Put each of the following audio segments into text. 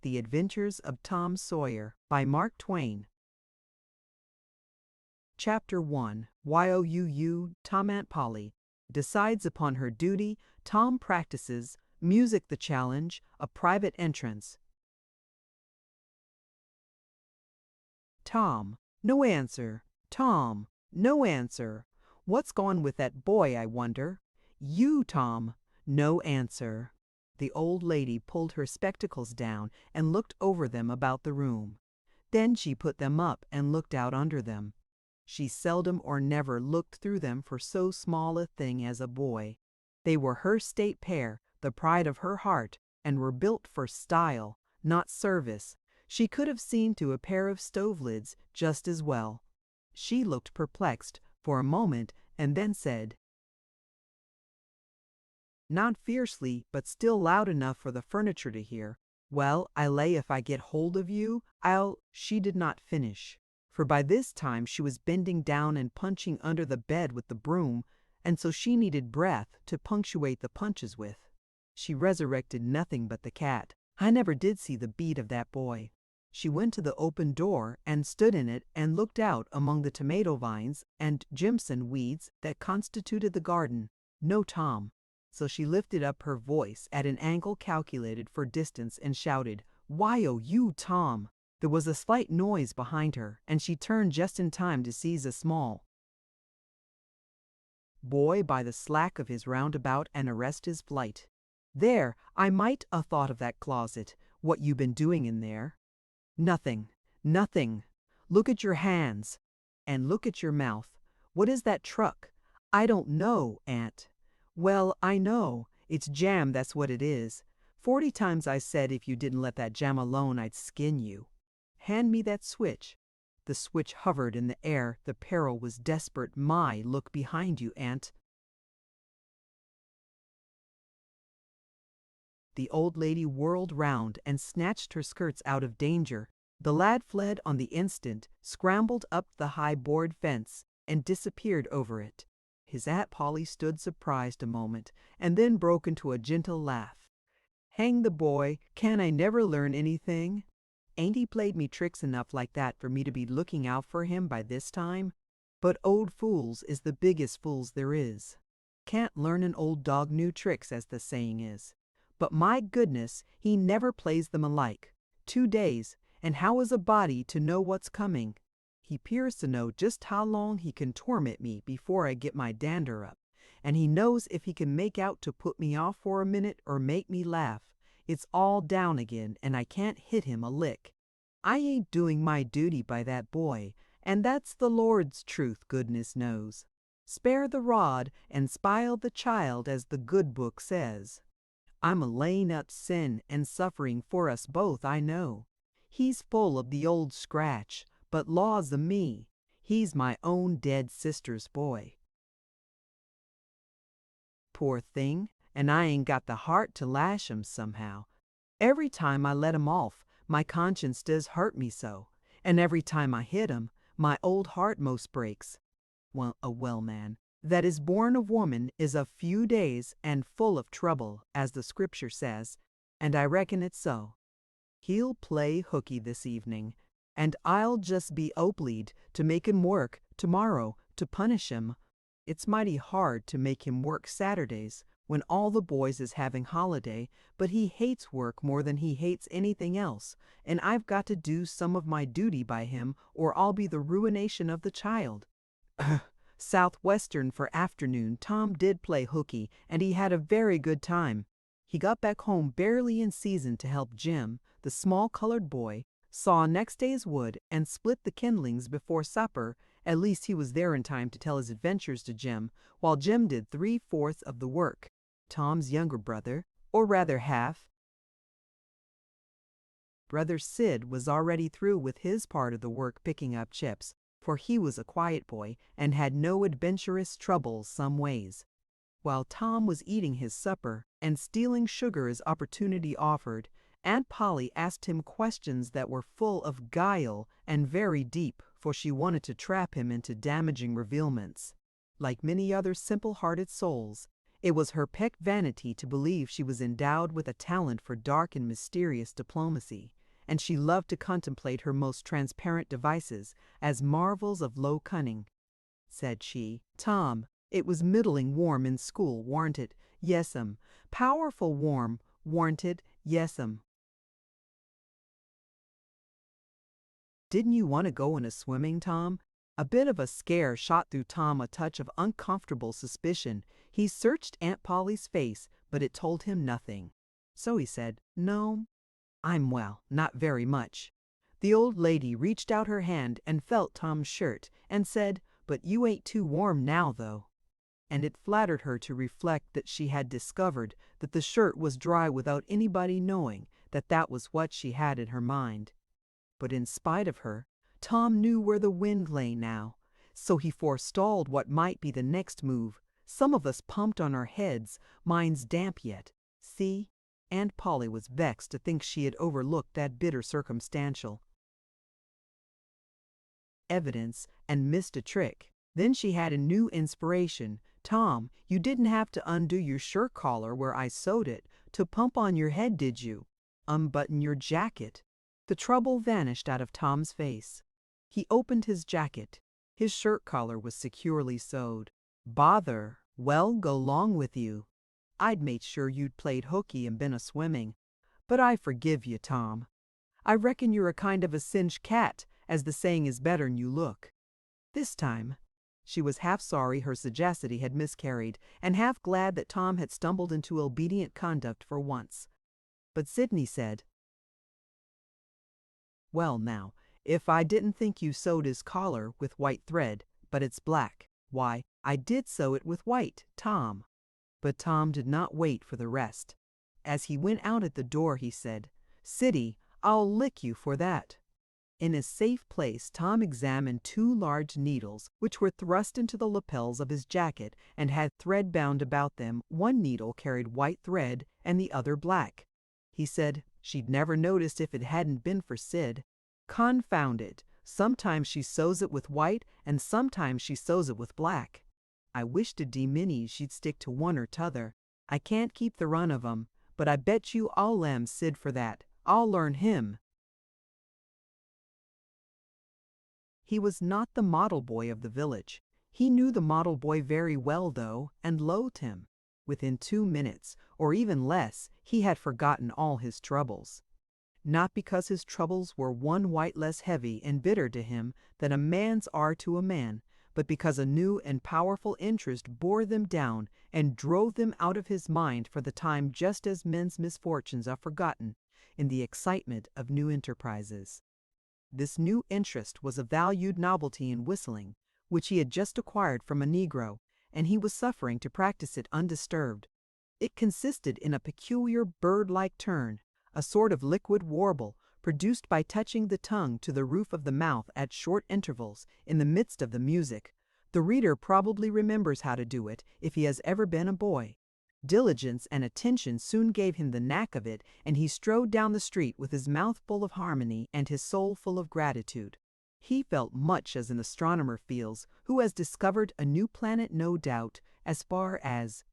The Adventures of Tom Sawyer by Mark Twain. Chapter 1. Youuu, Tom Aunt Polly decides upon her duty. Tom practices music. The challenge, a private entrance. Tom, no answer. Tom, no answer. What's gone with that boy, I wonder? You, Tom, no answer. The old lady pulled her spectacles down and looked over them about the room. Then she put them up and looked out under them. She seldom or never looked through them for so small a thing as a boy. They were her state pair, the pride of her heart, and were built for style, not service. She could have seen to a pair of stove lids just as well. She looked perplexed for a moment and then said, not fiercely, but still loud enough for the furniture to hear, "Well, I lay if I get hold of you, I'll—" She did not finish, for by this time she was bending down and punching under the bed with the broom, and so she needed breath to punctuate the punches with. She resurrected nothing but the cat. I never did see the beat of that boy. She went to the open door and stood in it and looked out among the tomato vines and Jimson weeds that constituted the garden. No Tom. So she lifted up her voice at an angle calculated for distance and shouted, "You, Tom!" There was a slight noise behind her, and she turned just in time to seize a small boy by the slack of his roundabout and arrest his flight. "There, I might a thought of that closet. What you been doing in there?" "Nothing, nothing. Look at your hands, and look at your mouth. What is that truck?" "I don't know, Aunt." "Well, I know. It's jam, that's what it is. 40 times I said if you didn't let that jam alone, I'd skin you. Hand me that switch." The switch hovered in the air. The peril was desperate. "My, look behind you, Aunt." The old lady whirled round and snatched her skirts out of danger. The lad fled on the instant, scrambled up the high board fence, and disappeared over it. His Aunt Polly stood surprised a moment, and then broke into a gentle laugh. "Hang the boy, can't I never learn anything? Ain't he played me tricks enough like that for me to be looking out for him by this time? But old fools is the biggest fools there is. Can't learn an old dog new tricks, as the saying is. But my goodness, he never plays them alike. 2 days, and how is a body to know what's coming? He appears to know just how long he can torment me before I get my dander up, and he knows if he can make out to put me off for a minute or make me laugh, it's all down again and I can't hit him a lick. I ain't doing my duty by that boy, and that's the Lord's truth, goodness knows. Spare the rod and spile the child, as the good book says. I'm a laying up sin and suffering for us both, I know. He's full of the old scratch, but laws o' me, he's my own dead sister's boy. Poor thing, and I ain't got the heart to lash him somehow. Every time I let him off, my conscience does hurt me so, and every time I hit him, my old heart most breaks. Well, man, that is born of woman is of few days and full of trouble, as the scripture says, and I reckon it's so. He'll play hooky this evening, and I'll just be oblied to make him work tomorrow to punish him. It's mighty hard to make him work Saturdays when all the boys is having holiday, but he hates work more than he hates anything else, and I've got to do some of my duty by him or I'll be the ruination of the child. Southwestern for afternoon. Tom did play hooky, and he had a very good time. He got back home barely in season to help Jim, the small colored boy, saw next day's wood and split the kindlings before supper. At least he was there in time to tell his adventures to Jim, while Jim did 3/4 of the work. Tom's younger brother, or rather half, Brother Sid, was already through with his part of the work picking up chips, for he was a quiet boy and had no adventurous troubles some ways. While Tom was eating his supper and stealing sugar as opportunity offered, Aunt Polly asked him questions that were full of guile and very deep, for she wanted to trap him into damaging revealments. Like many other simple-hearted souls, It was her pet vanity to believe she was endowed with a talent for dark and mysterious diplomacy, and she loved to contemplate her most transparent devices as marvels of low cunning. Said she, "Tom, it was middling warm in school, warn't it? Yes'm. Powerful warm, warn't it? Yes'm. Didn't you want to go in a swimming, Tom?" A bit of a scare shot through Tom, a touch of uncomfortable suspicion. He searched Aunt Polly's face, but it told him nothing. So he said, "No, I'm well, not very much." The old lady reached out her hand and felt Tom's shirt and said, "But you ain't too warm now, though." And it flattered her to reflect that she had discovered that the shirt was dry without anybody knowing that that was what she had in her mind. But in spite of her, Tom knew where the wind lay now, so he forestalled what might be the next move. "Some of us pumped on our heads, mine's damp yet. See?" Aunt Polly was vexed to think she had overlooked that bitter circumstantial evidence and missed a trick. Then she had a new inspiration. "Tom, you didn't have to undo your shirt collar where I sewed it to pump on your head, did you? Unbutton your jacket." The trouble vanished out of Tom's face. He opened his jacket. His shirt collar was securely sewed. "Bother! Well, go 'long with you. I'd made sure you'd played hooky and been a swimming. But I forgive you, Tom. I reckon you're a kind of a singed cat, as the saying is better'n you look." This time, she was half sorry her sagacity had miscarried, and half glad that Tom had stumbled into obedient conduct for once. But Sidney said, "Well now, if I didn't think you sewed his collar with white thread, but it's black, why, I did sew it with white, Tom." But Tom did not wait for the rest. As he went out at the door, he said, "Siddy, I'll lick you for that." In a safe place, Tom examined two large needles, which were thrust into the lapels of his jacket and had thread bound about them. One needle carried white thread and the other black. He said she'd never noticed if it hadn't been for Sid. "Confound it, sometimes she sews it with white and sometimes she sews it with black. I wish to demini she'd stick to one or t'other. I can't keep the run of 'em, but I bet you I'll lam Sid for that. I'll learn him." He was not the model boy of the village. He knew the model boy very well, though, and loathed him. Within 2 minutes, or even less, he had forgotten all his troubles. Not because his troubles were one whit less heavy and bitter to him than a man's are to a man, but because a new and powerful interest bore them down and drove them out of his mind for the time, just as men's misfortunes are forgotten in the excitement of new enterprises. This new interest was a valued novelty in whistling, which he had just acquired from a Negro, and he was suffering to practice it undisturbed. It consisted in a peculiar bird-like turn, a sort of liquid warble, produced by touching the tongue to the roof of the mouth at short intervals in the midst of the music. The reader probably remembers how to do it if he has ever been a boy. Diligence and attention soon gave him the knack of it, and he strode down the street with his mouth full of harmony and his soul full of gratitude. He felt much as an astronomer feels who has discovered a new planet, no doubt, as far as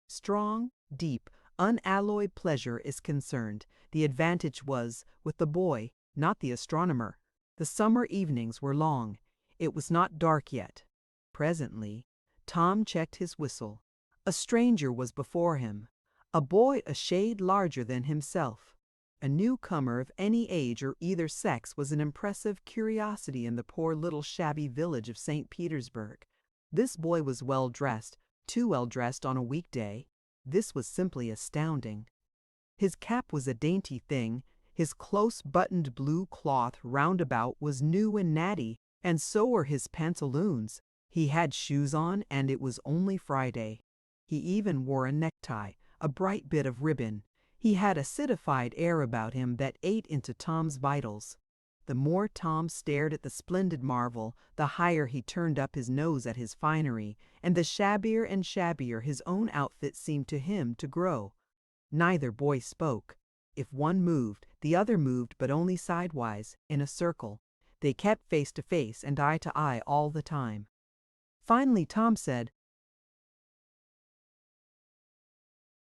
strong, deep, unalloyed pleasure is concerned. The advantage was with the boy, not the astronomer. The summer evenings were long. It was not dark yet. Presently, Tom checked his whistle. A stranger was before him, a boy a shade larger than himself. A newcomer of any age or either sex was an impressive curiosity in the poor little shabby village of St. Petersburg. This boy was well dressed, too well dressed on a weekday. This was simply astounding. His cap was a dainty thing, his close-buttoned blue cloth roundabout was new and natty, and so were his pantaloons. He had shoes on, and it was only Friday. He even wore a necktie, a bright bit of ribbon. He had a citified air about him that ate into Tom's vitals. The more Tom stared at the splendid marvel, the higher he turned up his nose at his finery, and the shabbier and shabbier his own outfit seemed to him to grow. Neither boy spoke. If one moved, the other moved, but only sidewise, in a circle. They kept face to face and eye to eye all the time. Finally, Tom said,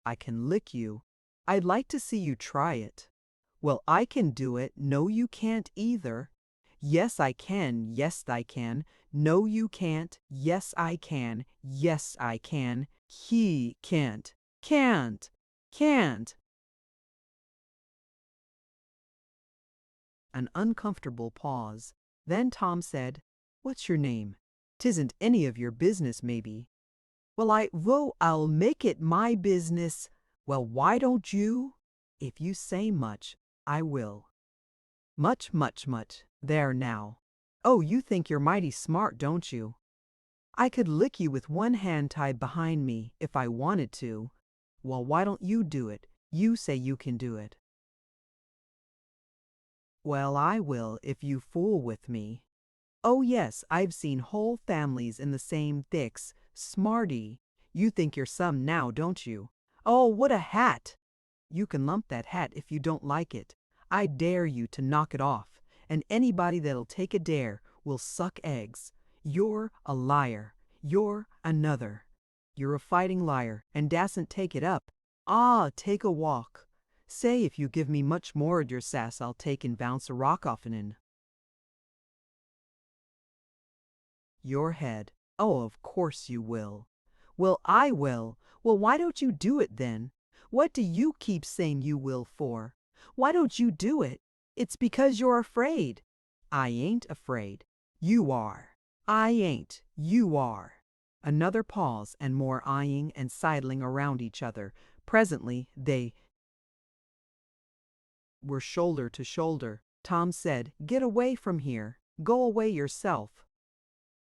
"I can lick you. I'd like to see you try it." "Well, I can do it." "No, you can't either." "Yes, I can." "Yes, I can." "No, you can't." "Yes, I can." "Yes, I can." "He can't." "Can't." "Can't." An uncomfortable pause. Then Tom said, "What's your name? 'Tisn't any of your business, maybe." "Well, I'll make it my business." "Well, why don't you?" "If you say much, I will." "Much, much, much. There now." "Oh, you think you're mighty smart, don't you?" "I could lick you with one hand tied behind me, if I wanted to." "Well, why don't you do it? You say you can do it." "Well, I will, if you fool with me." "Oh yes, I've seen whole families in the same fix. Smarty. You think you're some now, don't you?" "Oh, what a hat!" "You can lump that hat if you don't like it. I dare you to knock it off, and anybody that'll take a dare will suck eggs. You're a liar. You're another. You're a fighting liar, and dasn't take it up. Ah, take a walk. Say, if you give me much more of your sass, I'll take and bounce a rock off'n your head." "Oh, of course you will." "Well, I will." "Well, why don't you do it then? What do you keep saying you will for? Why don't you do it?" "It's because you're afraid." "I ain't afraid." "You are." "I ain't." "You are." Another pause and more eyeing and sidling around each other. Presently they were shoulder to shoulder. Tom said, "Get away from here. Go away yourself."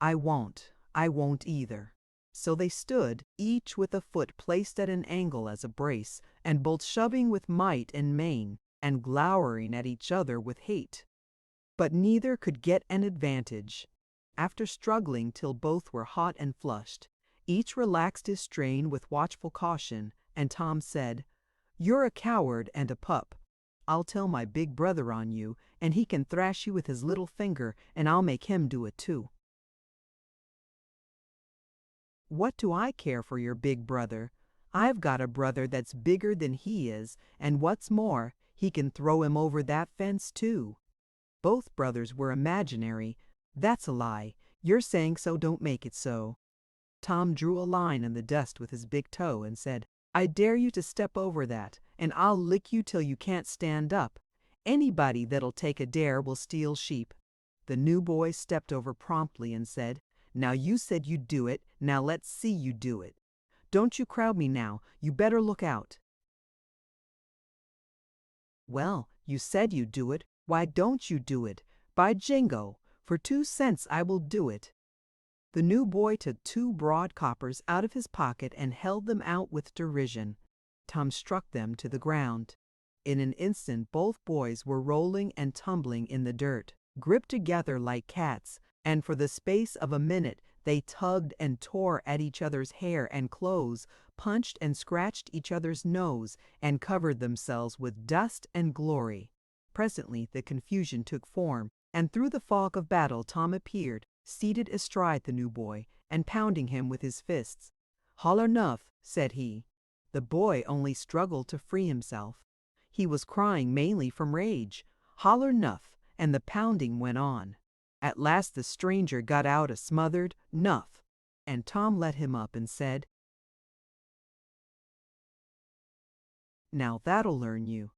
"I won't. I won't either." So they stood, each with a foot placed at an angle as a brace, and both shoving with might and main, and glowering at each other with hate. But neither could get an advantage. After struggling till both were hot and flushed, each relaxed his strain with watchful caution, and Tom said, "You're a coward and a pup. I'll tell my big brother on you, and he can thrash you with his little finger, and I'll make him do it too." "What do I care for your big brother? I've got a brother that's bigger than he is, and what's more, he can throw him over that fence too." Both brothers were imaginary. "That's a lie. You're saying so don't make it so." Tom drew a line in the dust with his big toe and said, "I dare you to step over that, and I'll lick you till you can't stand up. Anybody that'll take a dare will steal sheep." The new boy stepped over promptly and said, "Now you said you'd do it, now let's see you do it. Don't you crowd me now, you better look out." "Well, you said you'd do it, why don't you do it? By jingo, for 2 cents I will do it." The new boy took 2 broad coppers out of his pocket and held them out with derision. Tom struck them to the ground. In an instant both boys were rolling and tumbling in the dirt, gripped together like cats, and for the space of a minute they tugged and tore at each other's hair and clothes, punched and scratched each other's nose, and covered themselves with dust and glory. Presently the confusion took form, and through the fog of battle Tom appeared, seated astride the new boy, and pounding him with his fists. "Holler 'nuff," said he. The boy only struggled to free himself. He was crying mainly from rage. "Holler 'nuff," and the pounding went on. At last the stranger got out a smothered "nuff," and Tom let him up and said, "Now that'll learn you.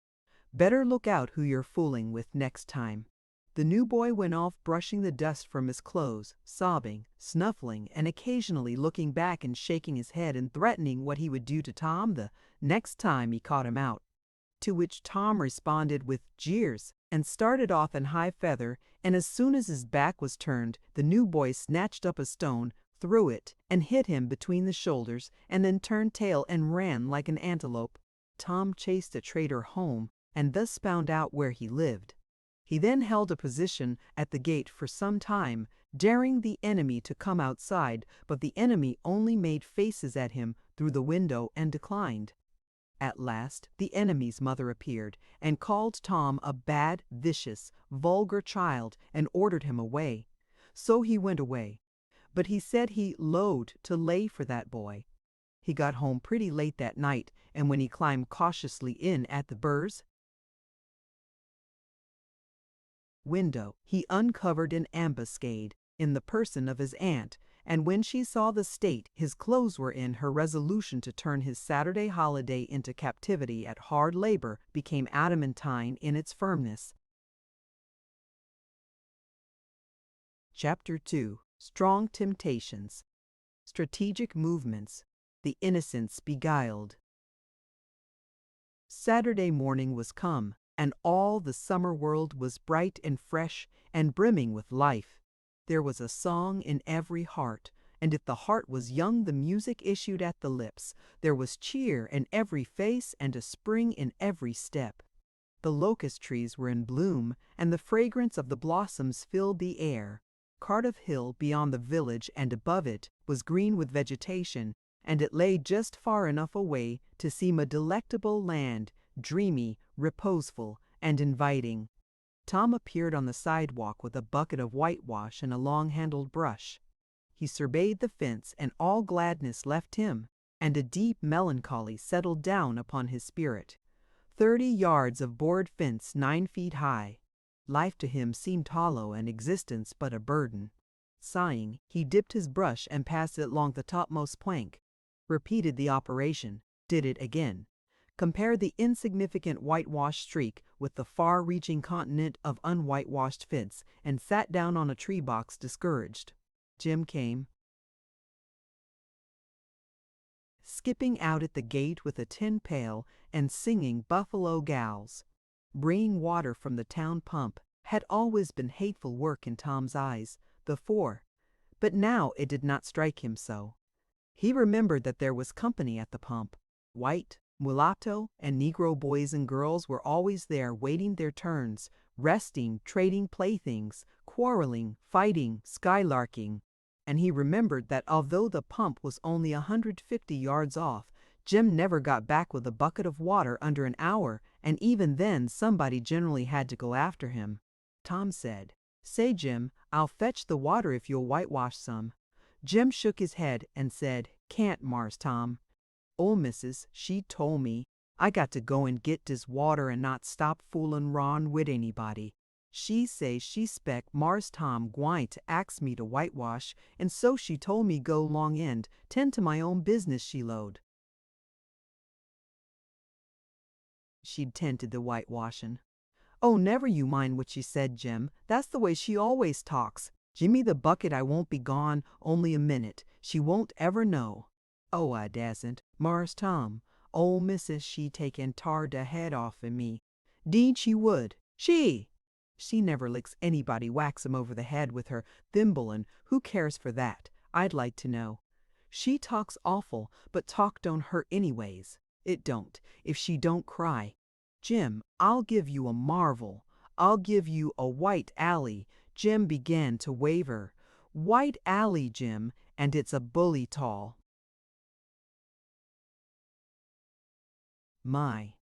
Better look out who you're fooling with next time." The new boy went off brushing the dust from his clothes, sobbing, snuffling, and occasionally looking back and shaking his head and threatening what he would do to Tom the next time he caught him out. To which Tom responded with jeers, and started off in high feather, and as soon as his back was turned, the new boy snatched up a stone, threw it, and hit him between the shoulders, and then turned tail and ran like an antelope. Tom chased the traitor home, and thus found out where he lived. He then held a position at the gate for some time, daring the enemy to come outside, but the enemy only made faces at him through the window and declined. At last the enemy's mother appeared, and called Tom a bad, vicious, vulgar child, and ordered him away. So he went away. but he said he loathed to lay for that boy. He got home pretty late that night, and when he climbed cautiously in at the Burrs' window, he uncovered an ambuscade in the person of his aunt, and when she saw the state his clothes were in, her resolution to turn his Saturday holiday into captivity at hard labor became adamantine in its firmness. Chapter 2. Strong Temptations. Strategic Movements. The Innocents Beguiled. Saturday morning was come, and all the summer world was bright and fresh and brimming with life. There was a song in every heart, and if the heart was young the music issued at the lips. There was cheer in every face and a spring in every step. The locust trees were in bloom, and the fragrance of the blossoms filled the air. Cardiff Hill beyond the village and above it was green with vegetation, and it lay just far enough away to seem a delectable land, dreamy, reposeful, and inviting. Tom appeared on the sidewalk with a bucket of whitewash and a long-handled brush. He surveyed the fence, and all gladness left him, and a deep melancholy settled down upon his spirit. 30 yards of board fence 9 feet high. Life to him seemed hollow and existence but a burden. Sighing, he dipped his brush and passed it along the topmost plank. Repeated the operation, did it again. Compared the insignificant whitewashed streak with the far-reaching continent of unwhitewashed fence, and sat down on a tree box discouraged. Jim came skipping out at the gate with a tin pail and singing Buffalo Gals. Bringing water from the town pump had always been hateful work in Tom's eyes before, but now it did not strike him so. He remembered that there was company at the pump. White, mulatto, and Negro boys and girls were always there waiting their turns, resting, trading playthings, quarreling, fighting, skylarking. And he remembered that although the pump was only 150 yards off, Jim never got back with a bucket of water under an hour, and even then somebody generally had to go after him. Tom said, "Say, Jim, I'll fetch the water if you'll whitewash some." Jim shook his head and said, "Can't, Mars Tom. Ol' missus, she tole me I got to go and git dis water and not stop foolin' round wid anybody. She say she spec Mars Tom gwine to ax me to whitewash, and so she tole me go 'long and tend to my own business," she lowed. She'd tended the whitewashin'. "Oh, never you mind what she said, Jim. That's the way she always talks. Gimme the bucket, I won't be gone only a minute. She won't ever know." "Oh, I dasn't. Mars Tom, ol' missus she take and tar de head offen me. 'Deed she would. She never licks anybody whacks 'em over the head with her thimble, and who cares for that, I'd like to know. She talks awful, but talk don't hurt anyways. It don't, if she don't cry. Jim, I'll give you a marvel. I'll give you a white alley." Jim began to waver. "White alley, Jim, and it's a bully tall." "My,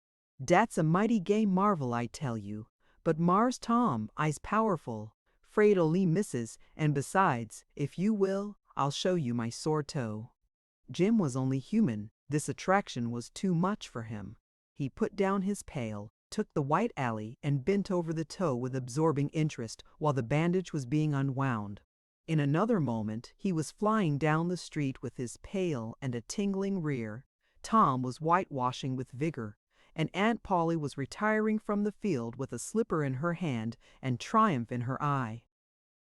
dat's a mighty gay marvel, I tell you. But Mars Tom, I's powerful. 'Fraid o' lee missus, and besides, if you will, I'll show you my sore toe." Jim was only human. This attraction was too much for him. He put down his pail, took the white alley, and bent over the toe with absorbing interest while the bandage was being unwound. In another moment he was flying down the street with his pail and a tingling rear. Tom was whitewashing with vigor, and Aunt Polly was retiring from the field with a slipper in her hand and triumph in her eye.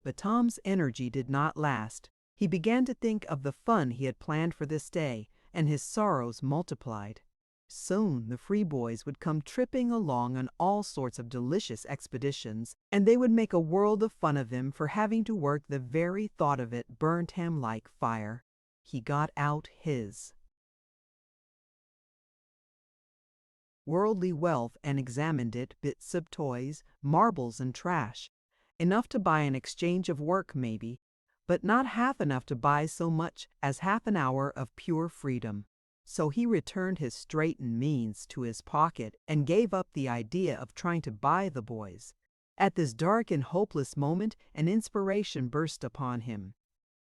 But Tom's energy did not last. He began to think of the fun he had planned for this day, and his sorrows multiplied. Soon the free boys would come tripping along on all sorts of delicious expeditions, and they would make a world of fun of him for having to work. The very thought of it burned him like fire. He got out his worldly wealth and examined it, bits of toys, marbles, and trash. Enough to buy an exchange of work, maybe, but not half enough to buy so much as half an hour of pure freedom. So he returned his straitened means to his pocket and gave up the idea of trying to buy the boys. At this dark and hopeless moment, an inspiration burst upon him.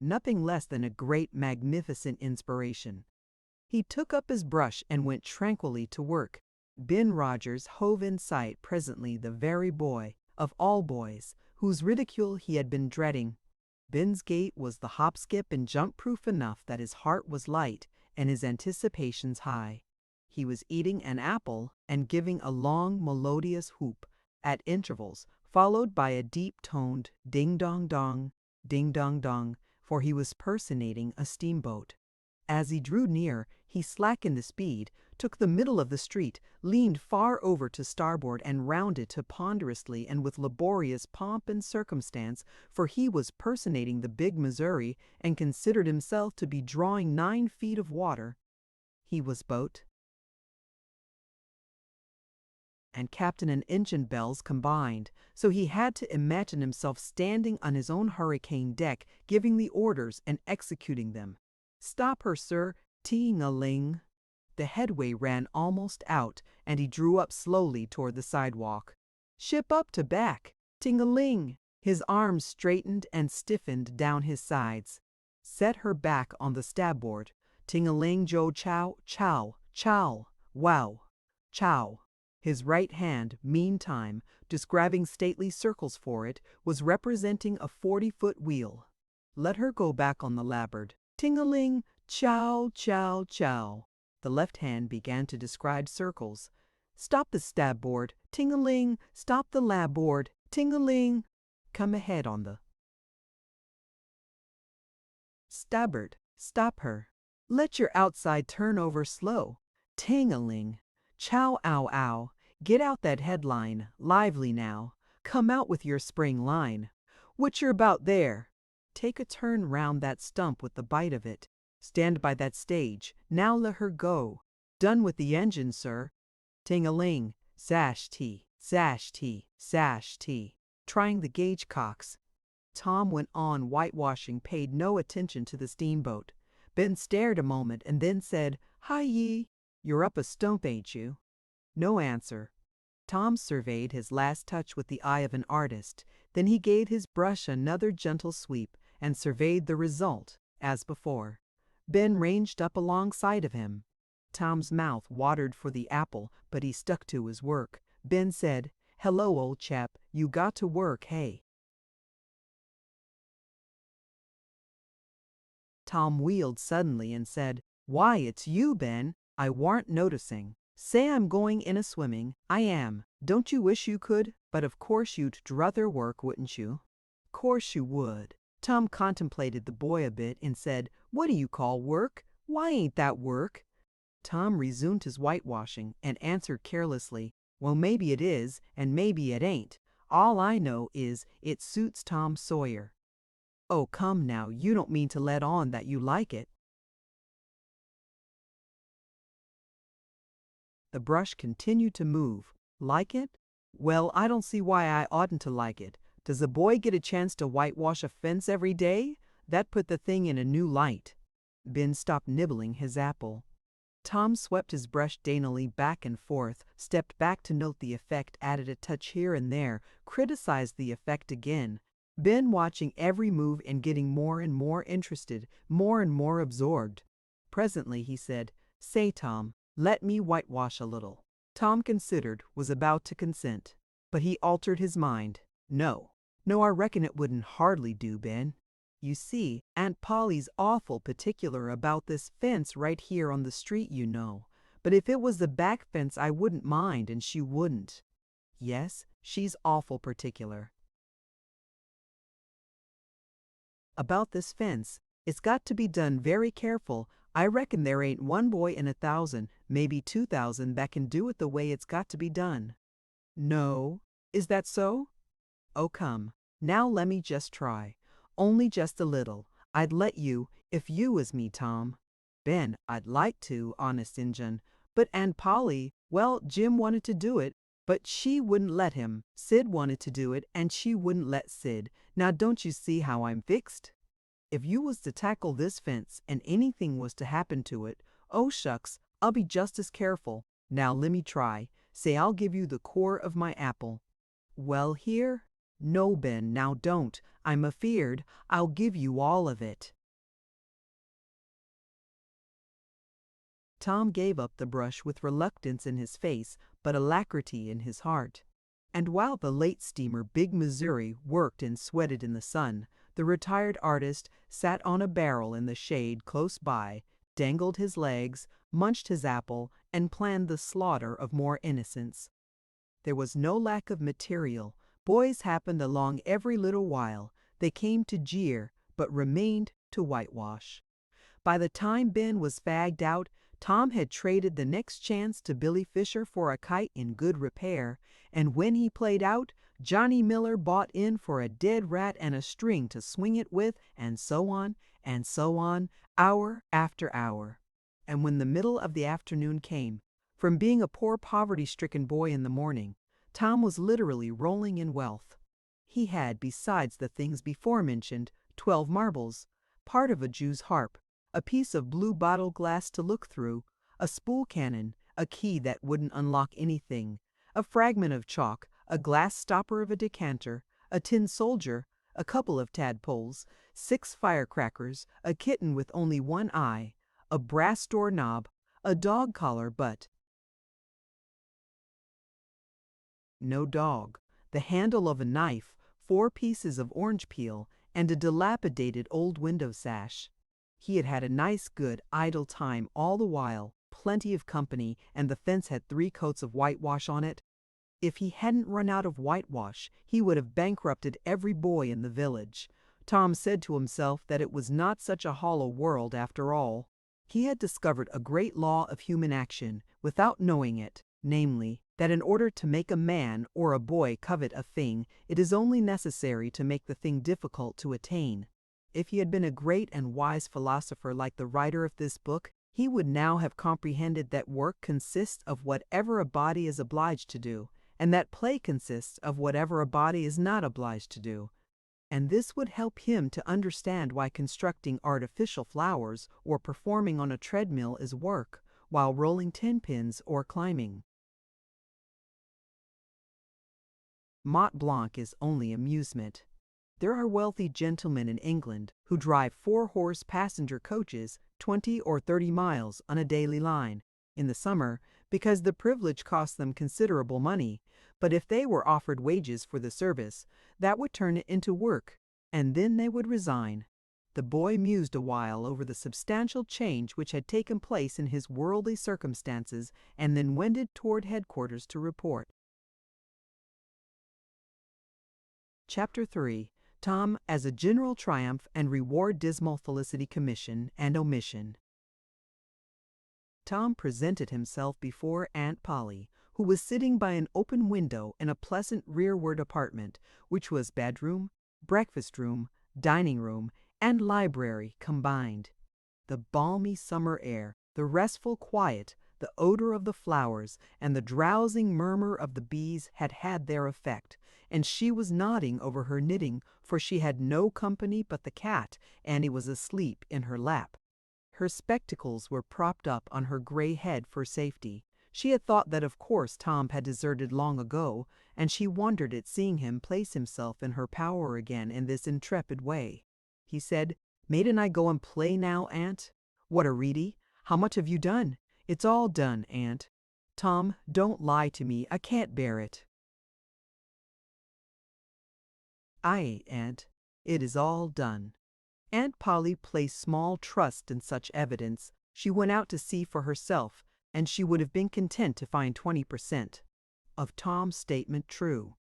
Nothing less than a great magnificent inspiration. He took up his brush and went tranquilly to work. Ben Rogers hove in sight presently, the very boy, of all boys, whose ridicule he had been dreading. Ben's gait was the hop, skip, and jump proof enough that his heart was light and his anticipations high. He was eating an apple and giving a long melodious whoop at intervals, followed by a deep-toned ding-dong-dong, ding-dong-dong, for he was personating a steamboat. As he drew near, he slackened the speed, took the middle of the street, leaned far over to starboard, and rounded to ponderously and with laborious pomp and circumstance, for he was personating the big Missouri and considered himself to be drawing 9 feet of water. He was boat and captain and engine bells combined, so he had to imagine himself standing on his own hurricane deck, giving the orders and executing them. "Stop her, sir, ting-a-ling." The headway ran almost out, and he drew up slowly toward the sidewalk. "Ship up to back, ting-a-ling." His arms straightened and stiffened down his sides. "Set her back on the starboard, ting-a-ling, jo chow, chow, chow, wow, chow." His right hand, meantime, describing stately circles for it, was representing a 40-foot wheel. "Let her go back on the larboard, ting-a-ling, chow, chow, chow." The left hand began to describe circles. "Stop the starboard, ting-a-ling, stop the larboard, ting-a-ling." "Come ahead on the starboard, stop her." "Let your outside turn over slow, ting-a-ling. Chow, ow, ow. Get out that headline, lively now. Come out with your spring line. What you're about there. Take a turn round that stump with the bite of it. Stand by that stage. Now let her go. Done with the engine, sir. Ting-a-ling, sash tee, sash tee, sash tee." Trying the gauge cocks. Tom went on whitewashing, paid no attention to the steamboat. Ben stared a moment and then said, "Hi ye. You're up a stump, ain't you?" No answer. Tom surveyed his last touch with the eye of an artist. Then he gave his brush another gentle sweep and surveyed the result, as before. Ben ranged up alongside of him. Tom's mouth watered for the apple, but he stuck to his work. Ben said, "Hello, old chap, you got to work, hey?" Tom wheeled suddenly and said, "Why, it's you, Ben. I warn't noticing. Say I'm going in a swimming. I am. Don't you wish you could? But of course you'd druther work, wouldn't you?" "Course you would." Tom contemplated the boy a bit and said, "What do you call work? Why ain't that work?" Tom resumed his whitewashing and answered carelessly, "Well, maybe it is, and maybe it ain't. All I know is it suits Tom Sawyer." "Oh, come now, you don't mean to let on that you like it." The brush continued to move. "Like it? Well, I don't see why I oughtn't to like it. Does a boy get a chance to whitewash a fence every day? That put the thing in a new light." Ben stopped nibbling his apple. Tom swept his brush daintily back and forth, stepped back to note the effect, added a touch here and there, criticized the effect again. Ben watching every move and getting more and more interested, more and more absorbed. Presently he said, "Say, Tom, let me whitewash a little." Tom considered, was about to consent, but he altered his mind. "No, I reckon it wouldn't hardly do, Ben. You see, Aunt Polly's awful particular about this fence right here on the street, you know. But if it was the back fence I wouldn't mind, and she wouldn't." "Yes, she's awful particular about this fence. It's got to be done very careful. I reckon there ain't one boy in 1,000, maybe 2,000, that can do it the way it's got to be done." "No? Is that so? Oh, come. Now let me just try. Only just a little. I'd let you, if you was me, Tom." "Ben, I'd like to, honest Injun. But Aunt Polly, well, Jim wanted to do it, but she wouldn't let him. Sid wanted to do it, and she wouldn't let Sid. Now don't you see how I'm fixed? If you was to tackle this fence and anything was to happen to it, oh shucks, I'll be just as careful. Now lemme try. Say I'll give you the core of my apple." "Well, here?" "No, Ben, now don't. I'm afeard. I'll give you all of it." Tom gave up the brush with reluctance in his face, but alacrity in his heart. And while the late steamer Big Missouri worked and sweated in the sun, the retired artist sat on a barrel in the shade close by, dangled his legs, munched his apple, and planned the slaughter of more innocents. There was no lack of material. Boys happened along every little while. They came to jeer, but remained to whitewash. By the time Ben was fagged out, Tom had traded the next chance to Billy Fisher for a kite in good repair, and when he played out, Johnny Miller bought in for a dead rat and a string to swing it with, and so on, hour after hour. And when the middle of the afternoon came, from being a poor poverty-stricken boy in the morning, Tom was literally rolling in wealth. He had, besides the things before mentioned, 12 marbles, part of a Jew's harp, a piece of blue bottle glass to look through, a spool cannon, a key that wouldn't unlock anything, a fragment of chalk, a glass stopper of a decanter, a tin soldier, a couple of tadpoles, 6 firecrackers, a kitten with only one eye, a brass doorknob, a dog collar, but no dog, the handle of a knife, 4 pieces of orange peel, and a dilapidated old window sash. He had had a nice, good, idle time all the while, plenty of company, and the fence had 3 coats of whitewash on it. If he hadn't run out of whitewash, he would have bankrupted every boy in the village. Tom said to himself that it was not such a hollow world after all. He had discovered a great law of human action, without knowing it, namely, that in order to make a man or a boy covet a thing, it is only necessary to make the thing difficult to attain. If he had been a great and wise philosopher like the writer of this book, he would now have comprehended that work consists of whatever a body is obliged to do, and that play consists of whatever a body is not obliged to do. And this would help him to understand why constructing artificial flowers or performing on a treadmill is work, while rolling 10 pins or climbing Mont Blanc is only amusement. There are wealthy gentlemen in England who drive 4-horse passenger coaches 20 or 30 miles on a daily line in the summer because the privilege costs them considerable money, but if they were offered wages for the service, that would turn it into work, and then they would resign. The boy mused a while over the substantial change which had taken place in his worldly circumstances and then wended toward headquarters to report. Chapter 3. Tom as a General Triumph and Reward Dismal Felicity Commission and Omission. Tom presented himself before Aunt Polly, who was sitting by an open window in a pleasant rearward apartment, which was bedroom, breakfast room, dining room, and library combined. The balmy summer air, the restful quiet, the odor of the flowers, and the drowsing murmur of the bees had had their effect, and she was nodding over her knitting, for she had no company but the cat, and he was asleep in her lap. Her spectacles were propped up on her gray head for safety. She had thought that of course Tom had deserted long ago, and she wondered at seeing him place himself in her power again in this intrepid way. He said, "Mayn't I go and play now, Aunt?" "What a reedy! How much have you done?" "It's all done, Aunt." "Tom, don't lie to me. I can't bear it." "Aye, Aunt, it is all done." Aunt Polly placed small trust in such evidence. She went out to see for herself, and she would have been content to find 20% of Tom's statement true.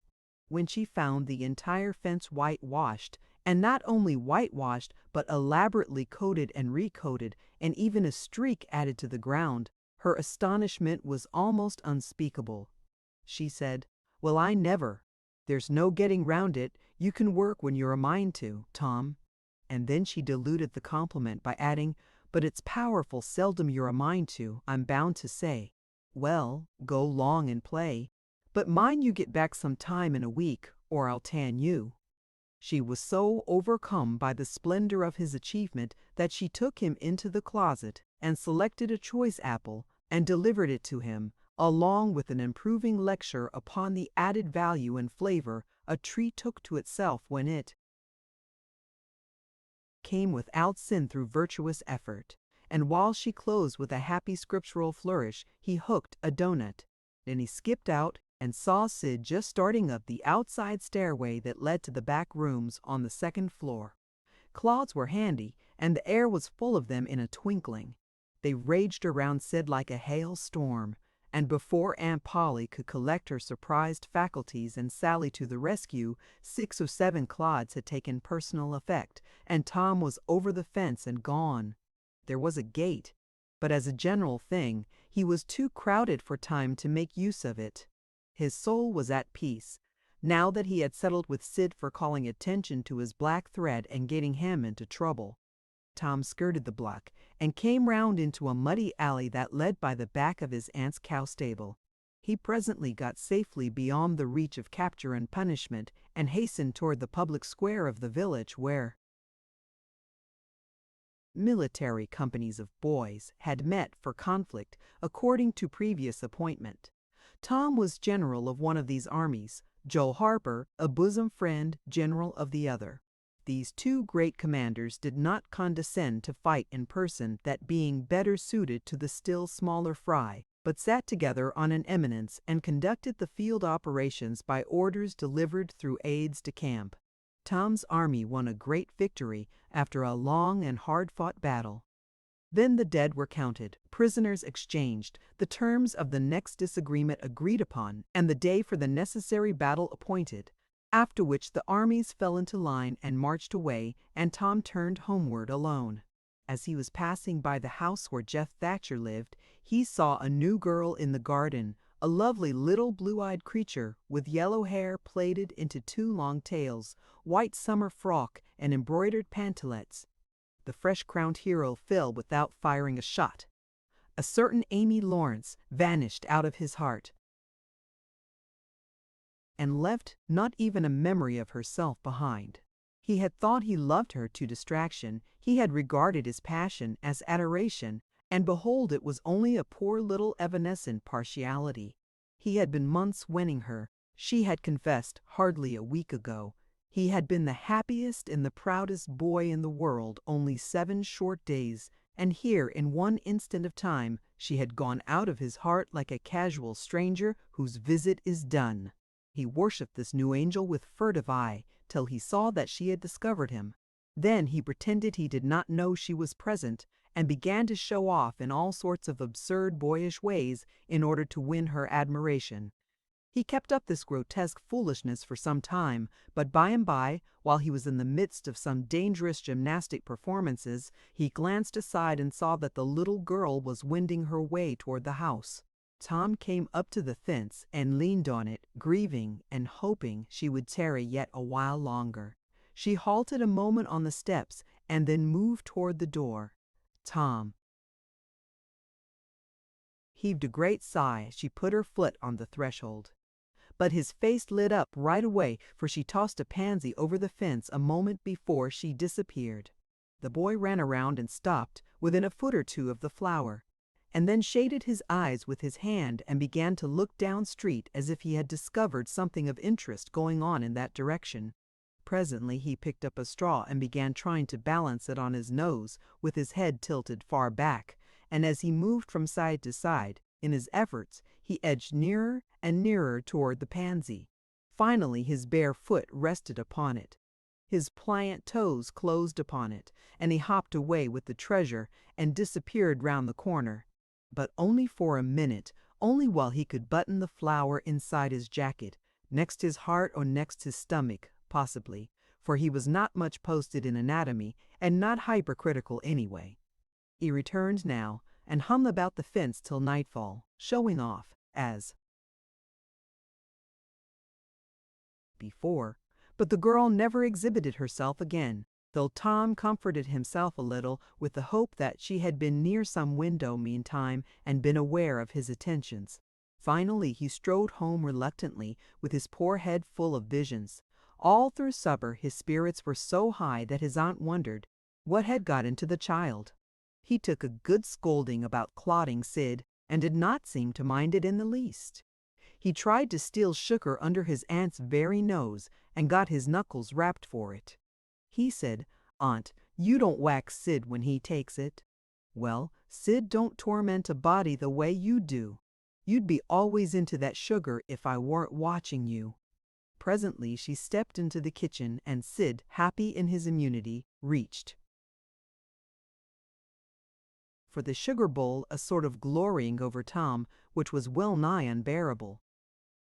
When she found the entire fence whitewashed, and not only whitewashed, but elaborately coated and recoated, and even a streak added to the ground, her astonishment was almost unspeakable. She said, "Well, I never. There's no getting round it. You can work when you're a mind to, Tom." And then she diluted the compliment by adding, "But it's powerful seldom you're a mind to, I'm bound to say." "Well, go long and play. But mind you get back some time in a week, or I'll tan you." She was so overcome by the splendor of his achievement that she took him into the closet and selected a choice apple and delivered it to him, along with an improving lecture upon the added value and flavor a tree took to itself when it came without sin through virtuous effort. And while she closed with a happy scriptural flourish, he hooked a donut. Then he skipped out and saw Sid just starting up the outside stairway that led to the back rooms on the second floor. Clods were handy, and the air was full of them in a twinkling. They raged around Sid like a hailstorm, and before Aunt Polly could collect her surprised faculties and sally to the rescue, 6 or 7 clods had taken personal effect, and Tom was over the fence and gone. There was a gate, but as a general thing, he was too crowded for time to make use of it. His soul was at peace, now that he had settled with Sid for calling attention to his black thread and getting him into trouble. Tom skirted the block and came round into a muddy alley that led by the back of his aunt's cow stable. He presently got safely beyond the reach of capture and punishment and hastened toward the public square of the village where military companies of boys had met for conflict according to previous appointment. Tom was general of one of these armies, Joe Harper, a bosom friend, general of the other. These two great commanders did not condescend to fight in person, that being better suited to the still smaller fry, but sat together on an eminence and conducted the field operations by orders delivered through aides de camp. Tom's army won a great victory after a long and hard-fought battle. Then the dead were counted, prisoners exchanged, the terms of the next disagreement agreed upon, and the day for the necessary battle appointed, after which the armies fell into line and marched away, and Tom turned homeward alone. As he was passing by the house where Jeff Thatcher lived, he saw a new girl in the garden, a lovely little blue-eyed creature with yellow hair plaited into 2 long tails, white summer frock, and embroidered pantalettes. The fresh-crowned hero fell without firing a shot. A certain Amy Lawrence vanished out of his heart and left not even a memory of herself behind. He had thought he loved her to distraction, he had regarded his passion as adoration, and behold, it was only a poor little evanescent partiality. He had been months winning her, she had confessed hardly a week ago. He had been the happiest and the proudest boy in the world only 7 short days, and here in one instant of time she had gone out of his heart like a casual stranger whose visit is done. He worshipped this new angel with furtive eye till he saw that she had discovered him. Then he pretended he did not know she was present and began to show off in all sorts of absurd boyish ways in order to win her admiration. He kept up this grotesque foolishness for some time, but by and by, while he was in the midst of some dangerous gymnastic performances, he glanced aside and saw that the little girl was wending her way toward the house. Tom came up to the fence and leaned on it, grieving and hoping she would tarry yet a while longer. She halted a moment on the steps and then moved toward the door. Tom heaved a great sigh as she put her foot on the threshold. But his face lit up right away, for she tossed a pansy over the fence a moment before she disappeared. The boy ran around and stopped within a foot or 2 of the flower, and then shaded his eyes with his hand and began to look down street as if he had discovered something of interest going on in that direction. Presently he picked up a straw and began trying to balance it on his nose with his head tilted far back, and as he moved from side to side, in his efforts, he edged nearer and nearer toward the pansy. Finally his bare foot rested upon it. His pliant toes closed upon it, and he hopped away with the treasure and disappeared round the corner. But only for a minute, only while he could button the flower inside his jacket, next his heart or next his stomach, possibly, for he was not much posted in anatomy and not hypercritical anyway. He returned now and hung about the fence till nightfall, showing off, as before, but the girl never exhibited herself again, though Tom comforted himself a little with the hope that she had been near some window meantime and been aware of his attentions. Finally he strode home reluctantly, with his poor head full of visions. All through supper his spirits were so high that his aunt wondered what had got into the child. He took a good scolding about clodding Sid, and did not seem to mind it in the least. He tried to steal sugar under his aunt's very nose and got his knuckles rapped for it. He said, "Aunt, you don't whack Sid when he takes it." "Well, Sid don't torment a body the way you do. You'd be always into that sugar if I weren't watching you." Presently she stepped into the kitchen and Sid, happy in his immunity, reached for the sugar bowl, a sort of glorying over Tom, which was well nigh unbearable.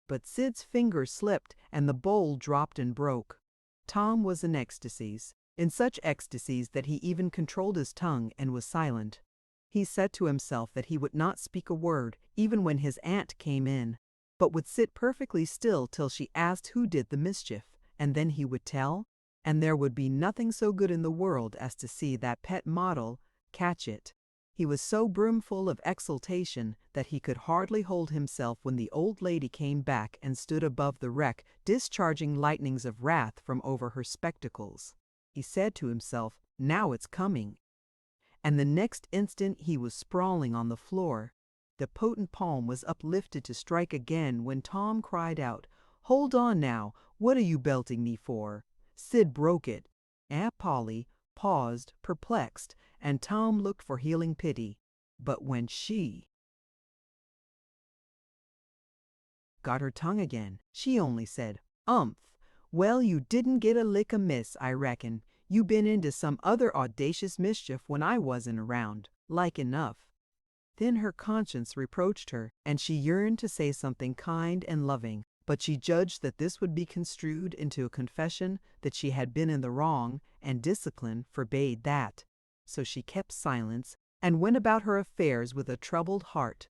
But Sid's finger slipped and the bowl dropped and broke. Tom was in ecstasies, such ecstasies that he even controlled his tongue and was silent. He said to himself that he would not speak a word, even when his aunt came in, but would sit perfectly still till she asked who did the mischief, and then he would tell, and there would be nothing so good in the world as to see that pet model catch it. He was so brimful of exultation that he could hardly hold himself when the old lady came back and stood above the wreck, discharging lightnings of wrath from over her spectacles. He said to himself, "Now it's coming." And the next instant he was sprawling on the floor. The potent palm was uplifted to strike again when Tom cried out, "Hold on now, what are you belting me for?" Sid broke it. Aunt Polly paused, perplexed, and Tom looked for healing pity. But when she got her tongue again, she only said, "Umph! Well, you didn't get a lick amiss, I reckon. You been into some other audacious mischief when I wasn't around, like enough." Then her conscience reproached her, and she yearned to say something kind and loving, but she judged that this would be construed into a confession that she had been in the wrong, and discipline forbade that. So she kept silence, and went about her affairs with a troubled heart.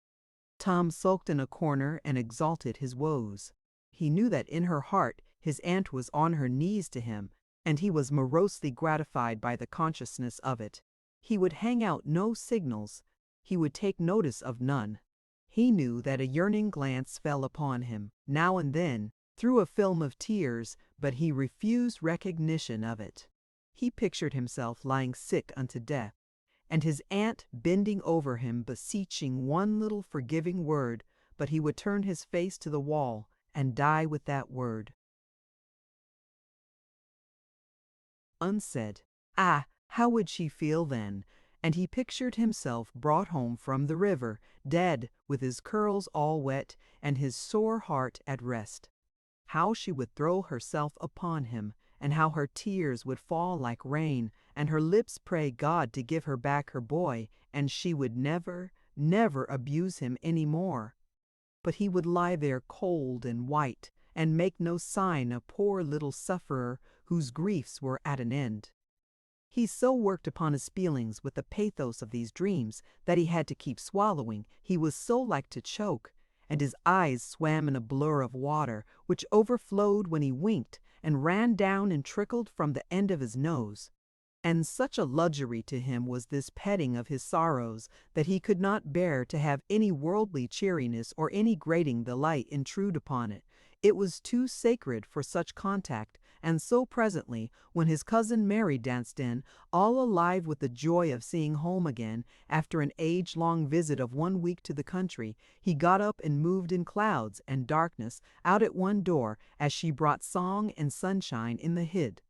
Tom sulked in a corner and exalted his woes. He knew that in her heart his aunt was on her knees to him, and he was morosely gratified by the consciousness of it. He would hang out no signals. He would take notice of none. He knew that a yearning glance fell upon him, now and then, through a film of tears, but he refused recognition of it. He pictured himself lying sick unto death, and his aunt bending over him beseeching one little forgiving word, but he would turn his face to the wall and die with that word unsaid. Ah, how would she feel then? And he pictured himself brought home from the river, dead, with his curls all wet, and his sore heart at rest. How she would throw herself upon him, and how her tears would fall like rain, and her lips pray God to give her back her boy, and she would never, never abuse him any more. But he would lie there cold and white, and make no sign, a poor little sufferer whose griefs were at an end. He so worked upon his feelings with the pathos of these dreams that he had to keep swallowing. He was so like to choke, and his eyes swam in a blur of water, which overflowed when he winked and ran down and trickled from the end of his nose. And such a luxury to him was this petting of his sorrows that he could not bear to have any worldly cheeriness or any grating delight intrude upon it. It was too sacred for such contact, and so presently, when his cousin Mary danced in, all alive with the joy of seeing home again, after an age-long visit of 1 week to the country, he got up and moved in clouds and darkness out at one door as she brought song and sunshine in the hid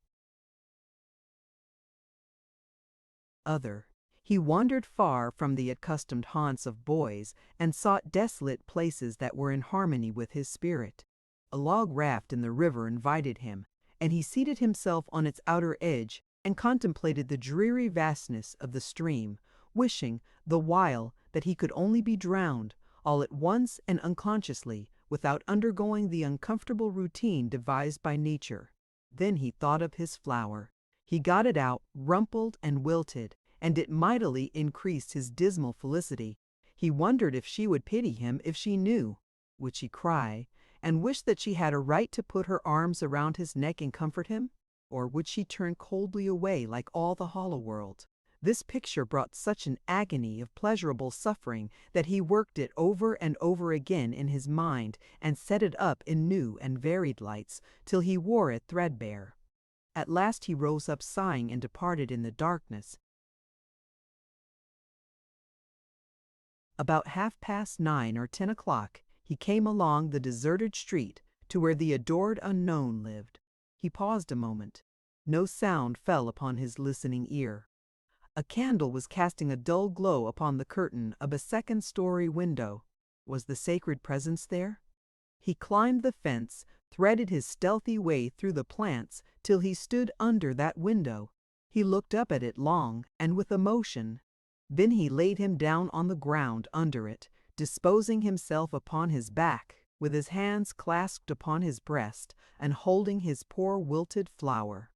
other. He wandered far from the accustomed haunts of boys, and sought desolate places that were in harmony with his spirit. A log raft in the river invited him, and he seated himself on its outer edge and contemplated the dreary vastness of the stream, wishing, the while, that he could only be drowned, all at once and unconsciously, without undergoing the uncomfortable routine devised by nature. Then he thought of his flower. He got it out, rumpled and wilted, and it mightily increased his dismal felicity. He wondered if she would pity him if she knew. Would she cry, and wish that she had a right to put her arms around his neck and comfort him? Or would she turn coldly away like all the hollow world? This picture brought such an agony of pleasurable suffering that he worked it over and over again in his mind and set it up in new and varied lights till he wore it threadbare. At last he rose up sighing and departed in the darkness. About 9:30 or 10 o'clock, he came along the deserted street to where the adored unknown lived. He paused a moment. No sound fell upon his listening ear. A candle was casting a dull glow upon the curtain of a second-story window. Was the sacred presence there? He climbed the fence, threaded his stealthy way through the plants till he stood under that window. He looked up at it long and with emotion. Then he laid him down on the ground under it, disposing himself upon his back, with his hands clasped upon his breast and holding his poor wilted flower.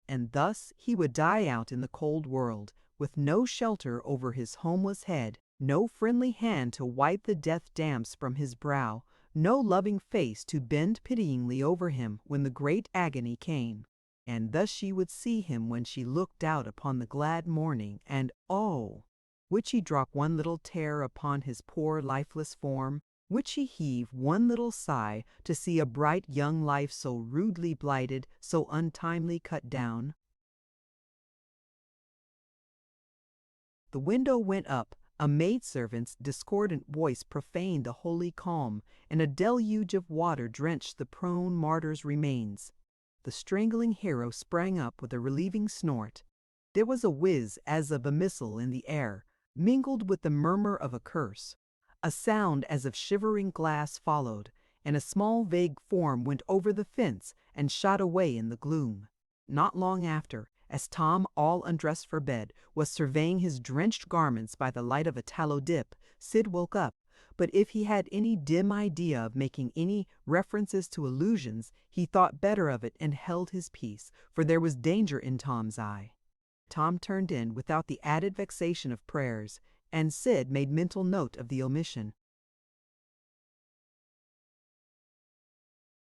And thus he would die out in the cold world, with no shelter over his homeless head, no friendly hand to wipe the death damps from his brow, no loving face to bend pityingly over him when the great agony came. And thus she would see him when she looked out upon the glad morning, and oh! would she drop one little tear upon his poor lifeless form? Would she heave one little sigh to see a bright young life so rudely blighted, so untimely cut down? The window went up. A maidservant's discordant voice profaned the holy calm, and a deluge of water drenched the prone martyr's remains. The strangling hero sprang up with a relieving snort. There was a whiz as of a missile in the air, mingled with the murmur of a curse. A sound as of shivering glass followed, and a small vague form went over the fence and shot away in the gloom. Not long after, as Tom, all undressed for bed, was surveying his drenched garments by the light of a tallow dip, Sid woke up, but if he had any dim idea of making any references to illusions, he thought better of it and held his peace, for there was danger in Tom's eye. Tom turned in without the added vexation of prayers, and Sid made mental note of the omission.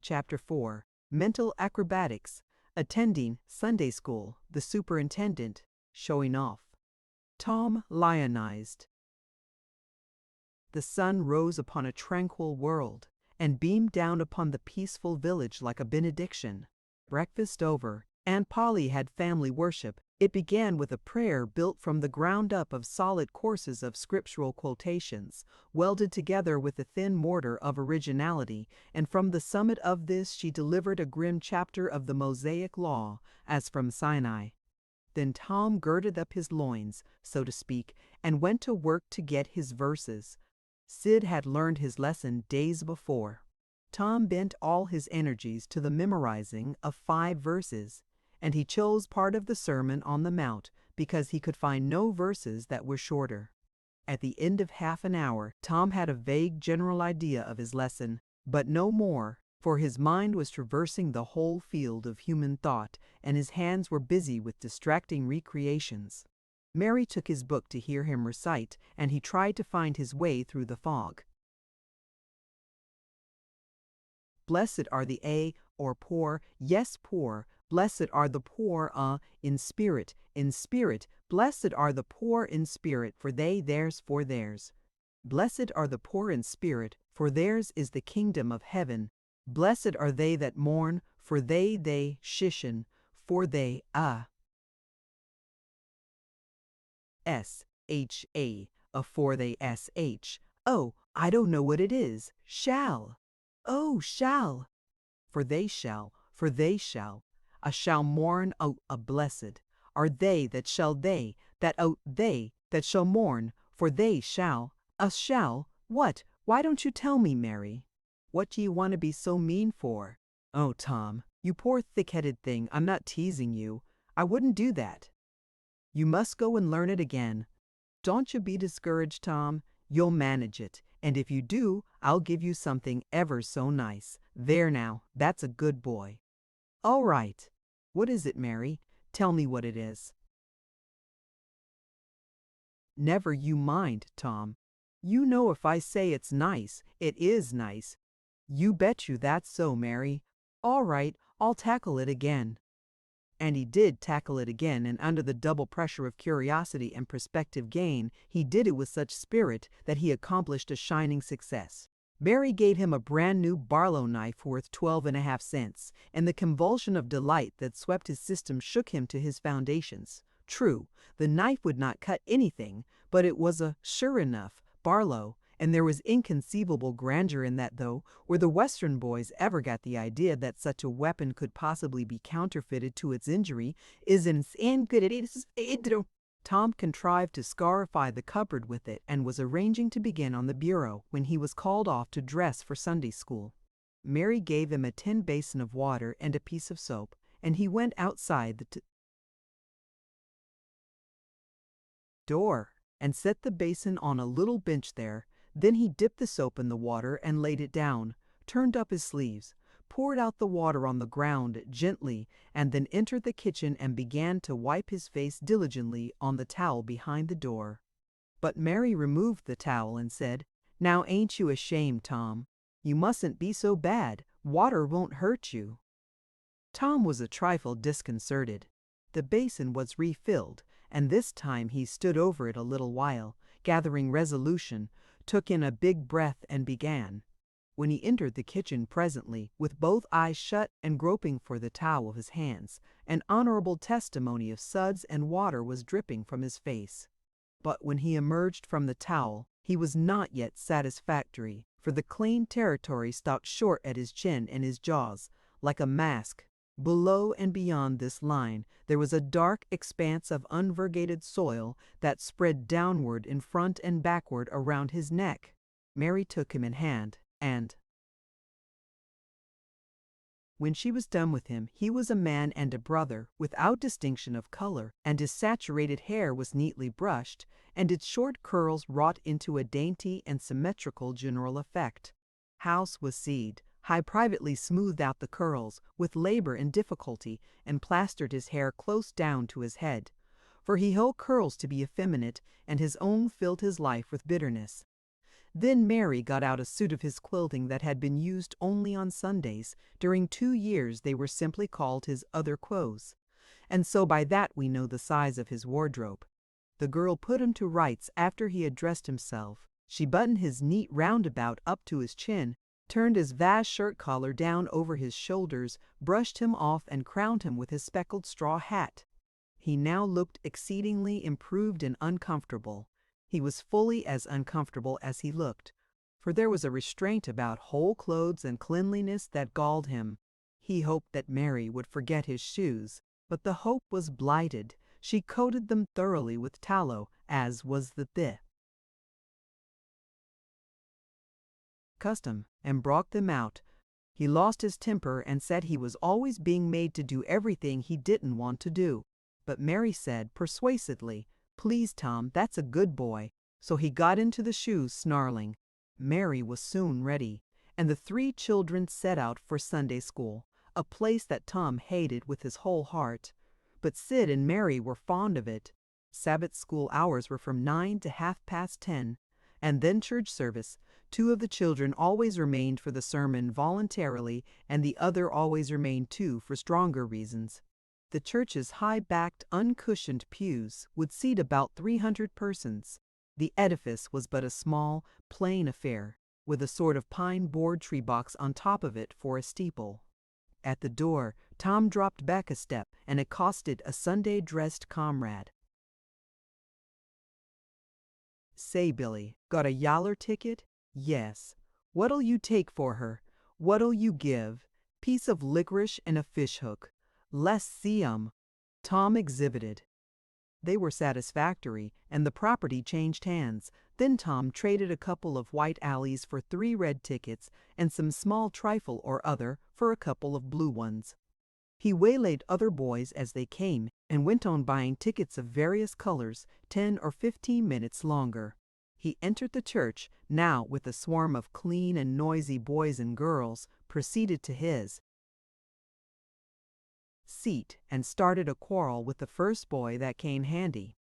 Chapter 4. Mental Acrobatics. Attending Sunday School, the superintendent, showing off. Tom lionized. The sun rose upon a tranquil world, and beamed down upon the peaceful village like a benediction. Breakfast over, Aunt Polly had family worship. It began with a prayer built from the ground up of solid courses of scriptural quotations, welded together with a thin mortar of originality, and from the summit of this she delivered a grim chapter of the Mosaic Law, as from Sinai. Then Tom girded up his loins, so to speak, and went to work to get his verses. Sid had learned his lesson days before. Tom bent all his energies to the memorizing of 5 verses, and he chose part of the Sermon on the Mount because he could find no verses that were shorter. At the end of half an hour, Tom had a vague general idea of his lesson, but no more, for his mind was traversing the whole field of human thought, and his hands were busy with distracting recreations. Mary took his book to hear him recite, and he tried to find his way through the fog. Blessed are the or poor, yes, poor. Blessed are the poor, in spirit, blessed are the poor in spirit, for theirs. Blessed are the poor in spirit, for theirs is the kingdom of heaven. Blessed are they that mourn, for they shishin, for they, for they sh. Oh, I don't know what it is. Shall. Oh, shall. For they shall. A shall mourn, a blessed are they that shall mourn, for they shall, a shall, what? Why don't you tell me, Mary? What do you want to be so mean for? Oh, Tom, you poor thick-headed thing, I'm not teasing you. I wouldn't do that. You must go and learn it again. Don't you be discouraged, Tom. You'll manage it, and if you do, I'll give you something ever so nice. There now, that's a good boy. All right. What is it, Mary? Tell me what it is. Never you mind, Tom. You know if I say it's nice, it is nice. You bet you that's so, Mary. All right, I'll tackle it again. And he did tackle it again, and under the double pressure of curiosity and prospective gain, he did it with such spirit that he accomplished a shining success. Mary gave him a brand-new Barlow knife worth 12.5 cents, and the convulsion of delight that swept his system shook him to his foundations. True, the knife would not cut anything, but it was a sure enough Barlow, And there was inconceivable grandeur in that, though, where the Western boys ever got the idea that such a weapon could possibly be counterfeited to its injury is insane good it is. Tom contrived to scarify the cupboard with it and was arranging to begin on the bureau when he was called off to dress for Sunday school. Mary gave him a tin basin of water and a piece of soap, and he went outside the door and set the basin on a little bench there. Then he dipped the soap in the water and laid it down, turned up his sleeves, poured out the water on the ground gently, and then entered the kitchen and began to wipe his face diligently on the towel behind the door. But Mary removed the towel and said, "Now ain't you ashamed, Tom? You mustn't be so bad. Water won't hurt you." Tom was a trifle disconcerted. The basin was refilled, and this time he stood over it a little while, gathering resolution, took in a big breath and began. When he entered the kitchen presently, with both eyes shut and groping for the towel of his hands, an honorable testimony of suds and water was dripping from his face. But when he emerged from the towel, he was not yet satisfactory, for the clean territory stopped short at his chin and his jaws, like a mask. Below and beyond this line there was a dark expanse of unvirgated soil that spread downward in front and backward around his neck. Mary took him in hand, and when she was done with him, he was a man and a brother, without distinction of color, and his saturated hair was neatly brushed, and its short curls wrought into a dainty and symmetrical general effect. House was seed. High privately smoothed out the curls, with labor and difficulty, and plastered his hair close down to his head. For he held curls to be effeminate, and his own filled his life with bitterness. Then Mary got out a suit of his clothing that had been used only on Sundays. During 2 years they were simply called his other clothes. And so by that we know the size of his wardrobe. The girl put him to rights after he had dressed himself. She buttoned his neat roundabout up to his chin, turned his vast shirt collar down over his shoulders, brushed him off and crowned him with his speckled straw hat. He now looked exceedingly improved and uncomfortable. He was fully as uncomfortable as he looked, for there was a restraint about whole clothes and cleanliness that galled him. He hoped that Mary would forget his shoes, but the hope was blighted. She coated them thoroughly with tallow, as was the custom, and brought them out. He lost his temper and said he was always being made to do everything he didn't want to do. But Mary said persuasively, "Please, Tom, that's a good boy." So he got into the shoes, snarling. Mary was soon ready, and the 3 children set out for Sunday school, a place that Tom hated with his whole heart. But Sid and Mary were fond of it. Sabbath school hours were from 9 to 10:30, and then church service. 2 of the children always remained for the sermon voluntarily, and the other always remained too for stronger reasons. The church's high-backed, uncushioned pews would seat about 300 persons. The edifice was but a small, plain affair, with a sort of pine board tree box on top of it for a steeple. At the door, Tom dropped back a step and accosted a Sunday-dressed comrade. "Say, Billy, got a yaller ticket?" "Yes." "What'll you take for her?" "What'll you give?" "Piece of licorice and a fish hook." "Let's see 'em." Tom exhibited. They were satisfactory, and the property changed hands. Then Tom traded a couple of white alleys for 3 red tickets, and some small trifle or other for a couple of blue ones. He waylaid other boys as they came, and went on buying tickets of various colors 10 or 15 minutes longer. He entered the church, now with a swarm of clean and noisy boys and girls, proceeded to his seat and started a quarrel with the first boy that came handy.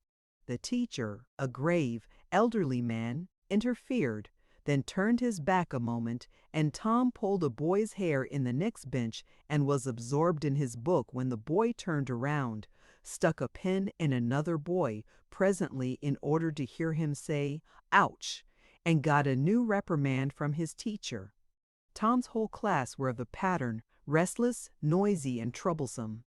The teacher, a grave, elderly man, interfered, then turned his back a moment, and Tom pulled a boy's hair in the next bench and was absorbed in his book when the boy turned around, stuck a pen in another boy, presently in order to hear him say, "Ouch," and got a new reprimand from his teacher. Tom's whole class were of the pattern, restless, noisy, and troublesome.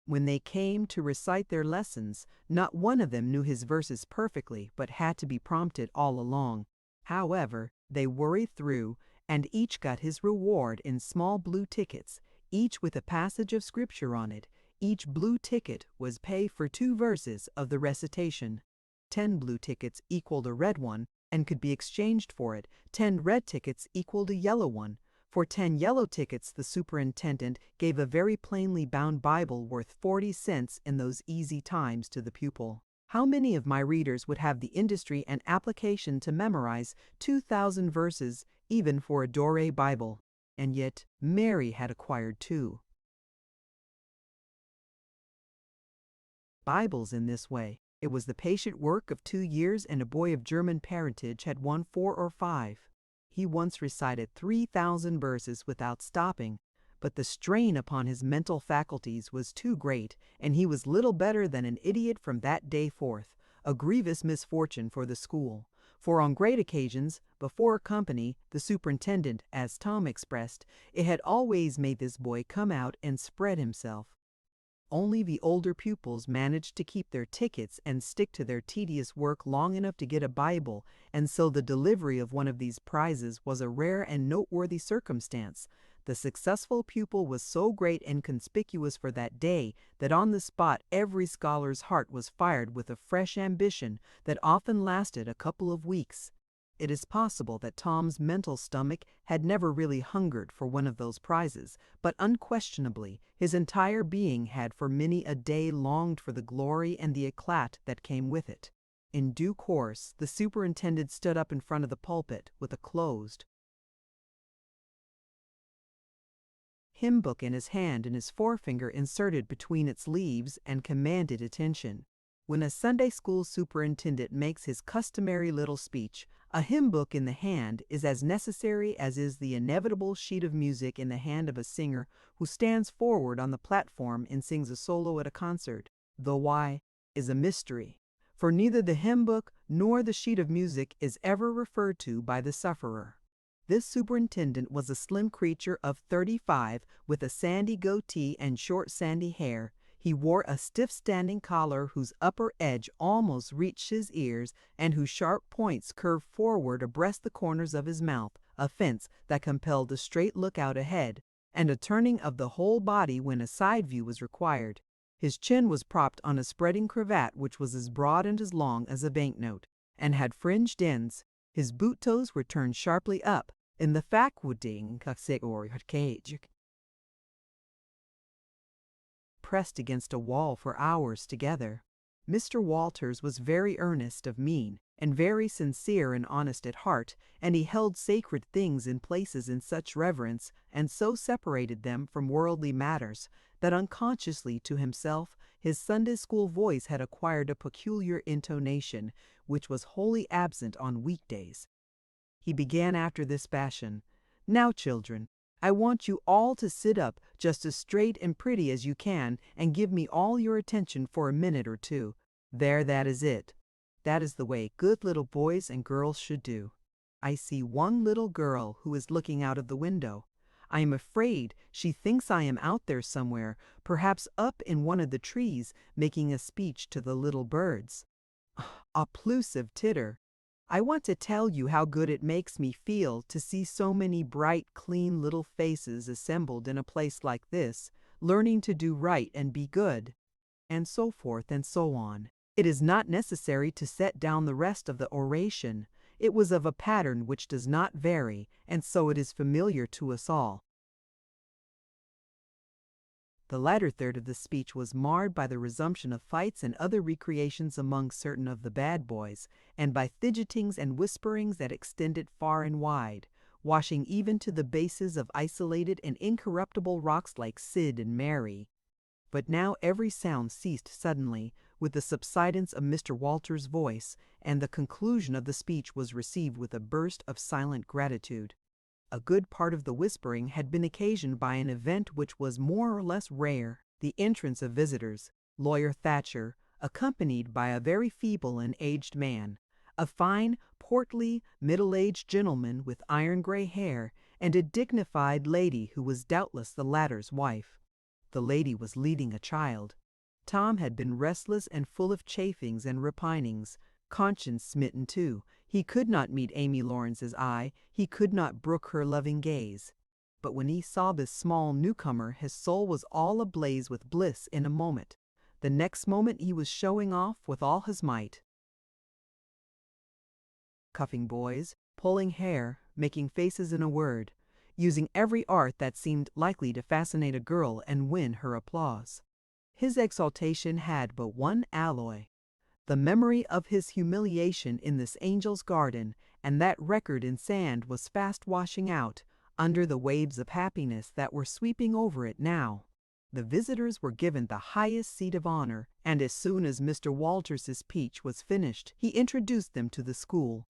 When they came to recite their lessons, not one of them knew his verses perfectly, but had to be prompted all along. However, they worried through, and each got his reward in small blue tickets, each with a passage of scripture on it. Each blue ticket was pay for 2 verses of the recitation. 10 blue tickets equaled a red one and could be exchanged for it. 10 red tickets equaled a yellow one. For 10 yellow tickets, the superintendent gave a very plainly bound Bible worth 40 cents in those easy times to the pupil. How many of my readers would have the industry and application to memorize 2,000 verses, even for a Doré Bible? And yet Mary had acquired 2 Bibles in this way. It was the patient work of 2 years, and a boy of German parentage had won 4 or 5. He once recited 3,000 verses without stopping, but the strain upon his mental faculties was too great, and he was little better than an idiot from that day forth, a grievous misfortune for the school. For on great occasions, before company, the superintendent, as Tom expressed, it had always made this boy come out and spread himself. Only the older pupils managed to keep their tickets and stick to their tedious work long enough to get a Bible, and so the delivery of one of these prizes was a rare and noteworthy circumstance. The successful pupil was so great and conspicuous for that day that on the spot every scholar's heart was fired with a fresh ambition that often lasted a couple of weeks. It is possible that Tom's mental stomach had never really hungered for one of those prizes, but unquestionably his entire being had for many a day longed for the glory and the éclat that came with it. In due course, the superintendent stood up in front of the pulpit with a closed hymn book in his hand and his forefinger inserted between its leaves, and commanded attention. When a Sunday school superintendent makes his customary little speech, a hymn book in the hand is as necessary as is the inevitable sheet of music in the hand of a singer who stands forward on the platform and sings a solo at a concert. The why is a mystery, for neither the hymn book nor the sheet of music is ever referred to by the sufferer. This superintendent was a slim creature of 35 with a sandy goatee and short sandy hair. He wore a stiff-standing collar whose upper edge almost reached his ears and whose sharp points curved forward abreast the corners of his mouth, a fence that compelled a straight look out ahead, and a turning of the whole body when a side view was required. His chin was propped on a spreading cravat which was as broad and as long as a banknote, and had fringed ends. His boot toes were turned sharply up, in the faculty pressed against a wall for hours together. Mr. Walters was very earnest of mien, and very sincere and honest at heart, and he held sacred things in places in such reverence, and so separated them from worldly matters, that unconsciously to himself his Sunday school voice had acquired a peculiar intonation, which was wholly absent on weekdays. He began after this fashion: "Now, children, I want you all to sit up just as straight and pretty as you can and give me all your attention for a minute or 2. There, that is it. That is the way good little boys and girls should do. I see one little girl who is looking out of the window. I am afraid she thinks I am out there somewhere, perhaps up in one of the trees, making a speech to the little birds. Applusive titter. I want to tell you how good it makes me feel to see so many bright, clean little faces assembled in a place like this, learning to do right and be good," and so forth and so on. It is not necessary to set down the rest of the oration. It was of a pattern which does not vary, and so it is familiar to us all. The latter third of the speech was marred by the resumption of fights and other recreations among certain of the bad boys, and by fidgetings and whisperings that extended far and wide, washing even to the bases of isolated and incorruptible rocks like Sid and Mary. But now every sound ceased suddenly, with the subsidence of Mr. Walters' voice, and the conclusion of the speech was received with a burst of silent gratitude. A good part of the whispering had been occasioned by an event which was more or less rare: the entrance of visitors. Lawyer Thatcher, accompanied by a very feeble and aged man, a fine, portly, middle-aged gentleman with iron-gray hair, and a dignified lady who was doubtless the latter's wife. The lady was leading a child. Tom had been restless and full of chafings and repinings, conscience-smitten too. He could not meet Amy Lawrence's eye, he could not brook her loving gaze. But when he saw this small newcomer, his soul was all ablaze with bliss in a moment. The next moment he was showing off with all his might. Cuffing boys, pulling hair, making faces in a word, using every art that seemed likely to fascinate a girl and win her applause. His exaltation had but one alloy: the memory of his humiliation in this angel's garden, and that record in sand was fast washing out under the waves of happiness that were sweeping over it now. The visitors were given the highest seat of honor, and as soon as Mr. Walters's speech was finished, he introduced them to the school.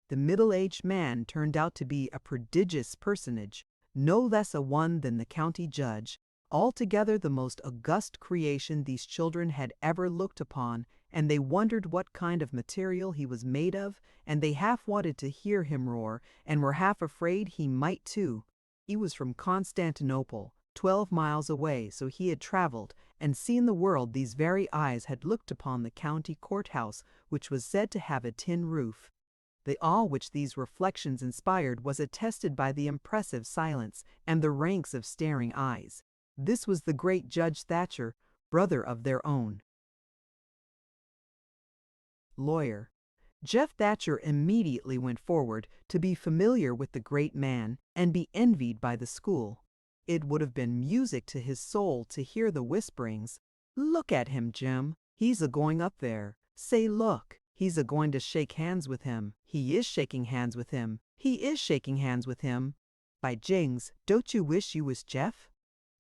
The middle-aged man turned out to be a prodigious personage, no less a one than the county judge, altogether the most august creation these children had ever looked upon, and they wondered what kind of material he was made of, and they half wanted to hear him roar, and were half afraid he might too. He was from Constantinople, 12 miles away, so he had traveled and seen the world. These very eyes had looked upon the county courthouse, which was said to have a tin roof. The awe which these reflections inspired was attested by the impressive silence and the ranks of staring eyes. This was the great Judge Thatcher, brother of their own lawyer. Jeff Thatcher immediately went forward to be familiar with the great man and be envied by the school. It would have been music to his soul to hear the whisperings. "Look at him, Jim. He's a-going up there. Say, look. He's a-going to shake hands with him. He is shaking hands with him. He is shaking hands with him. By jings, don't you wish you was Jeff?"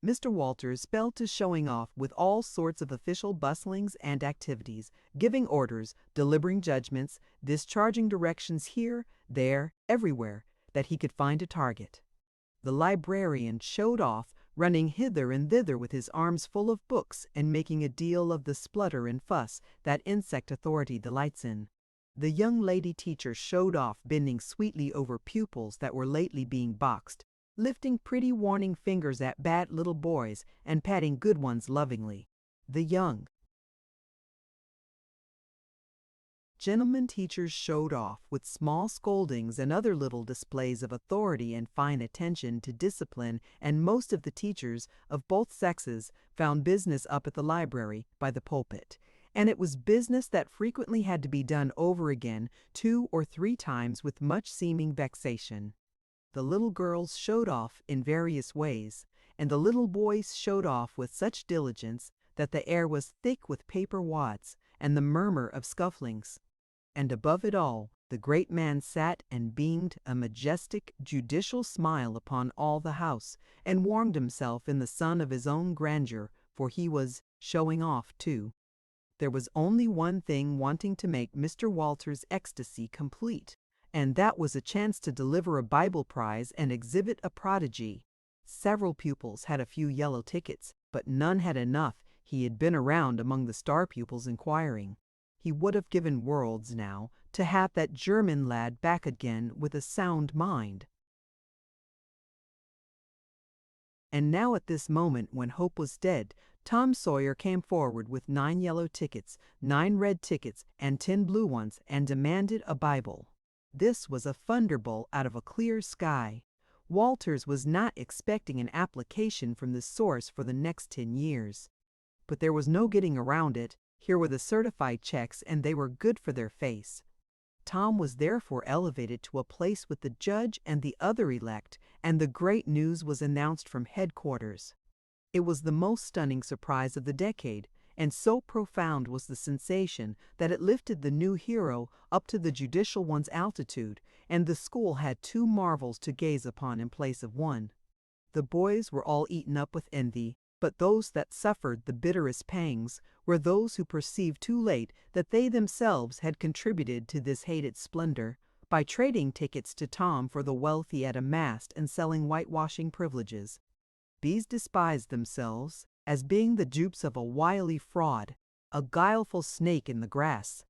Mr. Walters fell to showing off with all sorts of official bustlings and activities, giving orders, delivering judgments, discharging directions here, there, everywhere that he could find a target. The librarian showed off, running hither and thither with his arms full of books and making a deal of the splutter and fuss that insect authority delights in. The young lady teacher showed off, bending sweetly over pupils that were lately being boxed, lifting pretty warning fingers at bad little boys and patting good ones lovingly. The young gentlemen teachers showed off with small scoldings and other little displays of authority and fine attention to discipline, and most of the teachers of both sexes found business up at the library by the pulpit, and it was business that frequently had to be done over again 2 or 3 times with much seeming vexation. The little girls showed off in various ways, and the little boys showed off with such diligence that the air was thick with paper wads and the murmur of scufflings. And above it all, the great man sat and beamed a majestic, judicial smile upon all the house, and warmed himself in the sun of his own grandeur, for he was showing off too. There was only one thing wanting to make Mr. Walters' ecstasy complete, and that was a chance to deliver a Bible prize and exhibit a prodigy. Several pupils had a few yellow tickets, but none had enough. He had been around among the star pupils inquiring. He would have given worlds now to have that German lad back again with a sound mind. And now at this moment, when hope was dead, Tom Sawyer came forward with 9 yellow tickets, 9 red tickets, and 10 blue ones, and demanded a Bible. This was a thunderbolt out of a clear sky. Walters was not expecting an application from this source for the next 10 years. But there was no getting around it. Here were the certified checks, and they were good for their face. Tom was therefore elevated to a place with the judge and the other elect, and the great news was announced from headquarters. It was the most stunning surprise of the decade, and so profound was the sensation that it lifted the new hero up to the judicial one's altitude, and the school had 2 marvels to gaze upon in place of one. The boys were all eaten up with envy, but those that suffered the bitterest pangs were those who perceived too late that they themselves had contributed to this hated splendor by trading tickets to Tom for the wealth he had amassed and selling whitewashing privileges. These despised themselves as being the dupes of a wily fraud, a guileful snake in the grass.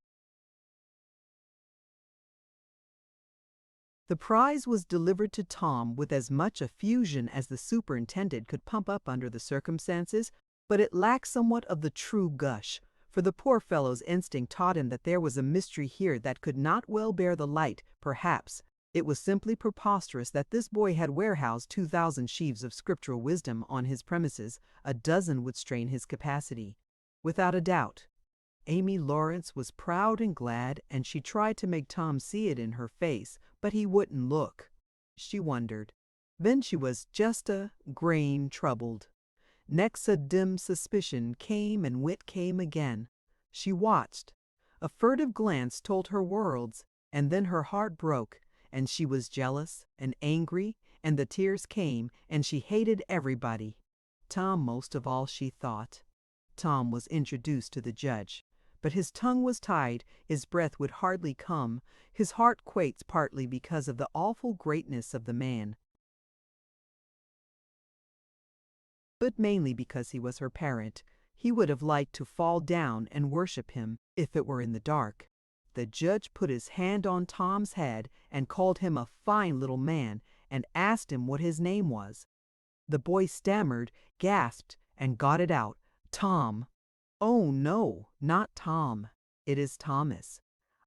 The prize was delivered to Tom with as much effusion as the superintendent could pump up under the circumstances, but it lacked somewhat of the true gush, for the poor fellow's instinct taught him that there was a mystery here that could not well bear the light. Perhaps it was simply preposterous that this boy had warehoused 2,000 sheaves of scriptural wisdom on his premises. A dozen would strain his capacity. Without a doubt. Amy Lawrence was proud and glad, and she tried to make Tom see it in her face, but he wouldn't look. She wondered. Then she was just a grain troubled. Next a dim suspicion came and wit came again. She watched. A furtive glance told her worlds, and then her heart broke, and she was jealous and angry, and the tears came, and she hated everybody. Tom most of all, she thought. Tom was introduced to the judge, but his tongue was tied, his breath would hardly come, his heart quaked partly because of the awful greatness of the man, but mainly because he was her parent. He would have liked to fall down and worship him if it were in the dark. The judge put his hand on Tom's head and called him a fine little man and asked him what his name was. The boy stammered, gasped, and got it out. Tom. Oh no, not Tom. It is Thomas.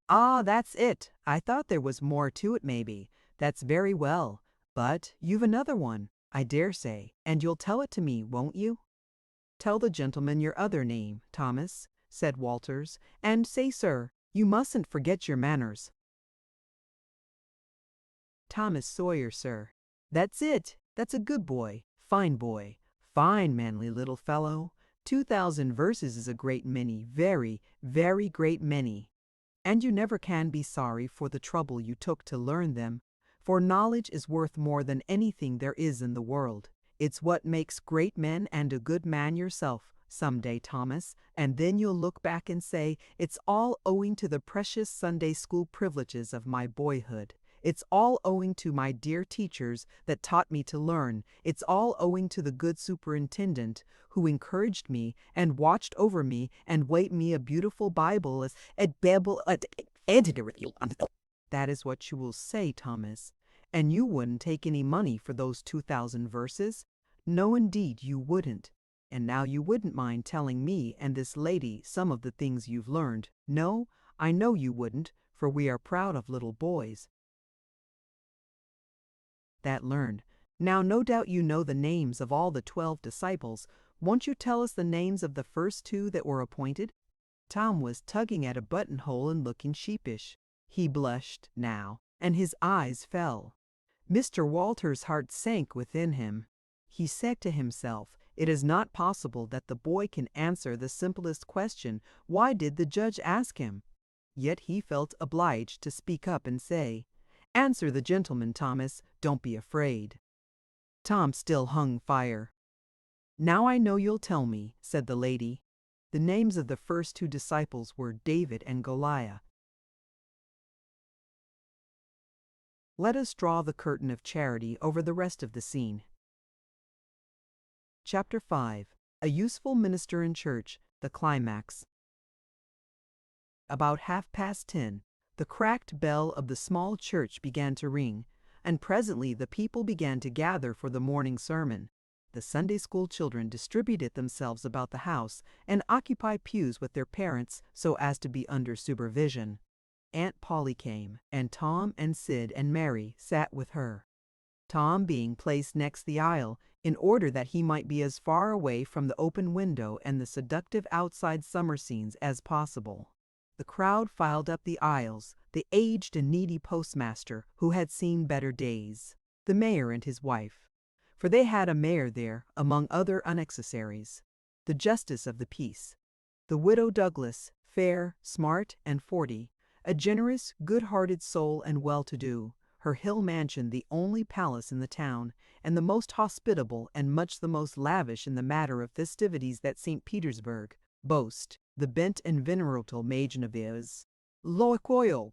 Ah, that's it. I thought there was more to it maybe. That's very well. But you've another one, I dare say, and you'll tell it to me, won't you? Tell the gentleman your other name, Thomas, said Walters, and say, sir, you mustn't forget your manners. Thomas Sawyer, sir. That's it. That's a good boy. Fine boy. Fine manly little fellow. 2,000 verses is a great many, very, very great many. And you never can be sorry for the trouble you took to learn them, for knowledge is worth more than anything there is in the world. It's what makes great men, and a good man yourself some day, Thomas, and then you'll look back and say, it's all owing to the precious Sunday school privileges of my boyhood. It's all owing to my dear teachers that taught me to learn. It's all owing to the good superintendent who encouraged me and watched over me and weighed me a beautiful Bible as that is what you will say, Thomas. And you wouldn't take any money for those 2,000 verses? No, indeed, you wouldn't. And now you wouldn't mind telling me and this lady some of the things you've learned. No, I know you wouldn't, for we are proud of little boys that learned. Now no doubt you know the names of all the 12 disciples. Won't you tell us the names of the first 2 that were appointed? Tom was tugging at a buttonhole and looking sheepish. He blushed now, and his eyes fell. Mr. Walters' heart sank within him. He said to himself, it is not possible that the boy can answer the simplest question. Why did the judge ask him? Yet he felt obliged to speak up and say, answer the gentleman, Thomas. Don't be afraid. Tom still hung fire. Now I know you'll tell me, said the lady. The names of the first 2 disciples were David and Goliath. Let us draw the curtain of charity over the rest of the scene. Chapter 5. A Useful Minister in Church, the Climax. About 10:30, the cracked bell of the small church began to ring, and presently the people began to gather for the morning sermon. The Sunday school children distributed themselves about the house and occupied pews with their parents so as to be under supervision. Aunt Polly came, and Tom and Sid and Mary sat with her. Tom being placed next the aisle, in order that he might be as far away from the open window and the seductive outside summer scenes as possible. The crowd filed up the aisles, the aged and needy postmaster who had seen better days, the mayor and his wife, for they had a mayor there, among other unaccessories, the justice of the peace, the widow Douglas, fair, smart, and 40, a generous, good-hearted soul and well-to-do, her hill mansion the only palace in the town, and the most hospitable and much the most lavish in the matter of festivities that St. Petersburg boast, the bent and venerable Majnavias, Loicoil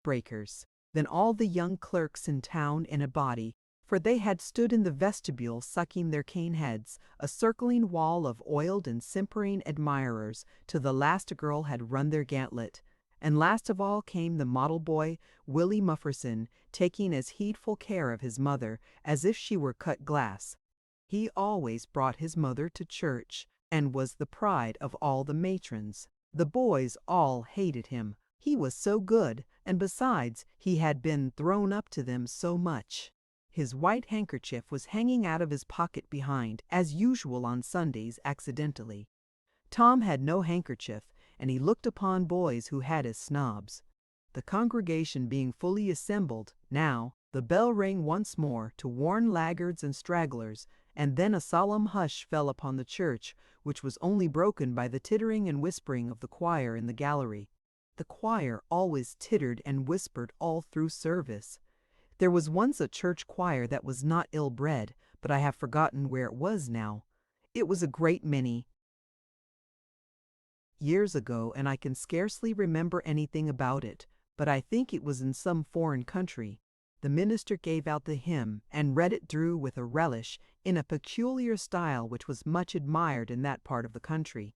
breakers, then all the young clerks in town in a body, for they had stood in the vestibule sucking their cane heads, a circling wall of oiled and simpering admirers, till the last girl had run their gauntlet. And last of all came the model boy, Willie Mufferson, taking as heedful care of his mother as if she were cut glass. He always brought his mother to church, and was the pride of all the matrons. The boys all hated him. He was so good, and besides, he had been thrown up to them so much. His white handkerchief was hanging out of his pocket behind, as usual on Sundays accidentally. Tom had no handkerchief, and he looked upon boys who had as snobs. The congregation being fully assembled, now, the bell rang once more to warn laggards and stragglers, and then a solemn hush fell upon the church, which was only broken by the tittering and whispering of the choir in the gallery. The choir always tittered and whispered all through service. There was once a church choir that was not ill-bred, but I have forgotten where it was now. It was a great many years ago, and I can scarcely remember anything about it, but I think it was in some foreign country. The minister gave out the hymn and read it through with a relish in a peculiar style which was much admired in that part of the country.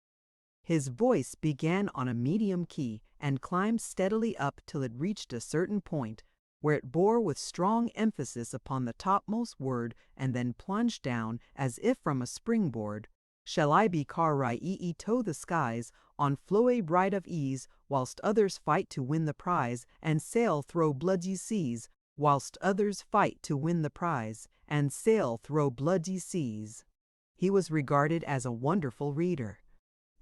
His voice began on a medium key and climbed steadily up till it reached a certain point, where it bore with strong emphasis upon the topmost word and then plunged down as if from a springboard. Shall I be car-rie to the skies, on floe bright of ease, whilst others fight to win the prize, and sail thro' bloody seas, whilst others fight to win the prize, and sail thro' bloody seas. He was regarded as a wonderful reader.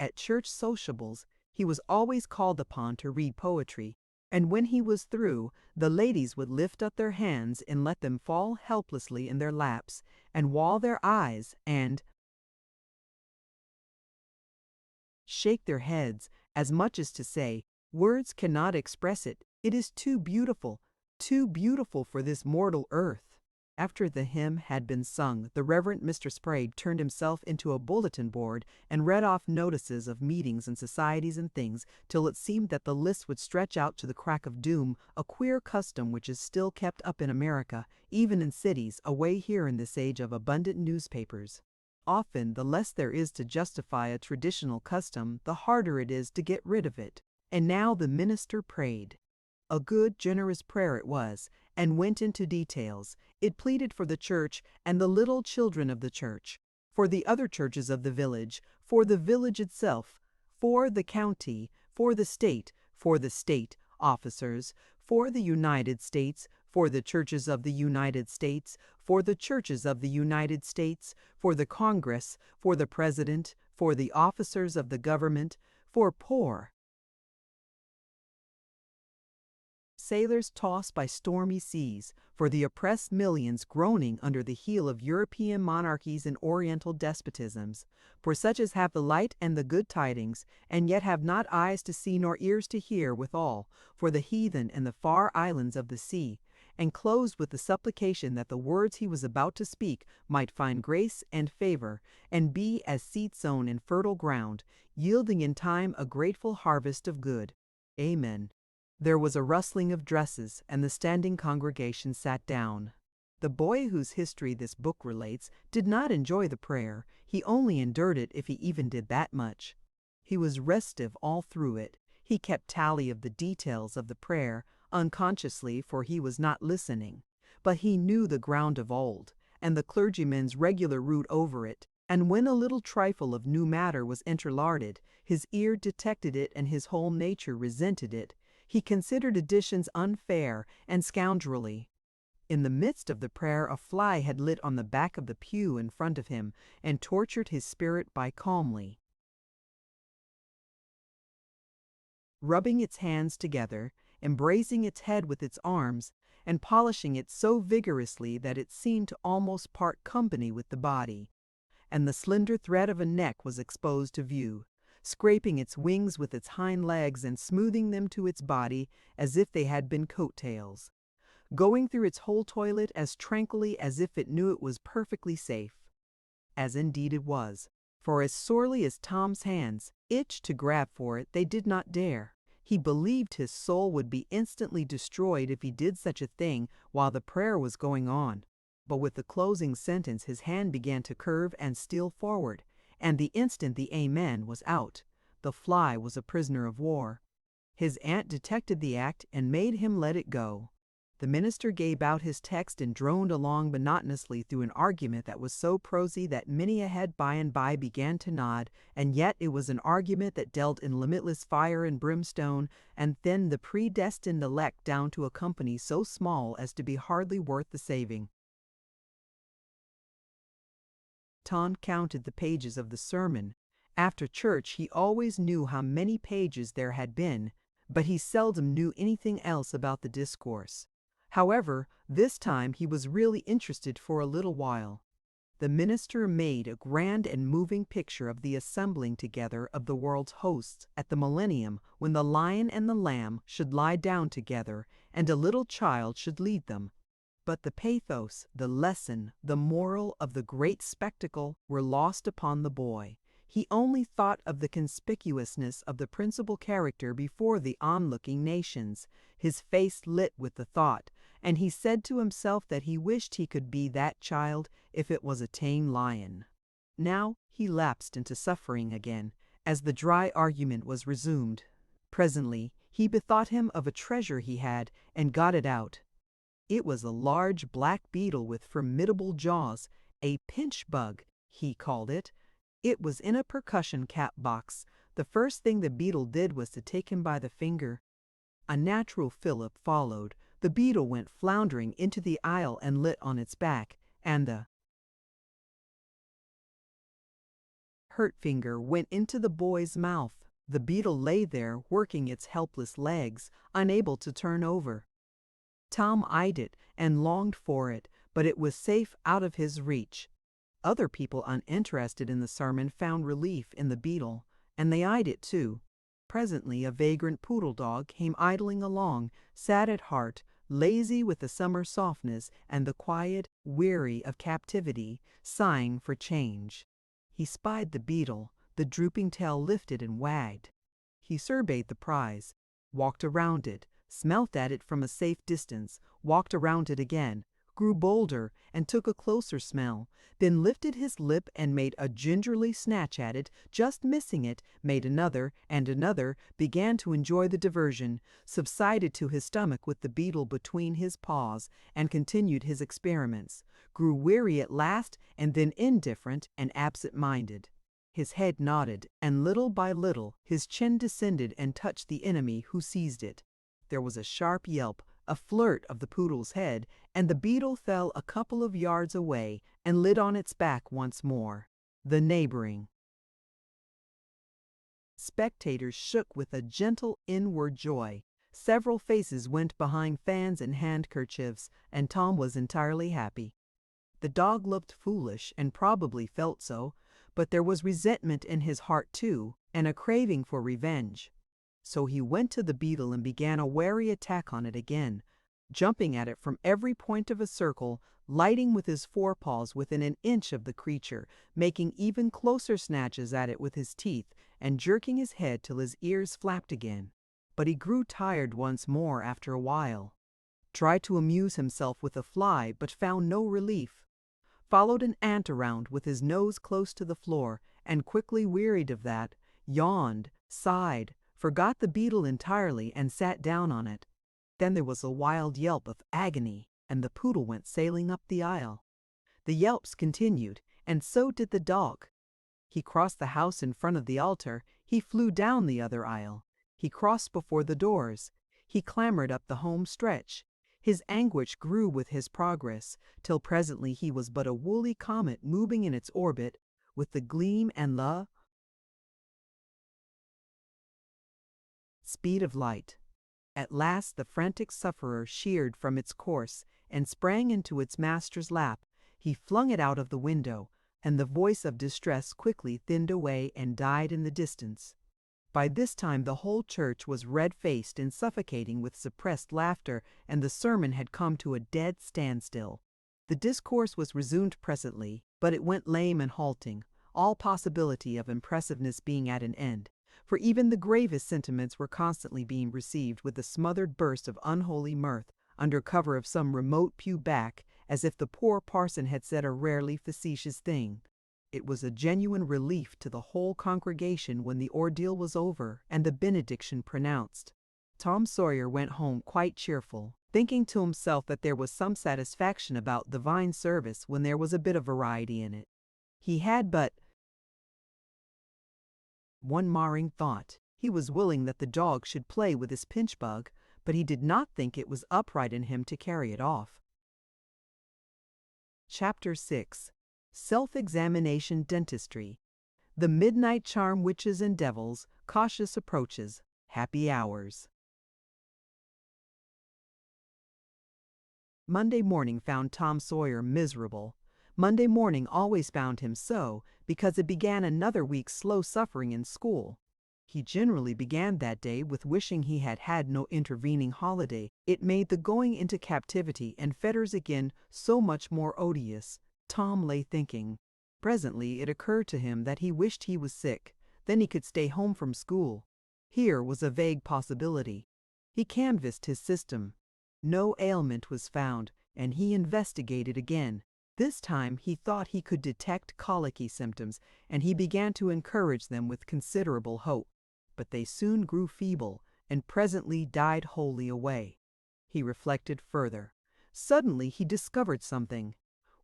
At church sociables, he was always called upon to read poetry, and when he was through, the ladies would lift up their hands and let them fall helplessly in their laps, and wall their eyes, and shake their heads, as much as to say, words cannot express it, it is too beautiful for this mortal earth. After the hymn had been sung, the Reverend Mr. Sprague turned himself into a bulletin board and read off notices of meetings and societies and things, till it seemed that the list would stretch out to the crack of doom, a queer custom which is still kept up in America, even in cities, away here in this age of abundant newspapers. Often, the less there is to justify a traditional custom, the harder it is to get rid of it. And now the minister prayed. A good, generous prayer it was, and went into details. It pleaded for the church and the little children of the church, for the other churches of the village, for the village itself, for the county, for the state officers, for the United States, for the churches of the United States, for the churches of the United States, for the Congress, for the President, for the officers of the government, for poor sailors tossed by stormy seas, for the oppressed millions groaning under the heel of European monarchies and Oriental despotisms, for such as have the light and the good tidings, and yet have not eyes to see nor ears to hear withal, for the heathen and the far islands of the sea, and closed with the supplication that the words he was about to speak might find grace and favor, and be as seed sown in fertile ground, yielding in time a grateful harvest of good. Amen. There was a rustling of dresses, and the standing congregation sat down. The boy whose history this book relates did not enjoy the prayer. He only endured it if he even did that much. He was restive all through it. He kept tally of the details of the prayer, unconsciously, for he was not listening. But he knew the ground of old, and the clergyman's regular route over it, and when a little trifle of new matter was interlarded, his ear detected it and his whole nature resented it. He considered additions unfair and scoundrelly. In the midst of the prayer a fly had lit on the back of the pew in front of him and tortured his spirit by calmly rubbing its hands together, embracing its head with its arms, and polishing it so vigorously that it seemed to almost part company with the body, and the slender thread of a neck was exposed to view, scraping its wings with its hind legs and smoothing them to its body as if they had been coat-tails, going through its whole toilet as tranquilly as if it knew it was perfectly safe. As indeed it was, for as sorely as Tom's hands itched to grab for it, they did not dare. He believed his soul would be instantly destroyed if he did such a thing while the prayer was going on. But with the closing sentence his hand began to curve and steal forward, and the instant the Amen was out, the fly was a prisoner of war. His aunt detected the act and made him let it go. The minister gave out his text and droned along monotonously through an argument that was so prosy that many a head by and by began to nod, and yet it was an argument that dealt in limitless fire and brimstone, and thinned the predestined elect down to a company so small as to be hardly worth the saving. Tom counted the pages of the sermon. After church he always knew how many pages there had been, but he seldom knew anything else about the discourse. However, this time he was really interested for a little while. The minister made a grand and moving picture of the assembling together of the world's hosts at the millennium, when the lion and the lamb should lie down together, and a little child should lead them. But the pathos, the lesson, the moral of the great spectacle were lost upon the boy. He only thought of the conspicuousness of the principal character before the onlooking nations. His face lit with the thought, and he said to himself that he wished he could be that child if it was a tame lion. Now he lapsed into suffering again, as the dry argument was resumed. Presently he bethought him of a treasure he had, and got it out. It was a large black beetle with formidable jaws, a pinch bug, he called it. It was in a percussion cap box. The first thing the beetle did was to take him by the finger. A natural fillip followed. The beetle went floundering into the aisle and lit on its back, and the hurt finger went into the boy's mouth. The beetle lay there, working its helpless legs, unable to turn over. Tom eyed it and longed for it, but it was safe out of his reach. Other people uninterested in the sermon found relief in the beetle, and they eyed it too. Presently a vagrant poodle dog came idling along, sad at heart, lazy with the summer softness and the quiet, weary of captivity, sighing for change. He spied the beetle, the drooping tail lifted and wagged. He surveyed the prize, walked around it, smelt at it from a safe distance, walked around it again, grew bolder and took a closer smell, then lifted his lip and made a gingerly snatch at it, just missing it, made another and another, began to enjoy the diversion, subsided to his stomach with the beetle between his paws, and continued his experiments, grew weary at last, and then indifferent and absent-minded. His head nodded, and little by little his chin descended and touched the enemy, who seized it. There was a sharp yelp, a flirt of the poodle's head, and the beetle fell a couple of yards away and lit on its back once more. The neighboring spectators shook with a gentle inward joy. Several faces went behind fans and handkerchiefs, and Tom was entirely happy. The dog looked foolish, and probably felt so, but there was resentment in his heart too, and a craving for revenge. So he went to the beetle and began a wary attack on it again, jumping at it from every point of a circle, lighting with his forepaws within an inch of the creature, making even closer snatches at it with his teeth, and jerking his head till his ears flapped again. But he grew tired once more after a while. Tried to amuse himself with a fly, but found no relief. Followed an ant around with his nose close to the floor, and quickly wearied of that, yawned, sighed, forgot the beetle entirely, and sat down on it. Then there was a wild yelp of agony, and the poodle went sailing up the aisle. The yelps continued, and so did the dog. He crossed the house in front of the altar. He flew down the other aisle. He crossed before the doors. He clambered up the home stretch. His anguish grew with his progress, till presently he was but a woolly comet moving in its orbit, with the gleam and the speed of light. At last the frantic sufferer sheered from its course and sprang into its master's lap. He flung it out of the window, and the voice of distress quickly thinned away and died in the distance. By this time the whole church was red-faced and suffocating with suppressed laughter, and the sermon had come to a dead standstill. The discourse was resumed presently, but it went lame and halting, all possibility of impressiveness being at an end, for even the gravest sentiments were constantly being received with a smothered burst of unholy mirth, under cover of some remote pew back, as if the poor parson had said a rarely facetious thing. It was a genuine relief to the whole congregation when the ordeal was over and the benediction pronounced. Tom Sawyer went home quite cheerful, thinking to himself that there was some satisfaction about divine service when there was a bit of variety in it. He had but one marring thought. He was willing that the dog should play with his pinch bug, but he did not think it was upright in him to carry it off. Chapter 6. Self-Examination Dentistry. The Midnight Charm Witches and Devils, Cautious Approaches, Happy Hours. Monday morning found Tom Sawyer miserable. Monday morning always found him so, because it began another week's slow suffering in school. He generally began that day with wishing he had had no intervening holiday. It made the going into captivity and fetters again so much more odious. Tom lay thinking. Presently it occurred to him that he wished he was sick. Then he could stay home from school. Here was a vague possibility. He canvassed his system. No ailment was found, and he investigated again. This time he thought he could detect colicky symptoms, and he began to encourage them with considerable hope. But they soon grew feeble, and presently died wholly away. He reflected further. Suddenly he discovered something.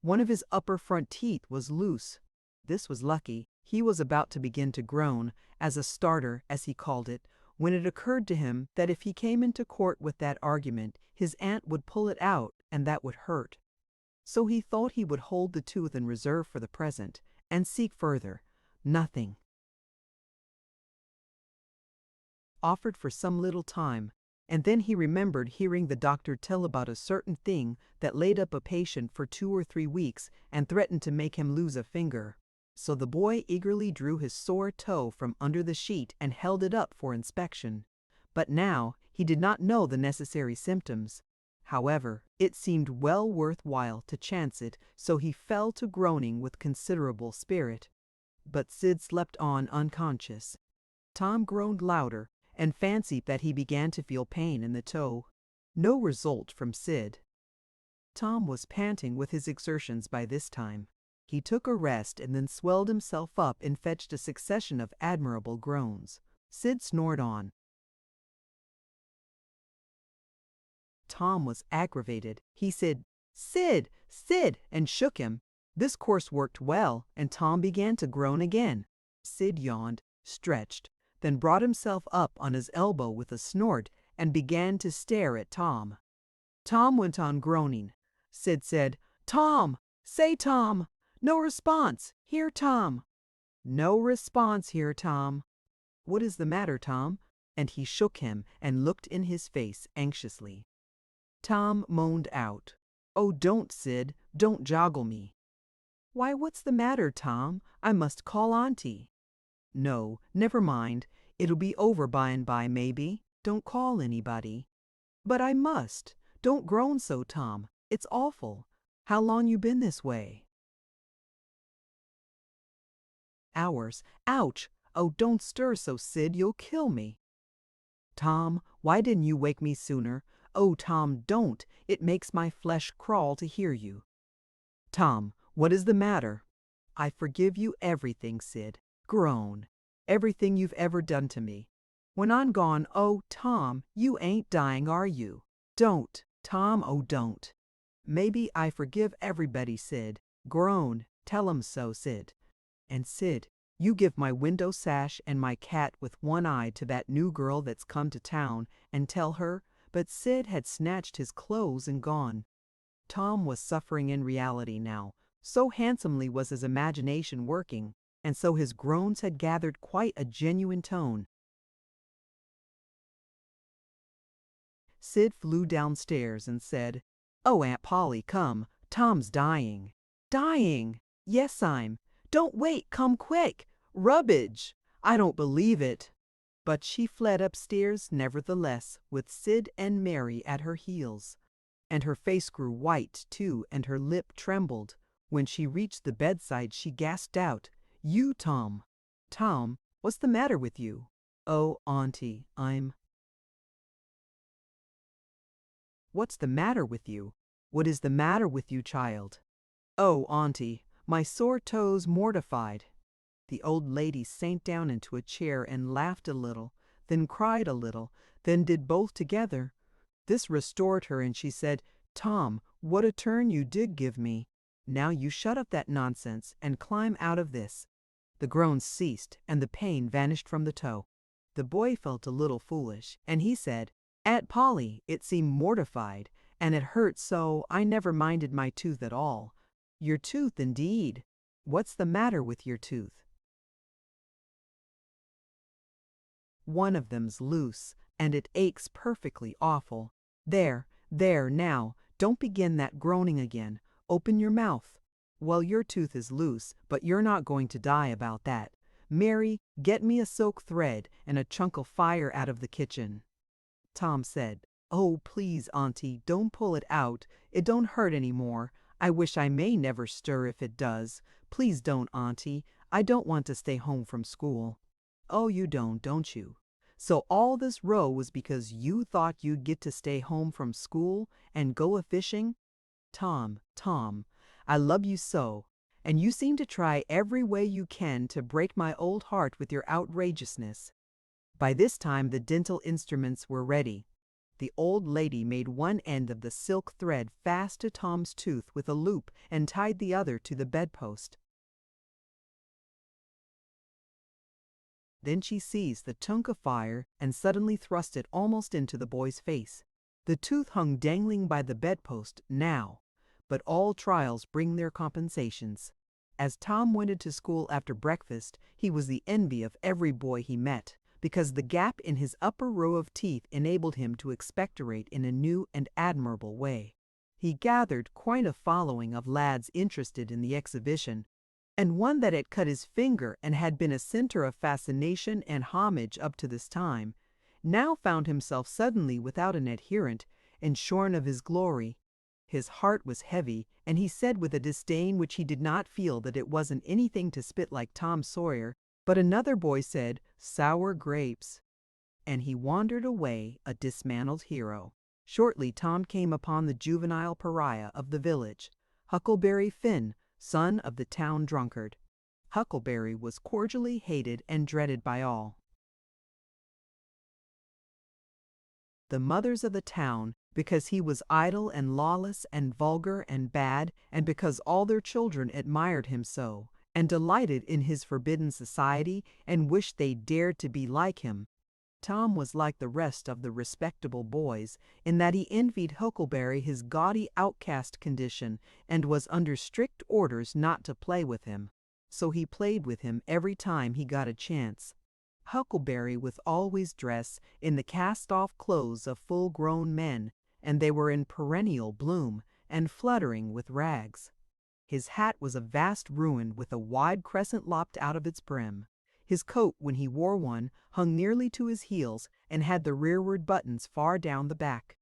One of his upper front teeth was loose. This was lucky. He was about to begin to groan, as a starter, as he called it, when it occurred to him that if he came into court with that argument, his aunt would pull it out, and that would hurt. So he thought he would hold the tooth in reserve for the present, and seek further. Nothing offered for some little time, and then he remembered hearing the doctor tell about a certain thing that laid up a patient for 2 or 3 weeks and threatened to make him lose a finger. So the boy eagerly drew his sore toe from under the sheet and held it up for inspection. But now he did not know the necessary symptoms. However, it seemed well worth while to chance it, so he fell to groaning with considerable spirit. But Sid slept on unconscious. Tom groaned louder, and fancied that he began to feel pain in the toe. No result from Sid. Tom was panting with his exertions by this time. He took a rest and then swelled himself up and fetched a succession of admirable groans. Sid snored on. Tom was aggravated. He said, "Sid, Sid," and shook him. This course worked well, and Tom began to groan again. Sid yawned, stretched, then brought himself up on his elbow with a snort and began to stare at Tom. Tom went on groaning. Sid said, "Tom! Say, Tom! No response! Here, Tom!" "No response here, Tom." "What is the matter, Tom?" And he shook him and looked in his face anxiously. Tom moaned out, "Oh, don't, Sid, don't joggle me." "Why, what's the matter, Tom? I must call Auntie." "No, never mind. It'll be over by and by, maybe. Don't call anybody." "But I must. Don't groan so, Tom. It's awful. How long you been this way?" "Hours. Ouch! Oh, don't stir so, Sid. You'll kill me." "Tom, why didn't you wake me sooner? Oh, Tom, don't. It makes my flesh crawl to hear you." "Tom, what is the matter?" "I forgive you everything, Sid. Groan. Everything you've ever done to me. When I'm gone, oh, Tom, you ain't dying, are you? Don't, Tom, oh, don't." "Maybe I forgive everybody, Sid. Groan. Tell 'em so, Sid. And Sid, you give my window sash and my cat with one eye to that new girl that's come to town, and tell her—" But Sid had snatched his clothes and gone. Tom was suffering in reality now. So handsomely was his imagination working, and so his groans had gathered quite a genuine tone. Sid flew downstairs and said, "Oh, Aunt Polly, come. Tom's dying." "Dying? Yes, I'm. Don't wait, come quick. Rubbage! I don't believe it." But she fled upstairs nevertheless, with Sid and Mary at her heels. And her face grew white, too, and her lip trembled. When she reached the bedside, she gasped out, "You, Tom! Tom, what's the matter with you?" "Oh, Auntie, I'm—" "What's the matter with you? What is the matter with you, child?" "Oh, Auntie, my sore toes mortified." The old lady sank down into a chair and laughed a little, then cried a little, then did both together. This restored her, and she said, "Tom, what a turn you did give me. Now you shut up that nonsense and climb out of this." The groans ceased, and the pain vanished from the toe. The boy felt a little foolish, and he said, "Aunt Polly, it seemed mortified, and it hurt so I never minded my tooth at all." "Your tooth, indeed? What's the matter with your tooth?" "One of them's loose, and it aches perfectly awful." "There, there, now, don't begin that groaning again. Open your mouth." "Well, your tooth is loose, but you're not going to die about that. Mary, get me a silk thread and a chunk of fire out of the kitchen." Tom said, "Oh, please, Auntie, don't pull it out. It don't hurt any more. I wish I may never stir if it does. Please don't, Auntie. I don't want to stay home from school." "Oh, you don't you? So all this row was because you thought you'd get to stay home from school and go a-fishing? Tom, Tom, I love you so, and you seem to try every way you can to break my old heart with your outrageousness." By this time the dental instruments were ready. The old lady made one end of the silk thread fast to Tom's tooth with a loop and tied the other to the bedpost. Then she seized the chunk of fire and suddenly thrust it almost into the boy's face. The tooth hung dangling by the bedpost now, but all trials bring their compensations. As Tom went into school after breakfast, he was the envy of every boy he met, because the gap in his upper row of teeth enabled him to expectorate in a new and admirable way. He gathered quite a following of lads interested in the exhibition, and one that had cut his finger and had been a center of fascination and homage up to this time, now found himself suddenly without an adherent and shorn of his glory. His heart was heavy, and he said with a disdain which he did not feel that it wasn't anything to spit like Tom Sawyer, but another boy said, "Sour grapes," and he wandered away a dismantled hero. Shortly Tom came upon the juvenile pariah of the village, Huckleberry Finn, son of the town drunkard. Huckleberry was cordially hated and dreaded by all. The mothers of the town, because he was idle and lawless and vulgar and bad, and because all their children admired him so, and delighted in his forbidden society, and wished they dared to be like him. Tom was like the rest of the respectable boys, in that he envied Huckleberry his gaudy outcast condition, and was under strict orders not to play with him. So he played with him every time he got a chance. Huckleberry was always dressed in the cast-off clothes of full-grown men, and they were in perennial bloom, and fluttering with rags. His hat was a vast ruin with a wide crescent lopped out of its brim. His coat, when he wore one, hung nearly to his heels and had the rearward buttons far down the back.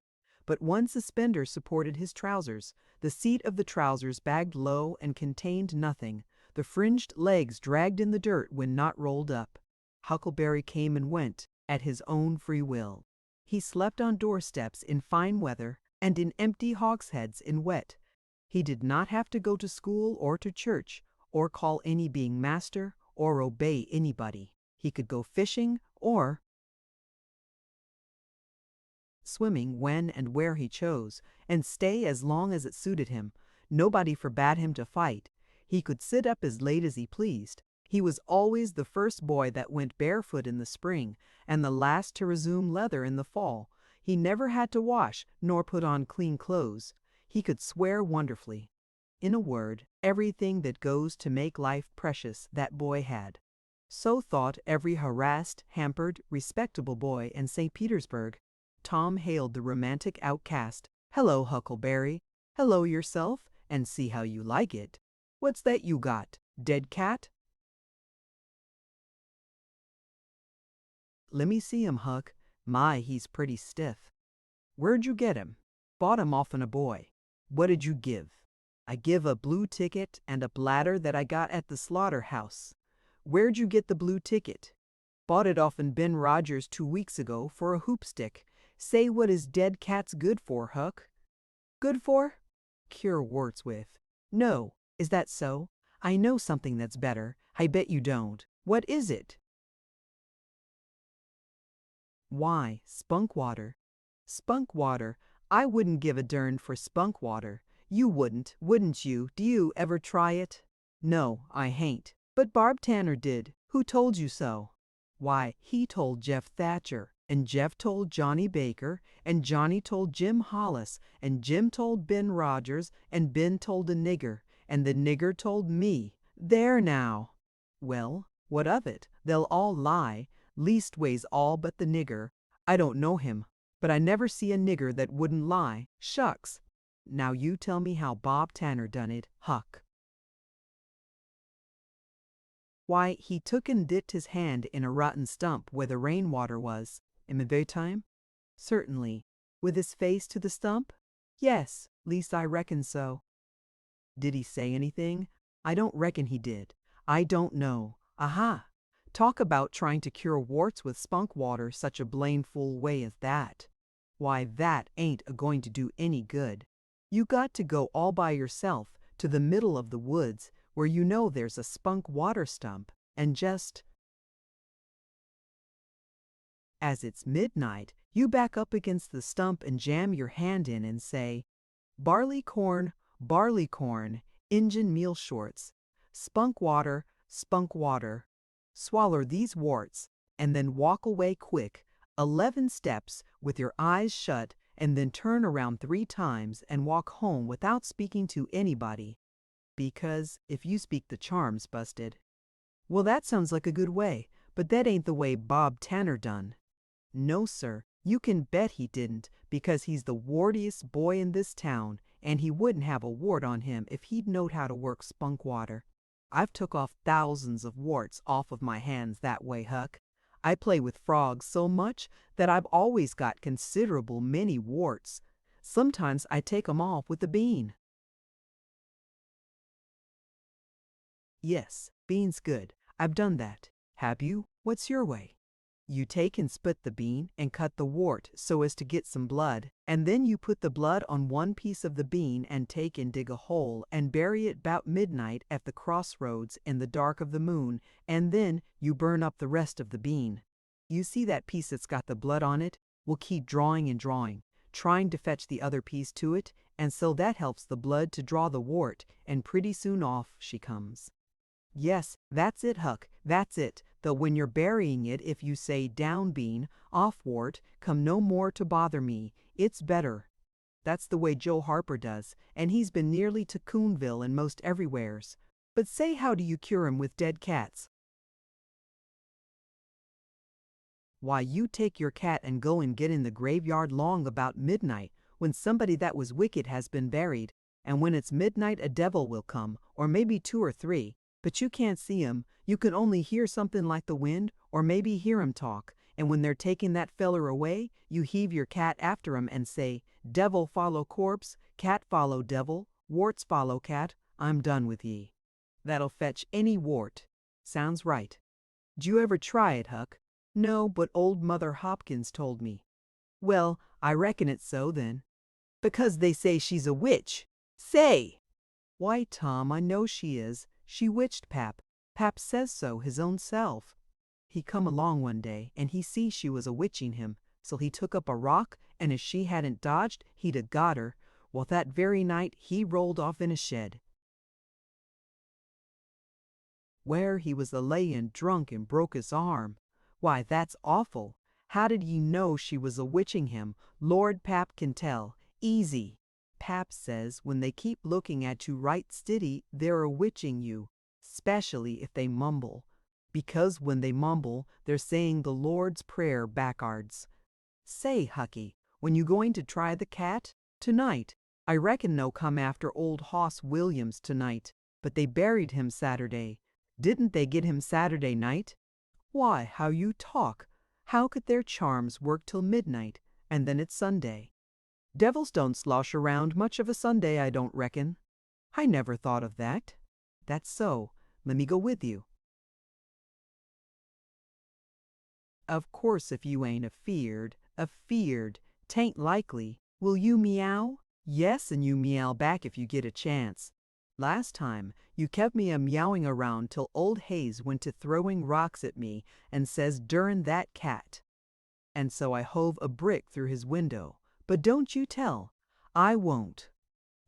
But one suspender supported his trousers. The seat of the trousers bagged low and contained nothing. The fringed legs dragged in the dirt when not rolled up. Huckleberry came and went at his own free will. He slept on doorsteps in fine weather and in empty hogsheads in wet. He did not have to go to school or to church, or call any being master, or obey anybody. He could go fishing or swimming when and where he chose, and stay as long as it suited him. Nobody forbade him to fight. He could sit up as late as he pleased. He was always the first boy that went barefoot in the spring, and the last to resume leather in the fall. He never had to wash, nor put on clean clothes. He could swear wonderfully. In a word, everything that goes to make life precious that boy had. So thought every harassed, hampered, respectable boy in St. Petersburg. Tom hailed the romantic outcast. "Hello, Huckleberry. Hello yourself, and see how you like it. What's that you got? Dead cat?" "Lemme see him, Huck. My, he's pretty stiff." "Where'd you get him?" "Bought him off'n a boy." "What did you give?" "I give a blue ticket and a bladder that I got at the slaughterhouse." "Where'd you get the blue ticket?" "Bought it off'n Ben Rogers 2 weeks ago for a hoopstick. Say what is dead cats good for, Huck?" "Good for?" "Cure warts with." "No. Is that so? I know something that's better. I bet you don't. What is it?" "Why, spunk water." Spunk water. I wouldn't give a dern for spunk water. You wouldn't you? Do you ever try it? No, I hain't. But Barb Tanner did. Who told you so? Why, he told Jeff Thatcher, and Jeff told Johnny Baker, and Johnny told Jim Hollis, and Jim told Ben Rogers, and Ben told a nigger, and the nigger told me. There now. Well, what of it? They'll all lie, leastways all but the nigger. I don't know him, but I never see a nigger that wouldn't lie. Shucks. Now you tell me how Bob Tanner done it, Huck. Why, he took and dipped his hand in a rotten stump where the rainwater was. In the daytime? Certainly. With his face to the stump? Yes, least I reckon so. Did he say anything? I don't reckon he did. I don't know. Aha! Talk about trying to cure warts with spunk water such a blameful way as that. Why, that ain't a-going to do any good. You got to go all by yourself to the middle of the woods where you know there's a spunk water stump, and just as it's midnight, you back up against the stump and jam your hand in and say, barley corn, Injun meal shorts, spunk water, swaller these warts, and then walk away quick, 11 steps with your eyes shut, and then turn around 3 times and walk home without speaking to anybody. Because if you speak the charm's busted. Well, that sounds like a good way, but that ain't the way Bob Tanner done. No, sir, you can bet he didn't, because he's the wartiest boy in this town, and he wouldn't have a wart on him if he'd knowed how to work spunk water. I've took off thousands of warts off of my hands that way, Huck. I play with frogs so much that I've always got considerable many warts. Sometimes I take 'em off with a bean. Yes, bean's good. I've done that. Have you? What's your way? You take and split the bean and cut the wart so as to get some blood, and then you put the blood on one piece of the bean and take and dig a hole and bury it 'bout midnight at the crossroads in the dark of the moon, and then you burn up the rest of the bean. You see that piece that's got the blood on it will keep drawing and drawing, trying to fetch the other piece to it, and so that helps the blood to draw the wart, and pretty soon off she comes. Yes, that's it, Huck, that's it, though when you're burying it, if you say down bean, off wart, come no more to bother me, it's better. That's the way Joe Harper does, and he's been nearly to Coonville and most everywheres. But say, how do you cure 'em with dead cats? Why, you take your cat and go and get in the graveyard long about midnight, when somebody that was wicked has been buried, and when it's midnight a devil will come, or maybe 2 or 3, but you can't see 'em, you can only hear something like the wind, or maybe hear 'em talk, and when they're taking that feller away, you heave your cat after 'em and say, devil follow corpse, cat follow devil, warts follow cat, I'm done with ye. That'll fetch any wart. Sounds right. D'you you ever try it, Huck? No, but old Mother Hopkins told me. Well, I reckon it's so then. Because they say she's a witch. Say! Why, Tom, I know she is. She witched Pap. Pap says so his own self. He come along one day, and he see she was a-witching him, so he took up a rock, and if she hadn't dodged, he'd a got her. Well, that very night he rolled off in a shed, where he was a-layin' drunk and broke his arm. Why, that's awful. How did ye know she was a-witching him? Lord, Pap can tell. Easy. Pap says when they keep looking at you right stiddy, they're a-witching you, specially if they mumble, because when they mumble, they're saying the Lord's Prayer backards. Say, Hucky, when you going to try the cat? Tonight. I reckon no come after old Hoss Williams tonight, but they buried him Saturday. Didn't they get him Saturday night? Why, how you talk! How could their charms work till midnight, and then it's Sunday? Devils don't slosh around much of a Sunday, I don't reckon. I never thought of that. That's so. Let me go with you. Of course, if you ain't afeard, 'tain't likely. Will you meow? Yes, and you meow back if you get a chance. Last time, you kept me a-meowing around till old Hayes went to throwing rocks at me and says, "Durn that cat." and so I hove a brick through his window. But don't you tell. I won't.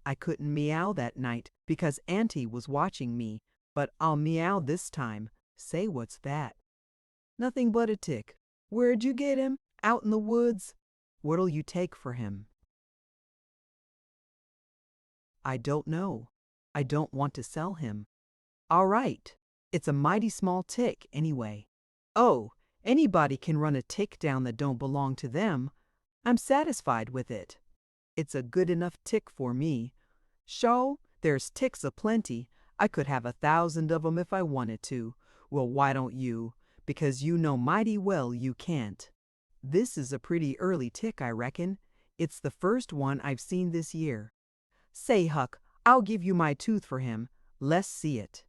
I couldn't meow that night because Auntie was watching me, but I'll meow this time. Say, what's that? Nothing but a tick. Where'd you get him? Out in the woods? What'll you take for him? I don't know. I don't want to sell him. All right. It's a mighty small tick, anyway. Oh, anybody can run a tick down that don't belong to them. I'm satisfied with it. It's a good enough tick for me. Sho, there's ticks aplenty. I could have 1,000 of 'em if I wanted to. Well, why don't you? Because you know mighty well you can't. This is a pretty early tick, I reckon. It's the first one I've seen this year. Say, Huck, I'll give you my tooth for him. Let's see it.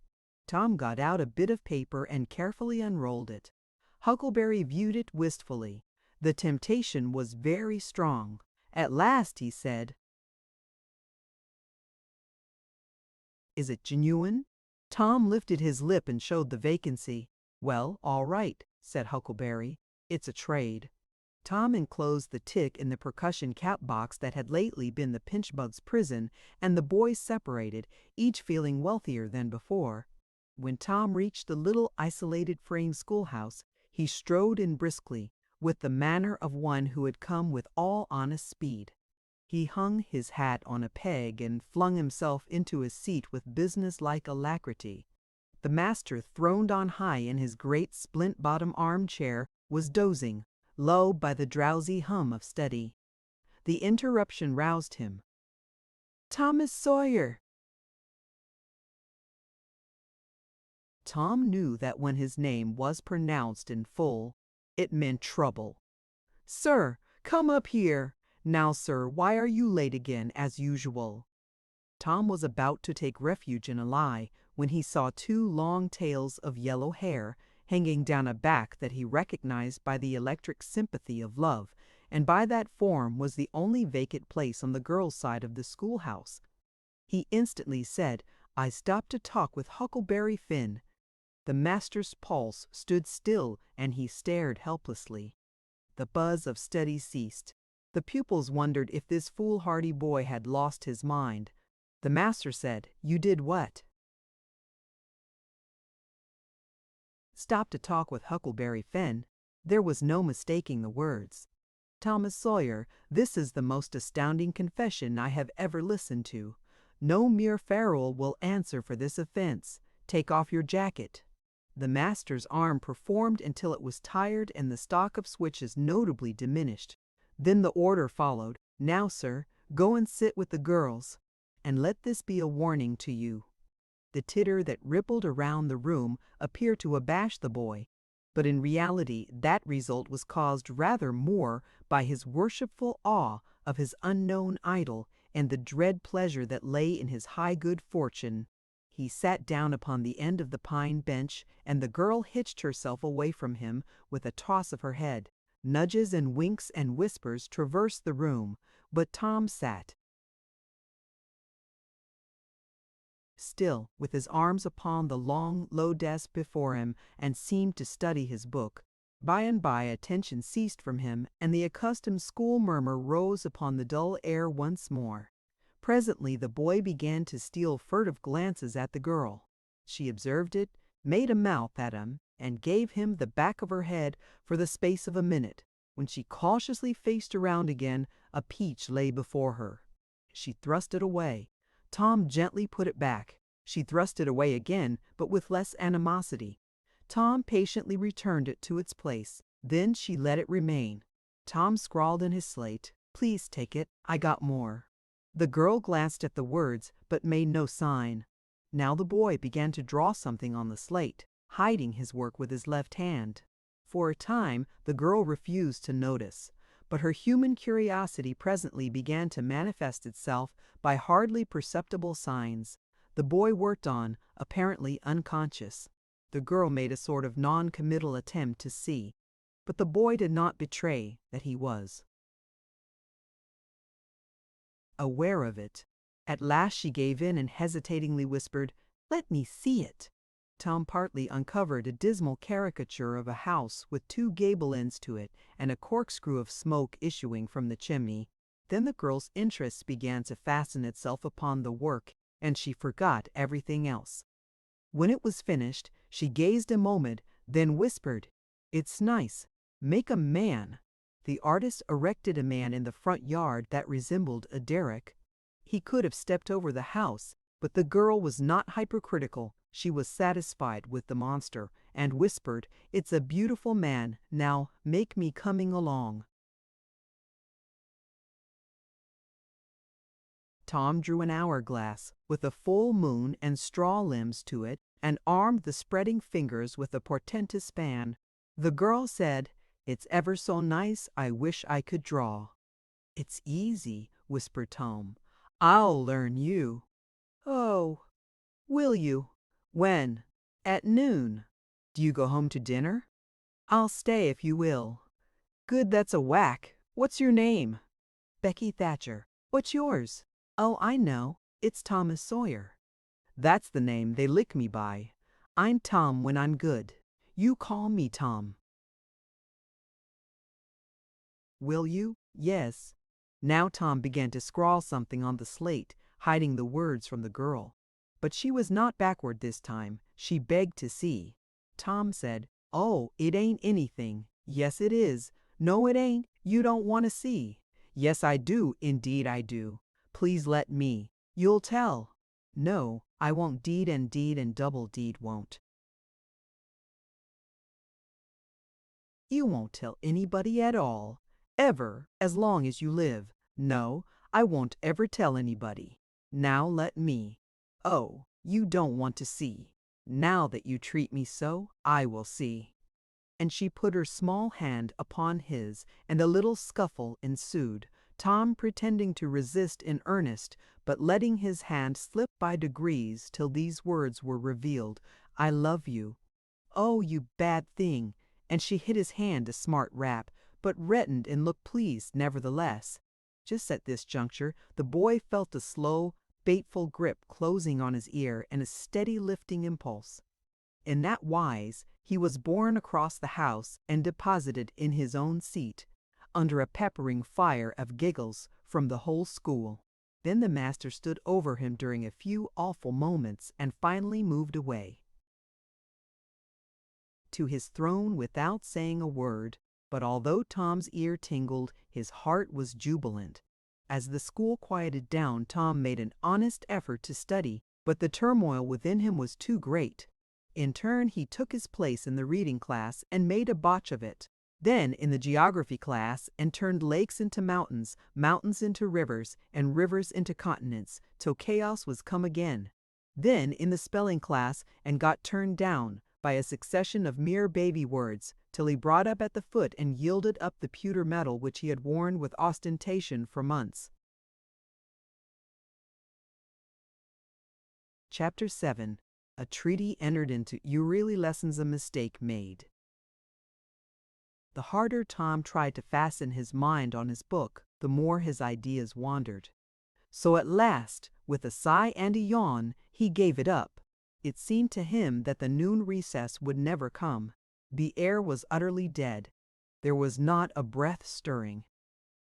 Tom got out a bit of paper and carefully unrolled it. Huckleberry viewed it wistfully. The temptation was very strong. At last he said, "Is it genuine?" Tom lifted his lip and showed the vacancy. "Well, all right," said Huckleberry. "It's a trade." Tom enclosed the tick in the percussion cap box that had lately been the pinchbug's prison, and the boys separated, each feeling wealthier than before. When Tom reached the little isolated frame schoolhouse, he strode in briskly, with the manner of one who had come with all honest speed. He hung his hat on a peg and flung himself into his seat with business-like alacrity. The master, throned on high in his great splint-bottom armchair, was dozing, lulled by the drowsy hum of study. The interruption roused him. "Thomas Sawyer!" Tom knew that when his name was pronounced in full, it meant trouble. "Sir, come up here. Now, sir, why are you late again, as usual?" Tom was about to take refuge in a lie when he saw 2 long tails of yellow hair hanging down a back that he recognized by the electric sympathy of love, and by that form was the only vacant place on the girls' side of the schoolhouse. He instantly said, "I stopped to talk with Huckleberry Finn." The master's pulse stood still and he stared helplessly. The buzz of study ceased. The pupils wondered if this foolhardy boy had lost his mind. The master said, "You did what?" "Stop to talk with Huckleberry Finn." There was no mistaking the words. "Thomas Sawyer, this is the most astounding confession I have ever listened to. No mere ferule will answer for this offense. Take off your jacket." The master's arm performed until it was tired and the stock of switches notably diminished. Then the order followed, "Now, sir, go and sit with the girls. And let this be a warning to you." The titter that rippled around the room appeared to abash the boy, but in reality that result was caused rather more by his worshipful awe of his unknown idol and the dread pleasure that lay in his high good fortune. He sat down upon the end of the pine bench, and the girl hitched herself away from him with a toss of her head. Nudges and winks and whispers traversed the room, but Tom sat still, with his arms upon the long, low desk before him, and seemed to study his book. By and by attention ceased from him, and the accustomed school murmur rose upon the dull air once more. Presently the boy began to steal furtive glances at the girl. She observed it, made a mouth at him, and gave him the back of her head for the space of a minute. When she cautiously faced around again, a peach lay before her. She thrust it away. Tom gently put it back. She thrust it away again, but with less animosity. Tom patiently returned it to its place. Then she let it remain. Tom scrawled in his slate, "Please take it, I got more." The girl glanced at the words, but made no sign. Now the boy began to draw something on the slate, hiding his work with his left hand. For a time the girl refused to notice, but her human curiosity presently began to manifest itself by hardly perceptible signs. The boy worked on, apparently unconscious. The girl made a sort of non-committal attempt to see, but the boy did not betray that he was aware of it. At last she gave in and hesitatingly whispered, "Let me see it." Tom partly uncovered a dismal caricature of a house with two gable ends to it and a corkscrew of smoke issuing from the chimney. Then the girl's interest began to fasten itself upon the work, and she forgot everything else. When it was finished, she gazed a moment, then whispered, "It's nice. Make a man." The artist erected a man in the front yard that resembled a derrick. He could have stepped over the house, but the girl was not hypercritical. She was satisfied with the monster, and whispered, "It's a beautiful man. Now make me coming along." Tom drew an hourglass, with a full moon and straw limbs to it, and armed the spreading fingers with a portentous span. The girl said, "It's ever so nice. I wish I could draw." "It's easy," whispered Tom. "I'll learn you." "Oh, will you? When?" "At noon." "Do you go home to dinner?" "I'll stay if you will." "Good, that's a whack. What's your name?" "Becky Thatcher." "What's yours?" "Oh, I know. It's Thomas Sawyer." "That's the name they lick me by. I'm Tom when I'm good. You call me Tom." "Will you?" "Yes." Now Tom began to scrawl something on the slate, hiding the words from the girl. But she was not backward this time. She begged to see. Tom said, "Oh, it ain't anything." "Yes, it is." "No, it ain't. You don't want to see." "Yes, I do. Indeed, I do. Please let me." "You'll tell." "No, I won't. Deed and double deed won't." "You won't tell anybody at all, ever, as long as you live." "No, I won't ever tell anybody." "Now let me." "Oh, you don't want to see." "Now that you treat me so, I will see." And she put her small hand upon his, and a little scuffle ensued, Tom pretending to resist in earnest, but letting his hand slip by degrees till these words were revealed, "I love you." "Oh, you bad thing!" And she hit his hand a smart rap, but reddened and looked pleased nevertheless. Just at this juncture, the boy felt a slow, fateful grip closing on his ear and a steady lifting impulse. In that wise, he was borne across the house and deposited in his own seat, under a peppering fire of giggles from the whole school. Then the master stood over him during a few awful moments and finally moved away to his throne without saying a word. But although Tom's ear tingled, his heart was jubilant. As the school quieted down, Tom made an honest effort to study, but the turmoil within him was too great. In turn, he took his place in the reading class and made a botch of it. Then in the geography class, and turned lakes into mountains, mountains into rivers, and rivers into continents, till chaos was come again. Then in the spelling class, and got turned down by a succession of mere baby words, till he brought up at the foot and yielded up the pewter medal which he had worn with ostentation for months. Chapter 7. A treaty entered into. You really lessons a mistake made. The harder Tom tried to fasten his mind on his book, the more his ideas wandered. So at last, with a sigh and a yawn, he gave it up. It seemed to him that the noon recess would never come. The air was utterly dead. There was not a breath stirring.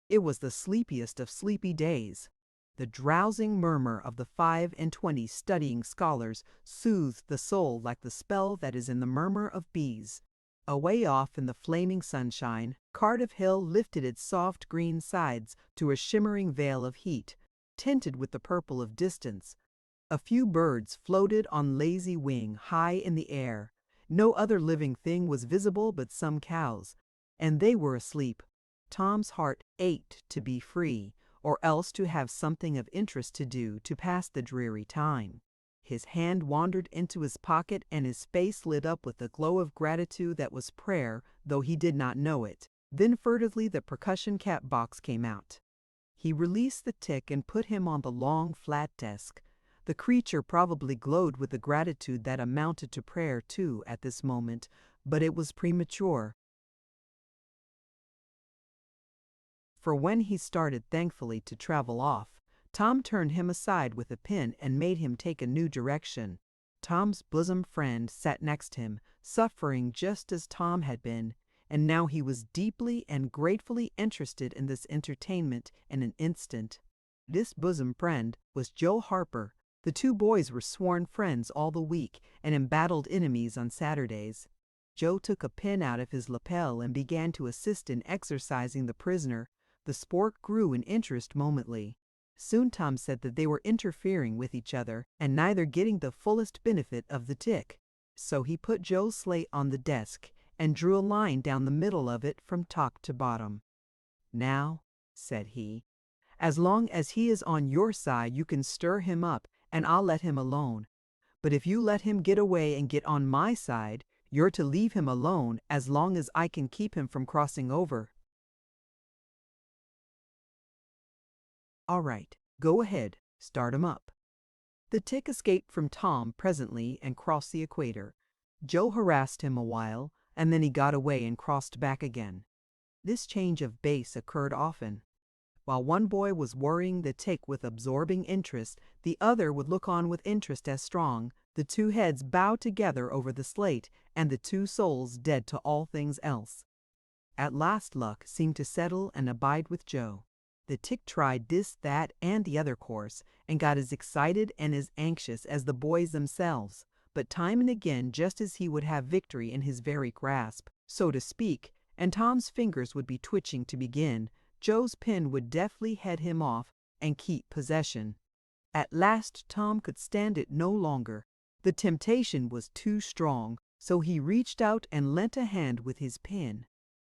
It was the sleepiest of sleepy days. The drowsing murmur of the 25 studying scholars soothed the soul like the spell that is in the murmur of bees. Away off in the flaming sunshine, Cardiff Hill lifted its soft green sides to a shimmering veil of heat, tinted with the purple of distance. A few birds floated on lazy wing high in the air. No other living thing was visible but some cows, and they were asleep. Tom's heart ached to be free, or else to have something of interest to do to pass the dreary time. His hand wandered into his pocket and his face lit up with a glow of gratitude that was prayer, though he did not know it. Then furtively the percussion cap box came out. He released the tick and put him on the long flat desk. The creature probably glowed with the gratitude that amounted to prayer too at this moment, but it was premature. For when he started thankfully to travel off, Tom turned him aside with a pin and made him take a new direction. Tom's bosom friend sat next him, suffering just as Tom had been, and now he was deeply and gratefully interested in this entertainment in an instant. This bosom friend was Joe Harper. The two boys were sworn friends all the week and embattled enemies on Saturdays. Joe took a pin out of his lapel and began to assist in exercising the prisoner. The sport grew in interest momently. Soon Tom said that they were interfering with each other and neither getting the fullest benefit of the tick. So he put Joe's slate on the desk and drew a line down the middle of it from top to bottom. "Now," said he, "as long as he is on your side you can stir him up and I'll let him alone. But if you let him get away and get on my side, you're to leave him alone as long as I can keep him from crossing over." "All right, go ahead, start him up." The tick escaped from Tom presently and crossed the equator. Joe harassed him a while, and then he got away and crossed back again. This change of base occurred often. While one boy was worrying the tick with absorbing interest, the other would look on with interest as strong. The two heads bowed together over the slate, and the two souls dead to all things else. At last luck seemed to settle and abide with Joe. The tick tried this, that, and the other course, and got as excited and as anxious as the boys themselves. But time and again, just as he would have victory in his very grasp, so to speak, and Tom's fingers would be twitching to begin, Joe's pen would deftly head him off and keep possession. At last Tom could stand it no longer. The temptation was too strong, so he reached out and lent a hand with his pen.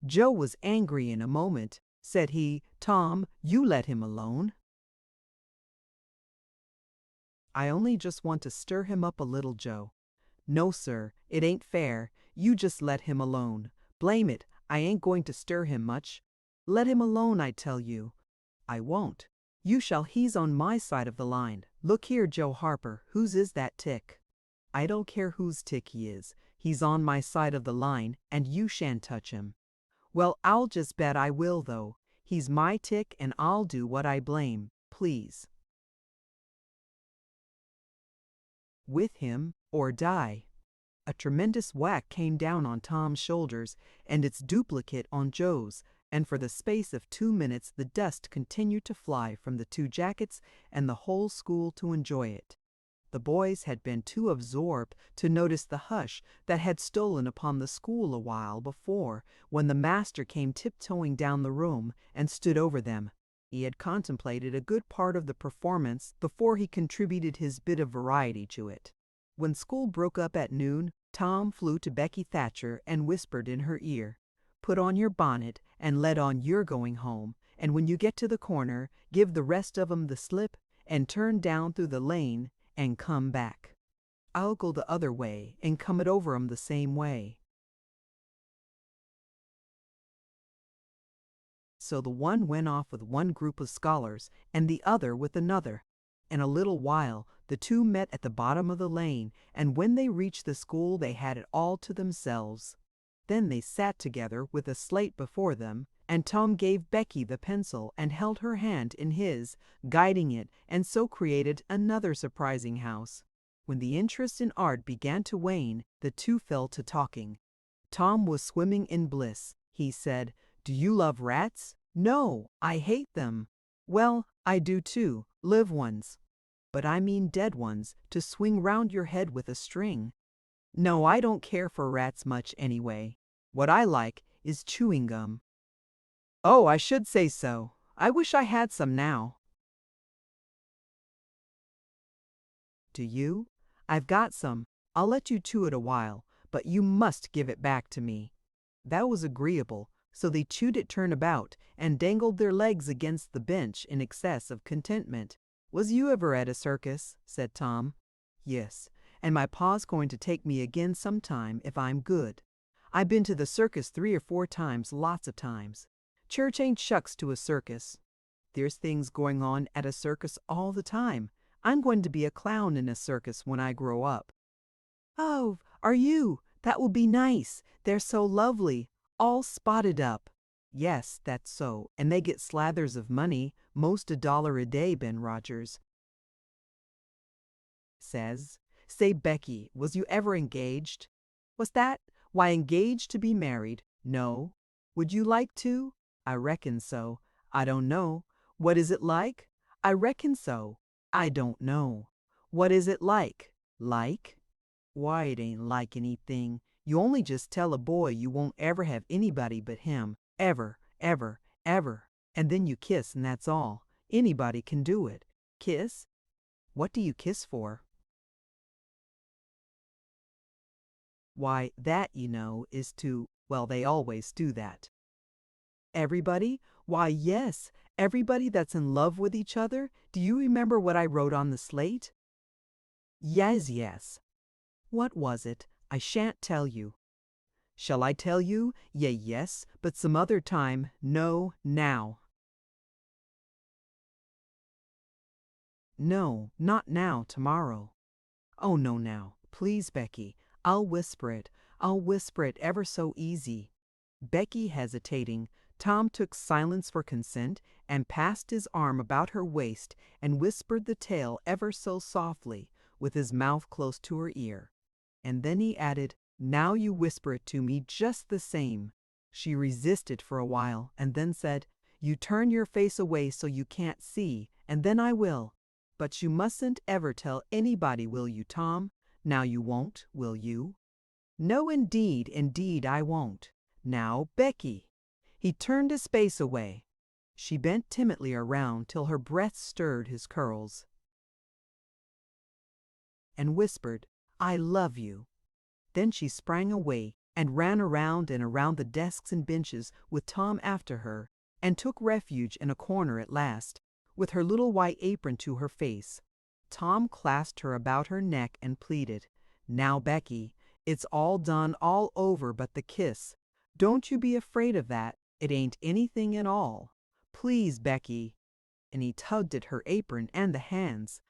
Joe was angry in a moment. Said he, "Tom, you let him alone. I only just want to stir him up a little, Joe." "No, sir, it ain't fair. You just let him alone. Blame it, I ain't going to stir him much. Let him alone, I tell you." "I won't. You shall. He's on my side of the line. Look here, Joe Harper, whose is that tick?" "I don't care whose tick he is. He's on my side of the line, and you shan't touch him." "Well, I'll just bet I will, though. He's my tick, and I'll do what I blame, please." With him or die. A tremendous whack came down on Tom's shoulders, and its duplicate on Joe's, and for the space of 2 minutes the dust continued to fly from the two jackets and the whole school to enjoy it. The boys had been too absorbed to notice the hush that had stolen upon the school a while before, when the master came tiptoeing down the room and stood over them. He had contemplated a good part of the performance before he contributed his bit of variety to it. When school broke up at noon, Tom flew to Becky Thatcher and whispered in her ear, "Put on your bonnet and let on you're going home, and when you get to the corner, give the rest of 'em the slip and turn down through the lane and come back. I'll go the other way and come it over 'em the same way." So the one went off with one group of scholars and the other with another. In a little while the two met at the bottom of the lane, and when they reached the school they had it all to themselves. Then they sat together with a slate before them, and Tom gave Becky the pencil and held her hand in his, guiding it, and so created another surprising house. When the interest in art began to wane, the two fell to talking. Tom was swimming in bliss. He said, "Do you love rats?" "No, I hate them." "Well, I do too, live ones." "But I mean dead ones, to swing round your head with a string." "No, I don't care for rats much anyway. What I like is chewing gum." "Oh, I should say so. I wish I had some now." "Do you? I've got some. I'll let you chew it a while, but you must give it back to me." That was agreeable, so they chewed it turnabout and dangled their legs against the bench in excess of contentment. "Was you ever at a circus?" said Tom. "Yes, and my pa's going to take me again sometime if I'm good. I've been to the circus 3 or 4 times, lots of times. Church ain't shucks to a circus. There's things going on at a circus all the time. I'm going to be a clown in a circus when I grow up." "Oh, are you? That will be nice. They're so lovely, all spotted up." "Yes, that's so, and they get slathers of money, most $1 a day," Ben Rogers says. Say, Becky, was you ever engaged? Was that? Why, engaged to be married? No. Would you like to? I reckon so. I don't know. What is it like? I reckon so. I don't know. What is it like? Like? Why, it ain't like anything. You only just tell a boy you won't ever have anybody but him. Ever, ever, ever. And then you kiss, and that's all. Anybody can do it. Kiss? What do you kiss for? Why, that, you know, is to, well, they always do that. Everybody? Why, yes, everybody that's in love with each other. Do you remember what I wrote on the slate? Yes, yes. What was it? I shan't tell you. Shall I tell you? Yes, but some other time. No, now. No, not now, tomorrow. Oh, no, now. Please, Becky. I'll whisper it. I'll whisper it ever so easy. Becky hesitating, Tom took silence for consent and passed his arm about her waist and whispered the tale ever so softly, with his mouth close to her ear. And then he added, "Now you whisper it to me just the same." She resisted for a while and then said, "You turn your face away so you can't see, and then I will. But you mustn't ever tell anybody, will you, Tom? Now you won't, will you?" "No, indeed, indeed I won't. Now, Becky." He turned his face away. She bent timidly around till her breath stirred his curls, and whispered, "I love you." Then she sprang away and ran around and around the desks and benches with Tom after her, and took refuge in a corner at last, with her little white apron to her face. Tom clasped her about her neck and pleaded, "Now, Becky, it's all done, all over but the kiss. Don't you be afraid of that. It ain't anything at all. Please, Becky." And he tugged at her apron and the hands.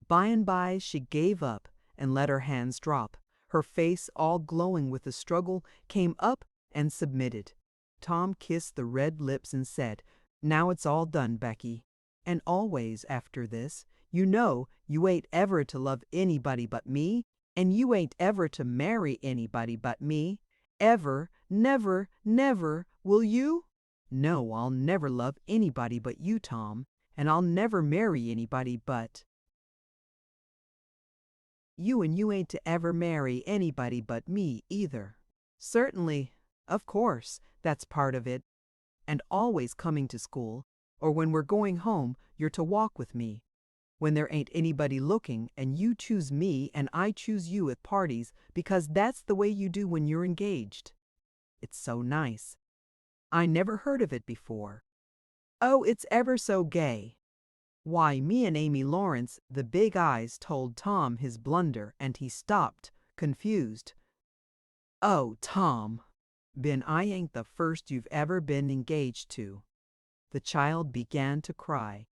By and by she gave up and let her hands drop. Her face, all glowing with the struggle, came up and submitted. Tom kissed the red lips and said, "Now it's all done, Becky. And always after this, you know you ain't ever to love anybody but me, and you ain't ever to marry anybody but me. Ever, never, never, will you?" "No, I'll never love anybody but you, Tom, and I'll never marry anybody but you, and you ain't to ever marry anybody but me either." "Certainly, of course, that's part of it. And always coming to school, or when we're going home, you're to walk with me. When there ain't anybody looking, and you choose me and I choose you at parties, because that's the way you do when you're engaged. It's so nice. I never heard of it before. Oh, it's ever so gay." Why, me and Amy Lawrence, the big eyes, told Tom his blunder, and he stopped, confused. "Oh, Tom, Ben, I ain't the first you've ever been engaged to." The child began to cry.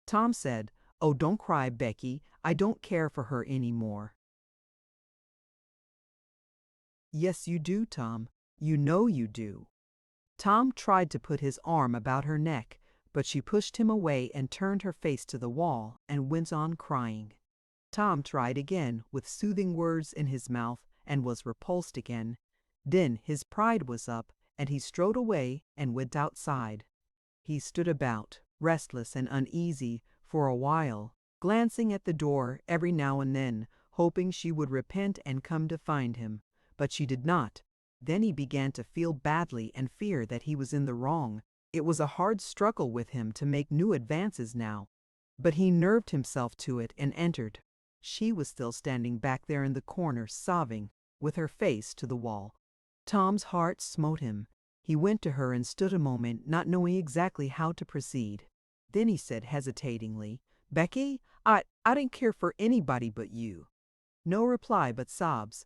Tom said, "Oh, don't cry, Becky. I don't care for her any more." "Yes, you do, Tom. You know you do." Tom tried to put his arm about her neck, but she pushed him away and turned her face to the wall and went on crying. Tom tried again with soothing words in his mouth and was repulsed again. Then his pride was up, and he strode away and went outside. He stood about, restless and uneasy, for a while, glancing at the door every now and then, hoping she would repent and come to find him. But she did not. Then he began to feel badly and fear that he was in the wrong. It was a hard struggle with him to make new advances now, but he nerved himself to it and entered. She was still standing back there in the corner, sobbing, with her face to the wall. Tom's heart smote him. He went to her and stood a moment, not knowing exactly how to proceed. Then he said hesitatingly, "Becky, I didn't care for anybody but you." No reply but sobs.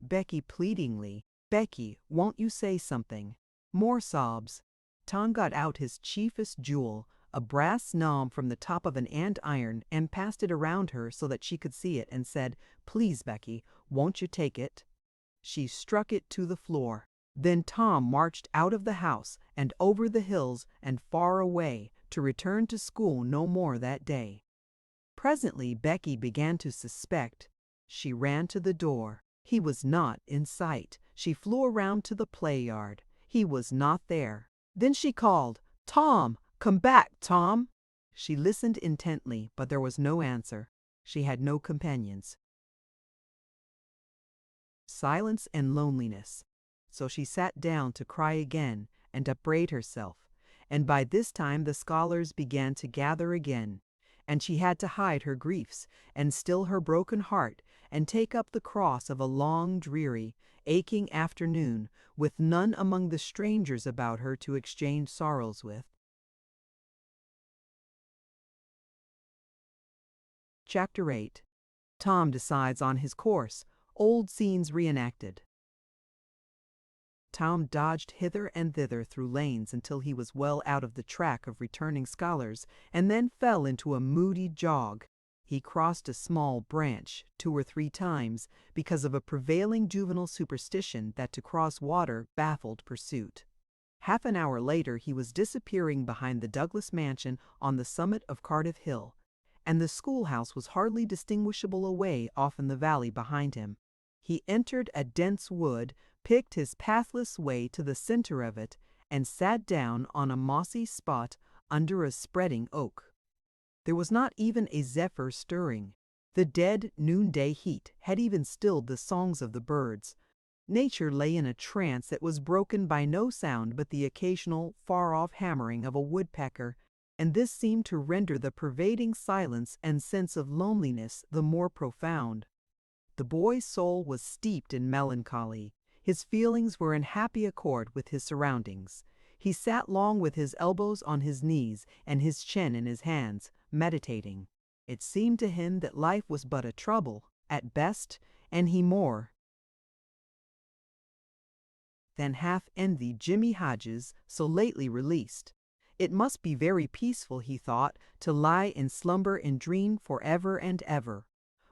Becky pleadingly, "Becky, won't you say something?" More sobs. Tom got out his chiefest jewel, a brass knob from the top of an andiron, and passed it around her so that she could see it, and said, "Please, Becky, won't you take it?" She struck it to the floor. Then Tom marched out of the house and over the hills and far away, to return to school no more that day. Presently Becky began to suspect. She ran to the door. He was not in sight. She flew around to the play yard. He was not there. Then she called, "Tom! Come back, Tom!" She listened intently, but there was no answer. She had no companions. Silence and loneliness. So she sat down to cry again and upbraid herself, and by this time the scholars began to gather again, and she had to hide her griefs and still her broken heart and take up the cross of a long, dreary, aching afternoon with none among the strangers about her to exchange sorrows with. Chapter 8. Tom decides on his course. Old scenes reenacted. Tom dodged hither and thither through lanes until he was well out of the track of returning scholars, and then fell into a moody jog. He crossed a small branch 2 or 3 times because of a prevailing juvenile superstition that to cross water baffled pursuit. Half an hour later he was disappearing behind the Douglas mansion on the summit of Cardiff Hill, and the schoolhouse was hardly distinguishable away off in the valley behind him. He entered a dense wood, picked his pathless way to the center of it, and sat down on a mossy spot under a spreading oak. There was not even a zephyr stirring. The dead noonday heat had even stilled the songs of the birds. Nature lay in a trance that was broken by no sound but the occasional far-off hammering of a woodpecker, and this seemed to render the pervading silence and sense of loneliness the more profound. The boy's soul was steeped in melancholy. His feelings were in happy accord with his surroundings. He sat long with his elbows on his knees and his chin in his hands, meditating. It seemed to him that life was but a trouble, at best, and he more than half envied Jimmy Hodges, so lately released. It must be very peaceful, he thought, to lie in slumber and dream forever and ever,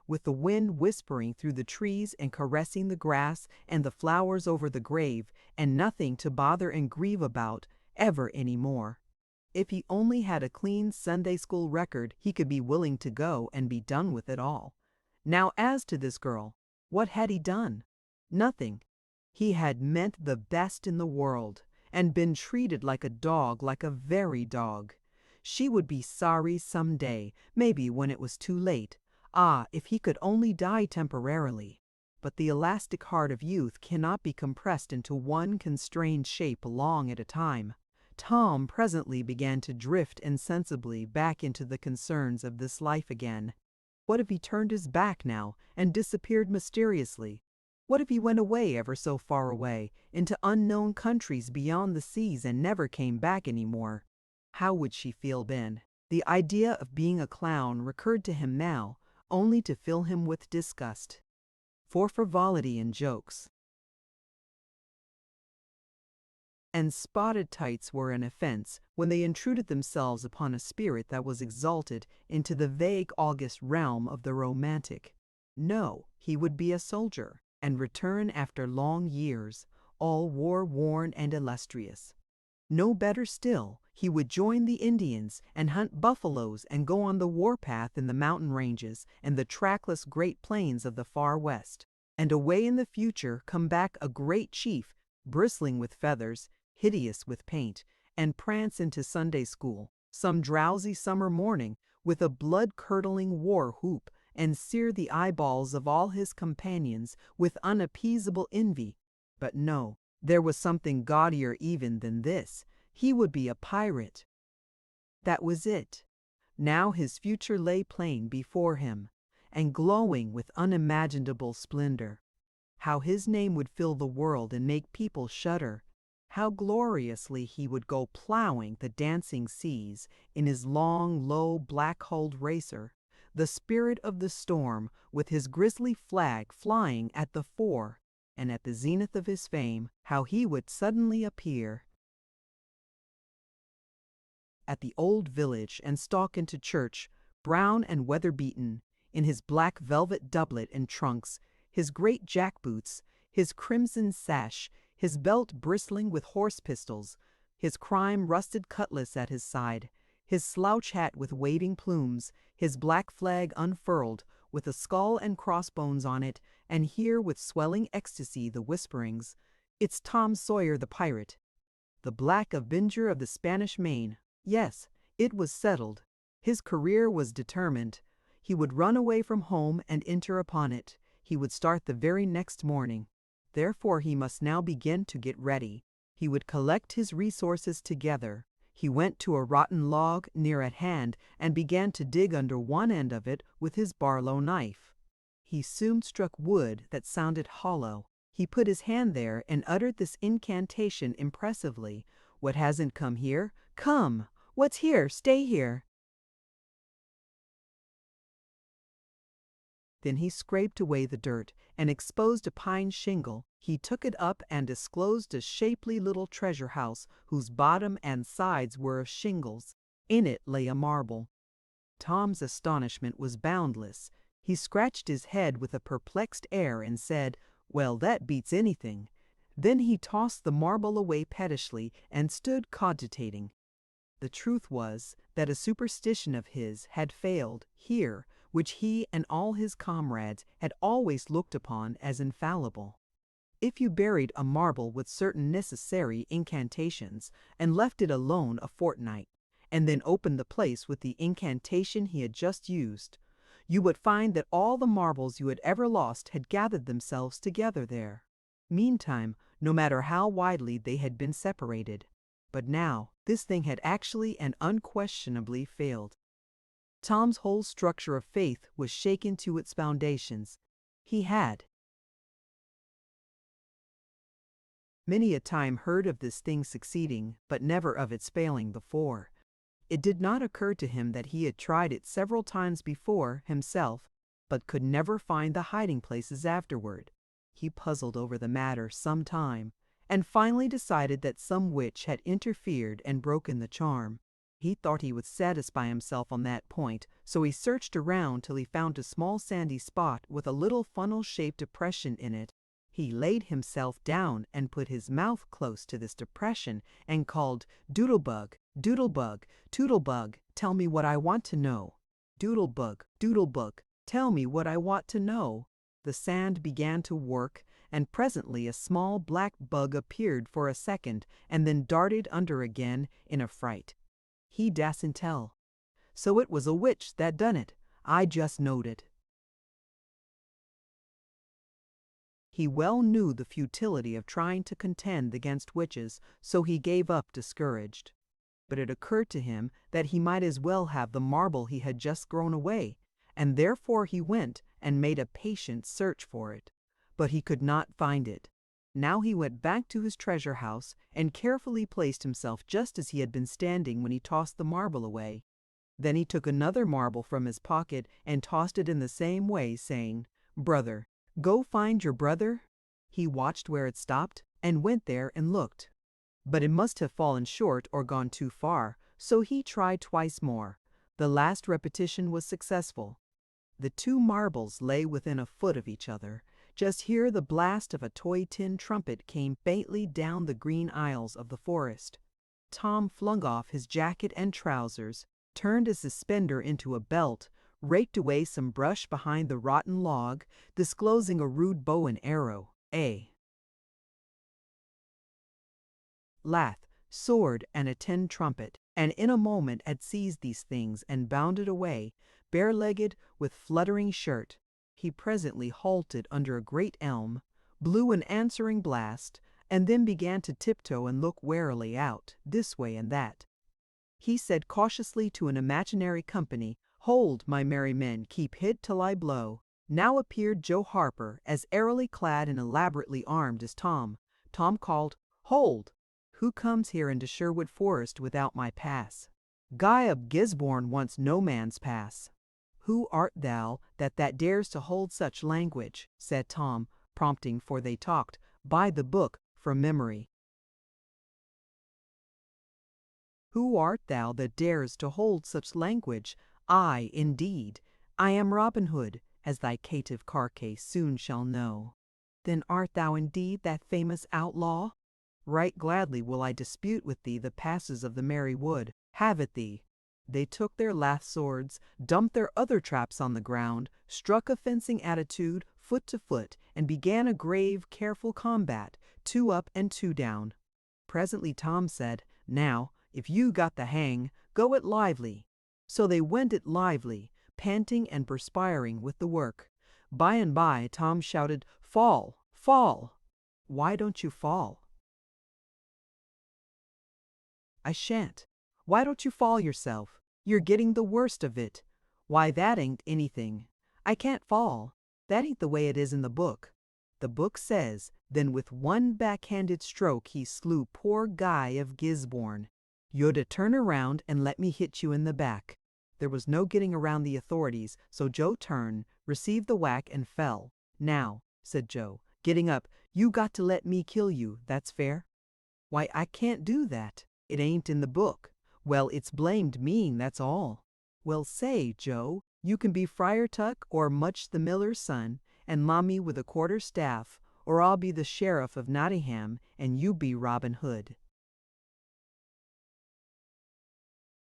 with the wind whispering through the trees and caressing the grass and the flowers over the grave, and nothing to bother and grieve about ever any more. If he only had a clean Sunday school record, he could be willing to go and be done with it all. Now as to this girl, what had he done? Nothing. He had meant the best in the world, and been treated like a dog, like a very dog. She would be sorry some day, maybe when it was too late. Ah, if he could only die temporarily. But the elastic heart of youth cannot be compressed into one constrained shape long at a time. Tom presently began to drift insensibly back into the concerns of this life again. What if he turned his back now and disappeared mysteriously? What if he went away ever so far away, into unknown countries beyond the seas and never came back any more? How would she feel then? The idea of being a clown recurred to him now, only to fill him with disgust. For frivolity and jokes and spotted tights were an offense when they intruded themselves upon a spirit that was exalted into the vague august realm of the romantic. No, he would be a soldier, and return after long years, all war-worn and illustrious. No better still, he would join the Indians and hunt buffaloes and go on the warpath in the mountain ranges and the trackless great plains of the far west, and away in the future come back a great chief, bristling with feathers, hideous with paint, and prance into Sunday school some drowsy summer morning with a blood-curdling war whoop, and sear the eyeballs of all his companions with unappeasable envy. But no, there was something gaudier even than this. He would be a pirate. That was it. Now his future lay plain before him, and glowing with unimaginable splendor. How his name would fill the world and make people shudder. How gloriously he would go plowing the dancing seas in his long, low, black-hulled racer, the spirit of the storm, with his grisly flag flying at the fore, and at the zenith of his fame, how he would suddenly appear at the old village and stalk into church, brown and weather-beaten, in his black velvet doublet and trunks, his great jack-boots, his crimson sash, his belt bristling with horse pistols, his crime-rusted cutlass at his side, his slouch hat with waving plumes, his black flag unfurled, with a skull and crossbones on it, and here with swelling ecstasy the whisperings, "It's Tom Sawyer the pirate, the Black Avenger of the Spanish Main." Yes, it was settled. His career was determined. He would run away from home and enter upon it. He would start the very next morning. Therefore he must now begin to get ready. He would collect his resources together. He went to a rotten log near at hand and began to dig under one end of it with his Barlow knife. He soon struck wood that sounded hollow. He put his hand there and uttered this incantation impressively. "What hasn't come here? Come! What's here? Stay here!" Then he scraped away the dirt and exposed a pine shingle. He took it up and disclosed a shapely little treasure house whose bottom and sides were of shingles. In it lay a marble. Tom's astonishment was boundless. He scratched his head with a perplexed air and said, "Well, that beats anything." Then he tossed the marble away pettishly and stood cogitating. The truth was that a superstition of his had failed here, which he and all his comrades had always looked upon as infallible. If you buried a marble with certain necessary incantations and left it alone a fortnight, and then opened the place with the incantation he had just used, you would find that all the marbles you had ever lost had gathered themselves together there. Meantime, no matter how widely they had been separated. But now, this thing had actually and unquestionably failed. Tom's whole structure of faith was shaken to its foundations. He had many a time heard of this thing succeeding, but never of its failing before. It did not occur to him that he had tried it several times before himself, but could never find the hiding places afterward. He puzzled over the matter some time, and finally decided that some witch had interfered and broken the charm. He thought he would satisfy himself on that point, so he searched around till he found a small sandy spot with a little funnel-shaped depression in it. He laid himself down and put his mouth close to this depression and called, "Doodlebug, Doodlebug, Toodlebug, tell me what I want to know. Doodlebug, Doodlebug, tell me what I want to know." The sand began to work, and presently a small black bug appeared for a second and then darted under again in a fright. He dasn't tell. So it was a witch that done it. I just knowed it. He well knew the futility of trying to contend against witches, so he gave up discouraged. But it occurred to him that he might as well have the marble he had just thrown away, and therefore he went and made a patient search for it. But he could not find it. Now he went back to his treasure house and carefully placed himself just as he had been standing when he tossed the marble away. Then he took another marble from his pocket and tossed it in the same way, saying, "Brother, go find your brother." He watched where it stopped and went there and looked. But it must have fallen short or gone too far, so he tried twice more. The last repetition was successful. The two marbles lay within a foot of each other. Just here the blast of a toy tin trumpet came faintly down the green aisles of the forest. Tom flung off his jacket and trousers, turned a suspender into a belt, raked away some brush behind the rotten log, disclosing a rude bow and arrow, a lath, sword, and a tin trumpet, and in a moment had seized these things and bounded away, bare-legged, with fluttering shirt. He presently halted under a great elm, blew an answering blast, and then began to tiptoe and look warily out, this way and that. He said cautiously to an imaginary company, "Hold, my merry men, keep hid till I blow." Now appeared Joe Harper, as airily clad and elaborately armed as Tom. Tom called, "Hold! Who comes here into Sherwood Forest without my pass? Guy of Gisborne wants no man's pass." "Who art thou that dares to hold such language?" said Tom, prompting, for they talked, by the book, from memory. "Who art thou that dares to hold such language? I, indeed. I am Robin Hood, as thy caitiff carcase soon shall know." "Then art thou indeed that famous outlaw?" "Right gladly will I dispute with thee the passes of the merry wood. Have at thee." They took their lath swords, dumped their other traps on the ground, struck a fencing attitude, foot to foot, and began a grave, careful combat, 2 up and 2 down. Presently Tom said, "Now, if you got the hang, go it lively." So they went it lively, panting and perspiring with the work. By and by Tom shouted, "Fall! Fall!" "Why don't you fall?" "I shan't." "Why don't you fall yourself? You're getting the worst of it." "Why, that ain't anything." "I can't fall. That ain't the way it is in the book." The book says, then with one backhanded stroke he slew poor Guy of Gisborne. "You'd to turn around and let me hit you in the back." There was no getting around the authorities, so Joe turned, received the whack, and fell. "Now," said Joe, getting up, "you got to let me kill you, that's fair." "Why, I can't do that. It ain't in the book." "Well, it's blamed mean, that's all." "Well, say, Joe, you can be Friar Tuck or Much the miller's son, and law me with a quarter staff, or I'll be the sheriff of Nottingham, and you be Robin Hood.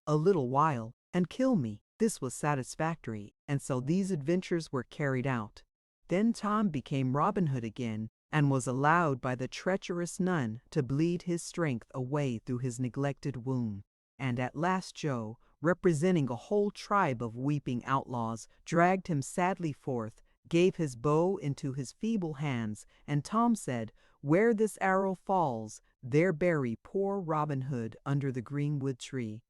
A little while, and kill me." This was satisfactory, and so these adventures were carried out. Then Tom became Robin Hood again, and was allowed by the treacherous nun to bleed his strength away through his neglected womb. And at last Joe, representing a whole tribe of weeping outlaws, dragged him sadly forth, gave his bow into his feeble hands, and Tom said, "Where this arrow falls, there bury poor Robin Hood under the greenwood tree."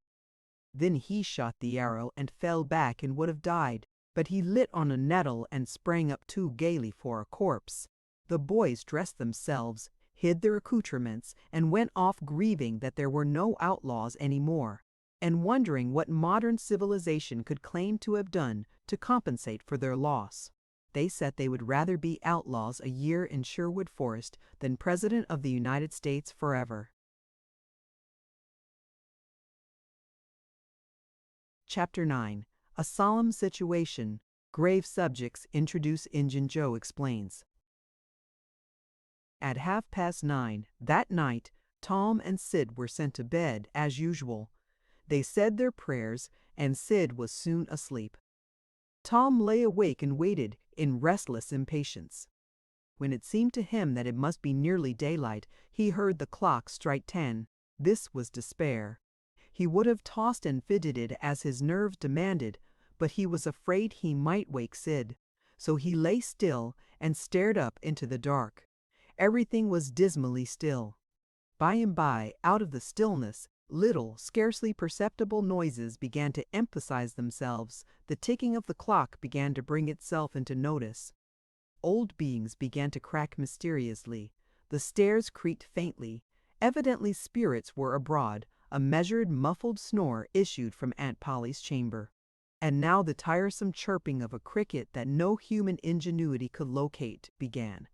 Then he shot the arrow and fell back and would have died, but he lit on a nettle and sprang up too gaily for a corpse. The boys dressed themselves, hid their accoutrements, and went off grieving that there were no outlaws any more, and wondering what modern civilization could claim to have done to compensate for their loss. They said they would rather be outlaws a year in Sherwood Forest than President of the United States forever. Chapter 9. A Solemn Situation. Grave Subjects Introduce Injun Joe Explains. At 9:30 that night, Tom and Sid were sent to bed as usual. They said their prayers, and Sid was soon asleep. Tom lay awake and waited in restless impatience. When it seemed to him that it must be nearly daylight, he heard the clock strike 10. This was despair. He would have tossed and fidgeted as his nerves demanded, but he was afraid he might wake Sid. So he lay still and stared up into the dark. Everything was dismally still. By and by, out of the stillness, little, scarcely perceptible noises began to emphasize themselves. The ticking of the clock began to bring itself into notice. Old beams began to crack mysteriously. The stairs creaked faintly. Evidently spirits were abroad. A measured, muffled snore issued from Aunt Polly's chamber. And now the tiresome chirping of a cricket that no human ingenuity could locate began.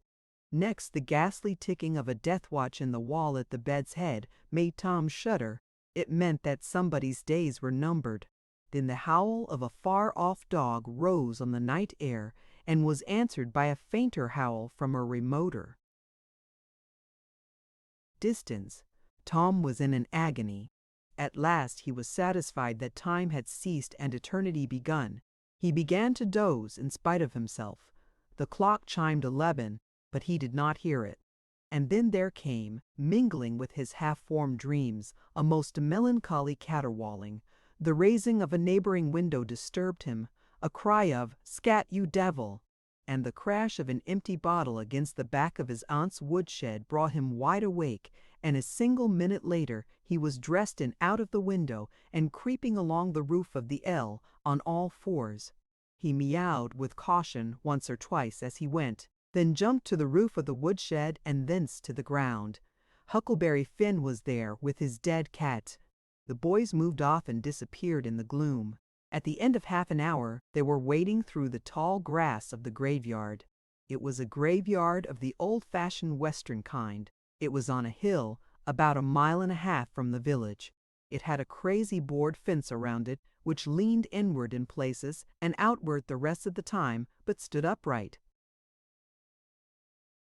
Next, the ghastly ticking of a death watch in the wall at the bed's head made Tom shudder. It meant that somebody's days were numbered. Then the howl of a far-off dog rose on the night air and was answered by a fainter howl from a remoter distance. Tom was in an agony. At last he was satisfied that time had ceased and eternity begun. He began to doze in spite of himself. The clock chimed 11, but he did not hear it. And then there came, mingling with his half-formed dreams, a most melancholy caterwauling. The raising of a neighboring window disturbed him, a cry of "Scat, you devil!" and the crash of an empty bottle against the back of his aunt's woodshed brought him wide awake, and a single minute later he was dressed and out of the window and creeping along the roof of the L on all fours. He meowed with caution once or twice as he went, then jumped to the roof of the woodshed and thence to the ground. Huckleberry Finn was there with his dead cat. The boys moved off and disappeared in the gloom. At the end of half an hour, they were wading through the tall grass of the graveyard. It was a graveyard of the old-fashioned Western kind. It was on a hill, about 1.5 miles from the village. It had a crazy board fence around it, which leaned inward in places and outward the rest of the time, but stood upright.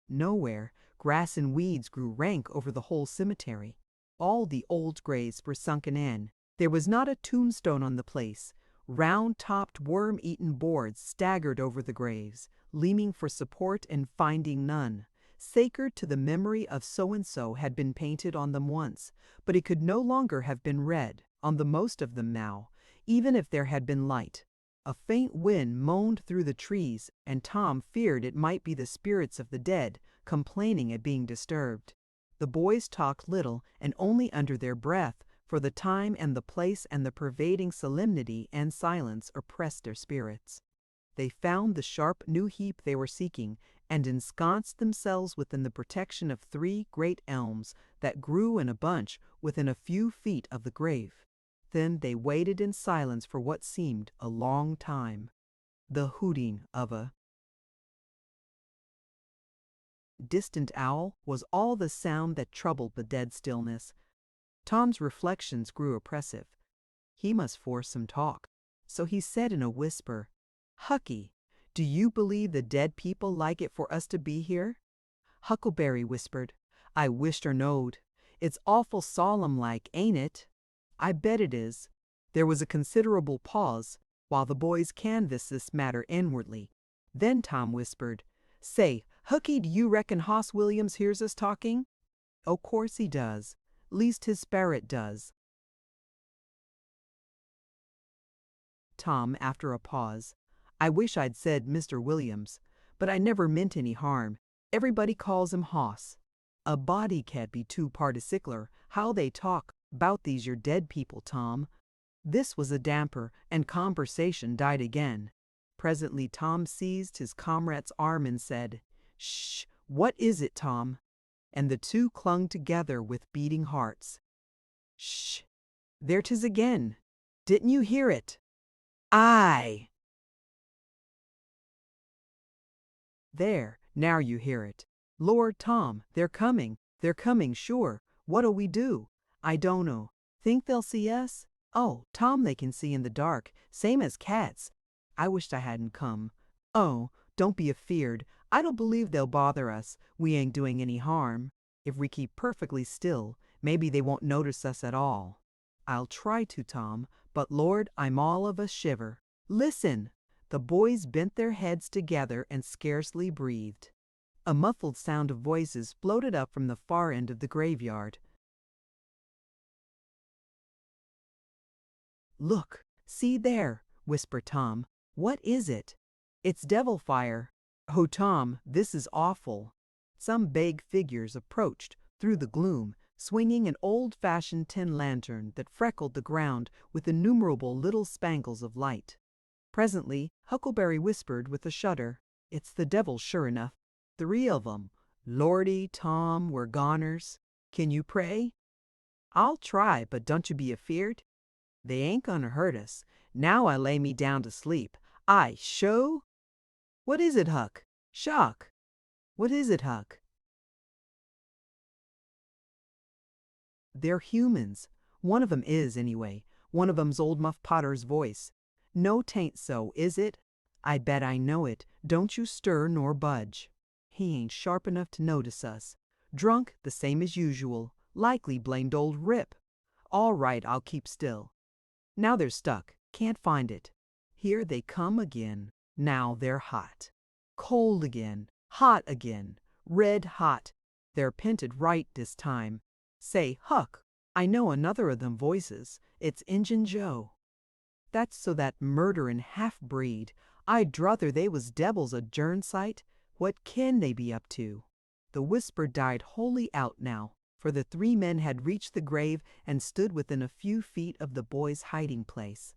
Nowhere, grass and weeds grew rank over the whole cemetery. All the old graves were sunken in. There was not a tombstone on the place. Round-topped, worm-eaten boards staggered over the graves, leaning for support and finding none. Sacred to the memory of so-and-so had been painted on them once, but it could no longer have been read on the most of them now, even if there had been light. A faint wind moaned through the trees, and Tom feared it might be the spirits of the dead, complaining at being disturbed. The boys talked little and only under their breath, for the time and the place and the pervading solemnity and silence oppressed their spirits. They found the sharp new heap they were seeking, and ensconced themselves within the protection of 3 great elms that grew in a bunch within a few feet of the grave. Then they waited in silence for what seemed a long time. The hooting of a distant owl was all the sound that troubled the dead stillness. Tom's reflections grew oppressive. He must force some talk, so he said in a whisper, "Hucky, do you believe the dead people like it for us to be here?" Huckleberry whispered, "I wisht or knowed. It's awful solemn like, ain't it?" "I bet it is." There was a considerable pause, while the boys canvassed this matter inwardly. Then Tom whispered, "Say, Hooky, do you reckon Hoss Williams hears us talking?" "O' course he does. Least his sperrit does." Tom, after a pause, "I wish I'd said Mr. Williams, but I never meant any harm. Everybody calls him Hoss. A body can't be too particular how they talk 'bout these your dead people, Tom." This was a damper, and conversation died again. Presently Tom seized his comrade's arm and said, "Shh! What is it, Tom?" And the two clung together with beating hearts. "Shh! There 'tis again! Didn't you hear it?" "Aye!" "There, now you hear it. Lord, Tom, they're coming sure. What'll we do?" "I don't know. Think they'll see us?" "Oh, Tom, they can see in the dark, same as cats. I wisht I hadn't come." "Oh, don't be afeard. I don't believe they'll bother us. We ain't doing any harm. If we keep perfectly still, maybe they won't notice us at all." "I'll try to, Tom, but Lord, I'm all of a shiver. Listen!" The boys bent their heads together and scarcely breathed. A muffled sound of voices floated up from the far end of the graveyard. "Look, see there," whispered Tom. "What is it?" "It's devil fire." "Oh, Tom, this is awful." Some vague figures approached through the gloom, swinging an old-fashioned tin lantern that freckled the ground with innumerable little spangles of light. Presently Huckleberry whispered with a shudder, "It's the devil sure enough. 3 of 'em. Lordy, Tom, we're goners. Can you pray?" "I'll try, but don't you be afeard. They ain't gonna hurt us. Now I lay me down to sleep. I sho." "What is it, Huck?" "Shock." "What is it, Huck?" "They're humans. One of 'em is, anyway. One of 'em's old Muff Potter's voice. No, 'tain't so, is it? I bet I know it. Don't you stir nor budge." "He ain't sharp enough to notice us. Drunk, the same as usual. Likely blamed old Rip. All right, I'll keep still. Now they're stuck. Can't find it. Here they come again. Now they're hot. Cold again. Hot again. Red hot. They're pinted right this time. Say, Huck, I know another of them voices. It's Injun Joe." "That's so that murderin' half-breed. I'd druther they was devils a dern sight. What can they be up to?" The whisper died wholly out now, for the 3 men had reached the grave and stood within a few feet of the boys' hiding place.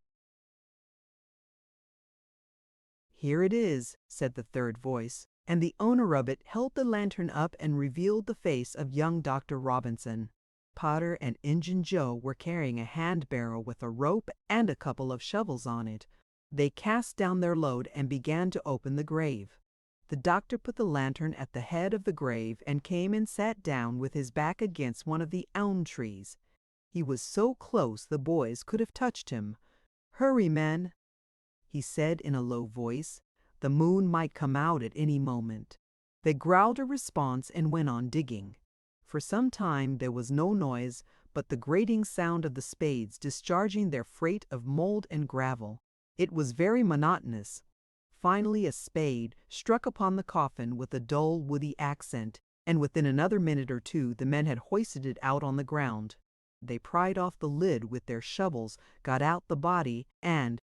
"Here it is," said the third voice, and the owner of it held the lantern up and revealed the face of young Dr. Robinson. Potter and Injun Joe were carrying a hand barrel with a rope and a couple of shovels on it. They cast down their load and began to open the grave. The doctor put the lantern at the head of the grave and came and sat down with his back against one of the elm trees. He was so close the boys could have touched him. "Hurry, men," he said in a low voice. The moon might come out at any moment. They growled a response and went on digging. For some time there was no noise, but the grating sound of the spades discharging their freight of mold and gravel. It was very monotonous. Finally a spade struck upon the coffin with a dull, woody accent, and within another minute or two the men had hoisted it out on the ground. They pried off the lid with their shovels, got out the body, and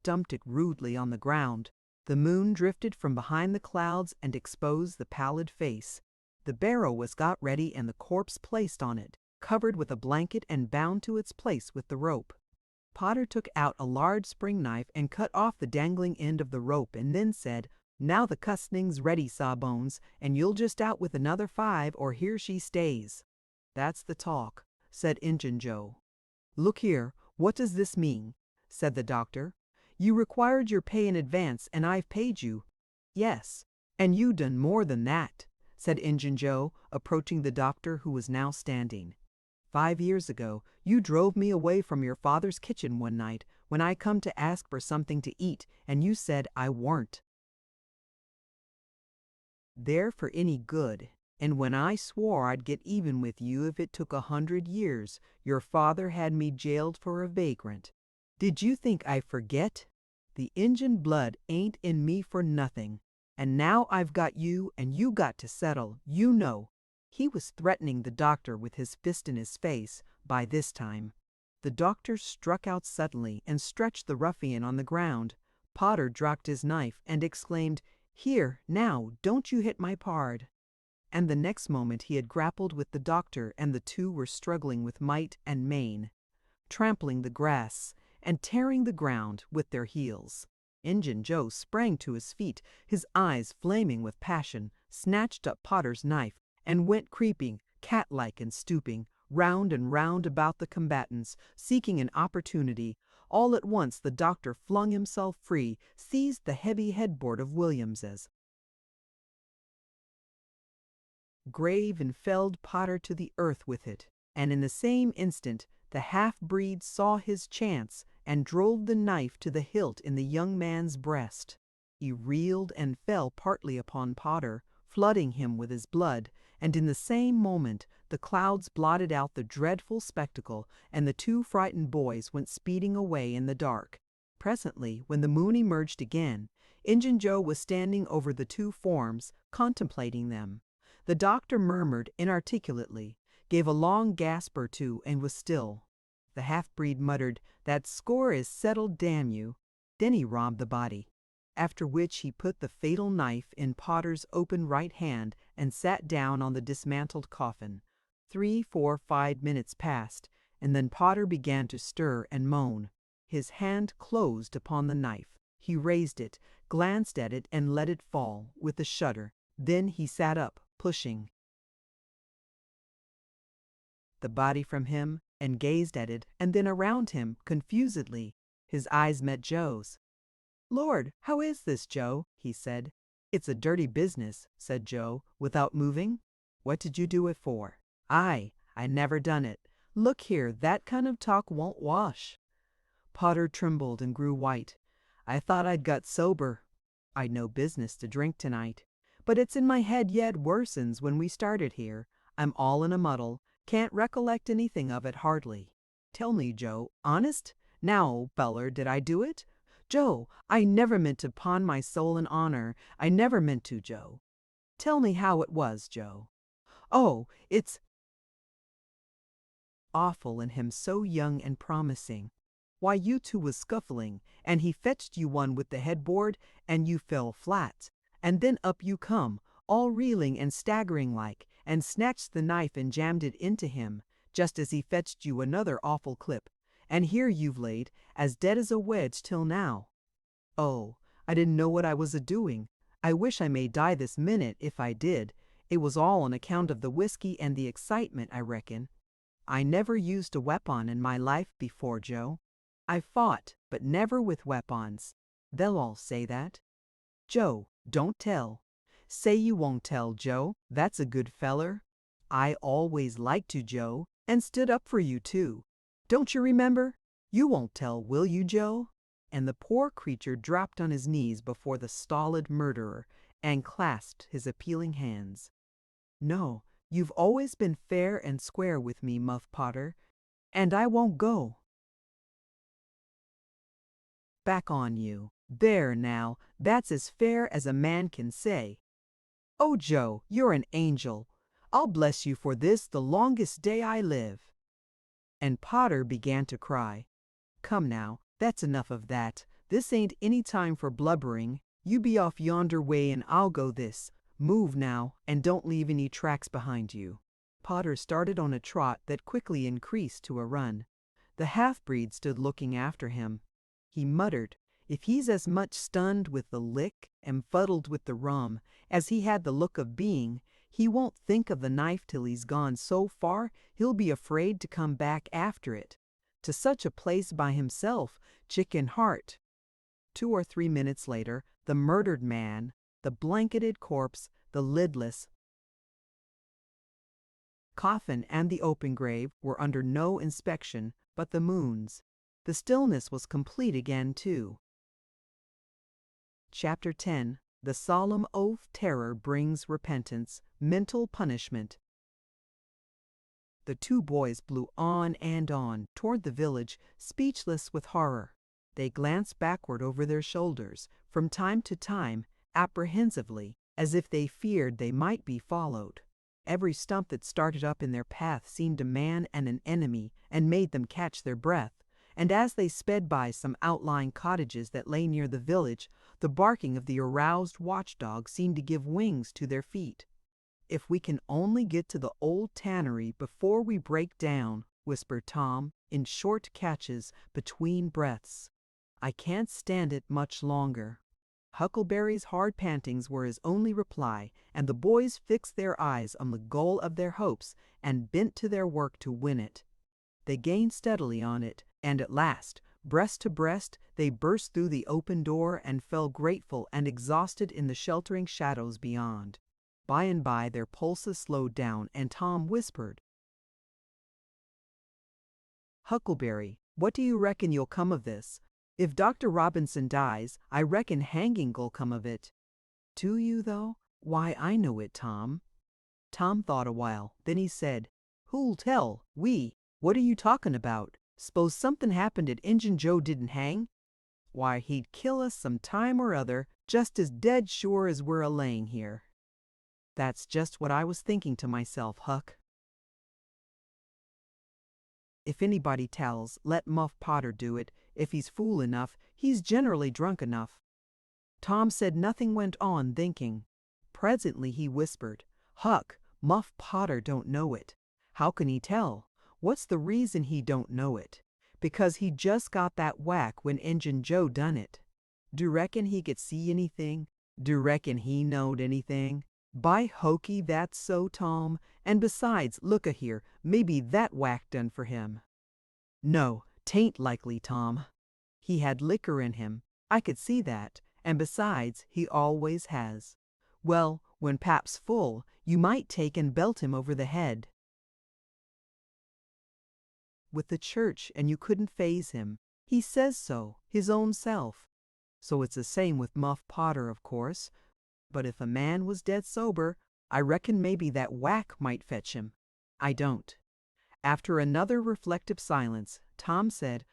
dumped it rudely on the ground. The moon drifted from behind the clouds and exposed the pallid face. The barrow was got ready and the corpse placed on it, covered with a blanket and bound to its place with the rope. Potter took out a large spring knife and cut off the dangling end of the rope and then said, "Now the cussing's ready, Sawbones, and you'll just out with another 5 or here she stays." "That's the talk," said Injun Joe. "Look here, what does this mean?" said the doctor. "You required your pay in advance and I've paid you." "Yes, and you done more than that," said Injun Joe, approaching the doctor who was now standing. 5 years ago, you drove me away from your father's kitchen one night when I come to ask for something to eat, and you said I weren't there for any good. And when I swore I'd get even with you if it took 100 years, your father had me jailed for a vagrant. Did you think I forget? The Injun blood ain't in me for nothing. And now I've got you, and you got to settle, you know. He was threatening the doctor with his fist in his face by this time. The doctor struck out suddenly and stretched the ruffian on the ground. Potter dropped his knife and exclaimed, "Here, now, don't you hit my pard." And the next moment he had grappled with the doctor and the two were struggling with might and main, trampling the grass and tearing the ground with their heels. Injun Joe sprang to his feet, his eyes flaming with passion, snatched up Potter's knife, and went creeping, cat-like and stooping, round and round about the combatants, seeking an opportunity. All at once the doctor flung himself free, seized the heavy headboard of Williams's grave and felled Potter to the earth with it, and in the same instant the half-breed saw his chance and drove the knife to the hilt in the young man's breast. He reeled and fell partly upon Potter, flooding him with his blood, and in the same moment the clouds blotted out the dreadful spectacle, and the two frightened boys went speeding away in the dark. Presently, when the moon emerged again, Injun Joe was standing over the two forms, contemplating them. The doctor murmured inarticulately, gave a long gasp or two, and was still. The half-breed muttered, "That score is settled, damn you." Then he robbed the body, after which he put the fatal knife in Potter's open right hand and sat down on the dismantled coffin. 3, 4, 5 minutes passed, and then Potter began to stir and moan. His hand closed upon the knife. He raised it, glanced at it, and let it fall, with a shudder. Then he sat up, pushing the body from him, and gazed at it, and then around him, confusedly. His eyes met Joe's. "Lord, how is this, Joe?" he said. "It's a dirty business," said Joe, without moving. "What did you do it for?" "I never done it. Look here, that kind of talk won't wash." Potter trembled and grew white. "I thought I'd got sober. I'd no business to drink tonight. But it's in my head yet worsen's when we started here. I'm all in a muddle. Can't recollect anything of it hardly. Tell me, Joe, honest? Now, old feller, did I do it? Joe, I never meant to pawn my soul and honor. I never meant to, Joe. Tell me how it was, Joe." "Oh, it's awful in him so young and promising. Why, you two was scuffling, and he fetched you one with the headboard, and you fell flat. And then up you come, all reeling and staggering like, and snatched the knife and jammed it into him, just as he fetched you another awful clip. And here you've laid, as dead as a wedge till now. Oh, I didn't know what I was a-doing. I wish I may die this minute if I did. It was all on account of the whiskey and the excitement, I reckon. I never used a weapon in my life before, Joe. I fought, but never with weapons. They'll all say that. Joe, don't tell. Say you won't tell, Joe. That's a good feller. I always liked you, Joe, and stood up for you, too. Don't you remember? You won't tell, will you, Joe?" And the poor creature dropped on his knees before the stolid murderer and clasped his appealing hands. "No, You've always been fair and square with me, Muff Potter, and I won't go back on you. There now, that's as fair as a man can say. Oh, Joe, you're an angel. I'll bless you for this the longest day I live." And Potter began to cry. "Come now, that's enough of that. This ain't any time for blubbering. You be off yonder way and I'll go this. Move now, and don't leave any tracks behind you." Potter started on a trot that quickly increased to a run. The half-breed stood looking after him. He muttered, "If he's as much stunned with the lick and fuddled with the rum as he had the look of being, he won't think of the knife till he's gone so far he'll be afraid to come back after it. To such a place by himself, chicken heart." 2 or 3 minutes later, the murdered man, the blanketed corpse, the lidless coffin, and the open grave were under no inspection but the moon's. The stillness was complete again, too. Chapter 10. The Solemn Oath Terror Brings Repentance, Mental Punishment. The two boys blew on and on toward the village, speechless with horror. They glanced backward over their shoulders, from time to time, apprehensively, as if they feared they might be followed. Every stump that started up in their path seemed a man and an enemy, and made them catch their breath. And as they sped by some outlying cottages that lay near the village, the barking of the aroused watchdog seemed to give wings to their feet. "If we can only get to the old tannery before we break down," whispered Tom, in short catches, between breaths. "I can't stand it much longer." Huckleberry's hard pantings were his only reply, and the boys fixed their eyes on the goal of their hopes and bent to their work to win it. They gained steadily on it, and at last, breast to breast, they burst through the open door and fell grateful and exhausted in the sheltering shadows beyond. By and by their pulses slowed down, and Tom whispered, "Huckleberry, what do you reckon you'll come of this? If Dr. Robinson dies, I reckon hanging'll come of it." "Do you, though? Why, I know it, Tom." Tom thought a while, then he said, "Who'll tell? We. What are you talking about? S'pose something happened and Injun Joe didn't hang? Why, he'd kill us some time or other, just as dead sure as we're a-laying here." "That's just what I was thinking to myself, Huck. If anybody tells, let Muff Potter do it. If he's fool enough, he's generally drunk enough." Tom said nothing, went on thinking. Presently he whispered, "Huck, Muff Potter don't know it." "How can he tell? What's the reason he don't know it?" "Because he just got that whack when Injun Joe done it." "Do reckon he could see anything? Do reckon he knowed anything?" "By hokey, that's so, Tom. And besides, look a here, maybe that whack done for him." "No, 'tain't likely, Tom. He had liquor in him. I could see that. And besides, he always has." "Well, when Pap's full, you might take and belt him over the head with the church, and you couldn't faze him. He says so, his own self. So it's the same with Muff Potter, of course. But if a man was dead sober, I reckon maybe that whack might fetch him. I don't." After another reflective silence, Tom said,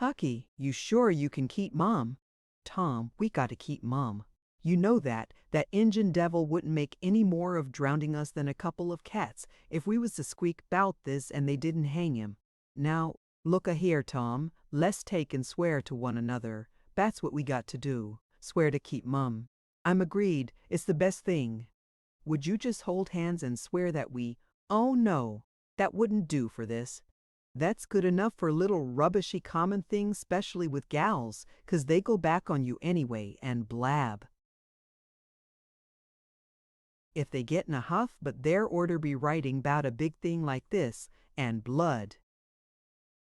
"Hucky, you sure you can keep Mum?" "Tom, we got to keep Mum. You know that Injun devil wouldn't make any more of drowning us than a couple of cats if we was to squeak 'bout this and they didn't hang him. Now, look a here, Tom, let's take and swear to one another. That's what we got to do. Swear to keep Mum." "I'm agreed. It's the best thing." "Would you just hold hands and swear that we—" "Oh, no, that wouldn't do for this. That's good enough for little rubbishy common things, specially with gals, 'cause they go back on you anyway and blab if they get in a huff, but there orter be writing 'bout a big thing like this, and blood."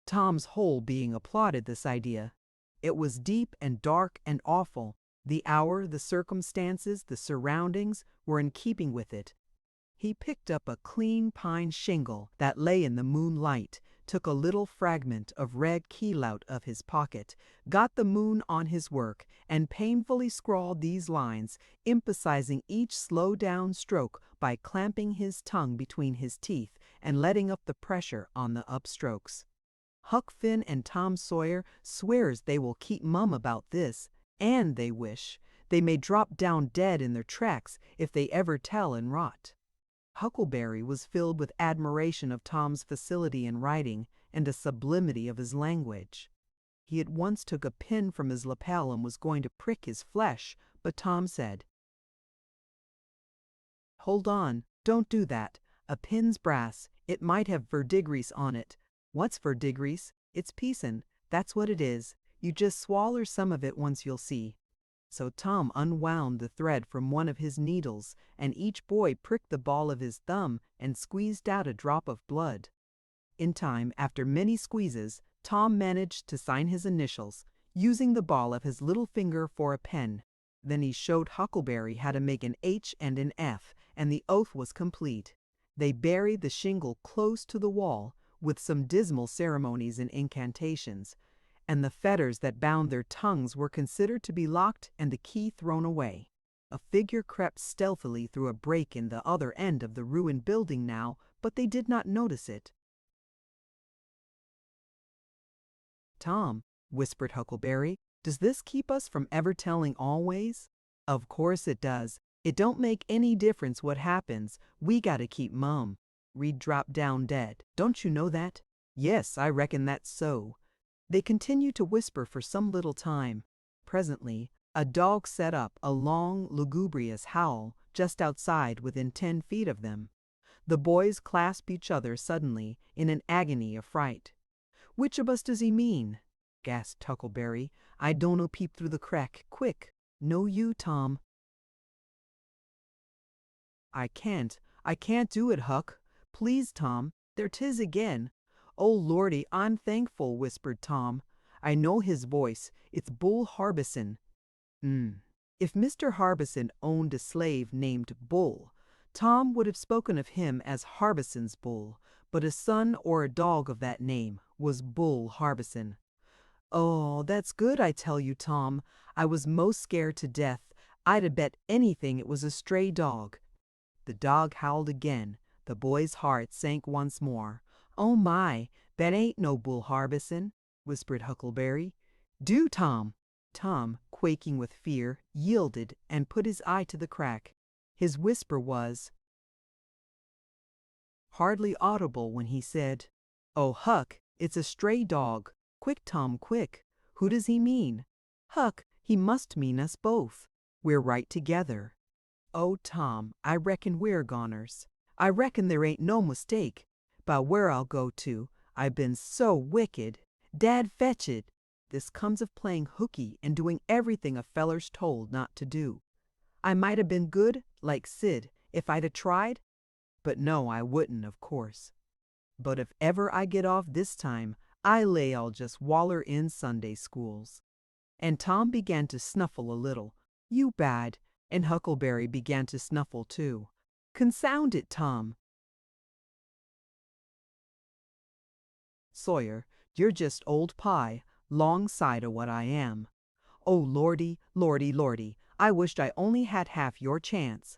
Tom's whole being applauded this idea. It was deep and dark and awful. The hour, the circumstances, the surroundings were in keeping with it. He picked up a clean pine shingle that lay in the moonlight, took a little fragment of red keel out of his pocket, got the moon on his work, and painfully scrawled these lines, emphasizing each slow-down stroke by clamping his tongue between his teeth and letting up the pressure on the upstrokes. Huck Finn and Tom Sawyer swears they will keep mum about this, and they wish they may drop down dead in their tracks if they ever tell and rot. Huckleberry was filled with admiration of Tom's facility in writing and the sublimity of his language. He at once took a pin from his lapel and was going to prick his flesh, but Tom said, "Hold on, don't do that. A pin's brass. It might have verdigris on it." "What's verdigris?" "It's piecin'. That's what it is. You just swaller some of it once you'll see." So Tom unwound the thread from one of his needles, and each boy pricked the ball of his thumb and squeezed out a drop of blood. In time, after many squeezes, Tom managed to sign his initials, using the ball of his little finger for a pen. Then he showed Huckleberry how to make an H and an F, and the oath was complete. They buried the shingle close to the wall, with some dismal ceremonies and incantations, and the fetters that bound their tongues were considered to be locked and the key thrown away. A figure crept stealthily through a break in the other end of the ruined building now, but they did not notice it. "Tom," whispered Huckleberry, "does this keep us from ever telling always?" "Of course it does. It don't make any difference what happens. We gotta keep mum. We'd drop down dead. Don't you know that?" "Yes, I reckon that's so." They continued to whisper for some little time. Presently, a dog set up a long, lugubrious howl just outside within 10 feet of them. The boys clasped each other suddenly in an agony of fright. "Which of us does he mean?" gasped Huckleberry. "I don't peep through the crack. Quick!" "No you, Tom." I can't do it, Huck. Please, Tom, there 'tis again." "Oh, Lordy, I'm thankful," whispered Tom. "I know his voice. It's Bull Harbison." If Mr. Harbison owned a slave named Bull, Tom would have spoken of him as Harbison's Bull, but a son or a dog of that name was Bull Harbison. "Oh, that's good, I tell you, Tom. I was most scared to death. I'd have bet anything it was a stray dog." The dog howled again. The boy's heart sank once more. "Oh my, that ain't no Bull Harbison," whispered Huckleberry. "Do, Tom." Tom, quaking with fear, yielded and put his eye to the crack. His whisper was hardly audible when he said, "Oh, Huck, it's a stray dog. Quick, Tom, quick. Who does he mean?" "Huck, he must mean us both. We're right together." "Oh, Tom, I reckon we're goners. I reckon there ain't no mistake. But where I'll go to, I've been so wicked. Dad fetch it. This comes of playing hooky and doing everything a feller's told not to do. I might have been good, like Sid, if I'd a tried. But no, I wouldn't, of course. But if ever I get off this time, I lay I'll just waller in Sunday schools." And Tom began to snuffle a little. "You bad." And Huckleberry began to snuffle too. "Consound it, Tom." "Sawyer, you're just old pie, long side o' what I am." "Oh, Lordy, Lordy, Lordy, I wished I only had half your chance."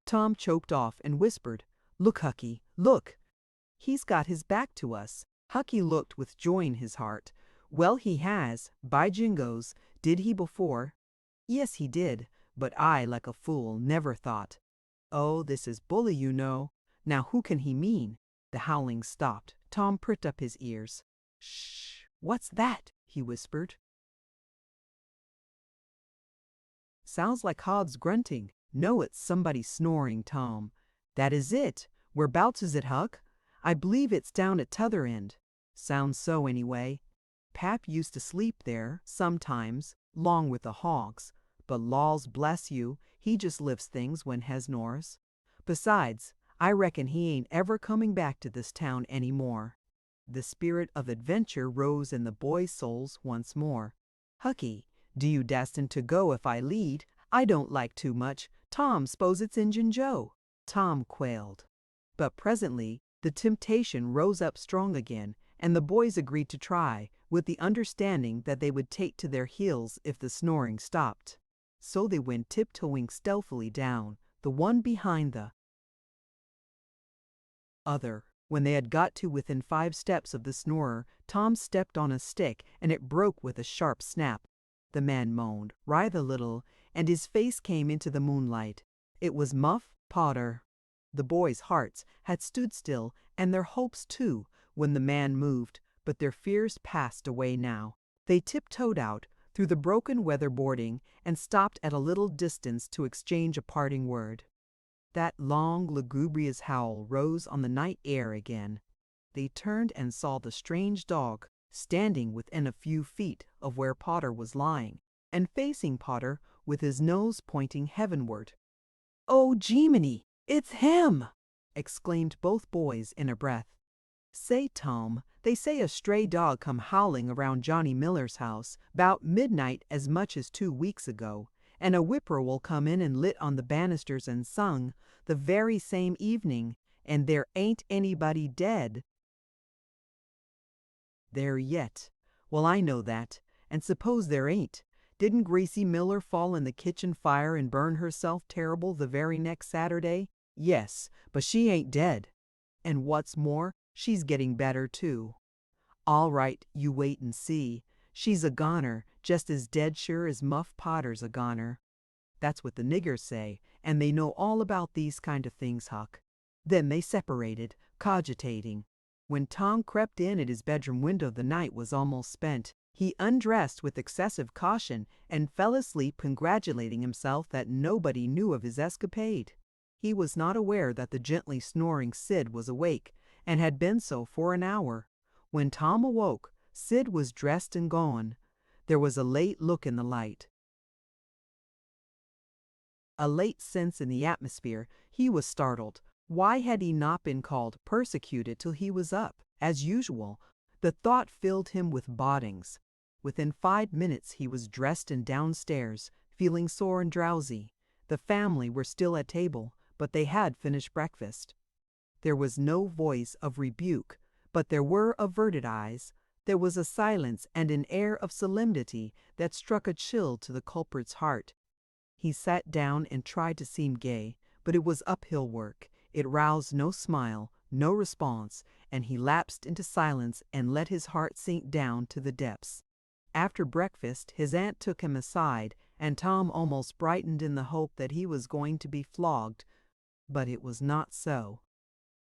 Tom choked off and whispered, "Look, Hucky, look." "He's got his back to us." Hucky looked with joy in his heart. "Well, he has, by jingoes. Did he before?" "Yes, he did. But I, like a fool, never thought." "Oh, this is bully, you know. Now who can he mean?" The howling stopped. Tom pricked up his ears. "Shh! What's that?" he whispered. "Sounds like Hobbs grunting. No, it's somebody snoring, Tom." "That is it. Whereabouts is it, Huck?" "I believe it's down at t'other end." "Sounds so, anyway. Pap used to sleep there, sometimes, 'long with the hogs. But laws bless you, he just lifts things when hes nors. Besides, I reckon he ain't ever coming back to this town any more." The spirit of adventure rose in the boys' souls once more. "Hucky, do you dastin' to go if I lead? I don't like too much. Tom, s'pose it's Injun Joe." Tom quailed. But presently the temptation rose up strong again, and the boys agreed to try, with the understanding that they would take to their heels if the snoring stopped. So they went tiptoeing stealthily down, the one behind the other. When they had got to within 5 steps of the snorer, Tom stepped on a stick, and it broke with a sharp snap. The man moaned, writhed a little, and his face came into the moonlight. It was Muff Potter. The boys' hearts had stood still, and their hopes too, when the man moved, but their fears passed away now. They tiptoed out through the broken weatherboarding and stopped at a little distance to exchange a parting word. That long, lugubrious howl rose on the night air again. They turned and saw the strange dog standing within a few feet of where Potter was lying, and facing Potter with his nose pointing heavenward. "Oh, Jeminy, it's him!" exclaimed both boys in a breath. "Say, Tom, they say a stray dog come howling around Johnny Miller's house 'bout midnight as much as 2 weeks ago, and a whippoorwill come in and lit on the banisters and sung the very same evening, and there ain't anybody dead there yet." "Well, I know that, and suppose there ain't. Didn't Gracie Miller fall in the kitchen fire and burn herself terrible the very next Saturday?" "Yes, but she ain't dead. And what's more, she's getting better too." "All right, you wait and see. She's a goner, just as dead sure as Muff Potter's a goner." That's what the niggers say, and they know all about these kind of things, Huck. Then they separated, cogitating. When Tom crept in at his bedroom window, the night was almost spent. He undressed with excessive caution and fell asleep congratulating himself that nobody knew of his escapade. He was not aware that the gently snoring Sid was awake, and had been so for an hour. When Tom awoke, Sid was dressed and gone. There was a late look in the light, a late sense in the atmosphere. He was startled. Why had he not been called persecuted till he was up, as usual? The thought filled him with bodings. Within 5 minutes he was dressed and downstairs, feeling sore and drowsy. The family were still at table, but they had finished breakfast. There was no voice of rebuke, but there were averted eyes. There was a silence and an air of solemnity that struck a chill to the culprit's heart. He sat down and tried to seem gay, but it was uphill work. It roused no smile, no response, and he lapsed into silence and let his heart sink down to the depths. After breakfast, his aunt took him aside, and Tom almost brightened in the hope that he was going to be flogged, but it was not so.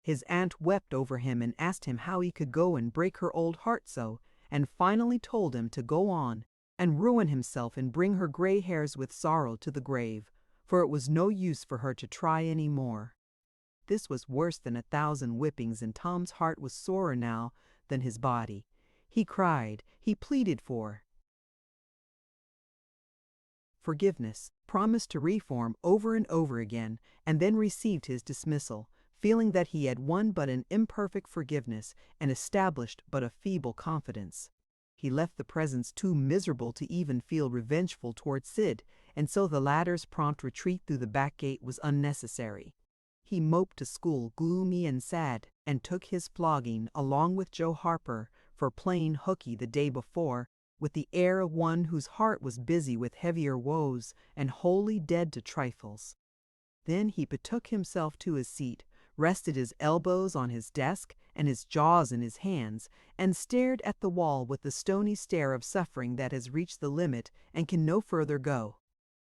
His aunt wept over him and asked him how he could go and break her old heart so, and finally told him to go on and ruin himself and bring her gray hairs with sorrow to the grave, for it was no use for her to try any more. This was worse than 1,000 whippings, and Tom's heart was sorer now than his body. He cried, he pleaded for forgiveness, promised to reform over and over again, and then received his dismissal, feeling that he had won but an imperfect forgiveness and established but a feeble confidence. He left the presence too miserable to even feel revengeful toward Sid, and so the latter's prompt retreat through the back gate was unnecessary. He moped to school gloomy and sad, and took his flogging along with Joe Harper for playing hooky the day before, with the air of one whose heart was busy with heavier woes and wholly dead to trifles. Then he betook himself to his seat, rested his elbows on his desk and his jaws in his hands, and stared at the wall with the stony stare of suffering that has reached the limit and can no further go.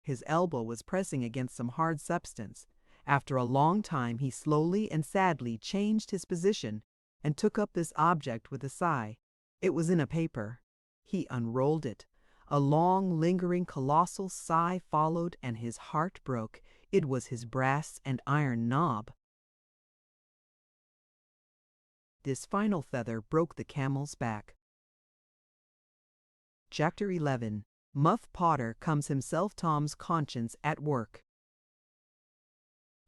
His elbow was pressing against some hard substance. After a long time he slowly and sadly changed his position and took up this object with a sigh. It was in a paper. He unrolled it. A long, lingering, colossal sigh followed, and his heart broke. It was his brass and iron knob. This final feather broke the camel's back. Chapter 11. Muff Potter comes himself Tom's conscience at work.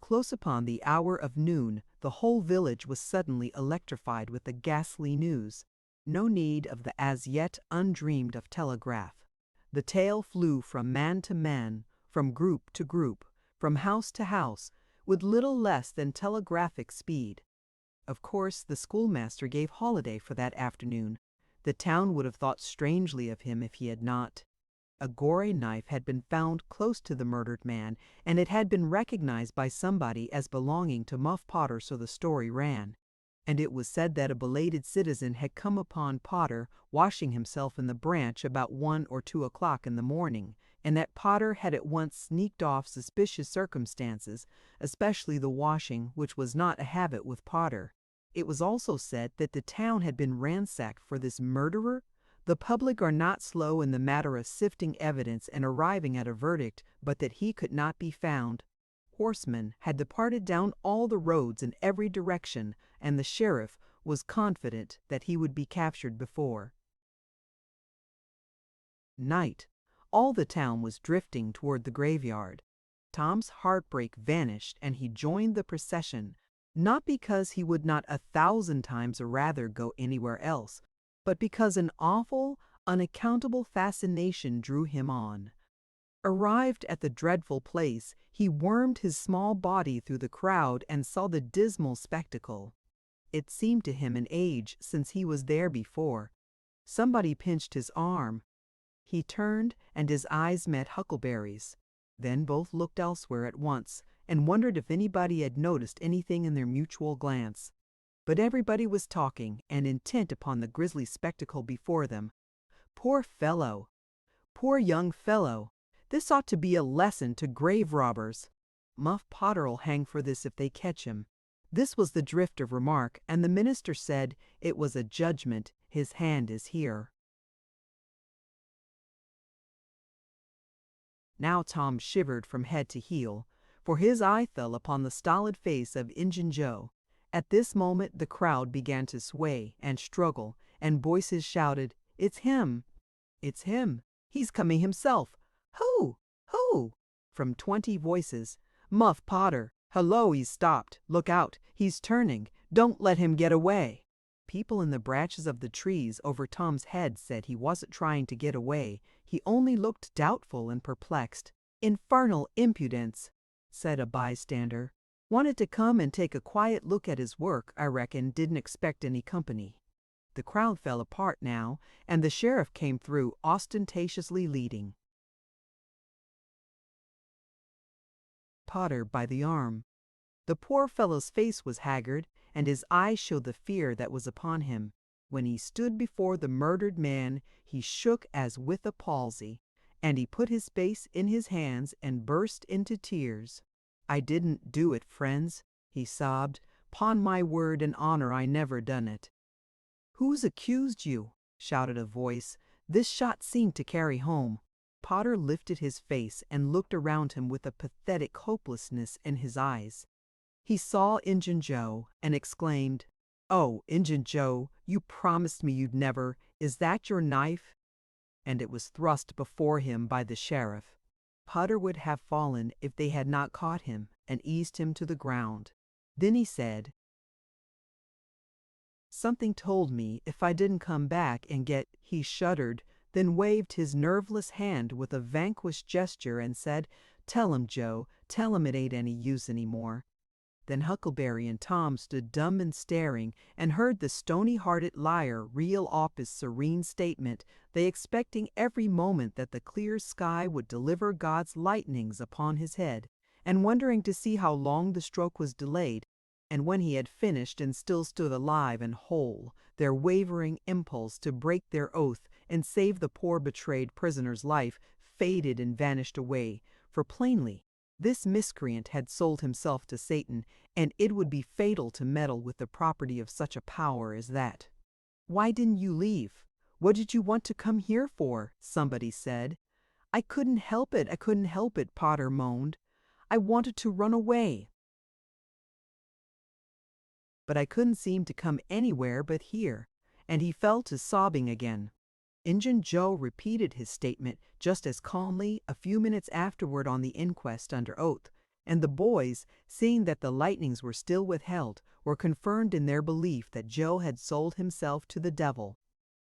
Close upon the hour of noon, the whole village was suddenly electrified with the ghastly news. No need of the as yet undreamed of telegraph. The tale flew from man to man, from group to group, from house to house, with little less than telegraphic speed. Of course, the schoolmaster gave holiday for that afternoon. The town would have thought strangely of him if he had not. A gory knife had been found close to the murdered man, and it had been recognized by somebody as belonging to Muff Potter, so the story ran. And it was said that a belated citizen had come upon Potter washing himself in the branch about 1 or 2 o'clock in the morning, and that Potter had at once sneaked off suspicious circumstances, especially the washing, which was not a habit with Potter. It was also said that the town had been ransacked for this murderer. The public are not slow in the matter of sifting evidence and arriving at a verdict, but that he could not be found. Horsemen had departed down all the roads in every direction, and the sheriff was confident that he would be captured before night. All the town was drifting toward the graveyard. Tom's heartbreak vanished, and he joined the procession, not because he would not 1,000 times rather go anywhere else, but because an awful, unaccountable fascination drew him on. Arrived at the dreadful place, he wormed his small body through the crowd and saw the dismal spectacle. It seemed to him an age since he was there before. Somebody pinched his arm. He turned, and his eyes met Huckleberry's. Then both looked elsewhere at once, and wondered if anybody had noticed anything in their mutual glance. But everybody was talking, and intent upon the grisly spectacle before them. Poor fellow! Poor young fellow! This ought to be a lesson to grave robbers. Muff Potter'll hang for this if they catch him. This was the drift of remark, and the minister said it was a judgment. His hand is here. Now Tom shivered from head to heel, for his eye fell upon the stolid face of Injun Joe. At this moment the crowd began to sway and struggle, and voices shouted, "It's him! It's him! He's coming himself! Who? Who?" From 20 voices. "Muff Potter! Hello, he's stopped! Look out! He's turning! Don't let him get away!" People in the branches of the trees over Tom's head said he wasn't trying to get away. He only looked doubtful and perplexed. "Infernal impudence," said a bystander. "Wanted to come and take a quiet look at his work, I reckon. Didn't expect any company." The crowd fell apart now, and the sheriff came through, ostentatiously leading Potter by the arm. The poor fellow's face was haggard, and his eyes showed the fear that was upon him. When he stood before the murdered man, he shook as with a palsy, and he put his face in his hands and burst into tears. "I didn't do it, friends," he sobbed. "'Pon my word and honor, I never done it." "Who's accused you?" shouted a voice. This shot seemed to carry home. Potter lifted his face and looked around him with a pathetic hopelessness in his eyes. He saw Injun Joe and exclaimed, "Oh, Injun Joe, you promised me you'd never. Is that your knife?" And it was thrust before him by the sheriff. Potter would have fallen if they had not caught him and eased him to the ground. Then he said, "Something told me if I didn't come back and get—" He shuddered, then waved his nerveless hand with a vanquished gesture and said, "Tell him, Joe, tell him it ain't any use any more." Then Huckleberry and Tom stood dumb and staring, and heard the stony-hearted liar reel off his serene statement, they expecting every moment that the clear sky would deliver God's lightnings upon his head, and wondering to see how long the stroke was delayed, and when he had finished and still stood alive and whole, their wavering impulse to break their oath and save the poor betrayed prisoner's life faded and vanished away, for plainly this miscreant had sold himself to Satan, and it would be fatal to meddle with the property of such a power as that. "Why didn't you leave? What did you want to come here for?" somebody said. I couldn't help it," Potter moaned. "I wanted to run away. But I couldn't seem to come anywhere but here," and he fell to sobbing again. Injun Joe repeated his statement just as calmly a few minutes afterward on the inquest under oath, and the boys, seeing that the lightnings were still withheld, were confirmed in their belief that Joe had sold himself to the devil.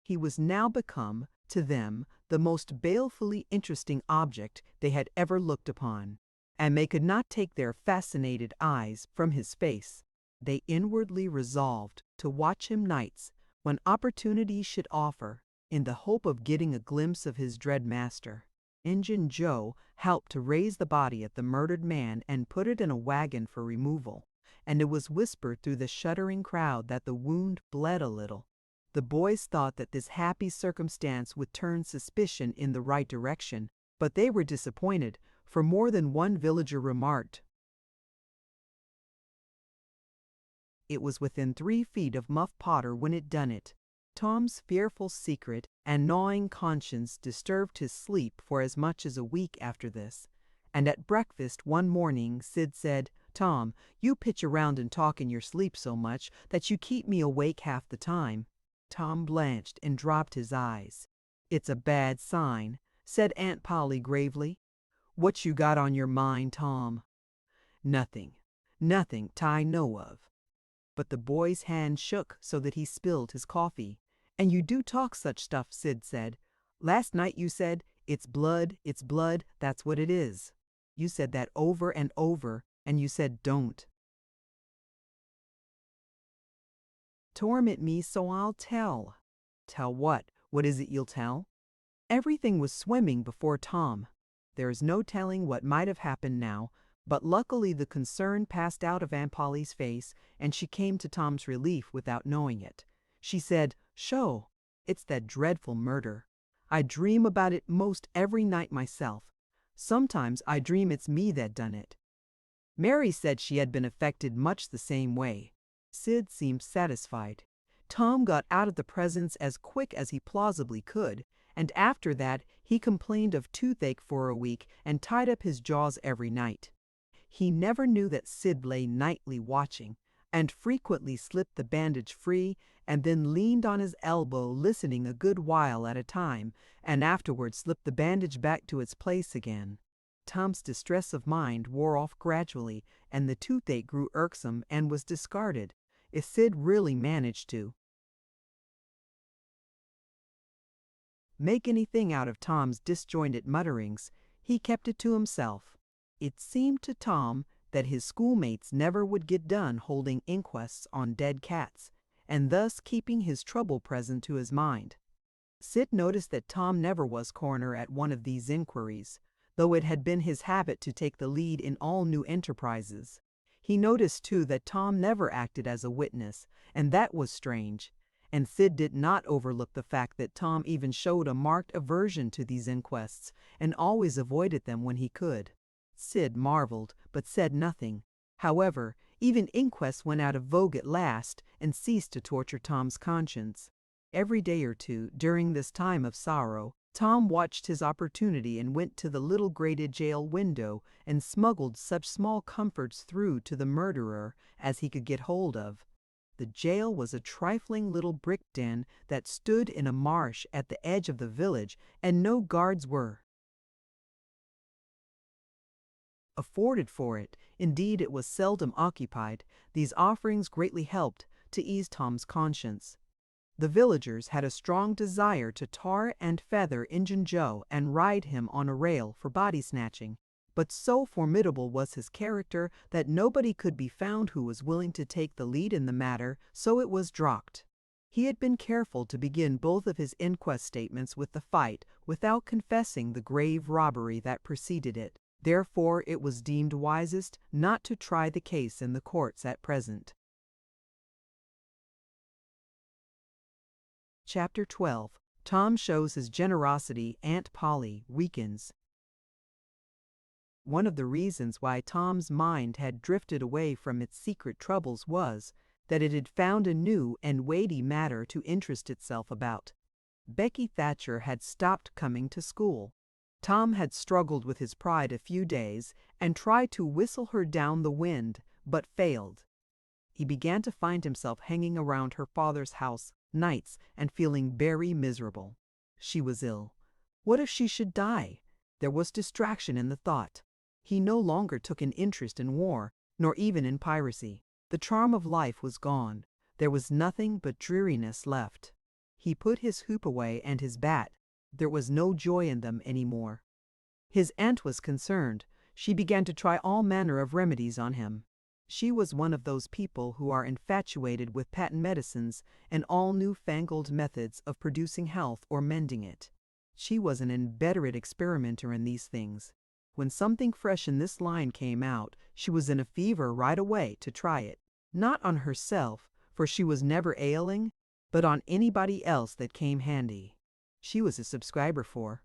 He was now become, to them, the most balefully interesting object they had ever looked upon, and they could not take their fascinated eyes from his face. They inwardly resolved to watch him nights when opportunity should offer, in the hope of getting a glimpse of his dread master. Injun Joe helped to raise the body of the murdered man and put it in a wagon for removal, and it was whispered through the shuddering crowd that the wound bled a little. The boys thought that this happy circumstance would turn suspicion in the right direction, but they were disappointed, for more than one villager remarked, "It was within 3 feet of Muff Potter when it done it." Tom's fearful secret and gnawing conscience disturbed his sleep for as much as a week after this, and at breakfast one morning Sid said, "Tom, you pitch around and talk in your sleep so much that you keep me awake half the time." Tom blanched and dropped his eyes. "It's a bad sign," said Aunt Polly gravely. "What you got on your mind, Tom?" "Nothing. Nothing 'I know of." But the boy's hand shook so that he spilled his coffee. "And you do talk such stuff," Sid said. "Last night you said, 'It's blood, that's what it is.' You said that over and over, and you said don't." "Torment me so I'll tell." "Tell what? What is it you'll tell?" Everything was swimming before Tom. There is no telling what might have happened now, but luckily the concern passed out of Aunt Polly's face, and she came to Tom's relief without knowing it. She said, "Sho, it's that dreadful murder. I dream about it most every night myself. Sometimes I dream it's me that done it." Mary said she had been affected much the same way. Sid seemed satisfied. Tom got out of the presence as quick as he plausibly could, and after that he complained of toothache for a week and tied up his jaws every night. He never knew that Sid lay nightly watching, and frequently slipped the bandage free and then leaned on his elbow listening a good while at a time, and afterward slipped the bandage back to its place again. Tom's distress of mind wore off gradually, and the toothache grew irksome and was discarded, if Sid really managed to make anything out of Tom's disjointed mutterings. He kept it to himself. It seemed to Tom that his schoolmates never would get done holding inquests on dead cats, and thus keeping his trouble present to his mind. Sid noticed that Tom never was coroner at one of these inquiries, though it had been his habit to take the lead in all new enterprises. He noticed, too, that Tom never acted as a witness, and that was strange. And Sid did not overlook the fact that Tom even showed a marked aversion to these inquests, and always avoided them when he could. Sid marveled, but said nothing. However, even inquests went out of vogue at last, and ceased to torture Tom's conscience. Every day or two, during this time of sorrow, Tom watched his opportunity and went to the little grated jail window and smuggled such small comforts through to the murderer as he could get hold of. The jail was a trifling little brick den that stood in a marsh at the edge of the village, and no guards were afforded for it. Indeed, it was seldom occupied. These offerings greatly helped to ease Tom's conscience. The villagers had a strong desire to tar and feather Injun Joe and ride him on a rail for body snatching, but so formidable was his character that nobody could be found who was willing to take the lead in the matter, so it was dropped. He had been careful to begin both of his inquest statements with the fight without confessing the grave robbery that preceded it. Therefore, it was deemed wisest not to try the case in the courts at present. Chapter 12. Tom shows his generosity. Aunt Polly weakens. One of the reasons why Tom's mind had drifted away from its secret troubles was that it had found a new and weighty matter to interest itself about. Becky Thatcher had stopped coming to school. Tom had struggled with his pride a few days and tried to whistle her down the wind, but failed. He began to find himself hanging around her father's house nights and feeling very miserable. She was ill. What if she should die? There was distraction in the thought. He no longer took an interest in war, nor even in piracy. The charm of life was gone. There was nothing but dreariness left. He put his hoop away and his bat. There was no joy in them any more. His aunt was concerned. She began to try all manner of remedies on him. She was one of those people who are infatuated with patent medicines and all newfangled methods of producing health or mending it. She was an inveterate experimenter in these things. When something fresh in this line came out, she was in a fever right away to try it. Not on herself, for she was never ailing, but on anybody else that came handy. She was a subscriber for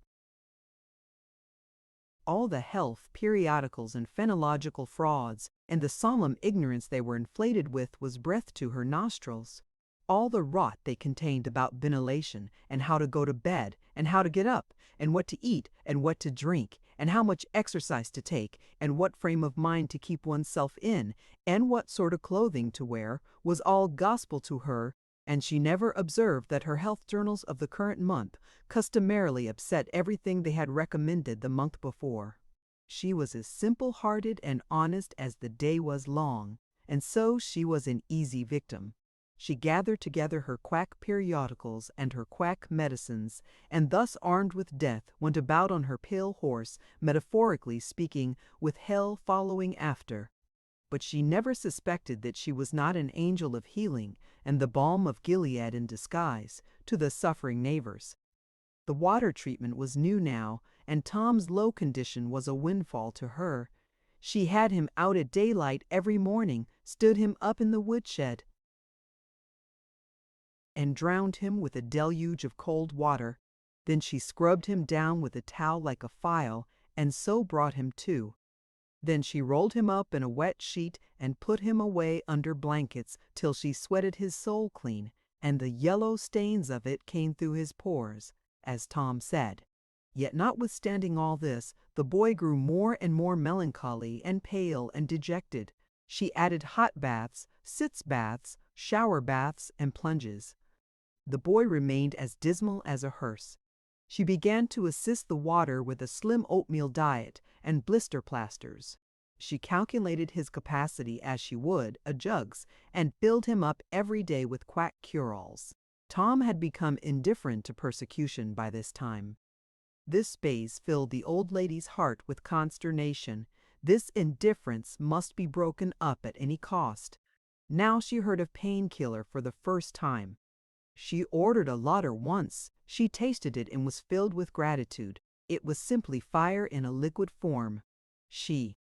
all the health periodicals and phenological frauds, and the solemn ignorance they were inflated with was breath to her nostrils. All the rot they contained about ventilation, and how to go to bed, and how to get up, and what to eat, and what to drink, and how much exercise to take, and what frame of mind to keep oneself in, and what sort of clothing to wear, was all gospel to her, and she never observed that her health journals of the current month customarily upset everything they had recommended the month before. She was as simple-hearted and honest as the day was long, and so she was an easy victim. She gathered together her quack periodicals and her quack medicines, and thus armed with death went about on her pale horse, metaphorically speaking, with hell following after. But she never suspected that she was not an angel of healing and the balm of Gilead in disguise to the suffering neighbors. The water treatment was new now, and Tom's low condition was a windfall to her. She had him out at daylight every morning, stood him up in the woodshed, and drowned him with a deluge of cold water. Then she scrubbed him down with a towel like a file, and so brought him to. Then she rolled him up in a wet sheet and put him away under blankets till she sweated his soul clean, and the yellow stains of it came through his pores, as Tom said. Yet notwithstanding all this, the boy grew more and more melancholy and pale and dejected. She added hot baths, sitz baths, shower baths, and plunges. The boy remained as dismal as a hearse. She began to assist the water with a slim oatmeal diet and blister plasters. She calculated his capacity as she would a jug's, and filled him up every day with quack cure-alls. Tom had become indifferent to persecution by this time. This space filled the old lady's heart with consternation. This indifference must be broken up at any cost. Now she heard of painkiller for the first time. She ordered a lot at once. She tasted it and was filled with gratitude. It was simply fire in a liquid form. She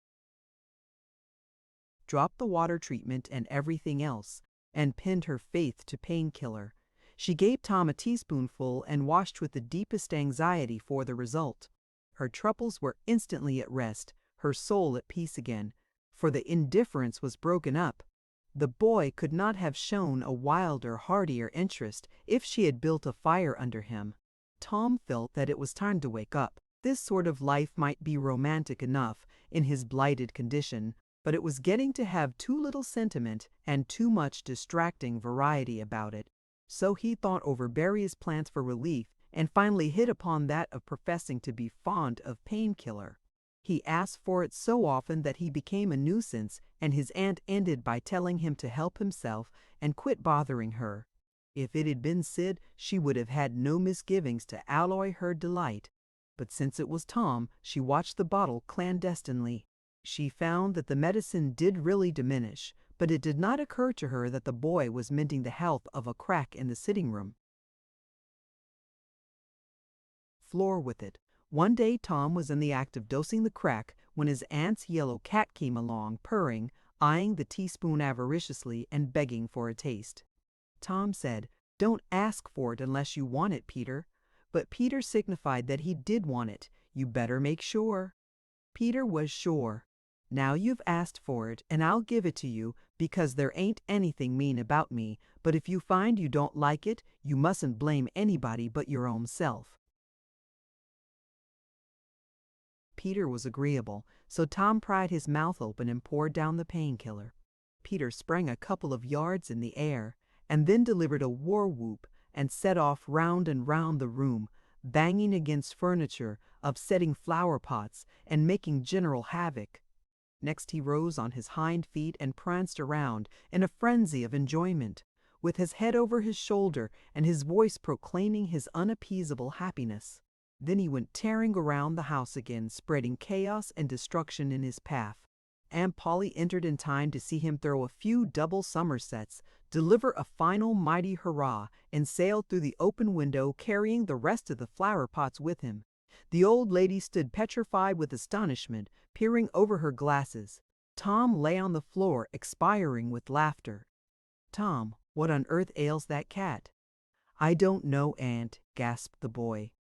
dropped the water treatment and everything else, and pinned her faith to painkiller. She gave Tom a teaspoonful and watched with the deepest anxiety for the result. Her troubles were instantly at rest, her soul at peace again, for the indifference was broken up. The boy could not have shown a wilder, heartier interest if she had built a fire under him. Tom felt that it was time to wake up. This sort of life might be romantic enough in his blighted condition, but it was getting to have too little sentiment and too much distracting variety about it. So he thought over various plans for relief and finally hit upon that of professing to be fond of painkiller. He asked for it so often that he became a nuisance, and his aunt ended by telling him to help himself and quit bothering her. If it had been Sid, she would have had no misgivings to alloy her delight. But since it was Tom, she watched the bottle clandestinely. She found that the medicine did really diminish, but it did not occur to her that the boy was mending the health of a crack in the sitting room floor with it. One day Tom was in the act of dosing the crack when his aunt's yellow cat came along, purring, eyeing the teaspoon avariciously and begging for a taste. Tom said, "Don't ask for it unless you want it, Peter." But Peter signified that he did want it. "You better make sure." Peter was sure. "Now you've asked for it, and I'll give it to you, because there ain't anything mean about me, but if you find you don't like it, you mustn't blame anybody but your own self." Peter was agreeable, so Tom pried his mouth open and poured down the painkiller. Peter sprang a couple of yards in the air, and then delivered a war whoop and set off round and round the room, banging against furniture, upsetting flower pots, and making general havoc. Next he rose on his hind feet and pranced around in a frenzy of enjoyment, with his head over his shoulder and his voice proclaiming his unappeasable happiness. Then he went tearing around the house again, spreading chaos and destruction in his path. Aunt Polly entered in time to see him throw a few double somersets, deliver a final mighty hurrah, and sail through the open window carrying the rest of the flower pots with him. The old lady stood petrified with astonishment, peering over her glasses. Tom lay on the floor, expiring with laughter. "Tom, what on earth ails that cat?" "I don't know, Aunt," gasped the boy.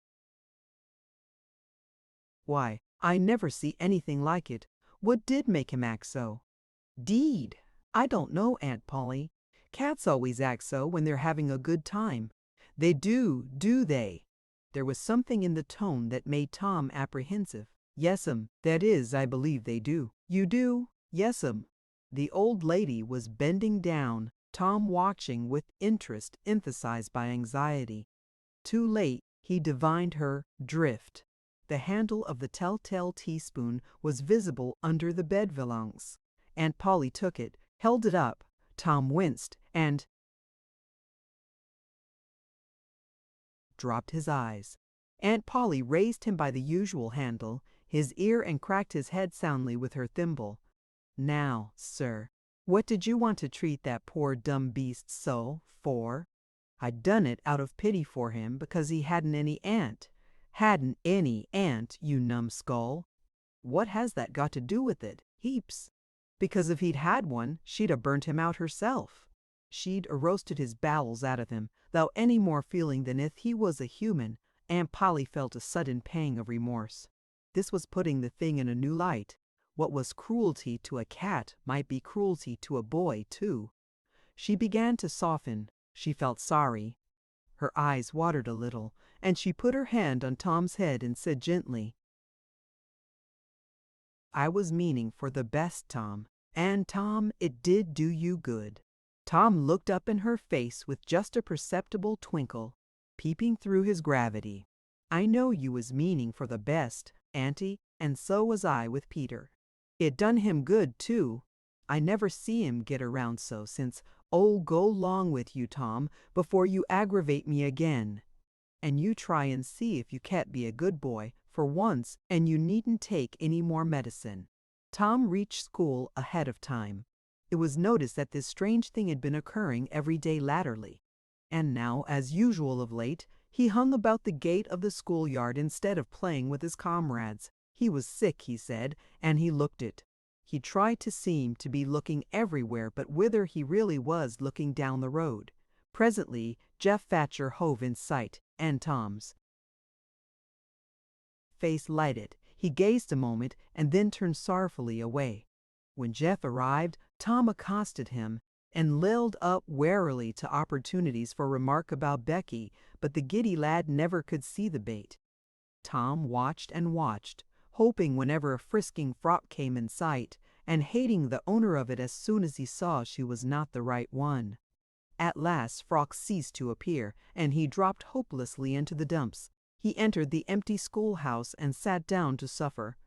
"Why, I never see anything like it. What did make him act so?" "'Deed, I don't know, Aunt Polly. Cats always act so when they're having a good time." "They do they?" There was something in the tone that made Tom apprehensive. "Yes'm, that is, I believe they do." "You do?" "Yes'm." The old lady was bending down, Tom watching with interest emphasized by anxiety. Too late, he divined her drift. The handle of the telltale teaspoon was visible under the bed valance. Aunt Polly took it, held it up. Tom winced and dropped his eyes. Aunt Polly raised him by the usual handle, his ear, and cracked his head soundly with her thimble. "Now, sir, what did you want to treat that poor dumb beast so for?" "I done it out of pity for him because he hadn't any aunt." "Hadn't any aunt, you numbskull." "What has that got to do with it?" "Heaps. Because if he'd had one, she'd a burnt him out herself. She'd a roasted his bowels out of him, without any more feeling than if he was a human." Aunt Polly felt a sudden pang of remorse. This was putting the thing in a new light. What was cruelty to a cat might be cruelty to a boy, too. She began to soften. She felt sorry. Her eyes watered a little, and she put her hand on Tom's head and said gently, "I was meaning for the best, Tom. And, Tom, it did do you good." Tom looked up in her face with just a perceptible twinkle, peeping through his gravity. "I know you was meaning for the best, Auntie, and so was I with Peter. It done him good, too. I never see him get around so since. Oh, go 'long with you, Tom, before you aggravate me again. And you try and see if you can't be a good boy for once, and you needn't take any more medicine." Tom reached school ahead of time. It was noticed that this strange thing had been occurring every day latterly. And now, as usual of late, he hung about the gate of the schoolyard instead of playing with his comrades. He was sick, he said, and he looked it. He tried to seem to be looking everywhere but whither he really was looking down the road. Presently, Jeff Thatcher hove in sight, and Tom's face lighted. He gazed a moment and then turned sorrowfully away. When Jeff arrived, Tom accosted him and lilled up warily to opportunities for remark about Becky, but the giddy lad never could see the bait. Tom watched and watched, hoping whenever a frisking frock came in sight, and hating the owner of it as soon as he saw she was not the right one. At last Frock ceased to appear, and he dropped hopelessly into the dumps. He entered the empty schoolhouse and sat down to suffer.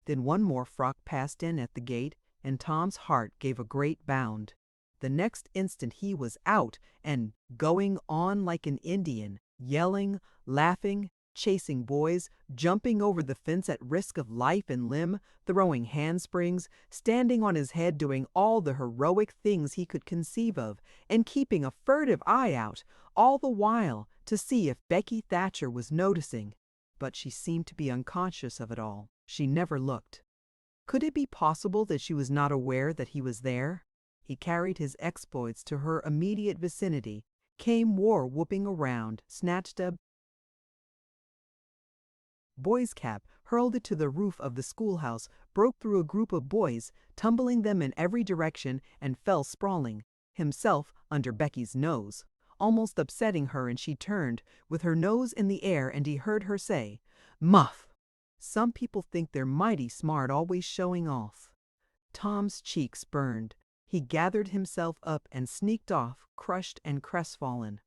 Then one more Frock passed in at the gate, and Tom's heart gave a great bound. The next instant he was out and going on like an Indian, yelling, laughing, chasing boys, jumping over the fence at risk of life and limb, throwing handsprings, standing on his head, doing all the heroic things he could conceive of, and keeping a furtive eye out, all the while, to see if Becky Thatcher was noticing. But she seemed to be unconscious of it all. She never looked. Could it be possible that she was not aware that he was there? He carried his exploits to her immediate vicinity, came war-whooping around, snatched a boy's cap, hurled it to the roof of the schoolhouse, broke through a group of boys, tumbling them in every direction, and fell sprawling, himself under Becky's nose, almost upsetting her, and she turned, with her nose in the air, and he heard her say, "Muff! Some people think they're mighty smart, always showing off." Tom's cheeks burned. He gathered himself up and sneaked off, crushed and crestfallen.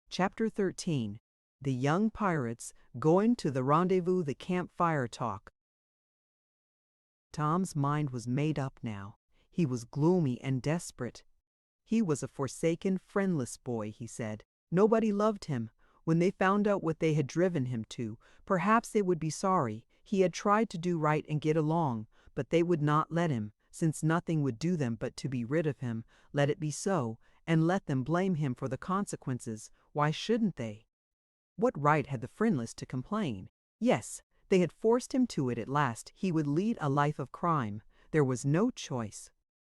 Chapter 13. The Young Pirates Going to the Rendezvous. The Campfire Talk. Tom's mind was made up now. He was gloomy and desperate. He was a forsaken, friendless boy, he said. Nobody loved him. When they found out what they had driven him to, perhaps they would be sorry. He had tried to do right and get along, but they would not let him, since nothing would do them but to be rid of him. Let it be so, and let them blame him for the consequences. Why shouldn't they? What right had the friendless to complain? Yes, they had forced him to it at last. He would lead a life of crime. There was no choice.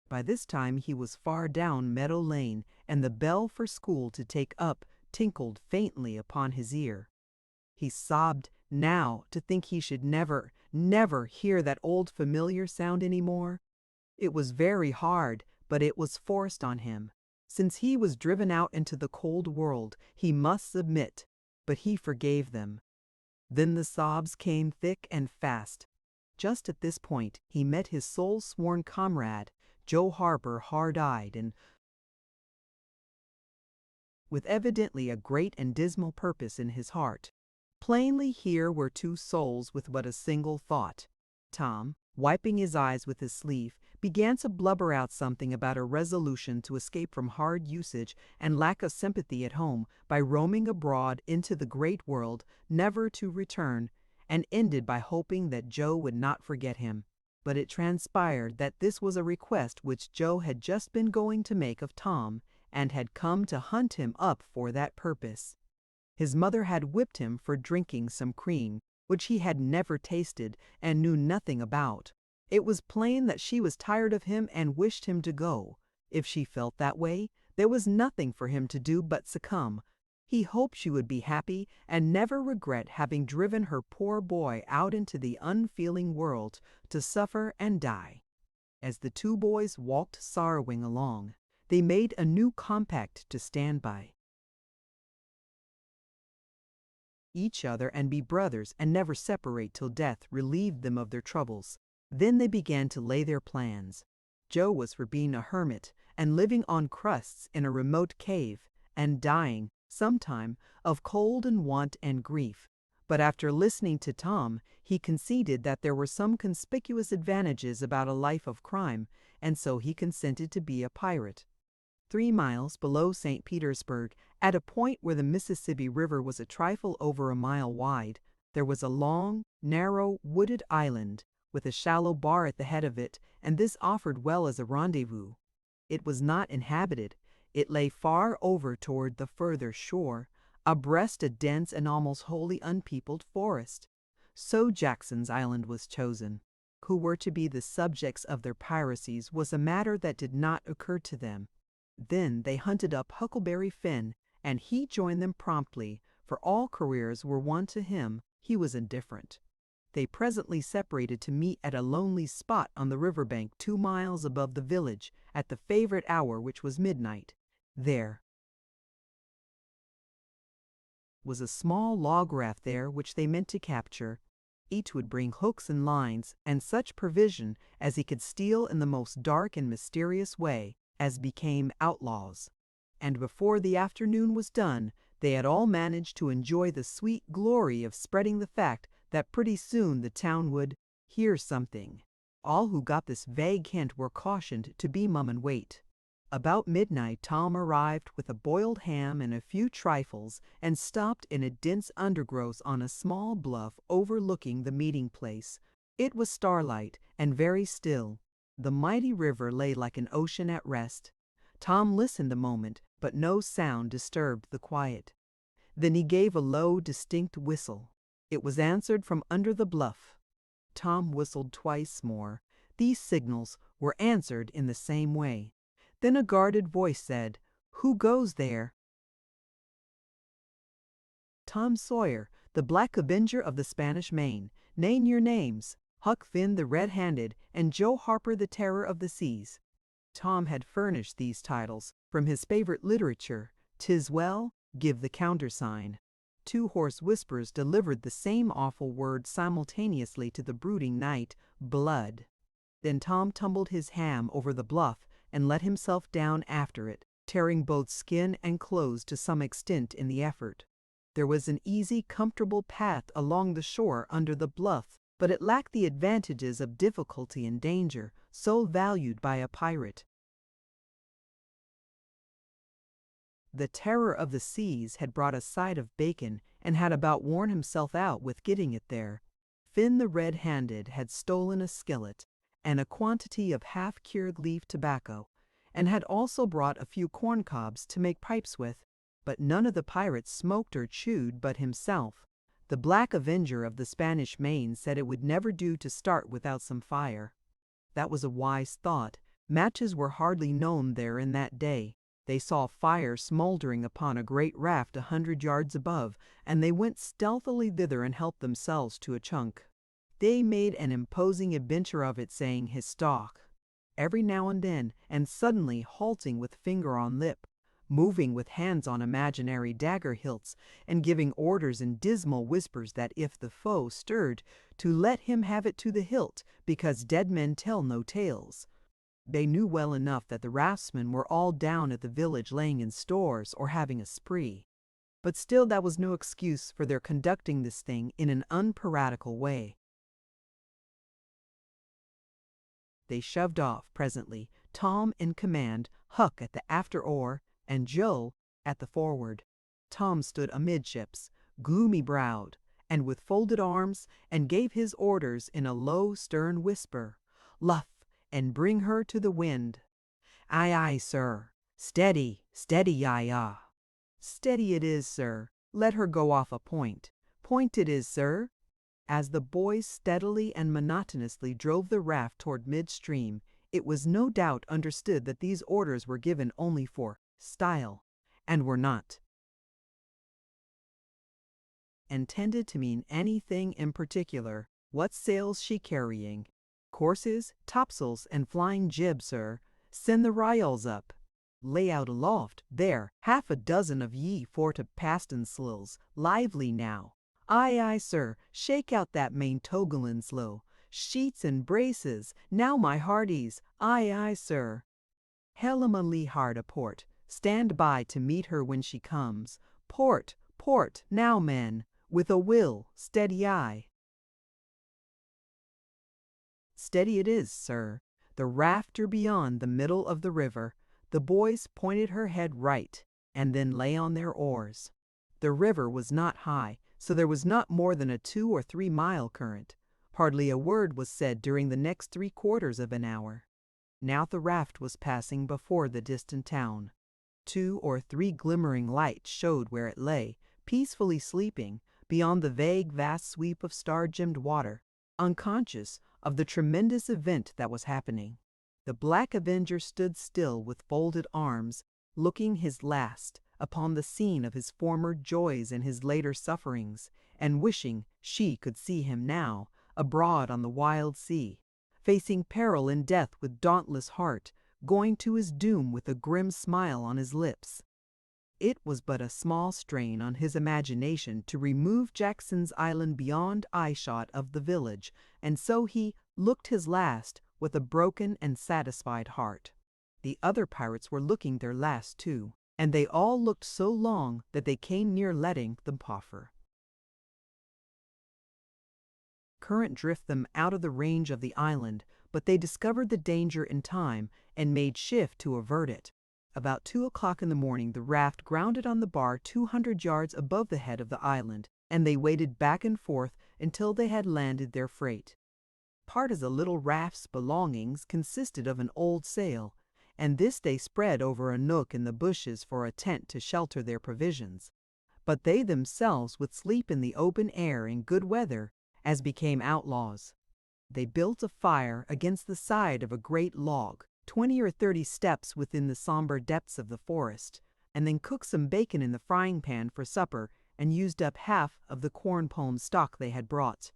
By this time he was far down Meadow Lane, and the bell for school to take up tinkled faintly upon his ear. He sobbed now to think he should never, never hear that old familiar sound any more. It was very hard, but it was forced on him. Since he was driven out into the cold world, he must submit, but he forgave them. Then the sobs came thick and fast. Just at this point he met his soul-sworn comrade, Joe Harper, hard-eyed and with evidently a great and dismal purpose in his heart. Plainly here were two souls with but a single thought. Tom, wiping his eyes with his sleeve, began to blubber out something about a resolution to escape from hard usage and lack of sympathy at home by roaming abroad into the great world, never to return, and ended by hoping that Joe would not forget him. But it transpired that this was a request which Joe had just been going to make of Tom, and had come to hunt him up for that purpose. His mother had whipped him for drinking some cream, which he had never tasted and knew nothing about. It was plain that she was tired of him and wished him to go. If she felt that way, there was nothing for him to do but succumb. He hoped she would be happy and never regret having driven her poor boy out into the unfeeling world to suffer and die. As the two boys walked sorrowing along, they made a new compact to stand by each other and be brothers and never separate till death relieved them of their troubles. Then they began to lay their plans. Joe was for being a hermit and living on crusts in a remote cave and dying, sometime, of cold and want and grief. But after listening to Tom, he conceded that there were some conspicuous advantages about a life of crime, and so he consented to be a pirate. 3 miles below St. Petersburg, at a point where the Mississippi River was a trifle over a mile wide, there was a long, narrow, wooded island, with a shallow bar at the head of it, and this offered well as a rendezvous. It was not inhabited. It lay far over toward the further shore, abreast a dense and almost wholly unpeopled forest. So Jackson's Island was chosen. Who were to be the subjects of their piracies was a matter that did not occur to them. Then they hunted up Huckleberry Finn, and he joined them promptly, for all careers were one to him. He was indifferent. They presently separated to meet at a lonely spot on the riverbank 2 miles above the village, at the favorite hour, which was midnight. There was a small log raft there which they meant to capture. Each would bring hooks and lines, and such provision as he could steal in the most dark and mysterious way, as became outlaws. And before the afternoon was done, they had all managed to enjoy the sweet glory of spreading the fact that pretty soon the town would hear something. All who got this vague hint were cautioned to be mum and wait. About midnight Tom arrived with a boiled ham and a few trifles, and stopped in a dense undergrowth on a small bluff overlooking the meeting place. It was starlight and very still. The mighty river lay like an ocean at rest. Tom listened a moment, but no sound disturbed the quiet. Then he gave a low, distinct whistle. It was answered from under the bluff. Tom whistled twice more. These signals were answered in the same way. Then a guarded voice said, "Who goes there?" "Tom Sawyer, the Black Avenger of the Spanish Main. Name your names." "Huck Finn the Red-Handed, and Joe Harper the Terror of the Seas." Tom had furnished these titles from his favorite literature. "'Tis well, give the countersign." 2 hoarse whispers delivered the same awful word simultaneously to the brooding night: blood. Then Tom tumbled his ham over the bluff and let himself down after it, tearing both skin and clothes to some extent in the effort. There was an easy, comfortable path along the shore under the bluff, but it lacked the advantages of difficulty and danger, so valued by a pirate. The Terror of the Seas had brought a side of bacon, and had about worn himself out with getting it there. Finn the Red-Handed had stolen a skillet and a quantity of half-cured leaf tobacco, and had also brought a few corn cobs to make pipes with, but none of the pirates smoked or chewed but himself. The Black Avenger of the Spanish Main said it would never do to start without some fire. That was a wise thought. Matches were hardly known there in that day. They saw fire smoldering upon a great raft 100 yards above, and they went stealthily thither and helped themselves to a chunk. They made an imposing adventure of it, saying his stock every now and then, and suddenly halting with finger on lip, moving with hands on imaginary dagger hilts, and giving orders in dismal whispers that if the foe stirred, to let him have it to the hilt, because dead men tell no tales. They knew well enough that the raftsmen were all down at the village laying in stores or having a spree. But still that was no excuse for their conducting this thing in an unpiratical way. They shoved off presently, Tom in command, Huck at the after oar, and Joe at the forward. Tom stood amidships, gloomy-browed, and with folded arms, and gave his orders in a low, stern whisper. "Luff, and bring her to the wind." "Aye, aye, sir." "Steady, steady, aye, ah." "Steady it is, sir. Let her go off a point." "Point it is, sir." As the boys steadily and monotonously drove the raft toward midstream, it was no doubt understood that these orders were given only for style, and were not intended to mean anything in particular. "What sail's she carrying?" "Courses, topsails, and flying jib, sir." "Send the ryals up." "Lay out aloft. There, half a dozen of ye for to paston slills. Lively now." "Aye, aye, sir." "Shake out that main togalin slow." "Sheets and braces. Now, my hearties." "Aye, aye, sir." "Helm a lee hard a port. Stand by to meet her when she comes." "Port, port. Now, men. With a will. Steady, aye." Steady it is, sir. The rafter beyond the middle of the river. The boys pointed her head right, and then lay on their oars. The river was not high, so there was not more than a 2 or 3 mile current. Hardly a word was said during the next 3/4 of an hour. Now the raft was passing before the distant town. 2 or 3 glimmering lights showed where it lay, peacefully sleeping, beyond the vague vast sweep of star-gemmed water, unconscious of the tremendous event that was happening. The Black Avenger stood still with folded arms, looking his last upon the scene of his former joys and his later sufferings, and wishing she could see him now, abroad on the wild sea, facing peril and death with dauntless heart, going to his doom with a grim smile on his lips. It was but a small strain on his imagination to remove Jackson's Island beyond eyeshot of the village, and so he looked his last with a broken and satisfied heart. The other pirates were looking their last too, and they all looked so long that they came near letting them poffer. Current drift them out of the range of the island, but they discovered the danger in time and made shift to avert it. About 2 o'clock in the morning the raft grounded on the bar 200 yards above the head of the island, and they waded back and forth until they had landed their freight. Part of the little raft's belongings consisted of an old sail, and this they spread over a nook in the bushes for a tent to shelter their provisions. But they themselves would sleep in the open air in good weather, as became outlaws. They built a fire against the side of a great log, 20 or 30 steps within the somber depths of the forest, and then cooked some bacon in the frying pan for supper and used up half of the corn pone stock they had brought.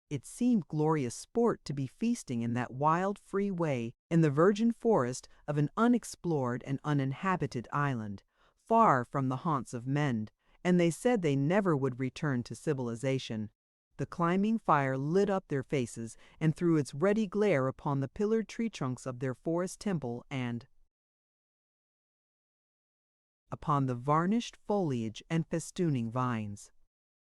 It seemed glorious sport to be feasting in that wild, free way in the virgin forest of an unexplored and uninhabited island, far from the haunts of men, and they said they never would return to civilization. The climbing fire lit up their faces and threw its ruddy glare upon the pillared tree trunks of their forest temple and upon the varnished foliage and festooning vines.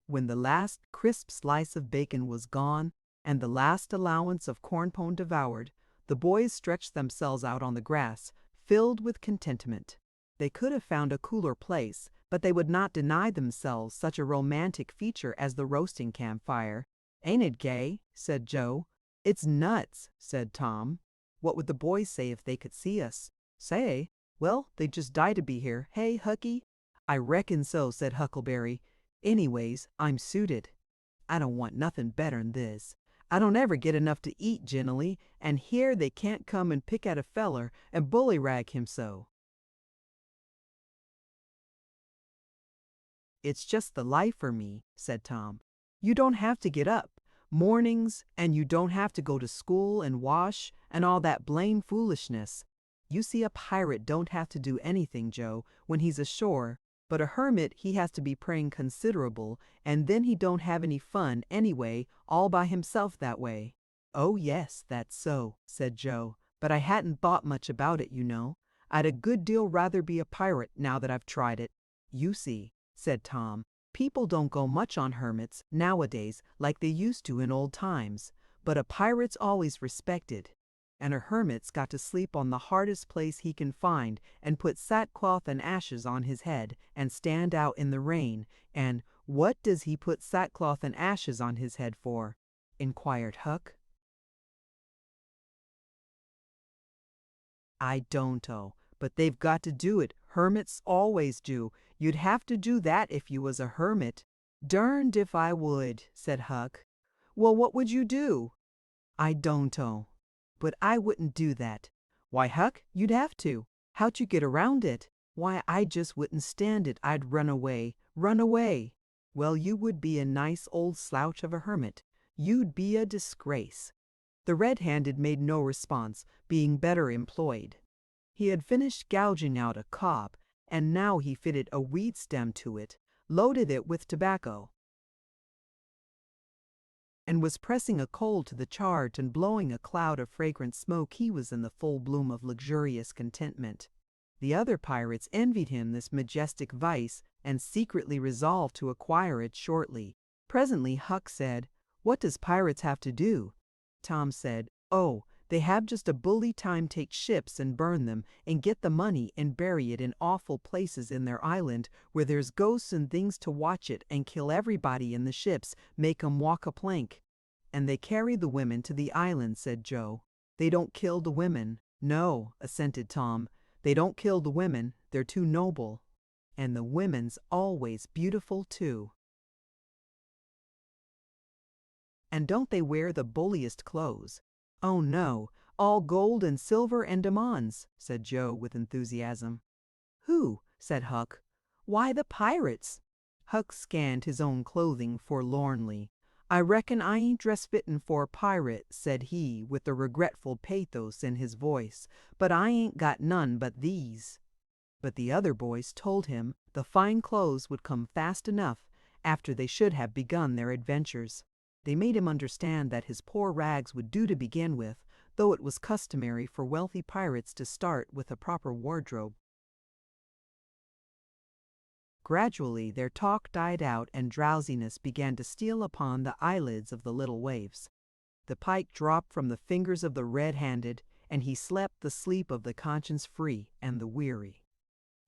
When the last crisp slice of bacon was gone and the last allowance of corn pone devoured, the boys stretched themselves out on the grass, filled with contentment. They could have found a cooler place, but they would not deny themselves such a romantic feature as the roasting campfire, "Ain't it gay?" said Joe. "It's nuts," said Tom. "What would the boys say if they could see us?" "Say? Well, they'd just die to be here. Hey, Hucky?" "I reckon so," said Huckleberry. "Anyways, I'm suited. I don't want nothing better'n this. I don't ever get enough to eat generally, and here they can't come and pick at a feller and bullyrag him so. It's just the life for me," said Tom. "You don't have to get up mornings, and you don't have to go to school and wash and all that blame foolishness. You see, a pirate don't have to do anything, Joe, when he's ashore, but a hermit he has to be praying considerable, and then he don't have any fun anyway, all by himself that way." "Oh yes, that's so," said Joe, "but I hadn't thought much about it, you know. I'd a good deal rather be a pirate now that I've tried it. You see," said Tom, "people don't go much on hermits nowadays like they used to in old times, but a pirate's always respected. And a hermit's got to sleep on the hardest place he can find and put sackcloth and ashes on his head and stand out in the rain, and what does he put sackcloth and ashes on his head for?" inquired Huck. "I don't, but they've got to do it. Hermits always do. You'd have to do that if you was a hermit." "Derned if I would," said Huck. "Well, what would you do?" "I don't, but I wouldn't do that." "Why, Huck, you'd have to. How'd you get around it?" "Why, I just wouldn't stand it. I'd run away. Run away." "Well, you would be a nice old slouch of a hermit. You'd be a disgrace." The red-handed made no response, being better employed. He had finished gouging out a cob, and now he fitted a weed stem to it, loaded it with tobacco, and was pressing a coal to the charge and blowing a cloud of fragrant smoke. He was in the full bloom of luxurious contentment. The other pirates envied him this majestic vice and secretly resolved to acquire it shortly. Presently Huck said, "What does pirates have to do?" Tom said, "Oh, they have just a bully time take ships and burn them and get the money and bury it in awful places in their island where there's ghosts and things to watch it and kill everybody in the ships, make 'em walk a plank." "And they carry the women to the island," said Joe. "They don't kill the women." "No," assented Tom. "They don't kill the women. They're too noble. And the women's always beautiful too." "And don't they wear the bulliest clothes?" "Oh no, all gold and silver and diamonds," said Joe with enthusiasm. "Who?" said Huck. "Why, the pirates." Huck scanned his own clothing forlornly. "I reckon I ain't dress fittin' for a pirate," said he with a regretful pathos in his voice, "but I ain't got none but these." But the other boys told him the fine clothes would come fast enough after they should have begun their adventures. They made him understand that his poor rags would do to begin with, though it was customary for wealthy pirates to start with a proper wardrobe. Gradually their talk died out and drowsiness began to steal upon the eyelids of the little waifs. The pike dropped from the fingers of the red-handed, and he slept the sleep of the conscience-free and the weary.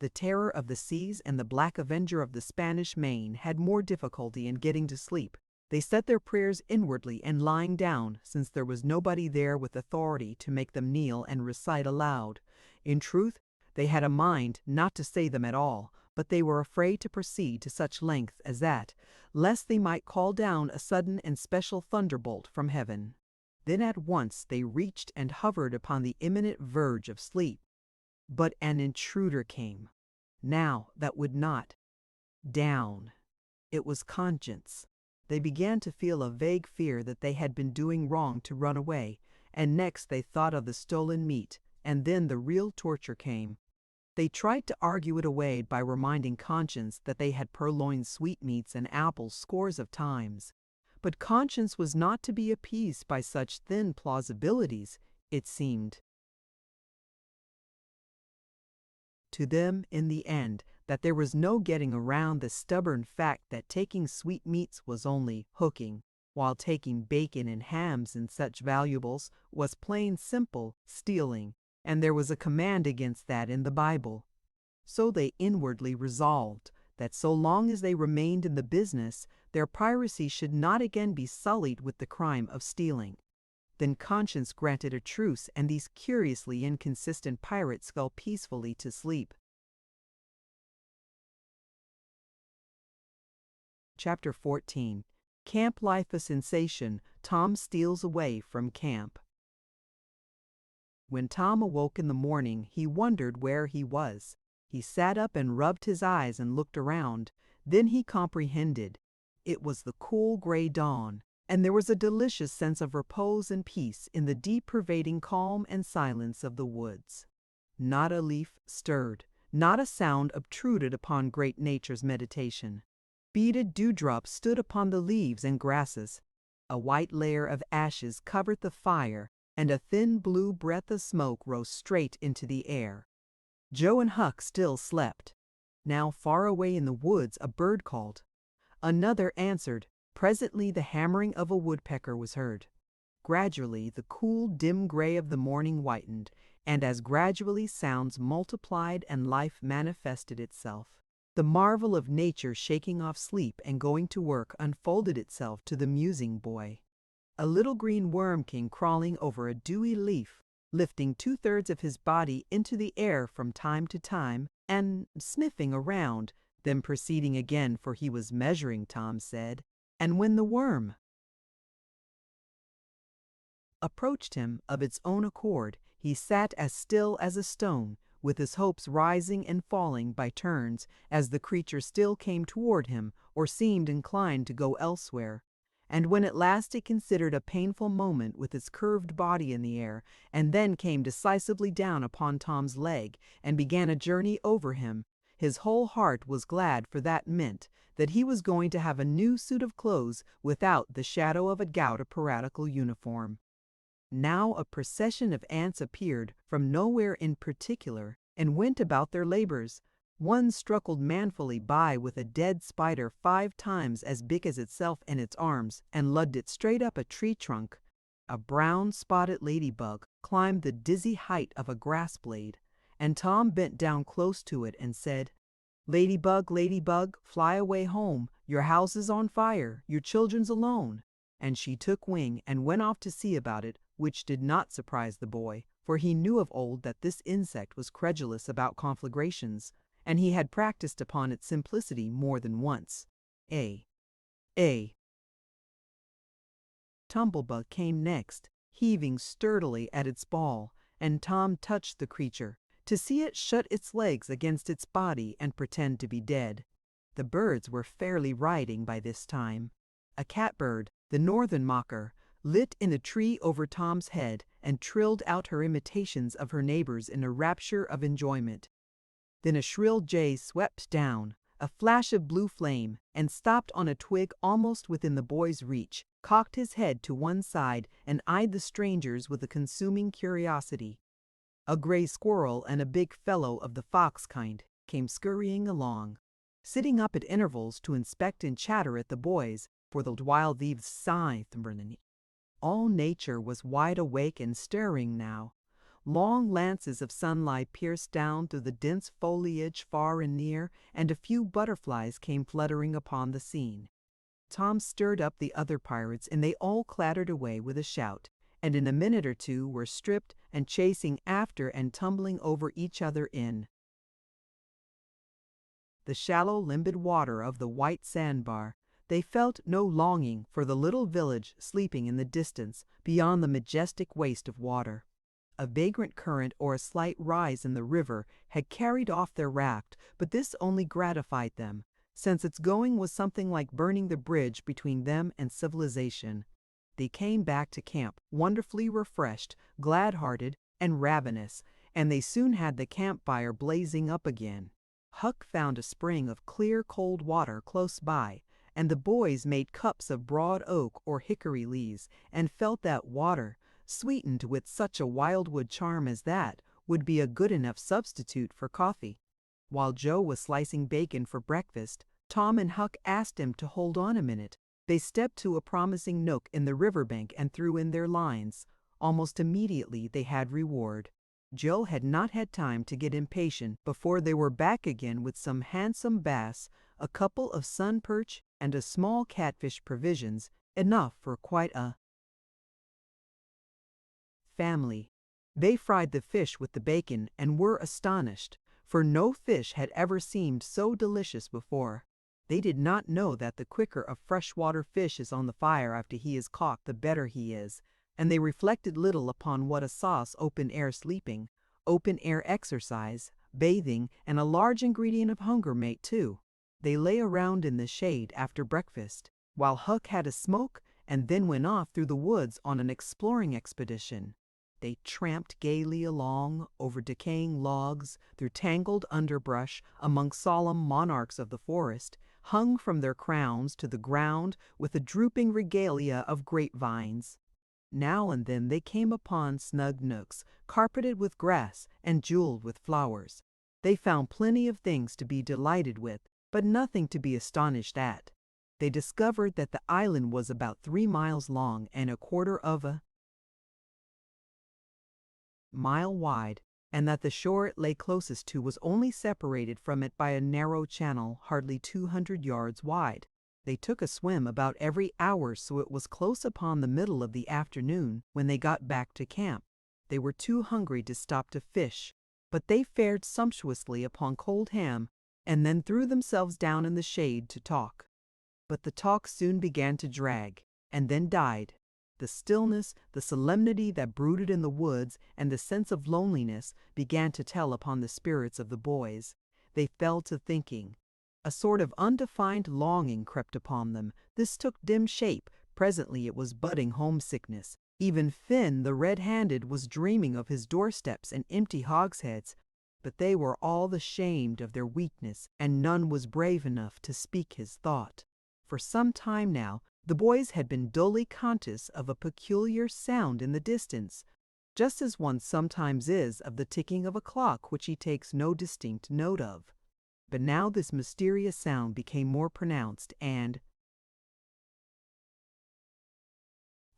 The terror of the seas and the black avenger of the Spanish Main had more difficulty in getting to sleep. They said their prayers inwardly and lying down, since there was nobody there with authority to make them kneel and recite aloud. In truth, they had a mind not to say them at all, but they were afraid to proceed to such length as that, lest they might call down a sudden and special thunderbolt from heaven. Then at once they reached and hovered upon the imminent verge of sleep. But an intruder came, now that would not down. It was conscience. They began to feel a vague fear that they had been doing wrong to run away, and next they thought of the stolen meat, and then the real torture came. They tried to argue it away by reminding conscience that they had purloined sweetmeats and apples scores of times. But conscience was not to be appeased by such thin plausibilities, it seemed to them in the end that there was no getting around the stubborn fact that taking sweetmeats was only hooking, while taking bacon and hams and such valuables was plain simple stealing, and there was a command against that in the Bible. So they inwardly resolved that so long as they remained in the business, their piracy should not again be sullied with the crime of stealing. Then conscience granted a truce, and these curiously inconsistent pirates fell peacefully to sleep. Chapter 14. Camp Life a Sensation. Tom steals away from camp. When Tom awoke in the morning, he wondered where he was. He sat up and rubbed his eyes and looked around. Then he comprehended. It was the cool gray dawn, and there was a delicious sense of repose and peace in the deep pervading calm and silence of the woods. Not a leaf stirred, not a sound obtruded upon great nature's meditation. Beaded dewdrops stood upon the leaves and grasses. A white layer of ashes covered the fire, and a thin blue breath of smoke rose straight into the air. Joe and Huck still slept. Now far away in the woods a bird called. Another answered. Presently the hammering of a woodpecker was heard. Gradually the cool dim gray of the morning whitened, and as gradually sounds multiplied and life manifested itself. The marvel of nature shaking off sleep and going to work unfolded itself to the musing boy. A little green worm came crawling over a dewy leaf, lifting 2/3 of his body into the air from time to time, and sniffing around, then proceeding again, for he was measuring, Tom said. And when the worm approached him of its own accord, he sat as still as a stone, with his hopes rising and falling by turns as the creature still came toward him or seemed inclined to go elsewhere. And when at last it considered a painful moment with its curved body in the air, and then came decisively down upon Tom's leg and began a journey over him, his whole heart was glad, for that meant that he was going to have a new suit of clothes without the shadow of a gaudy piratical uniform. Now a procession of ants appeared from nowhere in particular and went about their labors. One struggled manfully by with a dead spider 5 times as big as itself in its arms and lugged it straight up a tree trunk. A brown spotted ladybug climbed the dizzy height of a grass blade, and Tom bent down close to it and said, "Ladybug, ladybug, fly away home. Your house is on fire, your children's alone." And she took wing and went off to see about it, which did not surprise the boy, for he knew of old that this insect was credulous about conflagrations, and he had practiced upon its simplicity more than once. A tumblebug came next, heaving sturdily at its ball, and Tom touched the creature, to see it shut its legs against its body and pretend to be dead. The birds were fairly rioting by this time. A catbird, the northern mocker, lit in a tree over Tom's head and trilled out her imitations of her neighbors in a rapture of enjoyment. Then a shrill jay swept down, a flash of blue flame, and stopped on a twig almost within the boy's reach, cocked his head to one side, and eyed the strangers with a consuming curiosity. A gray squirrel and a big fellow of the fox kind came scurrying along, sitting up at intervals to inspect and chatter at the boys, for the wild leaves sighed. All nature was wide awake and stirring now. Long lances of sunlight pierced down through the dense foliage far and near, and a few butterflies came fluttering upon the scene. Tom stirred up the other pirates, and they all clattered away with a shout, and in a minute or two were stripped and chasing after and tumbling over each other in the shallow limpid water of the white sandbar. They felt no longing for the little village sleeping in the distance beyond the majestic waste of water. A vagrant current or a slight rise in the river had carried off their raft, but this only gratified them, since its going was something like burning the bridge between them and civilization. They came back to camp wonderfully refreshed, glad-hearted, and ravenous, and they soon had the campfire blazing up again. Huck found a spring of clear cold water close by, and the boys made cups of broad oak or hickory leaves, and felt that water, sweetened with such a wildwood charm as that, would be a good enough substitute for coffee. While Joe was slicing bacon for breakfast, Tom and Huck asked him to hold on a minute. They stepped to a promising nook in the riverbank and threw in their lines. Almost immediately they had reward. Joe had not had time to get impatient before they were back again with some handsome bass, a couple of sun perch, and a small catfish provisions, enough for quite a family. They fried the fish with the bacon and were astonished, for no fish had ever seemed so delicious before. They did not know that the quicker a freshwater fish is on the fire after he is caught, the better he is, and they reflected little upon what a sauce open-air sleeping, open-air exercise, bathing, and a large ingredient of hunger made too. They lay around in the shade after breakfast, while Huck had a smoke and then went off through the woods on an exploring expedition. They tramped gaily along, over decaying logs, through tangled underbrush, among solemn monarchs of the forest, hung from their crowns to the ground with a drooping regalia of grapevines. Now and then they came upon snug nooks, carpeted with grass and jeweled with flowers. They found plenty of things to be delighted with, but nothing to be astonished at. They discovered that the island was about 3 miles long and a quarter of a mile wide, and that the shore it lay closest to was only separated from it by a narrow channel hardly 200 yards wide. They took a swim about every hour, so it was close upon the middle of the afternoon when they got back to camp. They were too hungry to stop to fish, but they fared sumptuously upon cold ham, and then threw themselves down in the shade to talk. But the talk soon began to drag, and then died. The stillness, the solemnity that brooded in the woods, and the sense of loneliness began to tell upon the spirits of the boys. They fell to thinking. A sort of undefined longing crept upon them. This took dim shape. Presently it was budding homesickness. Even Finn, the red-handed, was dreaming of his doorsteps and empty hogsheads. But they were all ashamed of their weakness, and none was brave enough to speak his thought. For some time now, the boys had been dully conscious of a peculiar sound in the distance, just as one sometimes is of the ticking of a clock which he takes no distinct note of. But now this mysterious sound became more pronounced and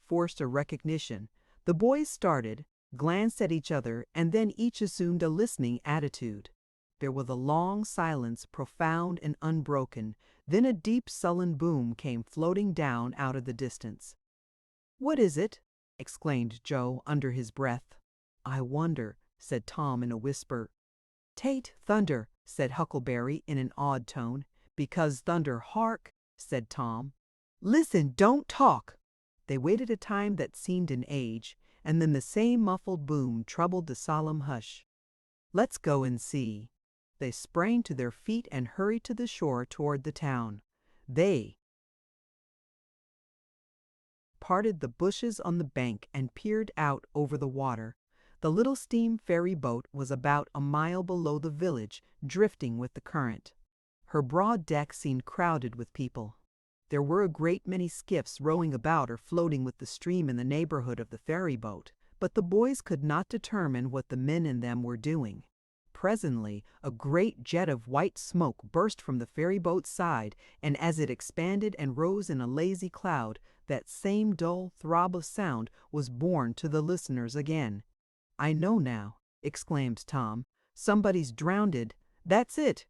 forced a recognition. The boys started, glanced at each other, and then each assumed a listening attitude. There was a long silence, profound and unbroken. Then a deep, sullen boom came floating down out of the distance. "What is it?" exclaimed Joe under his breath. "I wonder," said Tom in a whisper. "'Tain't thunder," said Huckleberry in an odd tone. "Because thunder, hark," said Tom. "Listen, don't talk." They waited a time that seemed an age, and then the same muffled boom troubled the solemn hush. "Let's go and see." They sprang to their feet and hurried to the shore toward the town. They parted the bushes on the bank and peered out over the water. The little steam ferry boat was about a mile below the village, drifting with the current. Her broad deck seemed crowded with people. There were a great many skiffs rowing about or floating with the stream in the neighborhood of the ferry boat, but the boys could not determine what the men in them were doing. Presently, a great jet of white smoke burst from the ferry boat's side, and as it expanded and rose in a lazy cloud, that same dull throb of sound was borne to the listeners again. "I know now," exclaimed Tom. "Somebody's drownded." "That's it,"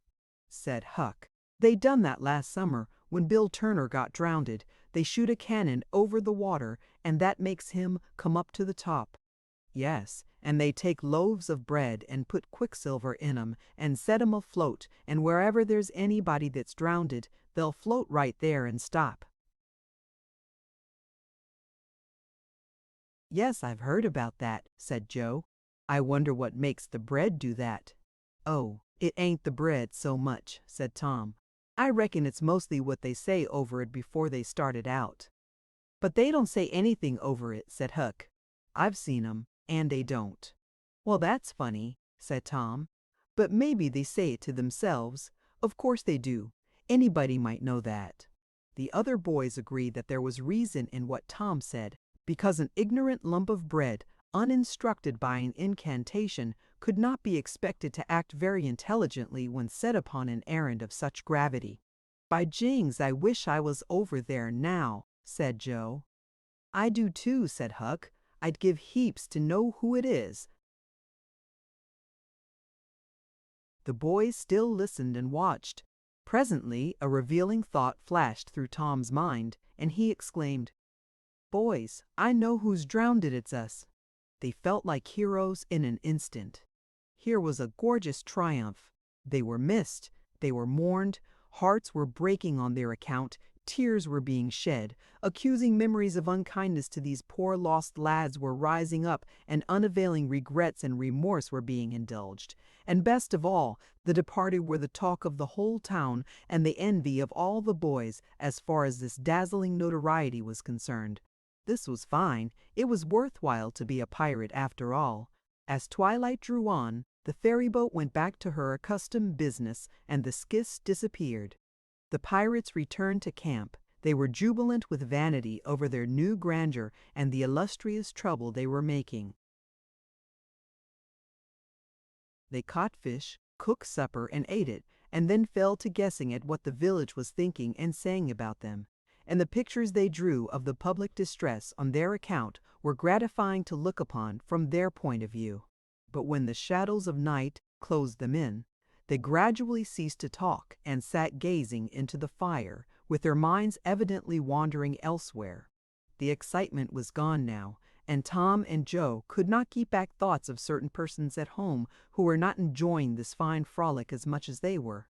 said Huck. "They done that last summer, when Bill Turner got drownded. They shoot a cannon over the water, and that makes him come up to the top." "Yes, and they take loaves of bread and put quicksilver in 'em and set 'em afloat, and wherever there's anybody that's drownded, they'll float right there and stop." "Yes, I've heard about that," said Joe. "I wonder what makes the bread do that." "Oh, it ain't the bread so much," said Tom. "I reckon it's mostly what they say over it before they started out." "But they don't say anything over it," said Huck. "I've seen 'em, and they don't." "Well, that's funny," said Tom. "But maybe they say it to themselves. Of course they do. Anybody might know that." The other boys agreed that there was reason in what Tom said, because an ignorant lump of bread, uninstructed by an incantation, could not be expected to act very intelligently when set upon an errand of such gravity. "By jings, I wish I was over there now," said Joe. "I do too," said Huck. "I'd give heaps to know who it is." The boys still listened and watched. Presently, a revealing thought flashed through Tom's mind, and he exclaimed, "Boys, I know who's drowned it, it's us." They felt like heroes in an instant. Here was a gorgeous triumph. They were missed, they were mourned, hearts were breaking on their account, tears were being shed, accusing memories of unkindness to these poor lost lads were rising up, and unavailing regrets and remorse were being indulged. And best of all, the departed were the talk of the whole town and the envy of all the boys as far as this dazzling notoriety was concerned. This was fine. It was worthwhile to be a pirate after all. As twilight drew on, the ferryboat went back to her accustomed business and the skiffs disappeared. The pirates returned to camp. They were jubilant with vanity over their new grandeur and the illustrious trouble they were making. They caught fish, cooked supper, and ate it, and then fell to guessing at what the village was thinking and saying about them. And the pictures they drew of the public distress on their account were gratifying to look upon from their point of view. But when the shadows of night closed them in, they gradually ceased to talk and sat gazing into the fire, with their minds evidently wandering elsewhere. The excitement was gone now, and Tom and Joe could not keep back thoughts of certain persons at home who were not enjoying this fine frolic as much as they were.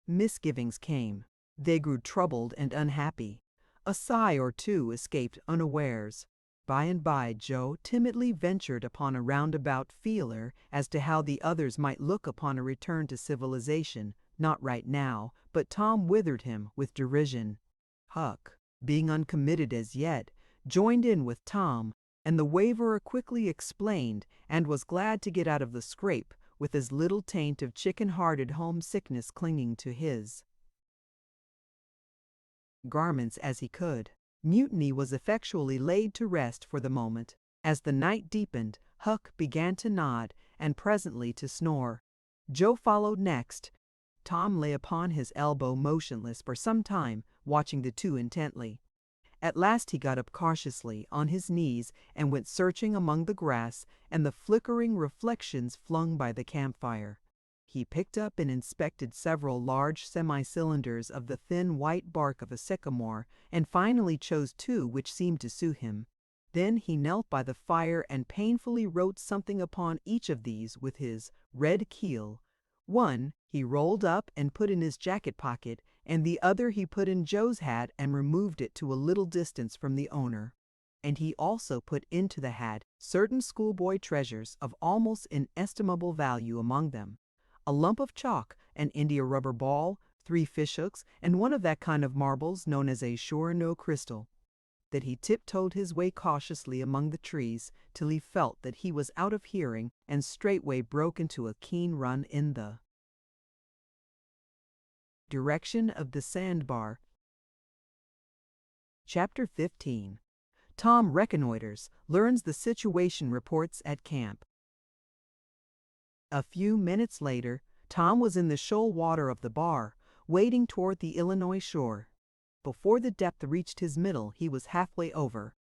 Misgivings came. They grew troubled and unhappy. A sigh or two escaped unawares. By and by Joe timidly ventured upon a roundabout feeler as to how the others might look upon a return to civilization, not right now, but Tom withered him with derision. Huck, being uncommitted as yet, joined in with Tom, and the waverer quickly explained and was glad to get out of the scrape with as little taint of chicken-hearted homesickness clinging to his garments as he could. Mutiny was effectually laid to rest for the moment. As the night deepened, Huck began to nod and presently to snore. Joe followed next. Tom lay upon his elbow motionless for some time, watching the two intently. At last he got up cautiously on his knees and went searching among the grass and the flickering reflections flung by the campfire. He picked up and inspected several large semi-cylinders of the thin white bark of a sycamore, and finally chose two which seemed to suit him. Then he knelt by the fire and painfully wrote something upon each of these with his red keel. One he rolled up and put in his jacket pocket, and the other he put in Joe's hat and removed it to a little distance from the owner. And he also put into the hat certain schoolboy treasures of almost inestimable value, among them a lump of chalk, an india-rubber ball, 3 fishhooks, and one of that kind of marbles known as a sure-no crystal. That he tiptoed his way cautiously among the trees till he felt that he was out of hearing, and straightway broke into a keen run in the direction of the sandbar. Chapter 15. Tom reconnoiters, learns the situation, reports at camp. A few minutes later, Tom was in the shoal water of the bar, wading toward the Illinois shore. Before the depth reached his middle, he was halfway over.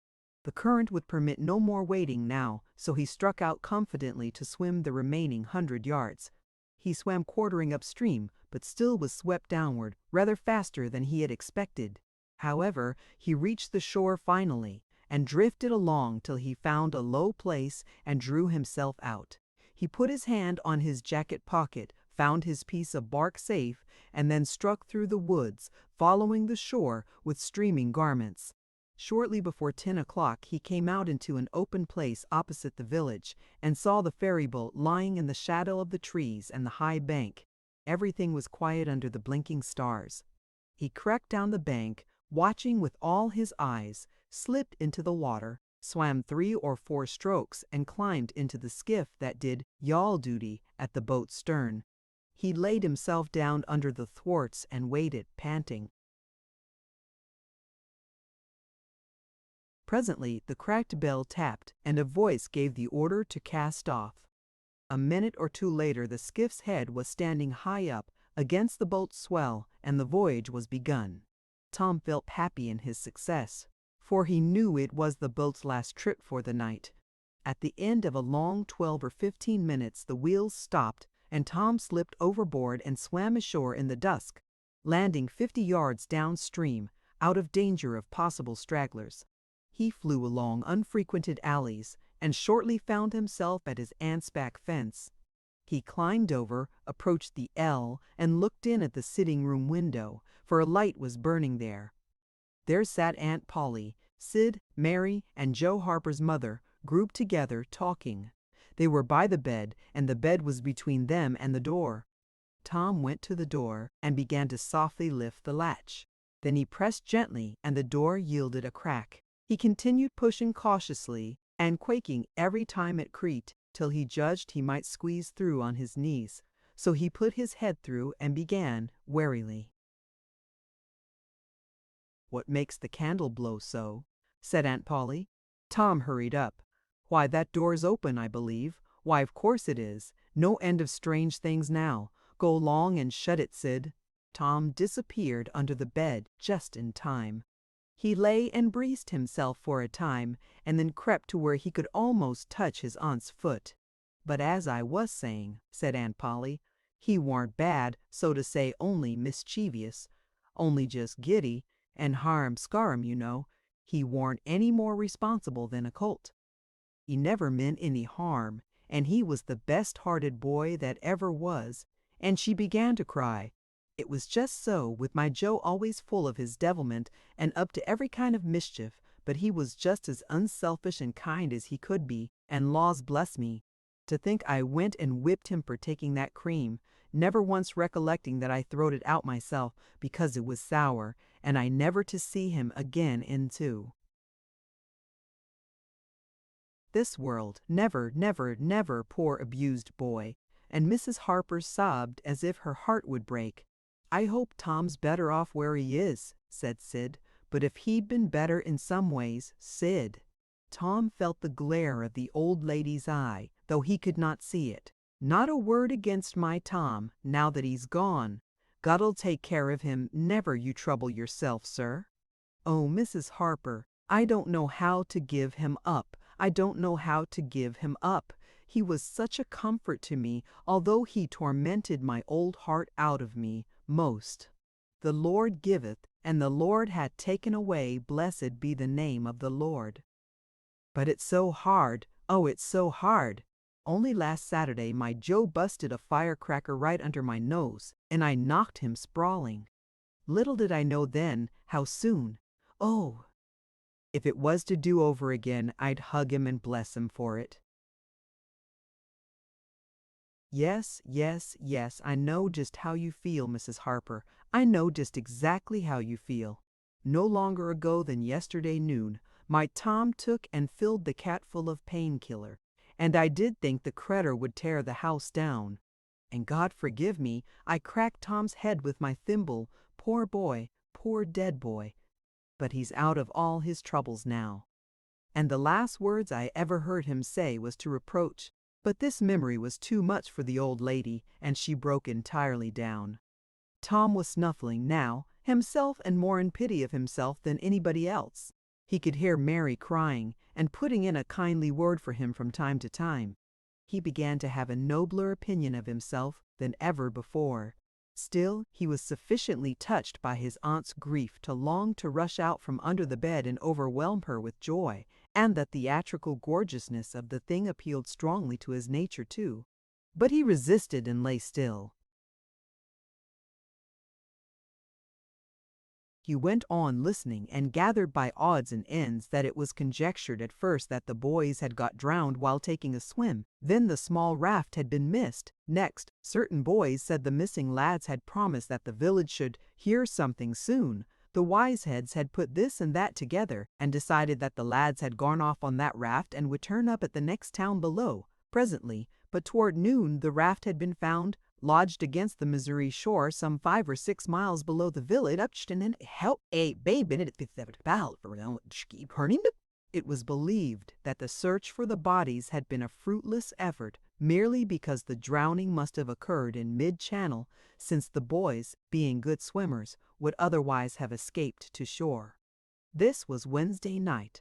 The current would permit no more wading now, so he struck out confidently to swim the remaining 100 yards. He swam quartering upstream, but still was swept downward, rather faster than he had expected. However, he reached the shore finally, and drifted along till he found a low place and drew himself out. He put his hand on his jacket pocket, found his piece of bark safe, and then struck through the woods, following the shore with streaming garments. Shortly before 10 o'clock he came out into an open place opposite the village, and saw the ferryboat lying in the shadow of the trees and the high bank. Everything was quiet under the blinking stars. He crept down the bank, watching with all his eyes, slipped into the water, swam 3 or 4 strokes, and climbed into the skiff that did yawl duty at the boat's stern. He laid himself down under the thwarts and waited, panting. Presently the cracked bell tapped, and a voice gave the order to cast off. A minute or two later the skiff's head was standing high up against the boat's swell, and the voyage was begun. Tom felt happy in his success, for he knew it was the boat's last trip for the night. At the end of a long 12 or 15 minutes the wheels stopped, and Tom slipped overboard and swam ashore in the dusk. landing 50 yards downstream, out of danger of possible stragglers. He flew along unfrequented alleys and shortly found himself at his aunt's back fence. He climbed over, approached the L, and looked in at the sitting-room window, for a light was burning there. There sat Aunt Polly, Sid, Mary, and Joe Harper's mother, grouped together, talking. They were by the bed, and the bed was between them and the door. Tom went to the door and began to softly lift the latch. Then he pressed gently, and the door yielded a crack. He continued pushing cautiously and quaking every time it creaked, till he judged he might squeeze through on his knees. So he put his head through and began, warily. "What makes the candle blow so?" said Aunt Polly. Tom hurried up. "Why, that door's open, I believe. Why, of course it is. No end of strange things now. Go along and shut it, Sid." Tom disappeared under the bed just in time. He lay and breathed himself for a time, and then crept to where he could almost touch his aunt's foot. "But as I was saying," said Aunt Polly, "he warn't bad, so to say, only mischievous, only just giddy, and harum-scarum, you know. He warn't any more responsible than a colt. He never meant any harm, and he was the best-hearted boy that ever was." And she began to cry. It was just so, with my Joe always full of his devilment and up to every kind of mischief, but he was just as unselfish and kind as he could be, and laws bless me, to think I went and whipped him for taking that cream, never once recollecting that I throwed it out myself because it was sour, and I never to see him again into this world. Never, never, never, poor abused boy. And Mrs. Harper sobbed as if her heart would break. "I hope Tom's better off where he is," said Sid. "But if he'd been better in some ways, Sid." Tom felt the glare of the old lady's eye, though he could not see it. "Not a word against my Tom, now that he's gone. God'll take care of him, never you trouble yourself, sir." "Oh, Mrs. Harper, I don't know how to give him up. I don't know how to give him up. He was such a comfort to me, although he tormented my old heart out of me, most. The Lord giveth, and the Lord hath taken away, blessed be the name of the Lord. But it's so hard, oh, it's so hard. Only last Saturday my Joe busted a firecracker right under my nose, and I knocked him sprawling. Little did I know then how soon. Oh, if it was to do over again, I'd hug him and bless him for it." "Yes, yes, yes, I know just how you feel, Mrs. Harper. I know just exactly how you feel. No longer ago than yesterday noon, my Tom took and filled the cat full of painkiller, and I did think the cretur would tear the house down. And God forgive me, I cracked Tom's head with my thimble, poor boy, poor dead boy. But he's out of all his troubles now. And the last words I ever heard him say was to reproach. But this memory was too much for the old lady, and she broke entirely down. Tom was snuffling now, himself, and more in pity of himself than anybody else. He could hear Mary crying, and putting in a kindly word for him from time to time. He began to have a nobler opinion of himself than ever before. Still, he was sufficiently touched by his aunt's grief to long to rush out from under the bed and overwhelm her with joy, and the theatrical gorgeousness of the thing appealed strongly to his nature too. But he resisted and lay still. He went on listening, and gathered by odds and ends that it was conjectured at first that the boys had got drowned while taking a swim. Then the small raft had been missed. Next, certain boys said the missing lads had promised that the village should hear something soon. The wise heads had put this and that together, and decided that the lads had gone off on that raft and would turn up at the next town below, presently. But toward noon the raft had been found, lodged against the Missouri shore some 5 or 6 miles below the village. It was believed that the search for the bodies had been a fruitless effort, merely because the drowning must have occurred in mid-channel, since the boys, being good swimmers, would otherwise have escaped to shore. This was Wednesday night.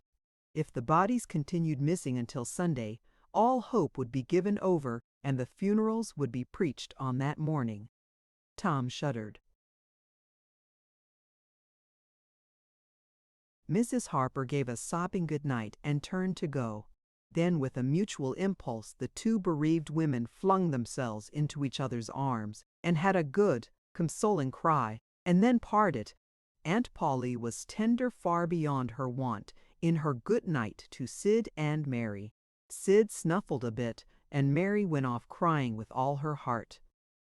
If the bodies continued missing until Sunday, all hope would be given over, and the funerals would be preached on that morning. Tom shuddered. Mrs. Harper gave a sobbing good night and turned to go. Then, with a mutual impulse, the two bereaved women flung themselves into each other's arms and had a good, consoling cry, and then parted. Aunt Polly was tender far beyond her wont in her good night to Sid and Mary. Sid snuffled a bit, and Mary went off crying with all her heart.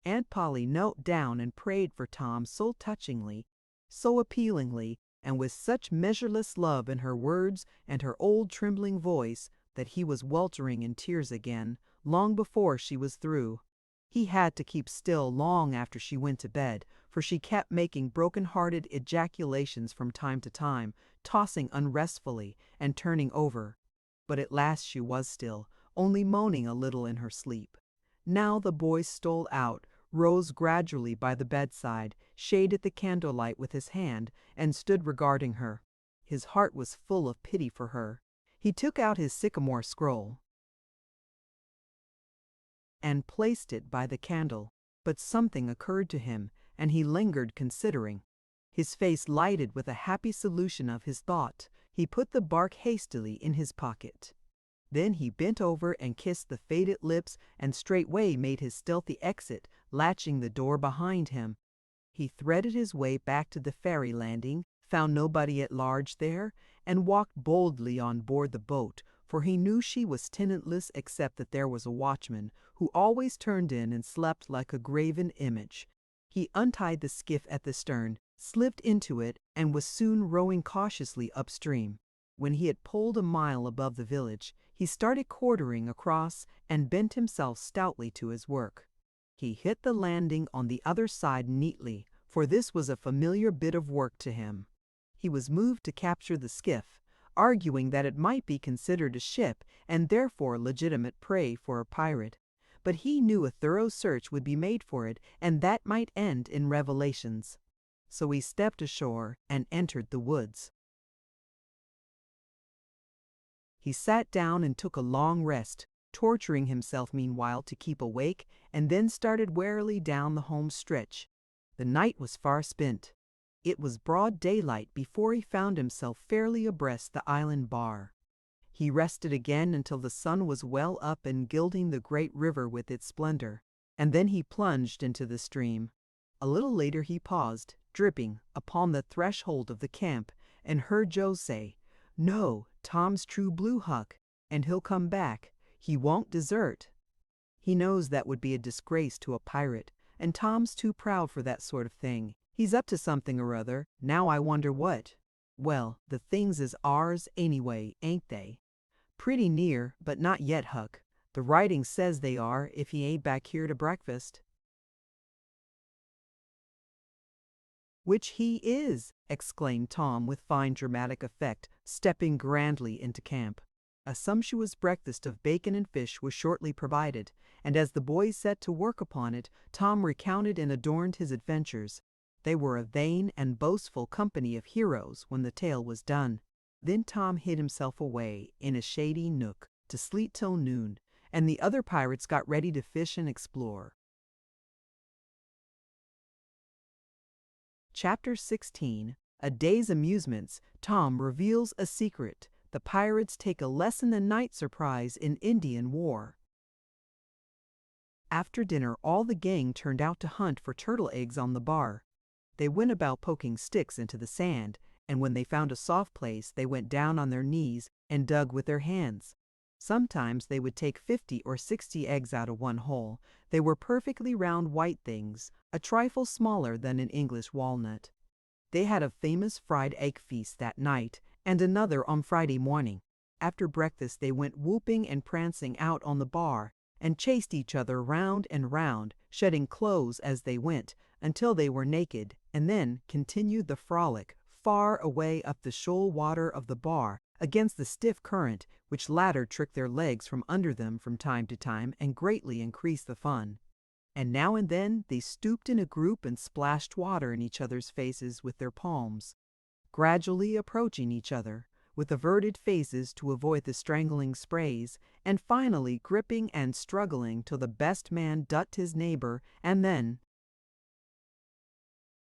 Aunt Polly knelt down and prayed for Tom so touchingly, so appealingly, and with such measureless love in her words and her old trembling voice, that he was weltering in tears again, long before she was through. He had to keep still long after she went to bed, for she kept making broken-hearted ejaculations from time to time, tossing unrestfully and turning over. But at last she was still, only moaning a little in her sleep. Now the boy stole out, rose gradually by the bedside, shaded the candlelight with his hand, and stood regarding her. His heart was full of pity for her. He took out his sycamore scroll and placed it by the candle, but something occurred to him, and he lingered considering. His face lighted with a happy solution of his thought. He put the bark hastily in his pocket. Then he bent over and kissed the faded lips and straightway made his stealthy exit, latching the door behind him. He threaded his way back to the ferry landing, found nobody at large there, and walked boldly on board the boat, for he knew she was tenantless except that there was a watchman, who always turned in and slept like a graven image. He untied the skiff at the stern, slipped into it, and was soon rowing cautiously upstream. When he had pulled a mile above the village, he started quartering across and bent himself stoutly to his work. He hit the landing on the other side neatly, for this was a familiar bit of work to him. He was moved to capture the skiff, arguing that it might be considered a ship and therefore legitimate prey for a pirate. But he knew a thorough search would be made for it, and that might end in revelations. So he stepped ashore and entered the woods. He sat down and took a long rest, torturing himself meanwhile to keep awake, and then started warily down the home stretch. The night was far spent. It was broad daylight before he found himself fairly abreast the island bar. He rested again until the sun was well up and gilding the great river with its splendor, and then he plunged into the stream. A little later he paused, dripping, upon the threshold of the camp, and heard Joe say, "No, Tom's true blue, Huck, and he'll come back. He won't desert." He knows that would be a disgrace to a pirate, and Tom's too proud for that sort of thing. He's up to something or other, now I wonder what. Well, the things is ours anyway, ain't they? Pretty near, but not yet, Huck. The writing says they are if he ain't back here to breakfast. "Which he is!" exclaimed Tom with fine dramatic effect, stepping grandly into camp. A sumptuous breakfast of bacon and fish was shortly provided, and as the boys set to work upon it, Tom recounted and adorned his adventures. They were a vain and boastful company of heroes when the tale was done. Then Tom hid himself away in a shady nook to sleep till noon, and the other pirates got ready to fish and explore. Chapter 16. A Day's Amusements. Tom reveals a secret. The pirates take a lesson in night surprise in Indian war. After dinner, all the gang turned out to hunt for turtle eggs on the bar. They went about poking sticks into the sand, and when they found a soft place, they went down on their knees and dug with their hands. Sometimes they would take 50 or 60 eggs out of one hole. They were perfectly round white things, a trifle smaller than an English walnut. They had a famous fried egg feast that night, and another on Friday morning. After breakfast they went whooping and prancing out on the bar, and chased each other round and round, shedding clothes as they went, until they were naked, and then continued the frolic, far away up the shoal water of the bar, against the stiff current, which latter tricked their legs from under them from time to time and greatly increased the fun. And now and then they stooped in a group and splashed water in each other's faces with their palms, gradually approaching each other, with averted faces to avoid the strangling sprays, and finally gripping and struggling till the best man ducked his neighbor, and then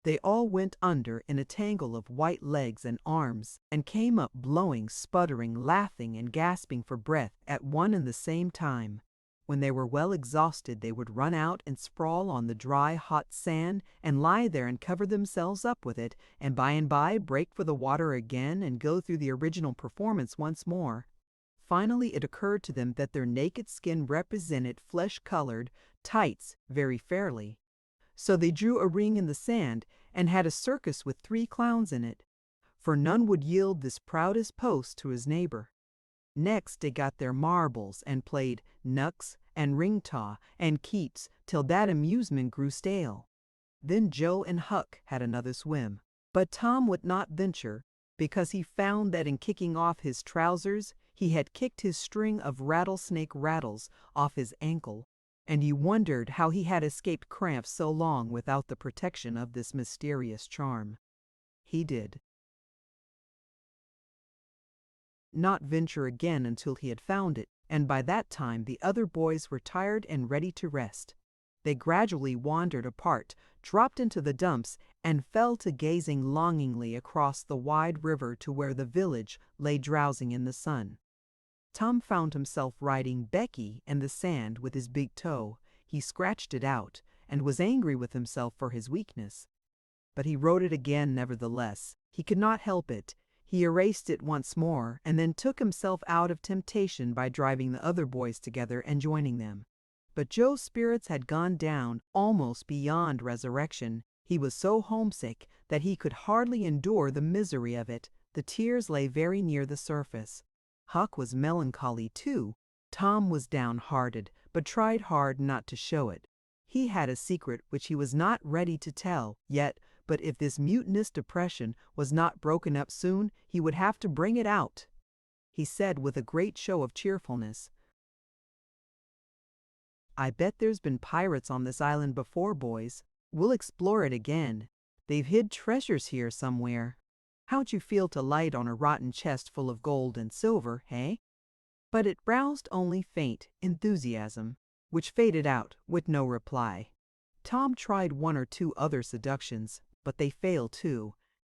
They all went under in a tangle of white legs and arms, and came up blowing, sputtering, laughing, and gasping for breath at one and the same time. When they were well exhausted, they would run out and sprawl on the dry, hot sand, and lie there and cover themselves up with it, and by break for the water again and go through the original performance once more. Finally it occurred to them that their naked skin represented flesh-colored tights very fairly. So they drew a ring in the sand and had a circus with 3 clowns in it, for none would yield this proudest post to his neighbor. Next they got their marbles and played knucks and ring-taw and keeps till that amusement grew stale. Then Joe and Huck had another swim, but Tom would not venture, because he found that in kicking off his trousers he had kicked his string of rattlesnake rattles off his ankle, and he wondered how he had escaped cramps so long without the protection of this mysterious charm. He did not venture again until he had found it, and by that time the other boys were tired and ready to rest. They gradually wandered apart, dropped into the dumps, and fell to gazing longingly across the wide river to where the village lay drowsing in the sun. Tom found himself riding Becky in the sand with his big toe. He scratched it out, and was angry with himself for his weakness. But he rode it again nevertheless. He could not help it. He erased it once more, and then took himself out of temptation by driving the other boys together and joining them. But Joe's spirits had gone down almost beyond resurrection. He was so homesick that he could hardly endure the misery of it. The tears lay very near the surface. Huck was melancholy too. Tom was downhearted, but tried hard not to show it. He had a secret which he was not ready to tell yet, but if this mutinous depression was not broken up soon, he would have to bring it out. He said with a great show of cheerfulness, "I bet there's been pirates on this island before, boys. We'll explore it again. They've hid treasures here somewhere. How'd you feel to light on a rotten chest full of gold and silver, hey?" But it roused only faint enthusiasm, which faded out with no reply. Tom tried 1 or 2 other seductions, but they failed too.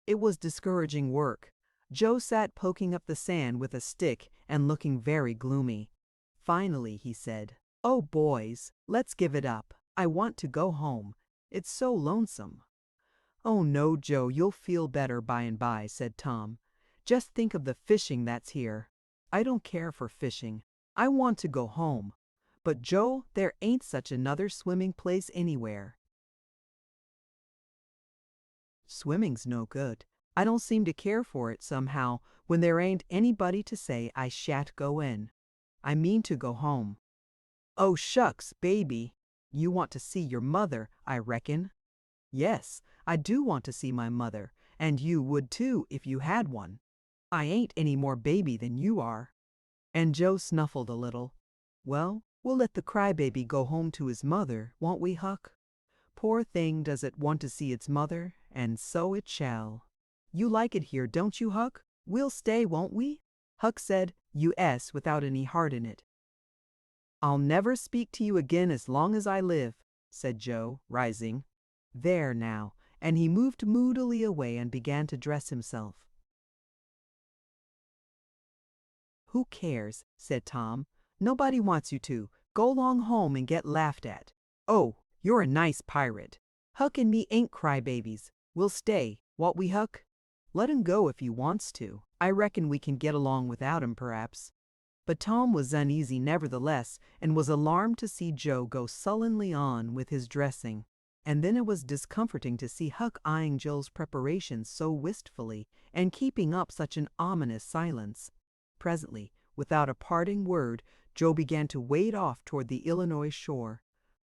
It was discouraging work. Joe sat poking up the sand with a stick and looking very gloomy. Finally he said, "Oh, boys, let's give it up. I want to go home. It's so lonesome." "Oh no, Joe, you'll feel better by and by," said Tom. "Just think of the fishing that's here." "I don't care for fishing. I want to go home." "But Joe, there ain't such another swimming place anywhere." "Swimming's no good. I don't seem to care for it somehow when there ain't anybody to say I shan't go in. I mean to go home." "Oh shucks, baby. You want to see your mother, I reckon." "Yes, I do want to see my mother, and you would too if you had one. I ain't any more baby than you are." And Joe snuffled a little. "Well, we'll let the crybaby go home to his mother, won't we, Huck? Poor thing, does it want to see its mother, and so it shall. You like it here, don't you, Huck? We'll stay, won't we?" Huck said "U.S." without any heart in it. "I'll never speak to you again as long as I live," said Joe, rising. "There now," and he moved moodily away and began to dress himself. "Who cares?" said Tom. "Nobody wants you to. Go along home and get laughed at." "Oh, you're a nice pirate. Huck and me ain't crybabies. We'll stay, won't we, Huck?" "Let him go if he wants to. I reckon we can get along without him, perhaps." But Tom was uneasy nevertheless, and was alarmed to see Joe go sullenly on with his dressing. And then it was discomforting to see Huck eyeing Joe's preparations so wistfully, and keeping up such an ominous silence. Presently, without a parting word, Joe began to wade off toward the Illinois shore.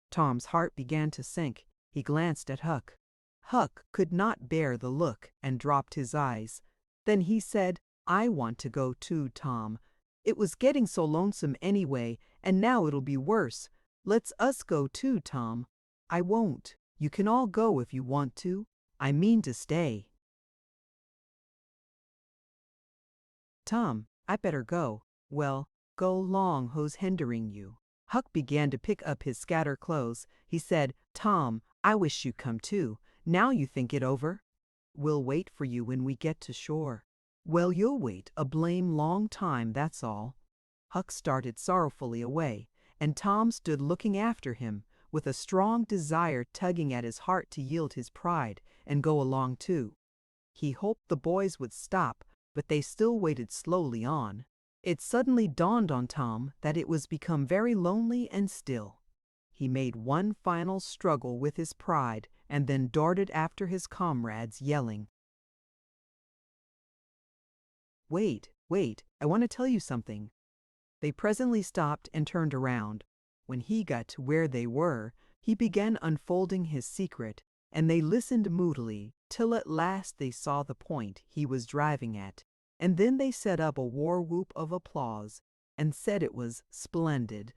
Tom's heart began to sink. He glanced at Huck. Huck could not bear the look and dropped his eyes. Then he said, "I want to go too, Tom. It was getting so lonesome anyway, and now it'll be worse. Let's us go too, Tom." "I won't. You can all go if you want to. I mean to stay." "Tom, I better go." "Well, go 'long, who's hindering you?" Huck began to pick up his scattered clothes. He said, "Tom, I wish you'd come too. Now you think it over? We'll wait for you when we get to shore. Well, you'll wait a blame long time, that's all. Huck started sorrowfully away, and Tom stood looking after him, with a strong desire tugging at his heart to yield his pride and go along too. He hoped the boys would stop, but they still waited slowly on. It suddenly dawned on Tom that it was become very lonely and still. He made one final struggle with his pride and then darted after his comrades, yelling, "Wait, wait, I want to tell you something." They presently stopped and turned around. When he got to where they were, he began unfolding his secret, and they listened moodily till at last they saw the point he was driving at, and then they set up a war whoop of applause, and said it was splendid,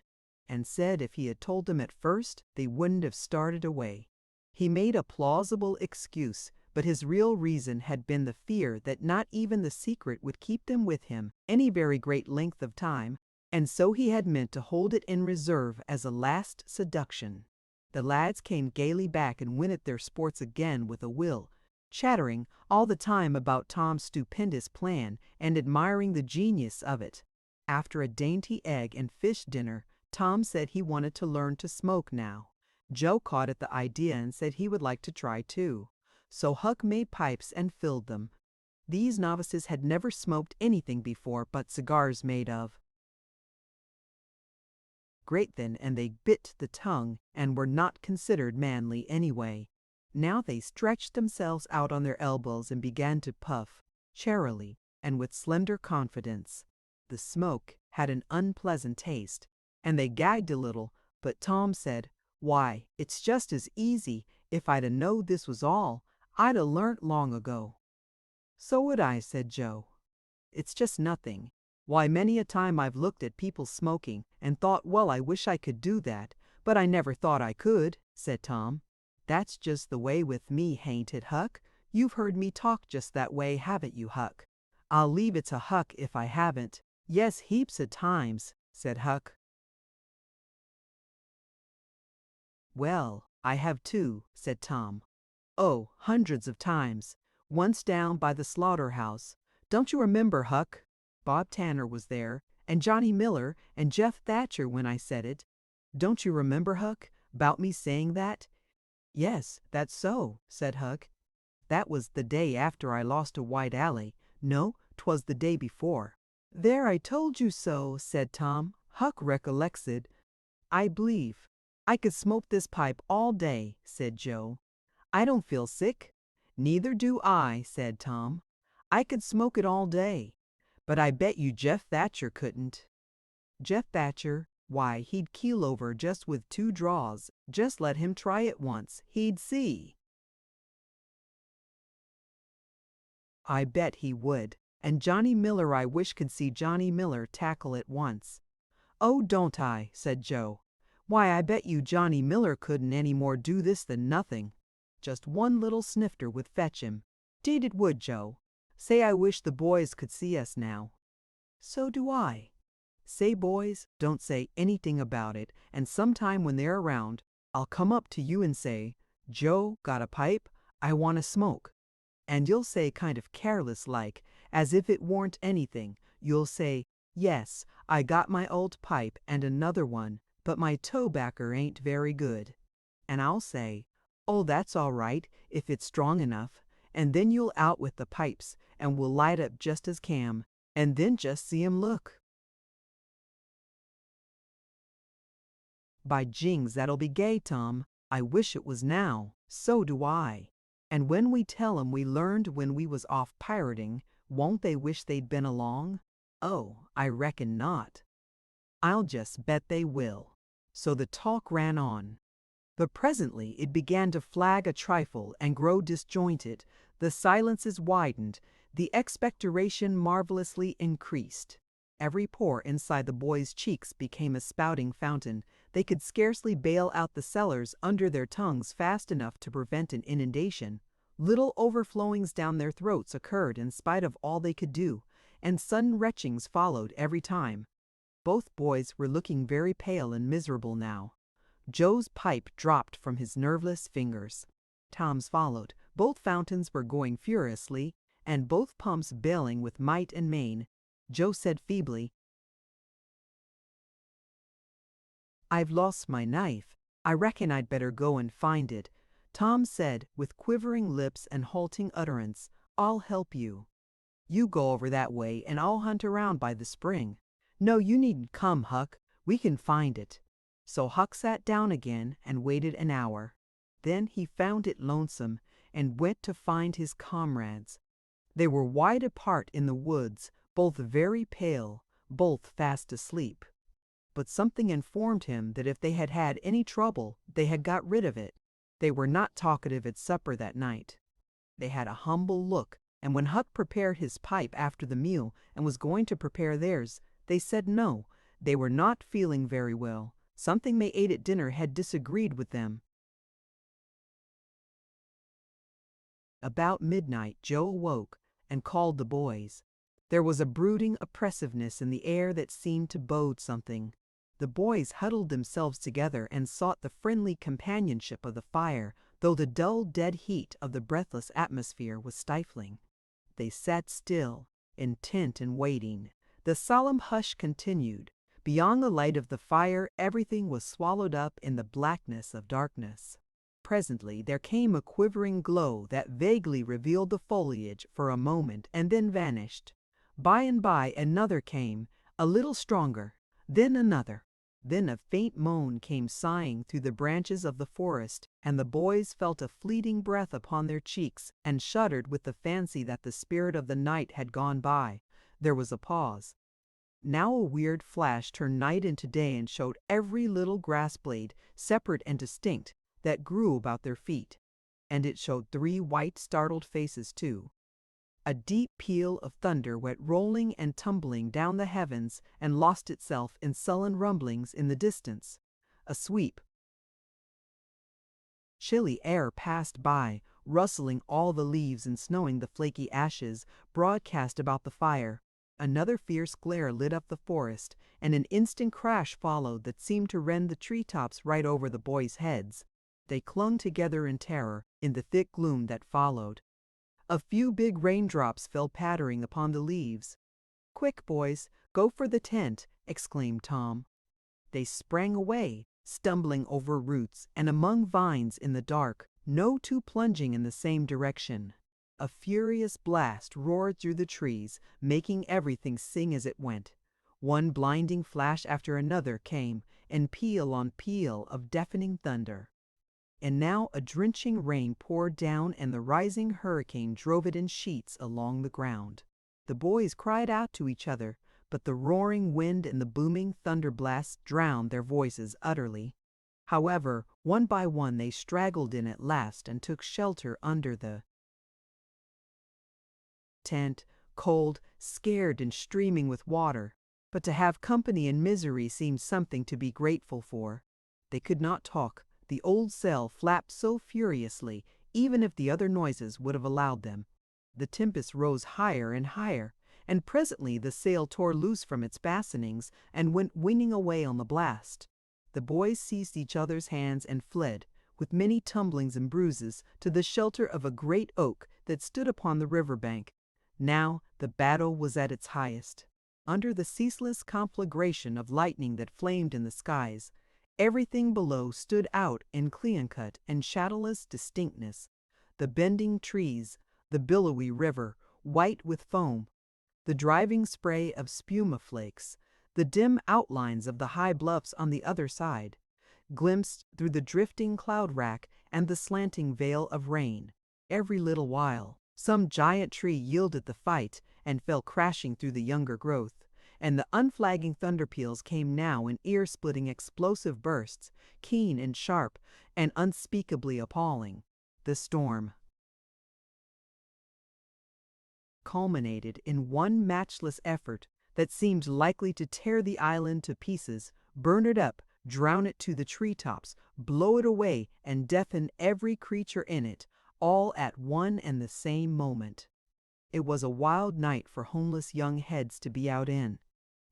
and said if he had told them at first, they wouldn't have started away. He made a plausible excuse, but his real reason had been the fear that not even the secret would keep them with him any very great length of time, and so he had meant to hold it in reserve as a last seduction. The lads came gaily back and went at their sports again with a will, chattering all the time about Tom's stupendous plan and admiring the genius of it. After a dainty egg and fish dinner, Tom said he wanted to learn to smoke now. Joe caught at the idea and said he would like to try too. So Huck made pipes and filled them. These novices had never smoked anything before but cigars made of gratin, and they bit the tongue and were not considered manly anyway. Now they stretched themselves out on their elbows and began to puff, charily, and with slender confidence. The smoke had an unpleasant taste, and they gagged a little, but Tom said, "Why, it's just as easy. If I'd a knowed this was all, I'd a learnt long ago." "So would I," said Joe. "It's just nothing. Why, many a time I've looked at people smoking and thought, well, I wish I could do that, but I never thought I could," said Tom. "That's just the way with me, hain't it, Huck? You've heard me talk just that way, haven't you, Huck?" "I'll leave it to Huck if I haven't." "Yes, heaps of times," said Huck. "Well, I have too," said Tom. "Oh, hundreds of times. Once down by the slaughterhouse. Don't you remember, Huck? Bob Tanner was there, and Johnny Miller, and Jeff Thatcher when I said it. Don't you remember, Huck, 'bout me saying that?" "Yes, that's so," said Huck. "That was the day after I lost a White Alley. No, 'twas the day before." "There, I told you so," said Tom. "Huck recollects it, I believe." "I could smoke this pipe all day," said Joe. "I don't feel sick." "Neither do I," said Tom. "I could smoke it all day. But I bet you Jeff Thatcher couldn't." "Jeff Thatcher, why, he'd keel over just with 2 draws. Just let him try it once. He'd see." "I bet he would. And Johnny Miller, I wish could see Johnny Miller tackle it once." "Oh, don't I," said Joe. "Why, I bet you Johnny Miller couldn't any more do this than nothing. Just one little snifter would fetch him. 'Deed it would, Joe. Say, I wish the boys could see us now." "So do I." "Say, boys, don't say anything about it, and sometime when they're around, I'll come up to you and say, 'Joe, got a pipe? I want to smoke.' And you'll say kind of careless like, as if it warn't anything, you'll say, 'Yes, I got my old pipe and another one, but my tobaccer ain't very good.' And I'll say, 'Oh, that's all right, if it's strong enough.' And then you'll out with the pipes, and we'll light up just as cam, and then just see 'em look. By jings, that'll be gay, Tom. I wish it was now. So do I. And when we tell 'em we learned when we was off pirating, won't they wish they'd been along? Oh, I reckon not. I'll just bet they will." So the talk ran on. But presently it began to flag a trifle and grow disjointed. The silences widened. The expectoration marvelously increased. Every pore inside the boys' cheeks became a spouting fountain. They could scarcely bail out the cellars under their tongues fast enough to prevent an inundation. Little overflowings down their throats occurred in spite of all they could do, and sudden retchings followed every time. Both boys were looking very pale and miserable now. Joe's pipe dropped from his nerveless fingers. Tom's followed. Both fountains were going furiously, and both pumps bailing with might and main. Joe said feebly, "I've lost my knife. I reckon I'd better go and find it." Tom said, with quivering lips and halting utterance, "I'll help you. You go over that way, and I'll hunt around by the spring." "No, you needn't come, Huck. We can find it." So Huck sat down again and waited an hour. Then he found it lonesome and went to find his comrades. They were wide apart in the woods, both very pale, both fast asleep. But something informed him that if they had had any trouble, they had got rid of it. They were not talkative at supper that night. They had a humble look, and when Huck prepared his pipe after the meal and was going to prepare theirs, they said no, they were not feeling very well. Something they ate at dinner had disagreed with them. About midnight, Joe awoke and called the boys. There was a brooding oppressiveness in the air that seemed to bode something. The boys huddled themselves together and sought the friendly companionship of the fire, though the dull dead heat of the breathless atmosphere was stifling. They sat still, intent and waiting. The solemn hush continued. Beyond the light of the fire, everything was swallowed up in the blackness of darkness. Presently there came a quivering glow that vaguely revealed the foliage for a moment and then vanished. By and by another came, a little stronger, then another. Then a faint moan came sighing through the branches of the forest, and the boys felt a fleeting breath upon their cheeks and shuddered with the fancy that the spirit of the night had gone by. There was a pause. Now a weird flash turned night into day and showed every little grass blade, separate and distinct, that grew about their feet. And it showed 3 white startled faces too. A deep peal of thunder went rolling and tumbling down the heavens and lost itself in sullen rumblings in the distance. A sweep, chilly air passed by, rustling all the leaves and snowing the flaky ashes broadcast about the fire. Another fierce glare lit up the forest, and an instant crash followed that seemed to rend the treetops right over the boys' heads. They clung together in terror in the thick gloom that followed. A few big raindrops fell pattering upon the leaves. "Quick, boys, go for the tent," exclaimed Tom. They sprang away, stumbling over roots and among vines in the dark, no two plunging in the same direction. A furious blast roared through the trees, making everything sing as it went. One blinding flash after another came, and peal on peal of deafening thunder. And now a drenching rain poured down, and the rising hurricane drove it in sheets along the ground. The boys cried out to each other, but the roaring wind and the booming thunder blasts drowned their voices utterly. However, one by one they straggled in at last and took shelter under the tent, cold, scared and streaming with water. But to have company in misery seemed something to be grateful for. They could not talk. The old sail flapped so furiously, even if the other noises would have allowed them. The tempest rose higher and higher, and presently the sail tore loose from its fastenings and went winging away on the blast. The boys seized each other's hands and fled, with many tumblings and bruises, to the shelter of a great oak that stood upon the river bank. Now the battle was at its highest. Under the ceaseless conflagration of lightning that flamed in the skies, everything below stood out in clean-cut and shadowless distinctness. The bending trees, the billowy river, white with foam, the driving spray of spuma flakes, the dim outlines of the high bluffs on the other side, glimpsed through the drifting cloud rack and the slanting veil of rain. Every little while, some giant tree yielded the fight and fell crashing through the younger growth, and the unflagging thunder peals came now in ear-splitting explosive bursts, keen and sharp and unspeakably appalling. The storm culminated in one matchless effort that seemed likely to tear the island to pieces, burn it up, drown it to the treetops, blow it away, and deafen every creature in it, all at one and the same moment. It was a wild night for homeless young heads to be out in.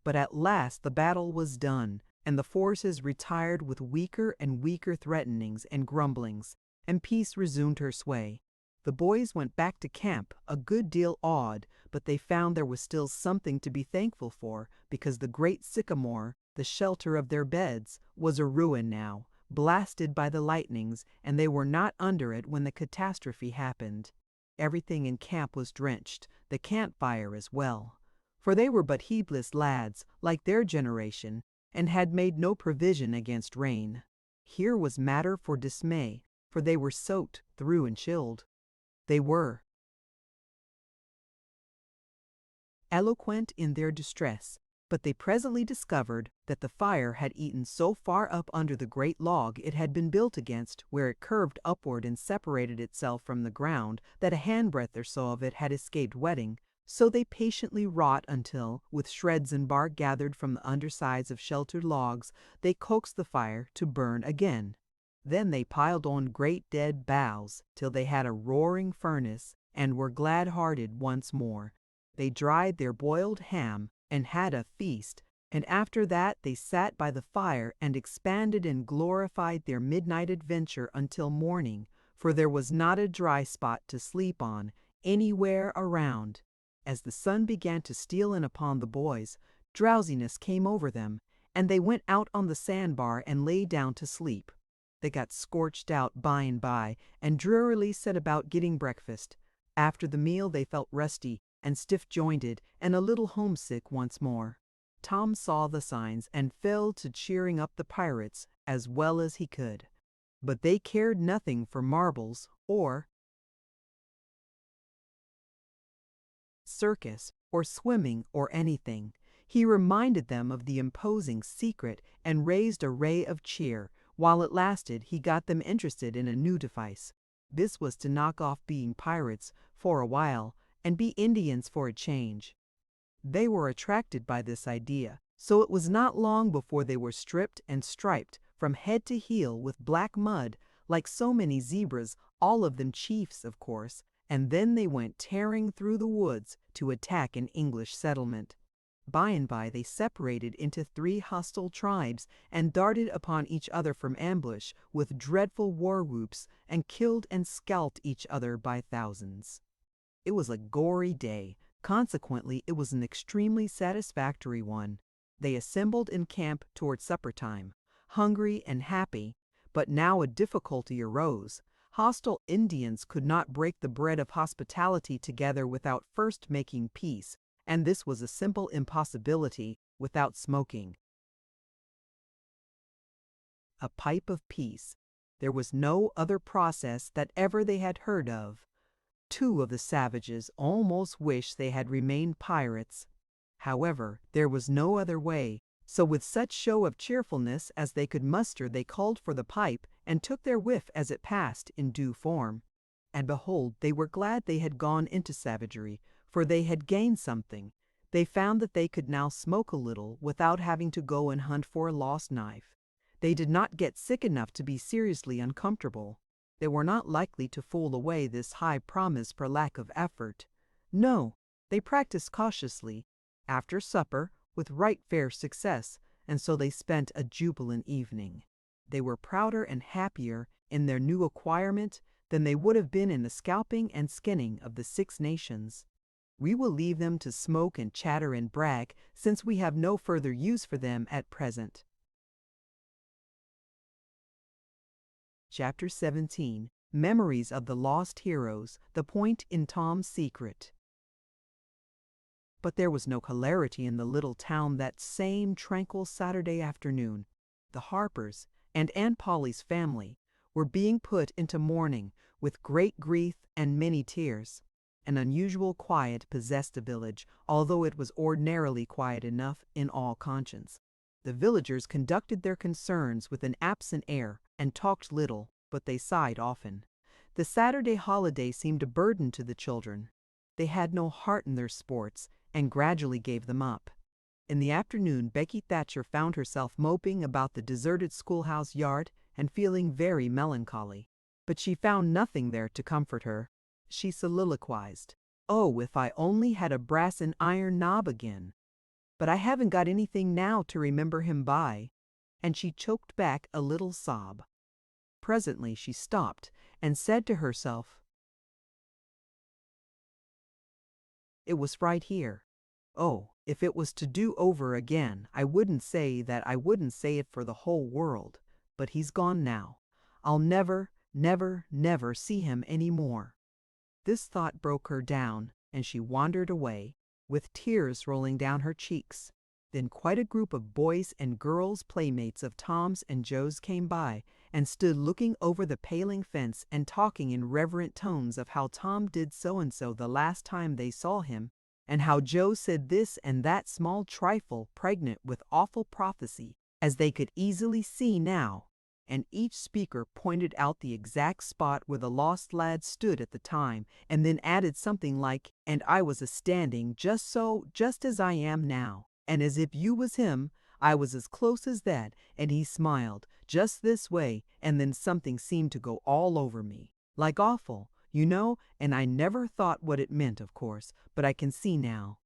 But at last the battle was done, and the forces retired with weaker and weaker threatenings and grumblings, and peace resumed her sway. The boys went back to camp, a good deal awed, but they found there was still something to be thankful for, because the great sycamore, the shelter of their beds, was a ruin now, blasted by the lightnings, and they were not under it when the catastrophe happened. Everything in camp was drenched, the campfire as well, for they were but heedless lads, like their generation, and had made no provision against rain. Here was matter for dismay, for they were soaked through and chilled. They were eloquent in their distress, but they presently discovered that the fire had eaten so far up under the great log it had been built against, where it curved upward and separated itself from the ground, that a handbreadth or so of it had escaped wetting. So they patiently wrought until, with shreds and bark gathered from the undersides of sheltered logs, they coaxed the fire to burn again. Then they piled on great dead boughs till they had a roaring furnace, and were glad-hearted once more. They dried their boiled ham, and had a feast, and after that they sat by the fire and expanded and glorified their midnight adventure until morning, for there was not a dry spot to sleep on anywhere around. As the sun began to steal in upon the boys, drowsiness came over them, and they went out on the sandbar and lay down to sleep. They got scorched out by and by, and drearily set about getting breakfast. After the meal they felt rusty and stiff-jointed and a little homesick once more. Tom saw the signs and fell to cheering up the pirates as well as he could. But they cared nothing for marbles or circus or swimming or anything. He reminded them of the imposing secret and raised a ray of cheer. While it lasted, he got them interested in a new device. This was to knock off being pirates for a while and be Indians for a change. They were attracted by this idea, so it was not long before they were stripped and striped from head to heel with black mud, like so many zebras, all of them chiefs, of course, and then they went tearing through the woods to attack an English settlement. By and by they separated into 3 hostile tribes and darted upon each other from ambush with dreadful war whoops, and killed and scalped each other by thousands. It was a gory day, consequently it was an extremely satisfactory one. They assembled in camp toward supper time, hungry and happy, but now a difficulty arose. Hostile Indians could not break the bread of hospitality together without first making peace, and this was a simple impossibility without smoking a pipe of peace. There was no other process that ever they had heard of. 2 of the savages almost wished they had remained pirates. However, there was no other way, so with such show of cheerfulness as they could muster they called for the pipe and took their whiff as it passed in due form. And behold, they were glad they had gone into savagery, for they had gained something. They found that they could now smoke a little without having to go and hunt for a lost knife. They did not get sick enough to be seriously uncomfortable. They were not likely to fool away this high promise for lack of effort. No, they practiced cautiously, after supper, with right fair success, and so they spent a jubilant evening. They were prouder and happier in their new acquirement than they would have been in the scalping and skinning of the 6 nations. We will leave them to smoke and chatter and brag, since we have no further use for them at present. Chapter 17. Memories of the Lost Heroes, the point in Tom's secret. But there was no hilarity in the little town that same tranquil Saturday afternoon. The Harpers and Aunt Polly's family were being put into mourning with great grief and many tears. An unusual quiet possessed the village, although it was ordinarily quiet enough in all conscience. The villagers conducted their concerns with an absent air and talked little, but they sighed often. The Saturday holiday seemed a burden to the children. They had no heart in their sports and gradually gave them up. In the afternoon, Becky Thatcher found herself moping about the deserted schoolhouse yard and feeling very melancholy. But she found nothing there to comfort her. She soliloquized, "Oh, if I only had a brass and iron knob again! But I haven't got anything now to remember him by," and she choked back a little sob. presently she stopped and said to herself, "It was right here. Oh, if it was to do over again, I wouldn't say it for the whole world, but he's gone now. I'll never, never, never see him any more." This thought broke her down, and she wandered away, with tears rolling down her cheeks. Then quite a group of boys and girls playmates of Tom's and Joe's came by, and stood looking over the paling fence and talking in reverent tones of how Tom did so-and-so the last time they saw him, and how Joe said this and that small trifle pregnant with awful prophecy, as they could easily see now, and each speaker pointed out the exact spot where the lost lad stood at the time, and then added something like, "And I was a-standing just so, just as I am now, and as if you was him, I was as close as that, and he smiled, just this way, and then something seemed to go all over me, like awful, you know, and I never thought what it meant, of course, but I can see now."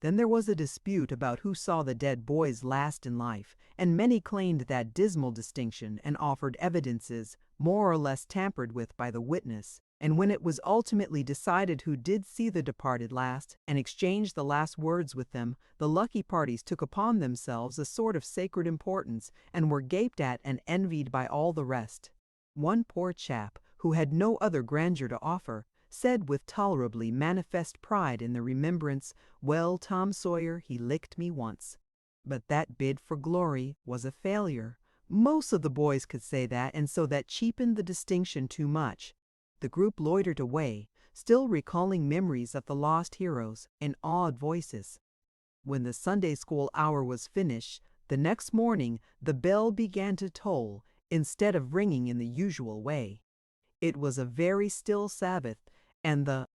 Then there was a dispute about who saw the dead boys last in life, and many claimed that dismal distinction and offered evidences more or less tampered with by the witness, and when it was ultimately decided who did see the departed last and exchanged the last words with them, the lucky parties took upon themselves a sort of sacred importance and were gaped at and envied by all the rest. One poor chap, who had no other grandeur to offer, said with tolerably manifest pride in the remembrance, "Well, Tom Sawyer, he licked me once." But that bid for glory was a failure. Most of the boys could say that, and so that cheapened the distinction too much. The group loitered away, still recalling memories of the lost heroes, in awed voices. When the Sunday school hour was finished, the next morning the bell began to toll, instead of ringing in the usual way. It was a very still Sabbath, and the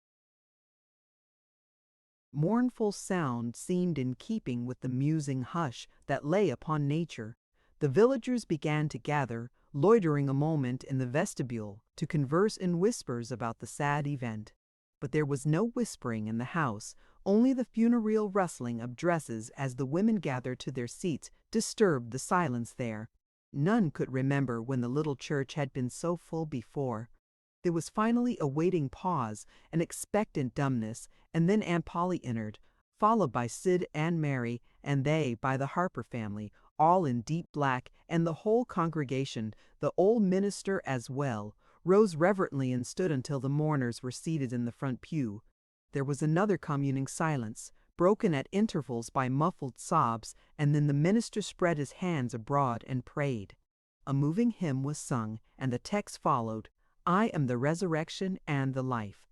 mournful sound seemed in keeping with the musing hush that lay upon nature. The villagers began to gather, loitering a moment in the vestibule, to converse in whispers about the sad event. But there was no whispering in the house, only the funereal rustling of dresses as the women gathered to their seats disturbed the silence there. None could remember when the little church had been so full before. There was finally a waiting pause, an expectant dumbness, and then Aunt Polly entered, followed by Sid and Mary, and they by the Harper family, all in deep black, and the whole congregation, the old minister as well, rose reverently and stood until the mourners were seated in the front pew. There was another communing silence, broken at intervals by muffled sobs, and then the minister spread his hands abroad and prayed. A moving hymn was sung, and the text followed, "I am the resurrection and the life."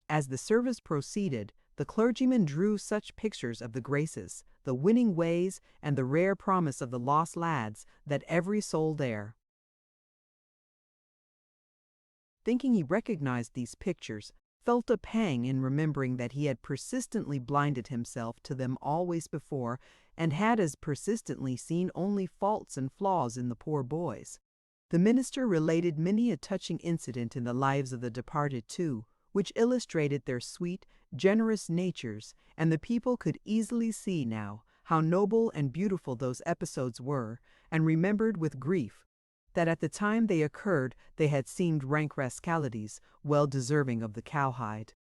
As the service proceeded, the clergyman drew such pictures of the graces, the winning ways, and the rare promise of the lost lads, that every soul there, thinking he recognized these pictures, felt a pang in remembering that he had persistently blinded himself to them always before, and had as persistently seen only faults and flaws in the poor boys. The minister related many a touching incident in the lives of the departed too, which illustrated their sweet, generous natures, and the people could easily see now how noble and beautiful those episodes were, and remembered with grief that at the time they occurred they had seemed rank rascalities, well deserving of the cowhide.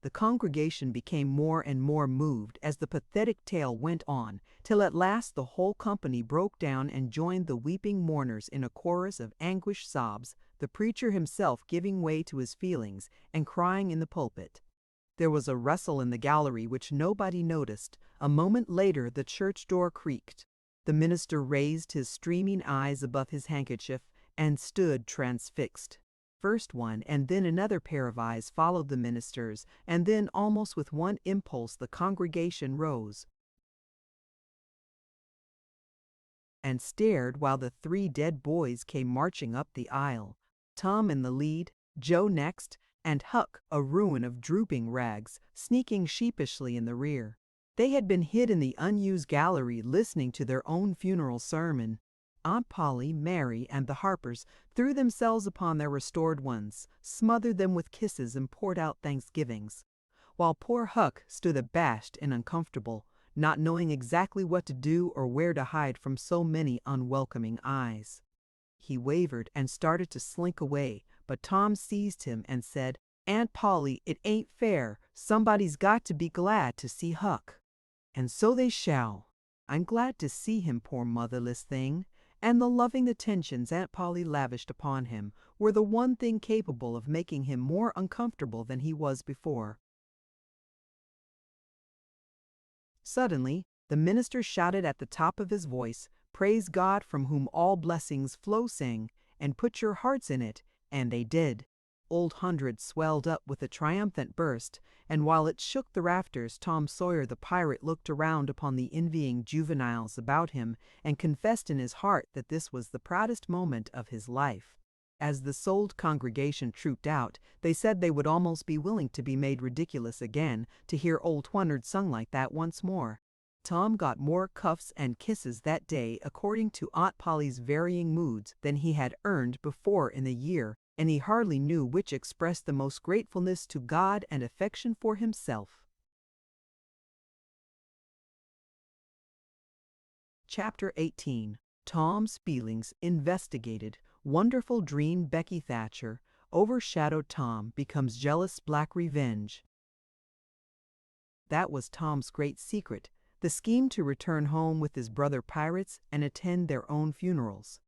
The congregation became more and more moved as the pathetic tale went on, till at last the whole company broke down and joined the weeping mourners in a chorus of anguished sobs, the preacher himself giving way to his feelings and crying in the pulpit. There was a rustle in the gallery which nobody noticed. A moment later the church door creaked. The minister raised his streaming eyes above his handkerchief and stood transfixed. First one and then another pair of eyes followed the minister's, and then almost with one impulse the congregation rose and stared while the three dead boys came marching up the aisle, Tom in the lead, Joe next, and Huck, a ruin of drooping rags, sneaking sheepishly in the rear. They had been hid in the unused gallery listening to their own funeral sermon. Aunt Polly, Mary, and the Harpers threw themselves upon their restored ones, smothered them with kisses, and poured out thanksgivings, while poor Huck stood abashed and uncomfortable, not knowing exactly what to do or where to hide from so many unwelcoming eyes. He wavered and started to slink away, but Tom seized him and said, "Aunt Polly, it ain't fair. Somebody's got to be glad to see Huck." "And so they shall. I'm glad to see him, poor motherless thing." And the loving attentions Aunt Polly lavished upon him were the one thing capable of making him more uncomfortable than he was before. Suddenly, the minister shouted at the top of his voice, "Praise God from whom all blessings flow, sing, and put your hearts in it," and they did. Old Hundred swelled up with a triumphant burst, and while it shook the rafters, Tom Sawyer the pirate looked around upon the envying juveniles about him and confessed in his heart that this was the proudest moment of his life. As the souled congregation trooped out, they said they would almost be willing to be made ridiculous again to hear Old Hundred sung like that once more. Tom got more cuffs and kisses that day according to Aunt Polly's varying moods than he had earned before in the year, and he hardly knew which expressed the most gratefulness to God and affection for himself. Chapter 18. Tom's Feelings Investigated. Wonderful dream Becky Thatcher. Overshadowed Tom becomes jealous black revenge. That was Tom's great secret, the scheme to return home with his brother pirates and attend their own funerals.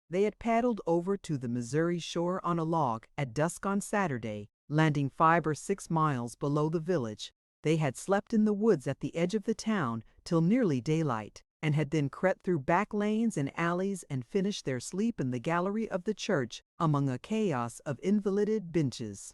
They had paddled over to the Missouri shore on a log at dusk on Saturday, landing 5 or 6 miles below the village. They had slept in the woods at the edge of the town till nearly daylight, and had then crept through back lanes and alleys and finished their sleep in the gallery of the church among a chaos of invalided benches.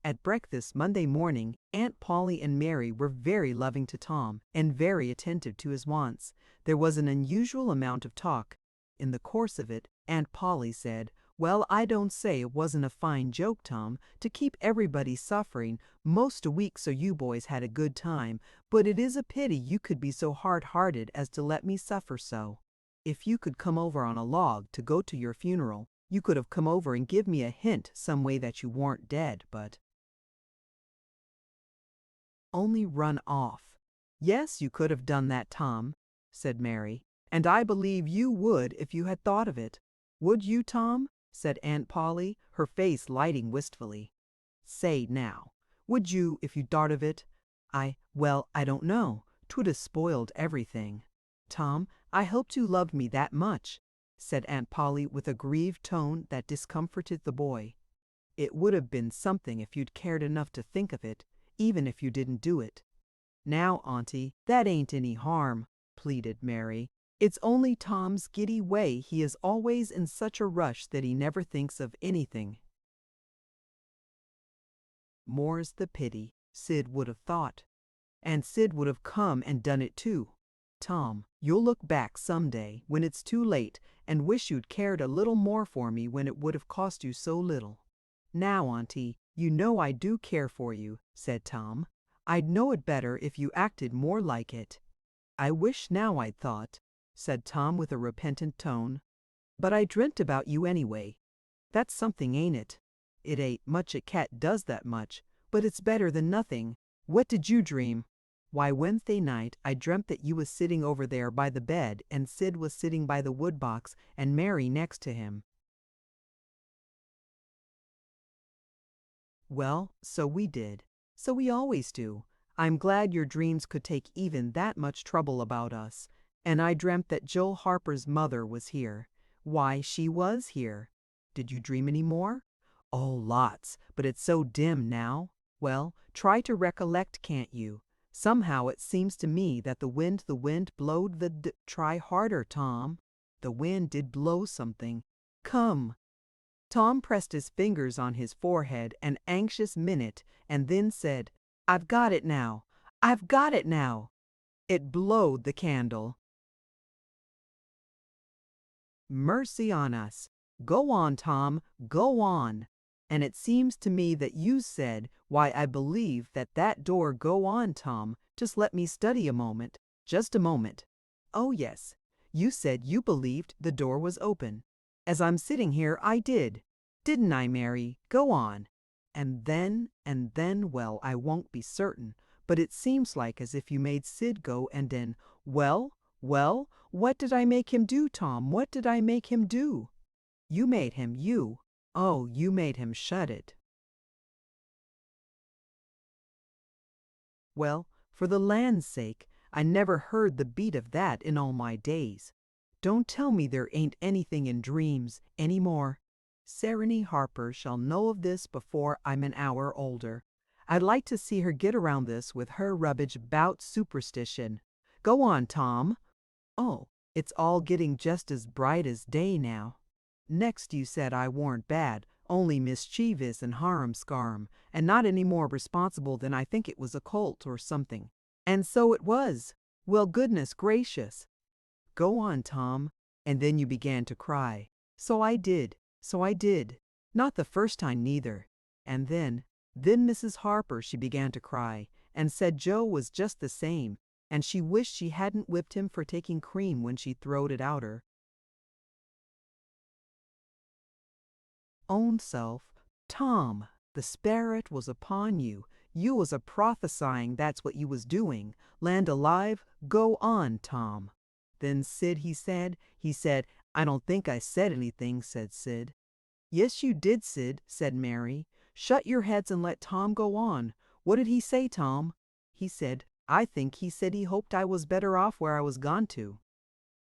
At breakfast Monday morning, Aunt Polly and Mary were very loving to Tom and very attentive to his wants. There was an unusual amount of talk. In the course of it, Aunt Polly said, "Well, I don't say it wasn't a fine joke, Tom, to keep everybody suffering most a week so you boys had a good time, but it is a pity you could be so hard-hearted as to let me suffer so. If you could come over on a log to go to your funeral, you could have come over and give me a hint some way that you weren't dead, but only run off." "Yes, you could have done that, Tom," said Mary, "and I believe you would if you had thought of it." "Would you, Tom?" said Aunt Polly, her face lighting wistfully. "Say, now, would you if you'd thought of it?" Well, I don't know. 'Twould have spoiled everything." "Tom, I hoped you loved me that much," said Aunt Polly with a grieved tone that discomforted the boy. "It would have been something if you'd cared enough to think of it, even if you didn't do it." "Now, Auntie, that ain't any harm," pleaded Mary. "It's only Tom's giddy way. He is always in such a rush that he never thinks of anything." More's the pity, Sid would have thought. And Sid would have come and done it too. "Tom, you'll look back some day, when it's too late, and wish you'd cared a little more for me when it would have cost you so little." "Now, Auntie, you know I do care for you," said Tom. "I'd know it better if you acted more like it." "I wish now I'd thought," said Tom with a repentant tone. "But I dreamt about you anyway. That's something, ain't it? It ain't much a cat does that much, but it's better than nothing. What did you dream?" "Why, Wednesday night I dreamt that you was sitting over there by the bed and Sid was sitting by the woodbox and Mary next to him." "Well, so we did. So we always do. I'm glad your dreams could take even that much trouble about us. And I dreamt that Joe Harper's mother was here. Why, she was here." "Did you dream any more?" "Oh, lots, but it's so dim now." "Well, try to recollect, can't you? Somehow it seems to me that the wind blowed try harder, Tom. The wind did blow something. Come." Tom pressed his fingers on his forehead an anxious minute and then said, "I've got it now. I've got it now." It blowed the candle. "Mercy on us. Go on, Tom, go on." "And it seems to me that you said, why I believe that door go on, Tom. Just let me study a moment. Just a moment. Oh yes, you said you believed the door was open. As I'm sitting here I did. Didn't I, Mary? Go on." And then, well, I won't be certain, but it seems like as if you made Sid go and then, well, well, what did I make him do, Tom? What did I make him do? You made him, you. Oh, you made him shut it. Well, for the land's sake, I never heard the beat of that in all my days. Don't tell me there ain't anything in dreams any more. Serenity Harper shall know of this before I'm an hour older. I'd like to see her get around this with her rubbish 'bout superstition. Go on, Tom. Oh, it's all getting just as bright as day now. Next you said I warn't bad, only mischievous and harum-scarum, and not any more responsible than I think it was a colt or something. And so it was. Well, goodness gracious. Go on, Tom. And then you began to cry. So I did. So I did. Not the first time neither. And then Mrs. Harper, she began to cry, and said Joe was just the same, and she wished she hadn't whipped him for taking cream when she throwed it out her own self. Tom, the spirit was upon you. You was a prophesying that's what you was doing. Land alive, go on, Tom. Then Sid, he said, I don't think I said anything, said Sid. Yes, you did, Sid, said Mary. Shut your heads and let Tom go on. What did he say, Tom? I think he said he hoped I was better off where I was gone to.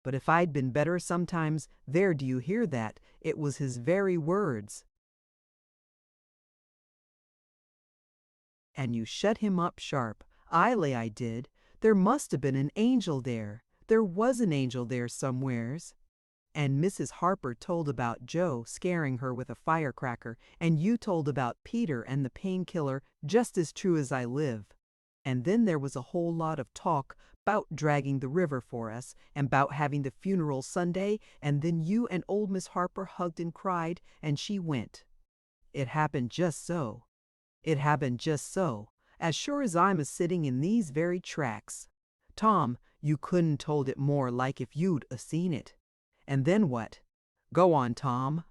But if I'd been better sometimes, there, do you hear that? It was his very words. And you shut him up sharp. I lay I did. There must have been an angel there. There was an angel there somewheres. And Mrs. Harper told about Joe scaring her with a firecracker, and you told about Peter and the painkiller, just as true as I live. And then there was a whole lot of talk 'bout dragging the river for us, and 'bout having the funeral Sunday, and then you and old Miss Harper hugged and cried, and she went. It happened just so. It happened just so, as sure as I'm a-sitting in these very tracks. Tom, you couldn't told it more like if you'd a-seen it. And then what? Go on, Tom.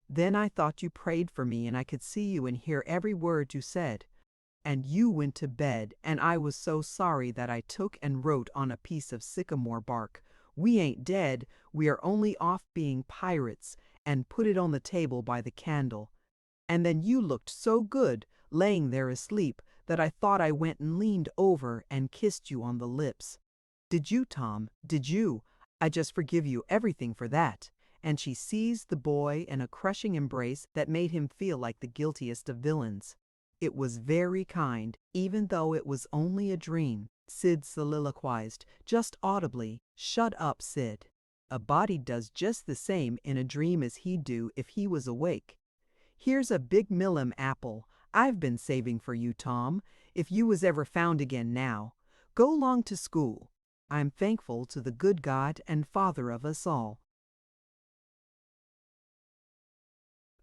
Then I thought you prayed for me, and I could see you and hear every word you said. And you went to bed, and I was so sorry that I took and wrote on a piece of sycamore bark, "We ain't dead, we are only off being pirates," and put it on the table by the candle. And then you looked so good, laying there asleep, that I thought I went and leaned over and kissed you on the lips. Did you, Tom? Did you? I just forgive you everything for that. And she seized the boy in a crushing embrace that made him feel like the guiltiest of villains. It was very kind, even though it was only a dream, Sid soliloquized, just audibly. Shut up, Sid. A body does just the same in a dream as he'd do if he was awake. Here's a big millum apple I've been saving for you, Tom, if you was ever found again now. Go 'long to school. I'm thankful to the good God and Father of us all.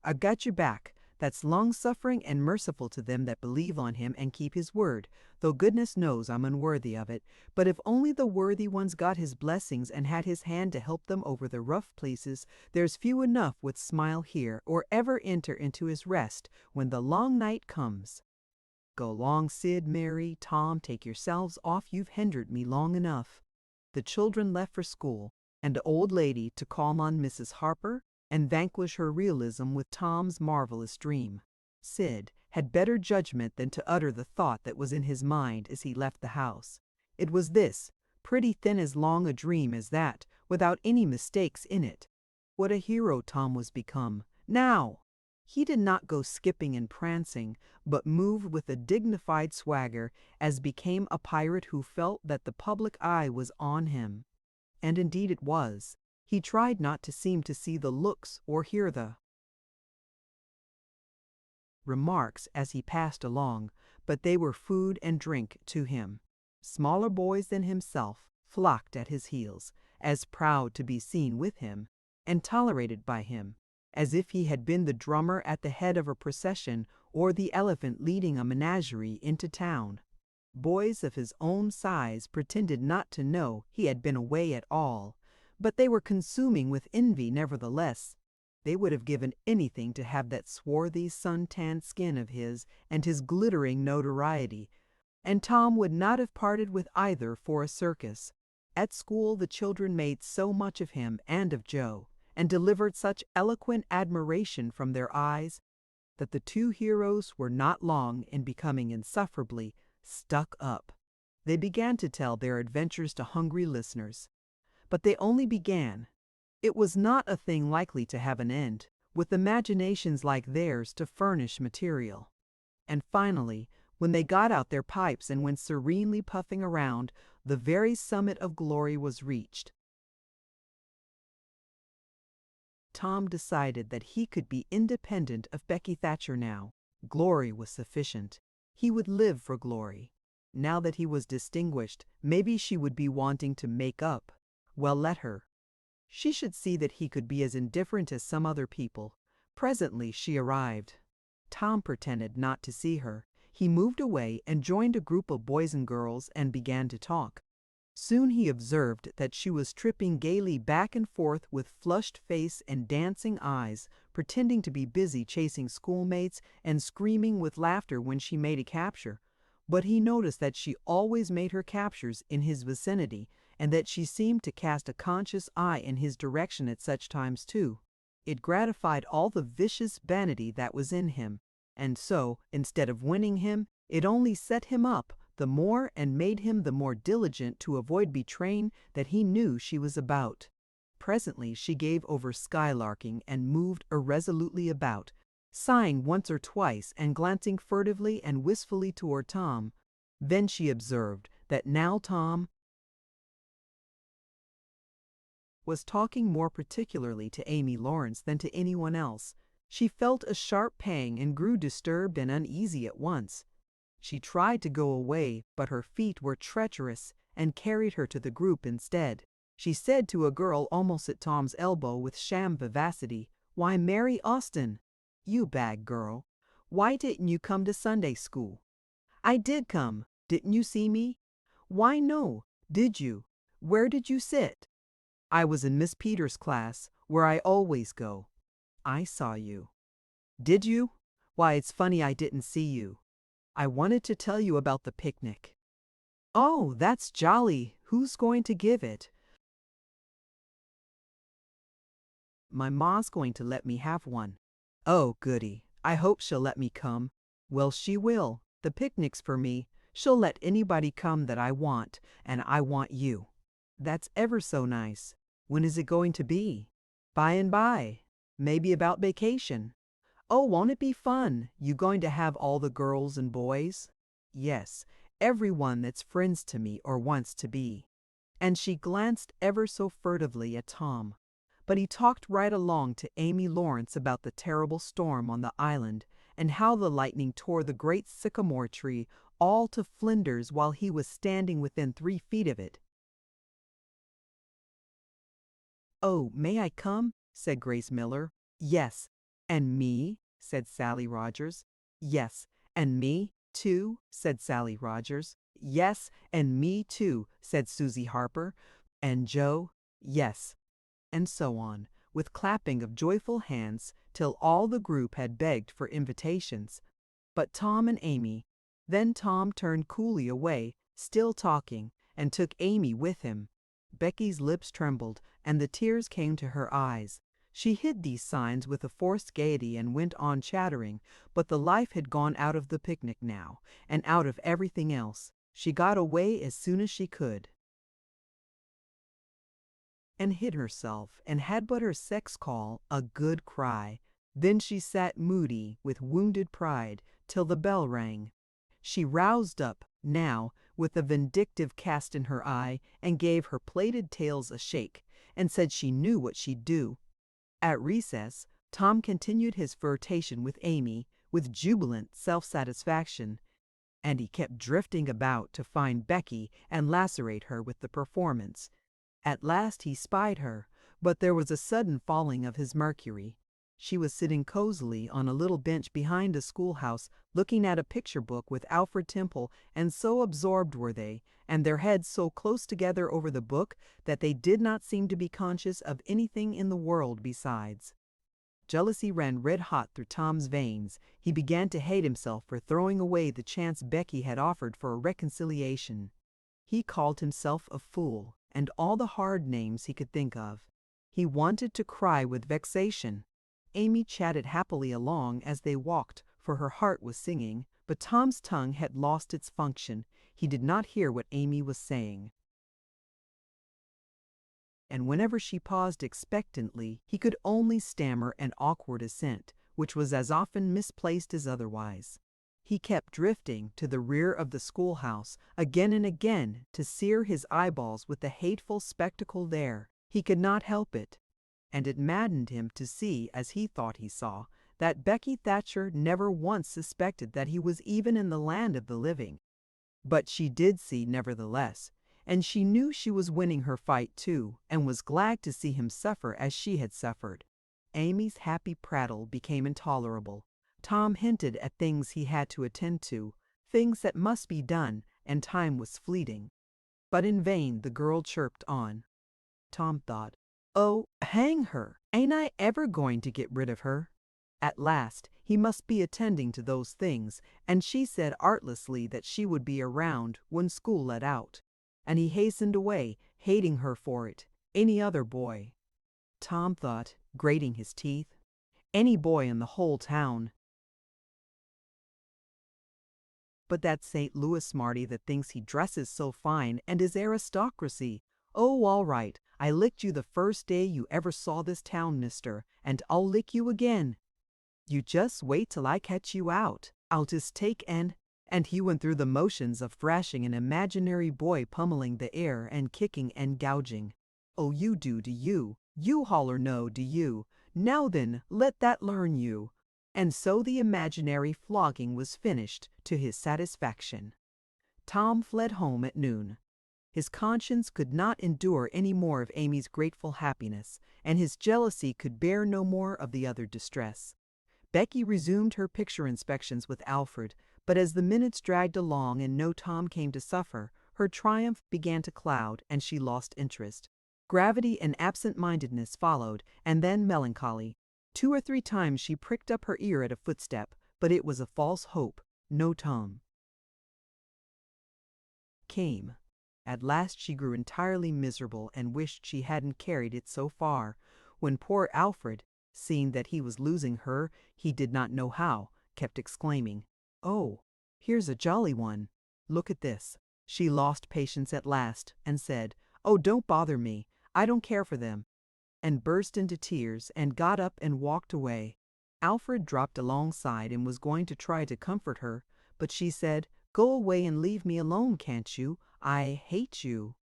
I got your back. That's long-suffering and merciful to them that believe on him and keep his word, though goodness knows I'm unworthy of it. But if only the worthy ones got his blessings and had his hand to help them over the rough places, there's few enough would smile here or ever enter into his rest when the long night comes. Go long, Sid, Mary, Tom, take yourselves off, you've hindered me long enough. The children left for school, and the old lady to call on Mrs. Harper and vanquish her realism with Tom's marvelous dream. Sid had better judgment than to utter the thought that was in his mind as he left the house. It was this, pretty thin as long a dream as that, without any mistakes in it. What a hero Tom was become. Now! He did not go skipping and prancing, but moved with a dignified swagger, as became a pirate who felt that the public eye was on him. And indeed it was. He tried not to seem to see the looks or hear the remarks as he passed along, but they were food and drink to him. Smaller boys than himself flocked at his heels, as proud to be seen with him, and tolerated by him, as if he had been the drummer at the head of a procession or the elephant leading a menagerie into town. Boys of his own size pretended not to know he had been away at all, but they were consuming with envy nevertheless. They would have given anything to have that swarthy, sun-tanned skin of his and his glittering notoriety, and Tom would not have parted with either for a circus. At school the children made so much of him and of Joe, and delivered such eloquent admiration from their eyes, that the two heroes were not long in becoming insufferably stuck up. They began to tell their adventures to hungry listeners. But they only began. It was not a thing likely to have an end, with imaginations like theirs to furnish material. And finally, when they got out their pipes and went serenely puffing around, the very summit of glory was reached. Tom decided that he could be independent of Becky Thatcher now. Glory was sufficient. He would live for glory. Now that he was distinguished, maybe she would be wanting to make up. Well, let her. She should see that he could be as indifferent as some other people. Presently she arrived. Tom pretended not to see her. He moved away and joined a group of boys and girls and began to talk. Soon he observed that she was tripping gaily back and forth with flushed face and dancing eyes, pretending to be busy chasing schoolmates and screaming with laughter when she made a capture. But he noticed that she always made her captures in his vicinity, and that she seemed to cast a conscious eye in his direction at such times too. It gratified all the vicious vanity that was in him, and so, instead of winning him, it only set him up the more and made him the more diligent to avoid betraying that he knew she was about. Presently she gave over skylarking and moved irresolutely about, sighing once or twice and glancing furtively and wistfully toward Tom. Then she observed that now Tom was talking more particularly to Amy Lawrence than to anyone else. She felt a sharp pang and grew disturbed and uneasy at once. She tried to go away, but her feet were treacherous and carried her to the group instead. She said to a girl almost at Tom's elbow with sham vivacity, "Why, Mary Austin, you bad girl, why didn't you come to Sunday school?" "I did come. Didn't you see me?" "Why, no. Did you? Where did you sit?" "I was in Miss Peters' class, where I always go." "I saw you." "Did you? Why, it's funny I didn't see you. I wanted to tell you about the picnic." "Oh, that's jolly. Who's going to give it?" "My ma's going to let me have one." "Oh, goody. I hope she'll let me come." "Well, she will. The picnic's for me. She'll let anybody come that I want, and I want you." "That's ever so nice. When is it going to be?" "By and by. Maybe about vacation." "Oh, won't it be fun? You going to have all the girls and boys?" "Yes, every one that's friends to me or wants to be." And she glanced ever so furtively at Tom. But he talked right along to Amy Lawrence about the terrible storm on the island, and how the lightning tore the great sycamore tree all to flinders while he was standing within 3 feet of it. "Oh, may I come?" said Grace Miller. "Yes." "And me?" said Sally Rogers. "Yes, and me, too," said Sally Rogers. "Yes, and me, too," said Susie Harper. "And Joe?" "Yes." And so on, with clapping of joyful hands, till all the group had begged for invitations. But Tom and Amy. Then Tom turned coolly away, still talking, and took Amy with him. Becky's lips trembled, and the tears came to her eyes. She hid these signs with a forced gaiety and went on chattering, but the life had gone out of the picnic now, and out of everything else. She got away as soon as she could, and hid herself, and had but her sex call a good cry. Then she sat moody with wounded pride till the bell rang. She roused up, now, with a vindictive cast in her eye, and gave her plaited tails a shake, and said she knew what she'd do. At recess, Tom continued his flirtation with Amy with jubilant self-satisfaction, and he kept drifting about to find Becky and lacerate her with the performance. At last he spied her, but there was a sudden falling of his mercury. She was sitting cozily on a little bench behind a schoolhouse, looking at a picture book with Alfred Temple, and so absorbed were they, and their heads so close together over the book, that they did not seem to be conscious of anything in the world besides. Jealousy ran red-hot through Tom's veins. He began to hate himself for throwing away the chance Becky had offered for a reconciliation. He called himself a fool, and all the hard names he could think of. He wanted to cry with vexation. Amy chatted happily along as they walked, for her heart was singing, but Tom's tongue had lost its function. He did not hear what Amy was saying. And whenever she paused expectantly, he could only stammer an awkward assent, which was as often misplaced as otherwise. He kept drifting to the rear of the schoolhouse again and again to sear his eyeballs with the hateful spectacle there. He could not help it, and it maddened him to see, as he thought he saw, that Becky Thatcher never once suspected that he was even in the land of the living. But she did see, nevertheless, and she knew she was winning her fight too, and was glad to see him suffer as she had suffered. Amy's happy prattle became intolerable. Tom hinted at things he had to attend to, things that must be done, and time was fleeting. But in vain the girl chirped on. Tom thought, "Oh, hang her! Ain't I ever going to get rid of her?" At last he must be attending to those things, and she said artlessly that she would be around when school let out. And he hastened away, hating her for it. Any other boy, Tom thought, grating his teeth. Any boy in the whole town. But that St. Louis smarty that thinks he dresses so fine and is aristocracy. Oh, all right, I licked you the first day you ever saw this town, mister, and I'll lick you again. You just wait till I catch you out. I'll just take and he went through the motions of thrashing an imaginary boy, pummeling the air and kicking and gouging. "Oh, you do you? You holler no, do you? Now then, let that learn you." And so the imaginary flogging was finished to his satisfaction. Tom fled home at noon. His conscience could not endure any more of Amy's grateful happiness, and his jealousy could bear no more of the other distress. Becky resumed her picture inspections with Alfred, but as the minutes dragged along and no Tom came to suffer, her triumph began to cloud, and she lost interest. Gravity and absent-mindedness followed, and then melancholy. 2 or 3 times she pricked up her ear at a footstep, but it was a false hope. No Tom came. At last she grew entirely miserable and wished she hadn't carried it so far, when poor Alfred, seeing that he was losing her, he did not know how, kept exclaiming, "Oh, here's a jolly one. Look at this." She lost patience at last, and said, "Oh, don't bother me. I don't care for them," and burst into tears, and got up and walked away. Alfred dropped alongside and was going to try to comfort her, but she said, "Go away and leave me alone, can't you? I hate you."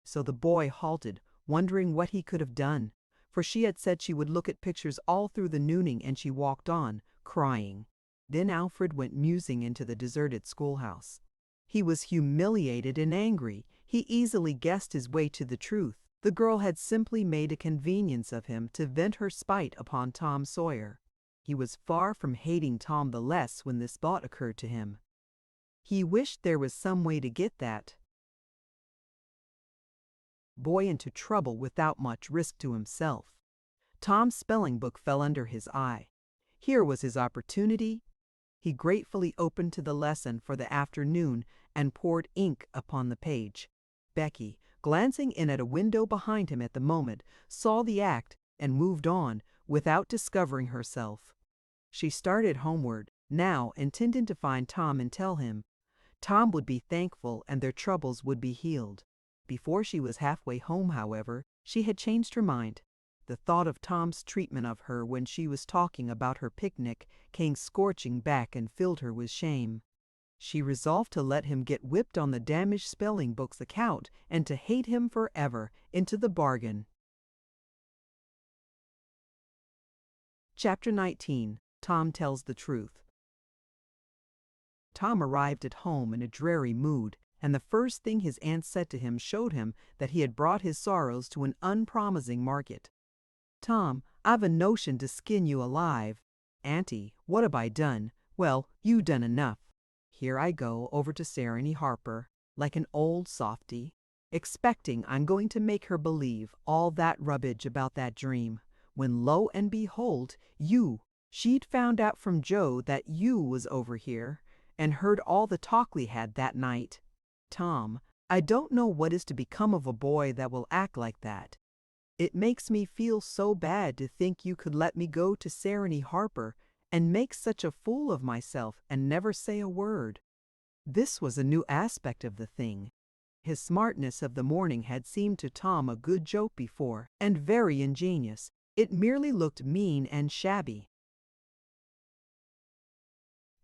So the boy halted, wondering what he could have done, for she had said she would look at pictures all through the nooning, and she walked on, crying. Then Alfred went musing into the deserted schoolhouse. He was humiliated and angry. He easily guessed his way to the truth. The girl had simply made a convenience of him to vent her spite upon Tom Sawyer. He was far from hating Tom the less when this thought occurred to him. He wished there was some way to get that boy into trouble without much risk to himself. Tom's spelling book fell under his eye. Here was his opportunity. He gratefully opened to the lesson for the afternoon and poured ink upon the page. Becky, glancing in at a window behind him at the moment, saw the act and moved on without discovering herself. She started homeward, now intending to find Tom and tell him. Tom would be thankful and their troubles would be healed. Before she was halfway home, however, she had changed her mind. The thought of Tom's treatment of her when she was talking about her picnic came scorching back and filled her with shame. She resolved to let him get whipped on the damaged spelling book's account and to hate him forever into the bargain. Chapter 19. Tom Tells the Truth. Tom arrived at home in a dreary mood, and the first thing his aunt said to him showed him that he had brought his sorrows to an unpromising market. "Tom, I've a notion to skin you alive." "Auntie, what have I done?" "Well, you done enough. Here I go over to Sarah Harper, like an old softy, expecting I'm going to make her believe all that rubbish about that dream. when lo and behold, she'd found out from Joe that you was over here, and heard all the talk we had that night. Tom, I don't know what is to become of a boy that will act like that. It makes me feel so bad to think you could let me go to Sarony Harper and make such a fool of myself and never say a word." This was a new aspect of the thing. His smartness of the morning had seemed to Tom a good joke before, and very ingenious. It merely looked mean and shabby.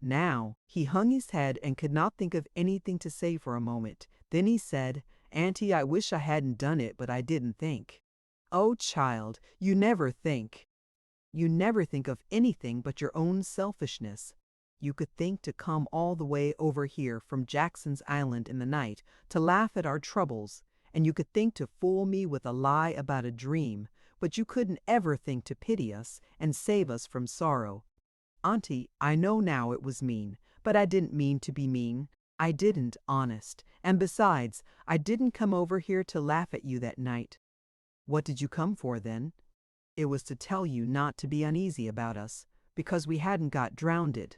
Now, he hung his head and could not think of anything to say for a moment. Then he said, "Auntie, I wish I hadn't done it, but I didn't think." "Oh, child, you never think. You never think of anything but your own selfishness. You could think to come all the way over here from Jackson's Island in the night to laugh at our troubles, and you could think to fool me with a lie about a dream, but you couldn't ever think to pity us and save us from sorrow. Auntie, I know now it was mean, but I didn't mean to be mean. I didn't, honest. And besides, I didn't come over here to laugh at you that night." "What did you come for then?" "It was to tell you not to be uneasy about us, because we hadn't got drownded."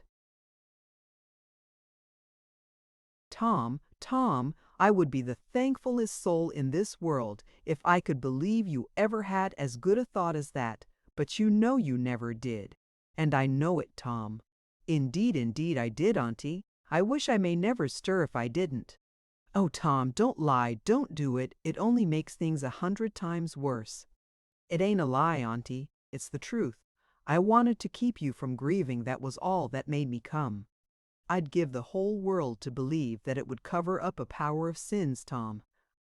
Tom, I would be the thankfulest soul in this world if I could believe you ever had as good a thought as that, but you know you never did. And I know it, Tom. Indeed, I did, Auntie. I wish I may never stir if I didn't." "Oh, Tom, don't lie, don't do it. It only makes things 100 times worse." "It ain't a lie, Auntie. It's the truth. I wanted to keep you from grieving, that was all that made me come." "I'd give the whole world to believe that it would cover up a power of sins, Tom.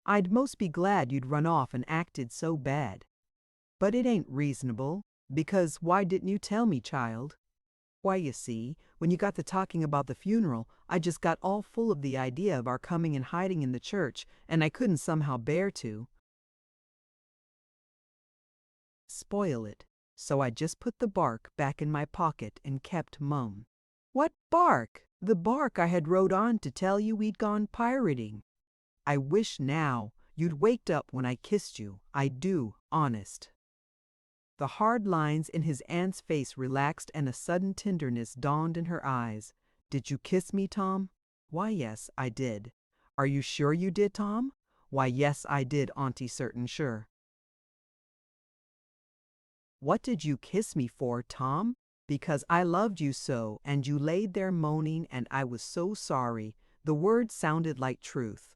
I'd most be glad you'd run off and acted so bad. But it ain't reasonable, because why didn't you tell me, child?" "Why, you see, when you got to talking about the funeral, I just got all full of the idea of our coming and hiding in the church, and I couldn't somehow bear to spoil it, so I just put the bark back in my pocket and kept mum." "What bark?" "The bark I had wrote on to tell you we'd gone pirating. I wish now you'd waked up when I kissed you. I do, honest." The hard lines in his aunt's face relaxed and a sudden tenderness dawned in her eyes. "Did you kiss me, Tom?" "Why, yes, I did." "Are you sure you did, Tom?" "Why, yes, I did, Auntie, certain sure." "What did you kiss me for, Tom?" "Because I loved you so, and you laid there moaning, and I was so sorry." The words sounded like truth.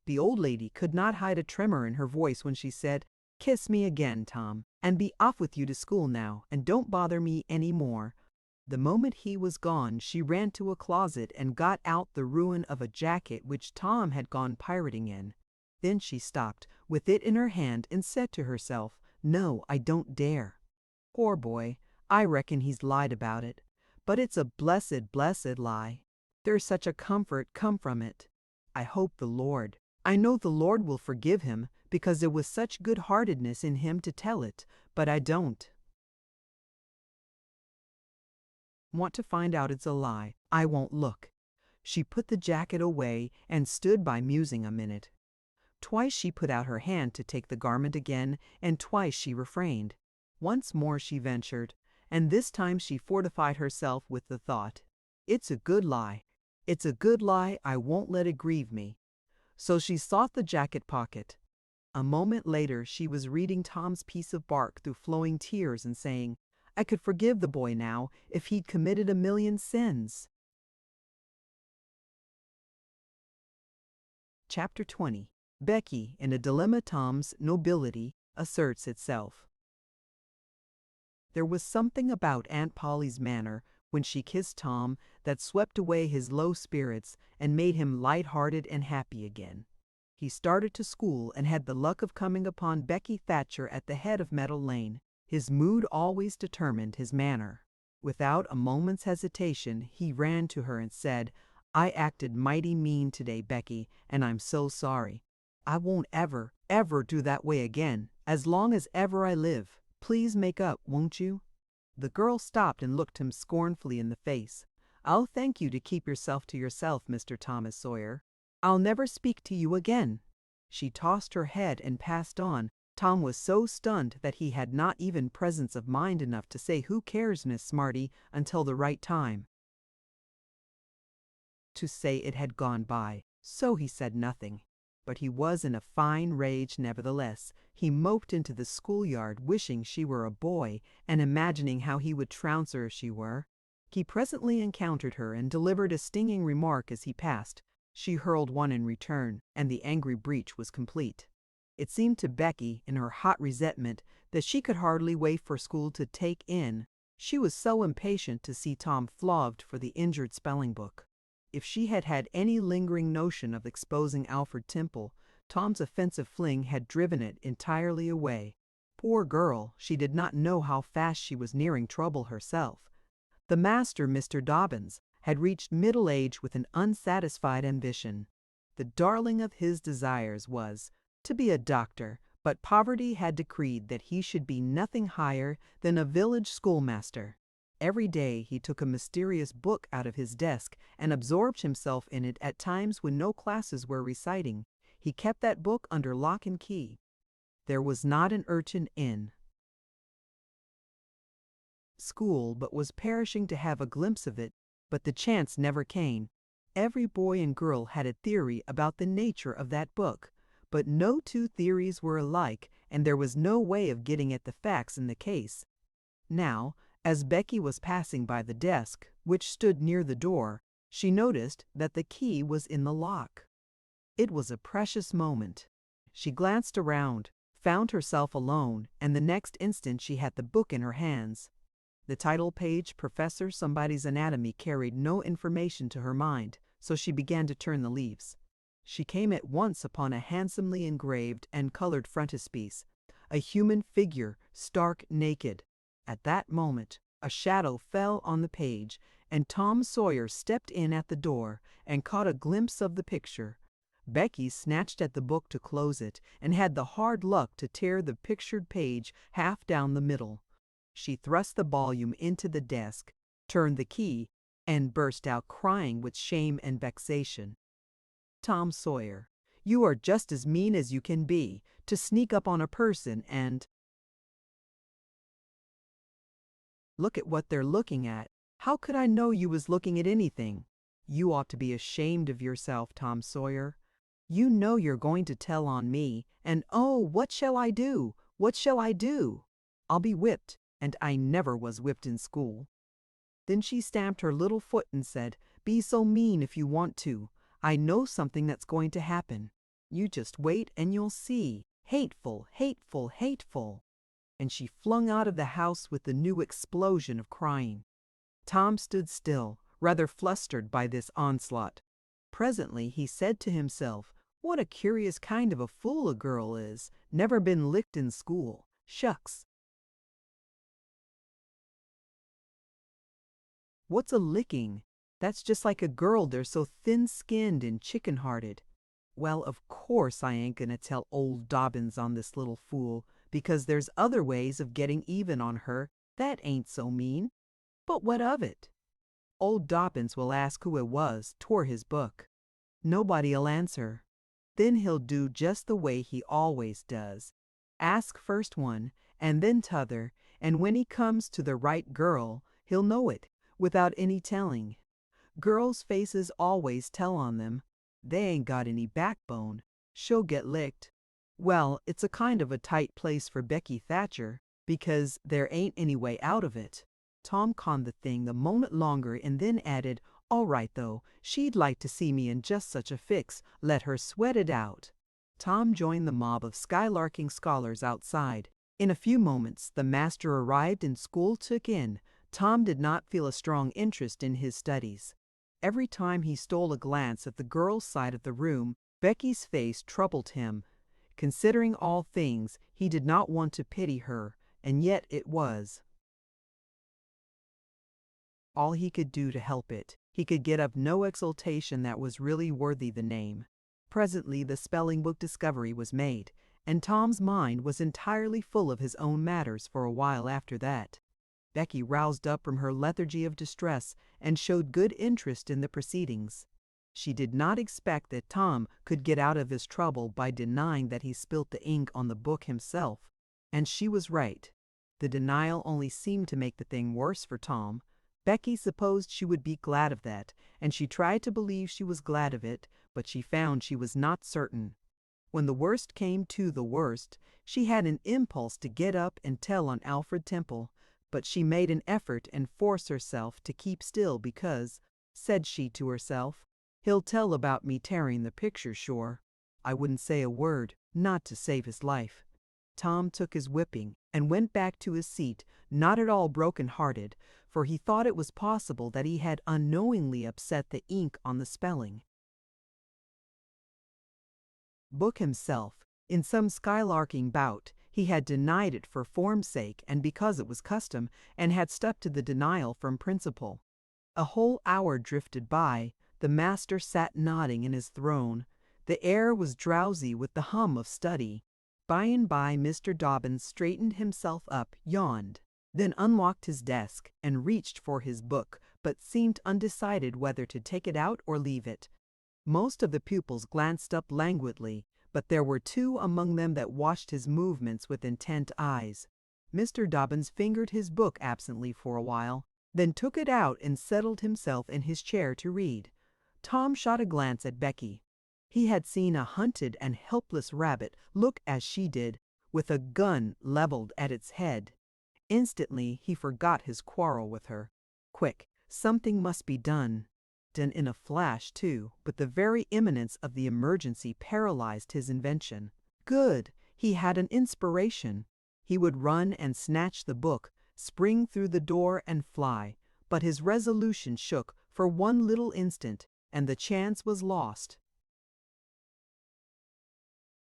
The old lady could not hide a tremor in her voice when she said, "Kiss me again, Tom, and be off with you to school now, and don't bother me any more." The moment he was gone, she ran to a closet and got out the ruin of a jacket which Tom had gone pirating in. Then she stopped, with it in her hand, and said to herself, "No, I don't dare. Poor boy, I reckon he's lied about it. But it's a blessed, blessed lie. There's such a comfort come from it. I know the Lord will forgive him, because there was such good-heartedness in him to tell it, but I don't want to find out it's a lie. I won't look." She put the jacket away and stood by musing a minute. Twice she put out her hand to take the garment again, and twice she refrained. Once more she ventured, and this time she fortified herself with the thought, "It's a good lie. It's a good lie. I won't let it grieve me." So she sought the jacket pocket. A moment later she was reading Tom's piece of bark through flowing tears and saying, "I could forgive the boy now if he'd committed 1,000,000 sins." Chapter 20. Becky in a Dilemma. Tom's nobility asserts itself. There was something about Aunt Polly's manner when she kissed Tom that swept away his low spirits and made him light-hearted and happy again. He started to school and had the luck of coming upon Becky Thatcher at the head of Meadow Lane. His mood always determined his manner. Without a moment's hesitation, he ran to her and said, "I acted mighty mean today, Becky, and I'm so sorry. I won't ever do that way again, as long as ever I live. Please make up, won't you?" The girl stopped and looked him scornfully in the face. "I'll thank you to keep yourself to yourself, Mr. Thomas Sawyer. I'll never speak to you again." She tossed her head and passed on, Tom was so stunned that he had not even presence of mind enough to say "Who cares, Miss Smarty?" until the right time to say it had gone by, so he said nothing. But he was in a fine rage nevertheless. He moped into the schoolyard wishing she were a boy and imagining how he would trounce her if she were. He presently encountered her and delivered a stinging remark as he passed. She hurled one in return, and the angry breach was complete. It seemed to Becky, in her hot resentment, that she could hardly wait for school to take in. She was so impatient to see Tom flogged for the injured spelling book. If she had had any lingering notion of exposing Alfred Temple, Tom's offensive fling had driven it entirely away. Poor girl, she did not know how fast she was nearing trouble herself. The master, Mr. Dobbins, had reached middle age with an unsatisfied ambition. The darling of his desires was to be a doctor, but poverty had decreed that he should be nothing higher than a village schoolmaster. Every day he took a mysterious book out of his desk and absorbed himself in it at times when no classes were reciting. He kept that book under lock and key. There was not an urchin in school but was perishing to have a glimpse of it, but the chance never came. Every boy and girl had a theory about the nature of that book, but no two theories were alike, and there was no way of getting at the facts in the case. Now, as Becky was passing by the desk, which stood near the door, she noticed that the key was in the lock. It was a precious moment. She glanced around, found herself alone, and the next instant she had the book in her hands. The title page, Professor Somebody's Anatomy, carried no information to her mind, so she began to turn the leaves. She came at once upon a handsomely engraved and colored frontispiece, a human figure, stark naked. At that moment, a shadow fell on the page, and Tom Sawyer stepped in at the door and caught a glimpse of the picture. Becky snatched at the book to close it, and had the hard luck to tear the pictured page half down the middle. She thrust the volume into the desk, turned the key, and burst out crying with shame and vexation. Tom Sawyer, you are just as mean as you can be, to sneak up on a person and look at what they're looking at. How could I know you was looking at anything? You ought to be ashamed of yourself, Tom Sawyer. You know you're going to tell on me, and oh, what shall I do? What shall I do? I'll be whipped, and I never was whipped in school. Then she stamped her little foot and said, "Be so mean if you want to. I know something that's going to happen. You just wait and you'll see. Hateful, hateful, hateful." And she flung out of the house with the new explosion of crying. Tom stood still, rather flustered by this onslaught. Presently he said to himself, "What a curious kind of a fool a girl is. Never been licked in school. Shucks." What's a licking? That's just like a girl, they're so thin-skinned and chicken-hearted. Well, of course I ain't gonna tell old Dobbins on this little fool, because there's other ways of getting even on her that ain't so mean. But what of it? Old Dobbins will ask who it was tore his book. Nobody'll answer. Then he'll do just the way he always does. Ask first one, and then t'other, and when he comes to the right girl, he'll know it, without any telling. Girls' faces always tell on them. They ain't got any backbone. She'll get licked. Well, it's a kind of a tight place for Becky Thatcher, because there ain't any way out of it. Tom conned the thing the moment longer and then added, "All right, though, she'd like to see me in just such a fix. Let her sweat it out." Tom joined the mob of skylarking scholars outside. In a few moments the master arrived and school took in. Tom did not feel a strong interest in his studies. Every time he stole a glance at the girl's side of the room, Becky's face troubled him. Considering all things, he did not want to pity her, and yet it was all he could do to help it. He could get up no exultation that was really worthy the name. Presently the spelling book discovery was made, and Tom's mind was entirely full of his own matters for a while after that. Becky roused up from her lethargy of distress and showed good interest in the proceedings. She did not expect that Tom could get out of his trouble by denying that he spilt the ink on the book himself, and she was right. The denial only seemed to make the thing worse for Tom. Becky supposed she would be glad of that, and she tried to believe she was glad of it, but she found she was not certain. When the worst came to the worst, she had an impulse to get up and tell on Alfred Temple, but she made an effort and forced herself to keep still because, said she to herself, he'll tell about me tearing the picture, sure. I wouldn't say a word, not to save his life. Tom took his whipping and went back to his seat, not at all broken-hearted, for he thought it was possible that he had unknowingly upset the ink on the spelling book himself. In some skylarking bout, he had denied it for form's sake and because it was custom, and had stuck to the denial from principle. A whole hour drifted by. The master sat nodding in his throne. The air was drowsy with the hum of study. By and by Mr. Dobbins straightened himself up, yawned, then unlocked his desk and reached for his book, but seemed undecided whether to take it out or leave it. Most of the pupils glanced up languidly, but there were two among them that watched his movements with intent eyes. Mr. Dobbins fingered his book absently for a while, then took it out and settled himself in his chair to read. Tom shot a glance at Becky. He had seen a hunted and helpless rabbit look as she did, with a gun leveled at its head. Instantly he forgot his quarrel with her. Quick, something must be done. Done in a flash, too, but the very imminence of the emergency paralyzed his invention. Good! He had an inspiration. He would run and snatch the book, spring through the door and fly, but his resolution shook for one little instant, and the chance was lost.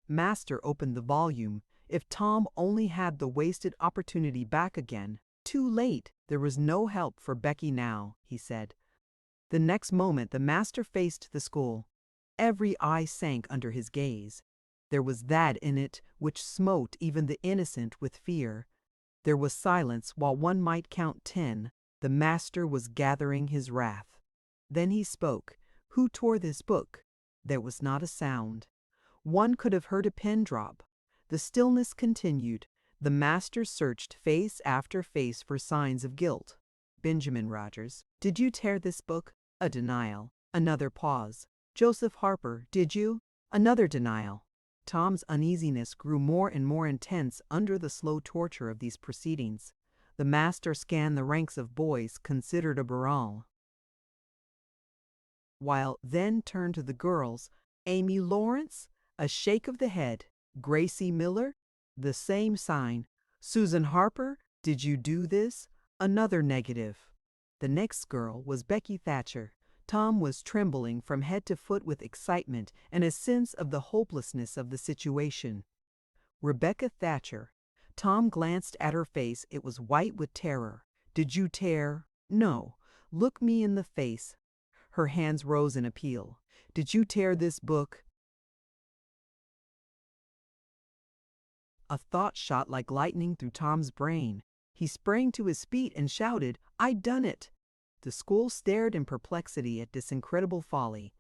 Master opened the volume. If Tom only had the wasted opportunity back again. Too late. There was no help for Becky now, he said. The next moment the master faced the school. Every eye sank under his gaze. There was that in it which smote even the innocent with fear. There was silence while one might count 10. The master was gathering his wrath. Then he spoke. Who tore this book? There was not a sound. One could have heard a pin drop. The stillness continued. The master searched face after face for signs of guilt. Benjamin Rogers, did you tear this book? A denial. Another pause. Joseph Harper, did you? Another denial. Tom's uneasiness grew more and more intense under the slow torture of these proceedings. The master scanned the ranks of boys, considered a barrel, while then turned to the girls. Amy Lawrence? A shake of the head. Gracie Miller? The same sign. Susan Harper? Did you do this? Another negative. The next girl was Becky Thatcher. Tom was trembling from head to foot with excitement and a sense of the hopelessness of the situation. Rebecca Thatcher. Tom glanced at her face. It was white with terror. Did you tear? No. Look me in the face. Her hands rose in appeal. Did you tear this book? A thought shot like lightning through Tom's brain. He sprang to his feet and shouted, I done it! The school stared in perplexity at this incredible folly.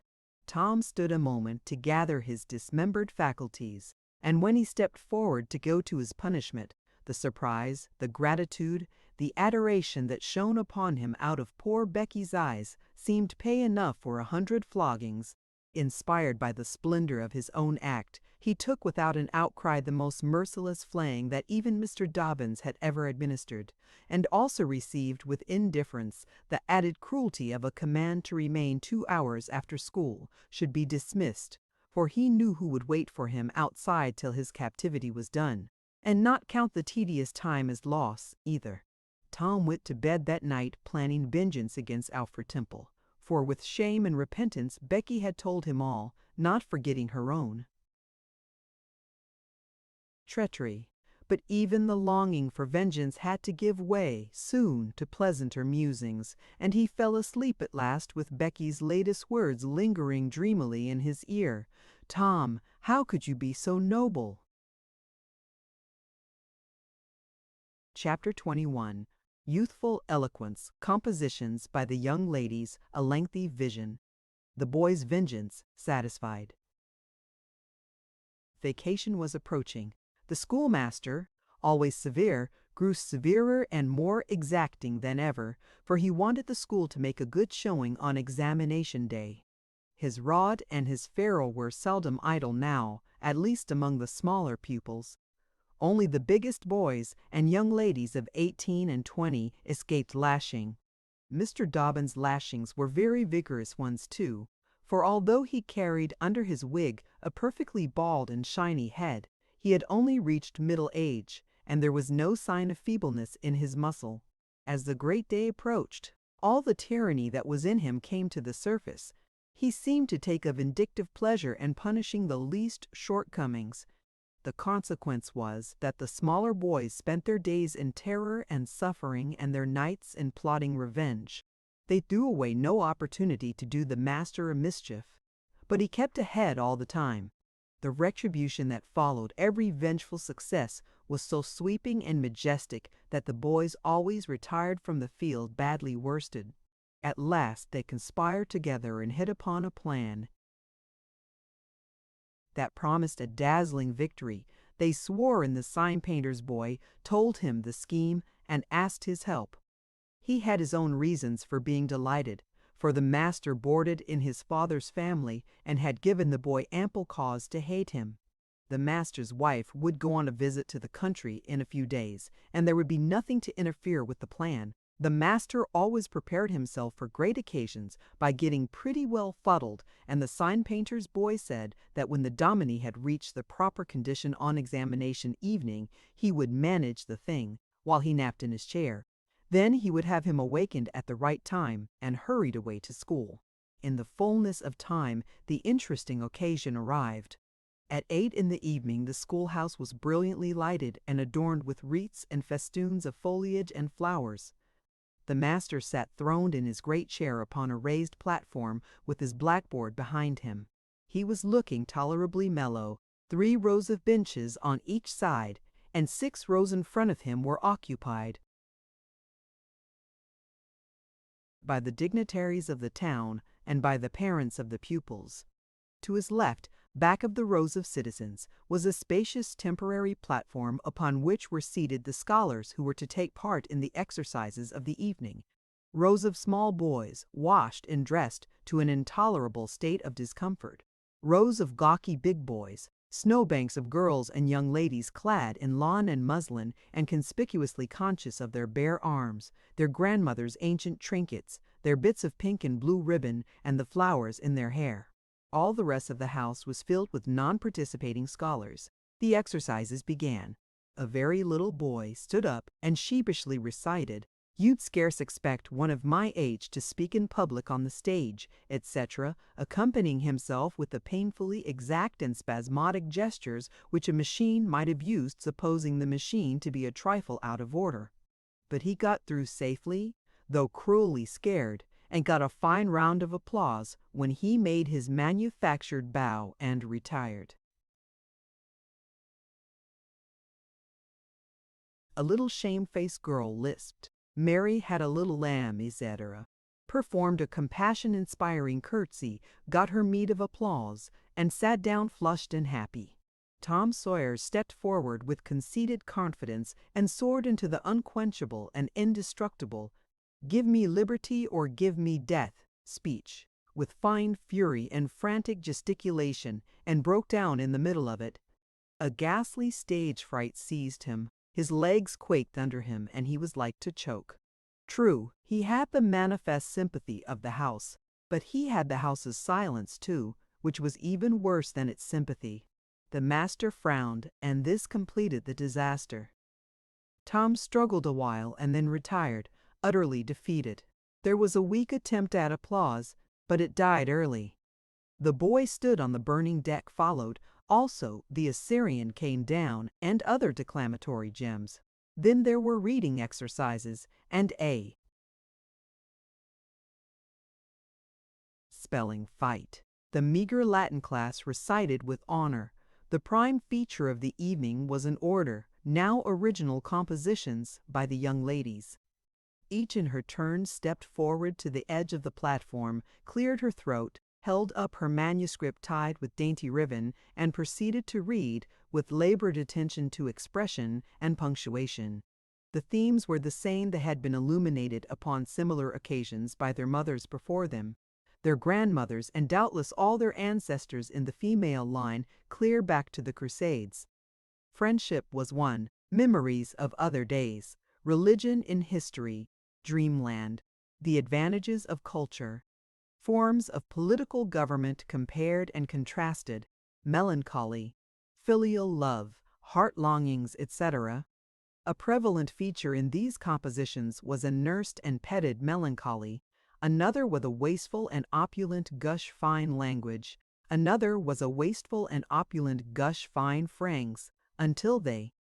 Tom stood a moment to gather his dismembered faculties, and when he stepped forward to go to his punishment, the surprise, the gratitude, the adoration that shone upon him out of poor Becky's eyes seemed pay enough for 100 floggings. Inspired by the splendor of his own act, he took without an outcry the most merciless flaying that even Mr. Dobbins had ever administered, and also received with indifference the added cruelty of a command to remain 2 hours after school should be dismissed, for he knew who would wait for him outside till his captivity was done, and not count the tedious time as loss either. Tom went to bed that night planning vengeance against Alfred Temple. For with shame and repentance Becky had told him all, not forgetting her own treachery. But even the longing for vengeance had to give way soon to pleasanter musings, and he fell asleep at last with Becky's latest words lingering dreamily in his ear. Tom, how could you be so noble? Chapter 21. Youthful Eloquence, Compositions by the Young Ladies, A Lengthy Vision. the boy's vengeance satisfied. Vacation was approaching. The schoolmaster, always severe, grew severer and more exacting than ever, for he wanted the school to make a good showing on examination day. His rod and his ferule were seldom idle now, at least among the smaller pupils. Only the biggest boys and young ladies of 18 and 20 escaped lashing. Mr. Dobbin's lashings were very vigorous ones too, for although he carried under his wig a perfectly bald and shiny head, he had only reached middle age, and there was no sign of feebleness in his muscle. As the great day approached, all the tyranny that was in him came to the surface. He seemed to take a vindictive pleasure in punishing the least shortcomings. The consequence was that the smaller boys spent their days in terror and suffering and their nights in plotting revenge. They threw away no opportunity to do the master a mischief, but he kept ahead all the time. The retribution that followed every vengeful success was so sweeping and majestic that the boys always retired from the field badly worsted. At last they conspired together and hit upon a plan that promised a dazzling victory. They swore in the sign painter's boy, told him the scheme, and asked his help. He had his own reasons for being delighted, for the master boarded in his father's family and had given the boy ample cause to hate him. The master's wife would go on a visit to the country in a few days, and there would be nothing to interfere with the plan. The master always prepared himself for great occasions by getting pretty well fuddled, and the sign painter's boy said that when the dominie had reached the proper condition on examination evening, he would manage the thing, while he napped in his chair. Then he would have him awakened at the right time and hurried away to school. In the fullness of time, the interesting occasion arrived. At 8 in the evening the schoolhouse was brilliantly lighted and adorned with wreaths and festoons of foliage and flowers. The master sat throned in his great chair upon a raised platform with his blackboard behind him. He was looking tolerably mellow. 3 rows of benches on each side and 6 rows in front of him were occupied by the dignitaries of the town and by the parents of the pupils. To his left, back of the rows of citizens, was a spacious temporary platform upon which were seated the scholars who were to take part in the exercises of the evening. Rows of small boys, washed and dressed to an intolerable state of discomfort. Rows of gawky big boys, snowbanks of girls and young ladies clad in lawn and muslin and conspicuously conscious of their bare arms, their grandmother's ancient trinkets, their bits of pink and blue ribbon, and the flowers in their hair. All the rest of the house was filled with non-participating scholars. The exercises began. A very little boy stood up and sheepishly recited, "You'd scarce expect one of my age to speak in public on the stage," etc., accompanying himself with the painfully exact and spasmodic gestures which a machine might have used supposing the machine to be a trifle out of order. But he got through safely, though cruelly scared, and got a fine round of applause when he made his manufactured bow and retired. A little shamefaced girl lisped, "Mary had a little lamb," etc., performed a compassion-inspiring curtsy, got her meed of applause, and sat down flushed and happy. Tom Sawyer stepped forward with conceited confidence and soared into the unquenchable and indestructible "Give me liberty or give me death" speech, with fine fury and frantic gesticulation, and broke down in the middle of it. A ghastly stage fright seized him. His legs quaked under him, and he was like to choke. True, he had the manifest sympathy of the house, but he had the house's silence too, which was even worse than its sympathy. The master frowned, and this completed the disaster. Tom struggled a while and then retired, utterly defeated. There was a weak attempt at applause, but it died early. The boy stood on the burning deck followed. Also, the Assyrian came down, and other declamatory gems. Then there were reading exercises, and a spelling fight. The meager Latin class recited with honor. The prime feature of the evening was an order, now original compositions, by the young ladies. Each in her turn stepped forward to the edge of the platform, cleared her throat, held up her manuscript tied with dainty ribbon, and proceeded to read, with labored attention to expression and punctuation. The themes were the same that had been illuminated upon similar occasions by their mothers before them, their grandmothers, and doubtless all their ancestors in the female line clear back to the Crusades. Friendship was one, memories of other days, religion in history, dreamland, the advantages of culture, forms of political government compared and contrasted, melancholy, filial love, heart longings, etc. A prevalent feature in these compositions was a nursed and petted melancholy. Another was a wasteful and opulent gush fine language. Another was a wasteful and opulent gush fine frangs, until they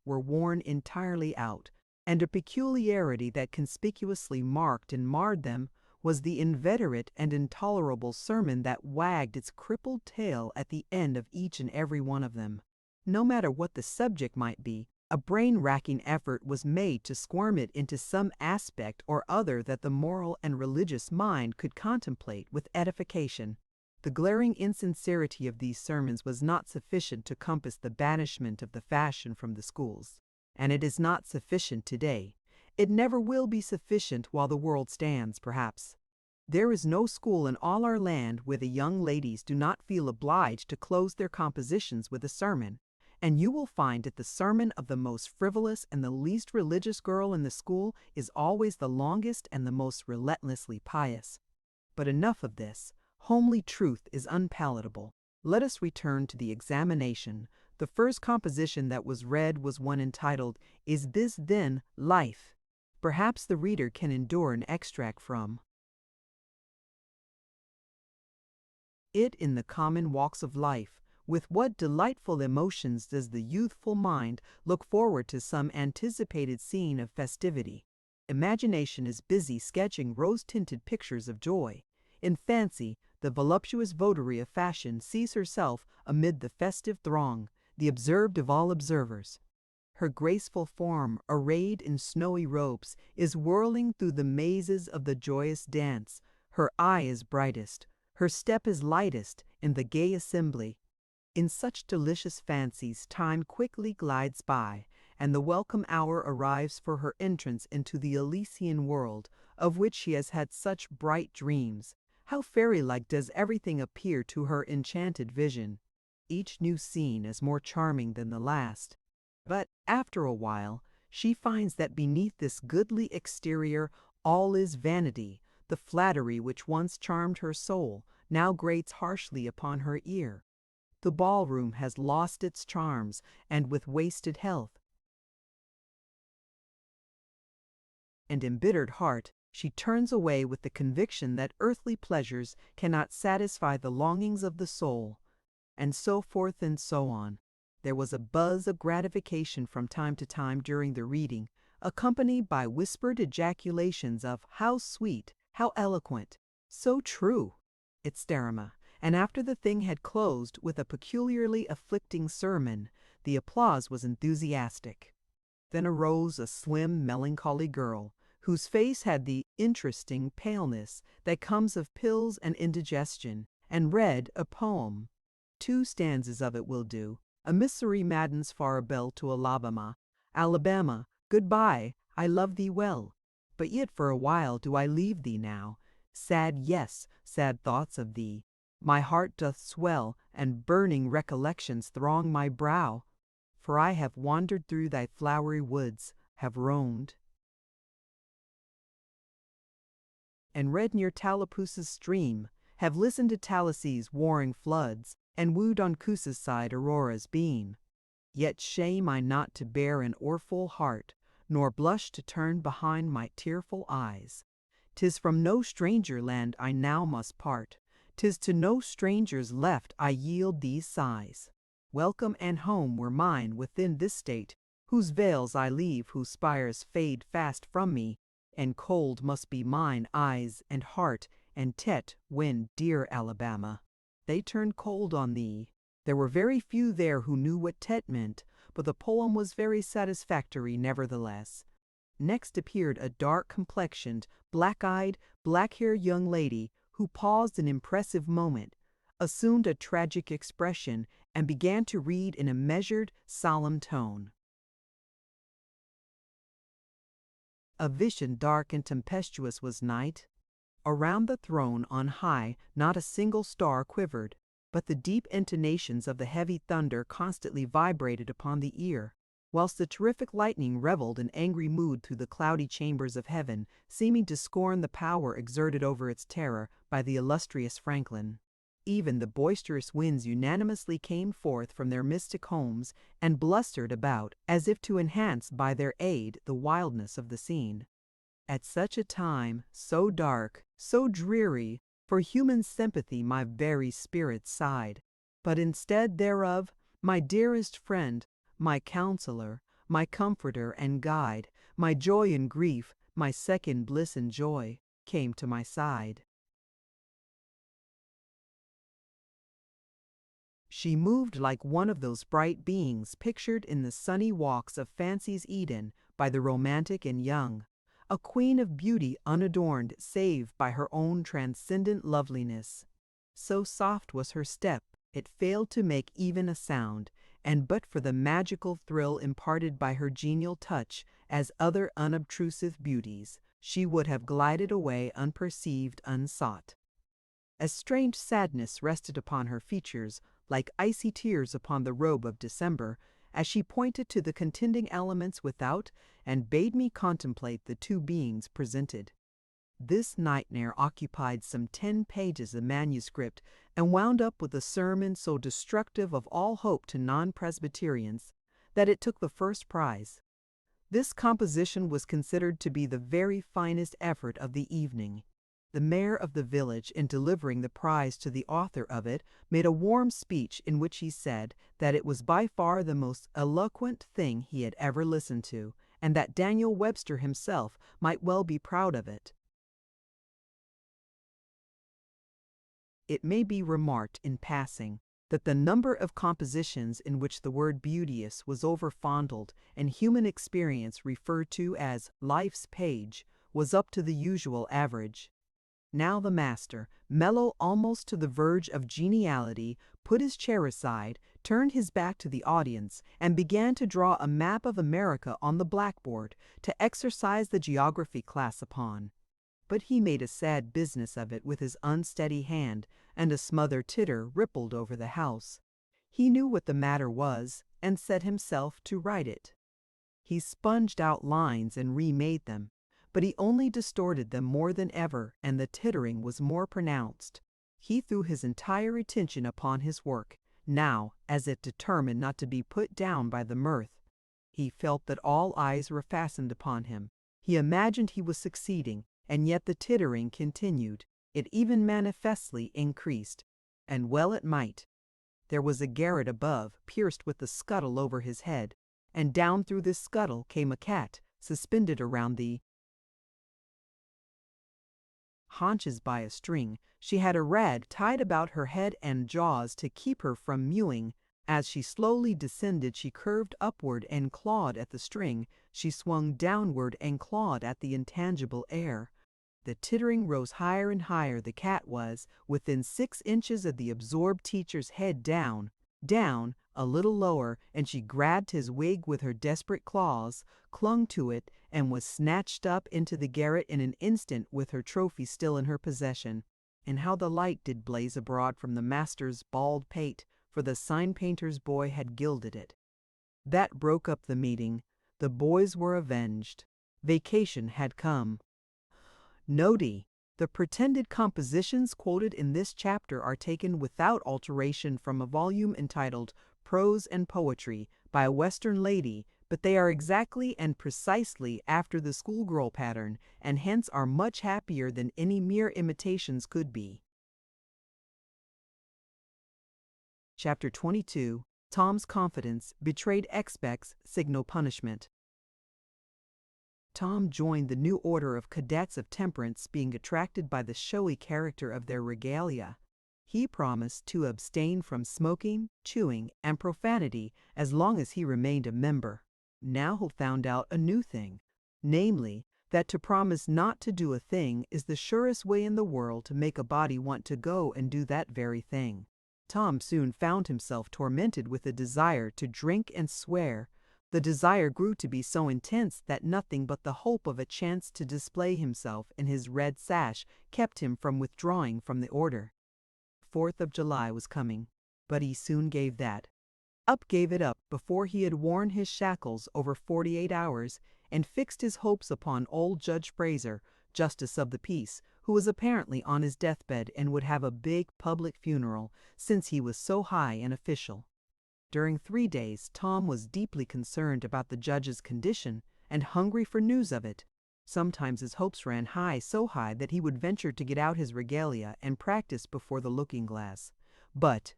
were worn entirely out, and a peculiarity that conspicuously marked and marred them was the inveterate and intolerable sermon that wagged its crippled tail at the end of each and every one of them. No matter what the subject might be, a brain-racking effort was made to squirm it into some aspect or other that the moral and religious mind could contemplate with edification. The glaring insincerity of these sermons was not sufficient to compass the banishment of the fashion from the schools, and it is not sufficient today. It never will be sufficient while the world stands, perhaps. There is no school in all our land where the young ladies do not feel obliged to close their compositions with a sermon, and you will find that the sermon of the most frivolous and the least religious girl in the school is always the longest and the most relentlessly pious. But enough of this. Homely truth is unpalatable. Let us return to the examination. The first composition that was read was one entitled, "Is This Then Life?" Perhaps the reader can endure an extract from it. In the common walks of life, with what delightful emotions does the youthful mind look forward to some anticipated scene of festivity. Imagination is busy sketching rose-tinted pictures of joy. In fancy, the voluptuous votary of fashion sees herself amid the festive throng, the observed of all observers. Her graceful form, arrayed in snowy robes, is whirling through the mazes of the joyous dance. Her eye is brightest, her step is lightest in the gay assembly. In such delicious fancies time quickly glides by, and the welcome hour arrives for her entrance into the Elysian world, of which she has had such bright dreams. How fairy-like does everything appear to her enchanted vision! Each new scene is more charming than the last. But after a while, she finds that beneath this goodly exterior all is vanity. The flattery which once charmed her soul now grates harshly upon her ear. The ballroom has lost its charms, and with wasted health and embittered heart, she turns away with the conviction that earthly pleasures cannot satisfy the longings of the soul, and so forth and so on. There was a buzz of gratification from time to time during the reading, accompanied by whispered ejaculations of "How sweet! How eloquent! So true!" etc. And after the thing had closed with a peculiarly afflicting sermon, the applause was enthusiastic. Then arose a slim, melancholy girl, whose face had the interesting paleness that comes of pills and indigestion, and read a poem. 2 stanzas of it will do. A Missouri Madden's farewell to Alabama. Alabama, good-bye, I love thee well, but yet for a while do I leave thee now. Sad, yes, sad thoughts of thee. My heart doth swell, and burning recollections throng my brow. For I have wandered through thy flowery woods, have roamed and read near Tallapoosa's stream, have listened to Tallahassee warring floods, and wooed on Coosa's side Aurora's beam. Yet shame I not to bear an o'erfull heart, nor blush to turn behind my tearful eyes. 'Tis from no stranger land I now must part, 'tis to no stranger's left I yield these sighs. Welcome and home were mine within this state, whose veils I leave, whose spires fade fast from me, and cold must be mine eyes and heart and tet when, dear Alabama, they turned cold on thee. There were very few there who knew what tet meant, but the poem was very satisfactory nevertheless. Next appeared a dark-complexioned, black-eyed, black-haired young lady who paused an impressive moment, assumed a tragic expression, and began to read in a measured, solemn tone. A vision dark and tempestuous was night. Around the throne on high not a single star quivered, but the deep intonations of the heavy thunder constantly vibrated upon the ear, whilst the terrific lightning revelled in angry mood through the cloudy chambers of heaven, seeming to scorn the power exerted over its terror by the illustrious Franklin. Even the boisterous winds unanimously came forth from their mystic homes and blustered about, as if to enhance by their aid the wildness of the scene. At such a time, so dark, so dreary, for human sympathy my very spirit sighed. But instead thereof, my dearest friend, my counselor, my comforter and guide, my joy and grief, my second bliss and joy, came to my side. She moved like one of those bright beings pictured in the sunny walks of fancy's Eden by the romantic and young, a queen of beauty unadorned save by her own transcendent loveliness. So soft was her step, it failed to make even a sound, and but for the magical thrill imparted by her genial touch, as other unobtrusive beauties, she would have glided away unperceived, unsought. A strange sadness rested upon her features, like icy tears upon the robe of December, as she pointed to the contending elements without and bade me contemplate the two beings presented. This nightmare occupied some 10 pages of manuscript and wound up with a sermon so destructive of all hope to non-Presbyterians that it took the first prize. This composition was considered to be the very finest effort of the evening. The mayor of the village, in delivering the prize to the author of it, made a warm speech in which he said that it was by far the most eloquent thing he had ever listened to, and that Daniel Webster himself might well be proud of it. It may be remarked in passing that the number of compositions in which the word beauteous was over-fondled and human experience referred to as life's page was up to the usual average. Now the master, mellow almost to the verge of geniality, put his chair aside, turned his back to the audience, and began to draw a map of America on the blackboard to exercise the geography class upon. But he made a sad business of it with his unsteady hand, and a smothered titter rippled over the house. He knew what the matter was, and set himself to write it. He sponged out lines and remade them, but he only distorted them more than ever, and the tittering was more pronounced. He threw his entire attention upon his work, now, as if determined not to be put down by the mirth. He felt that all eyes were fastened upon him. He imagined he was succeeding, and yet the tittering continued. It even manifestly increased, and well it might. There was a garret above, pierced with the scuttle over his head, and down through this scuttle came a cat, suspended around the haunches by a string. She had a rag tied about her head and jaws to keep her from mewing. As she slowly descended, she curved upward and clawed at the string. She swung downward and clawed at the intangible air. The tittering rose higher and higher. The cat was within 6 inches of the absorbed teacher's head, down, a little lower, and she grabbed his wig with her desperate claws, clung to it, and was snatched up into the garret in an instant with her trophy still in her possession. And how the light did blaze abroad from the master's bald pate, for the sign-painter's boy had gilded it. That broke up the meeting. The boys were avenged. Vacation had come. Noti: the pretended compositions quoted in this chapter are taken without alteration from a volume entitled Prose and Poetry by a Western lady, but they are exactly and precisely after the schoolgirl pattern, and hence are much happier than any mere imitations could be. Chapter 22. Tom's confidence betrayed expects signal punishment. Tom joined the new order of cadets of temperance, being attracted by the showy character of their regalia. He promised to abstain from smoking, chewing, and profanity as long as he remained a member. Now he found out a new thing. namely, that to promise not to do a thing is the surest way in the world to make a body want to go and do that very thing. Tom soon found himself tormented with a desire to drink and swear. The desire grew to be so intense that nothing but the hope of a chance to display himself in his red sash kept him from withdrawing from the order. 4th of July was coming, but he soon gave it up before he had worn his shackles over 48 hours, and fixed his hopes upon old Judge Fraser, Justice of the Peace, who was apparently on his deathbed and would have a big public funeral, since he was so high an official. During 3 days, Tom was deeply concerned about the judge's condition and hungry for news of it. Sometimes his hopes ran high, so high that he would venture to get out his regalia and practice before the looking-glass. But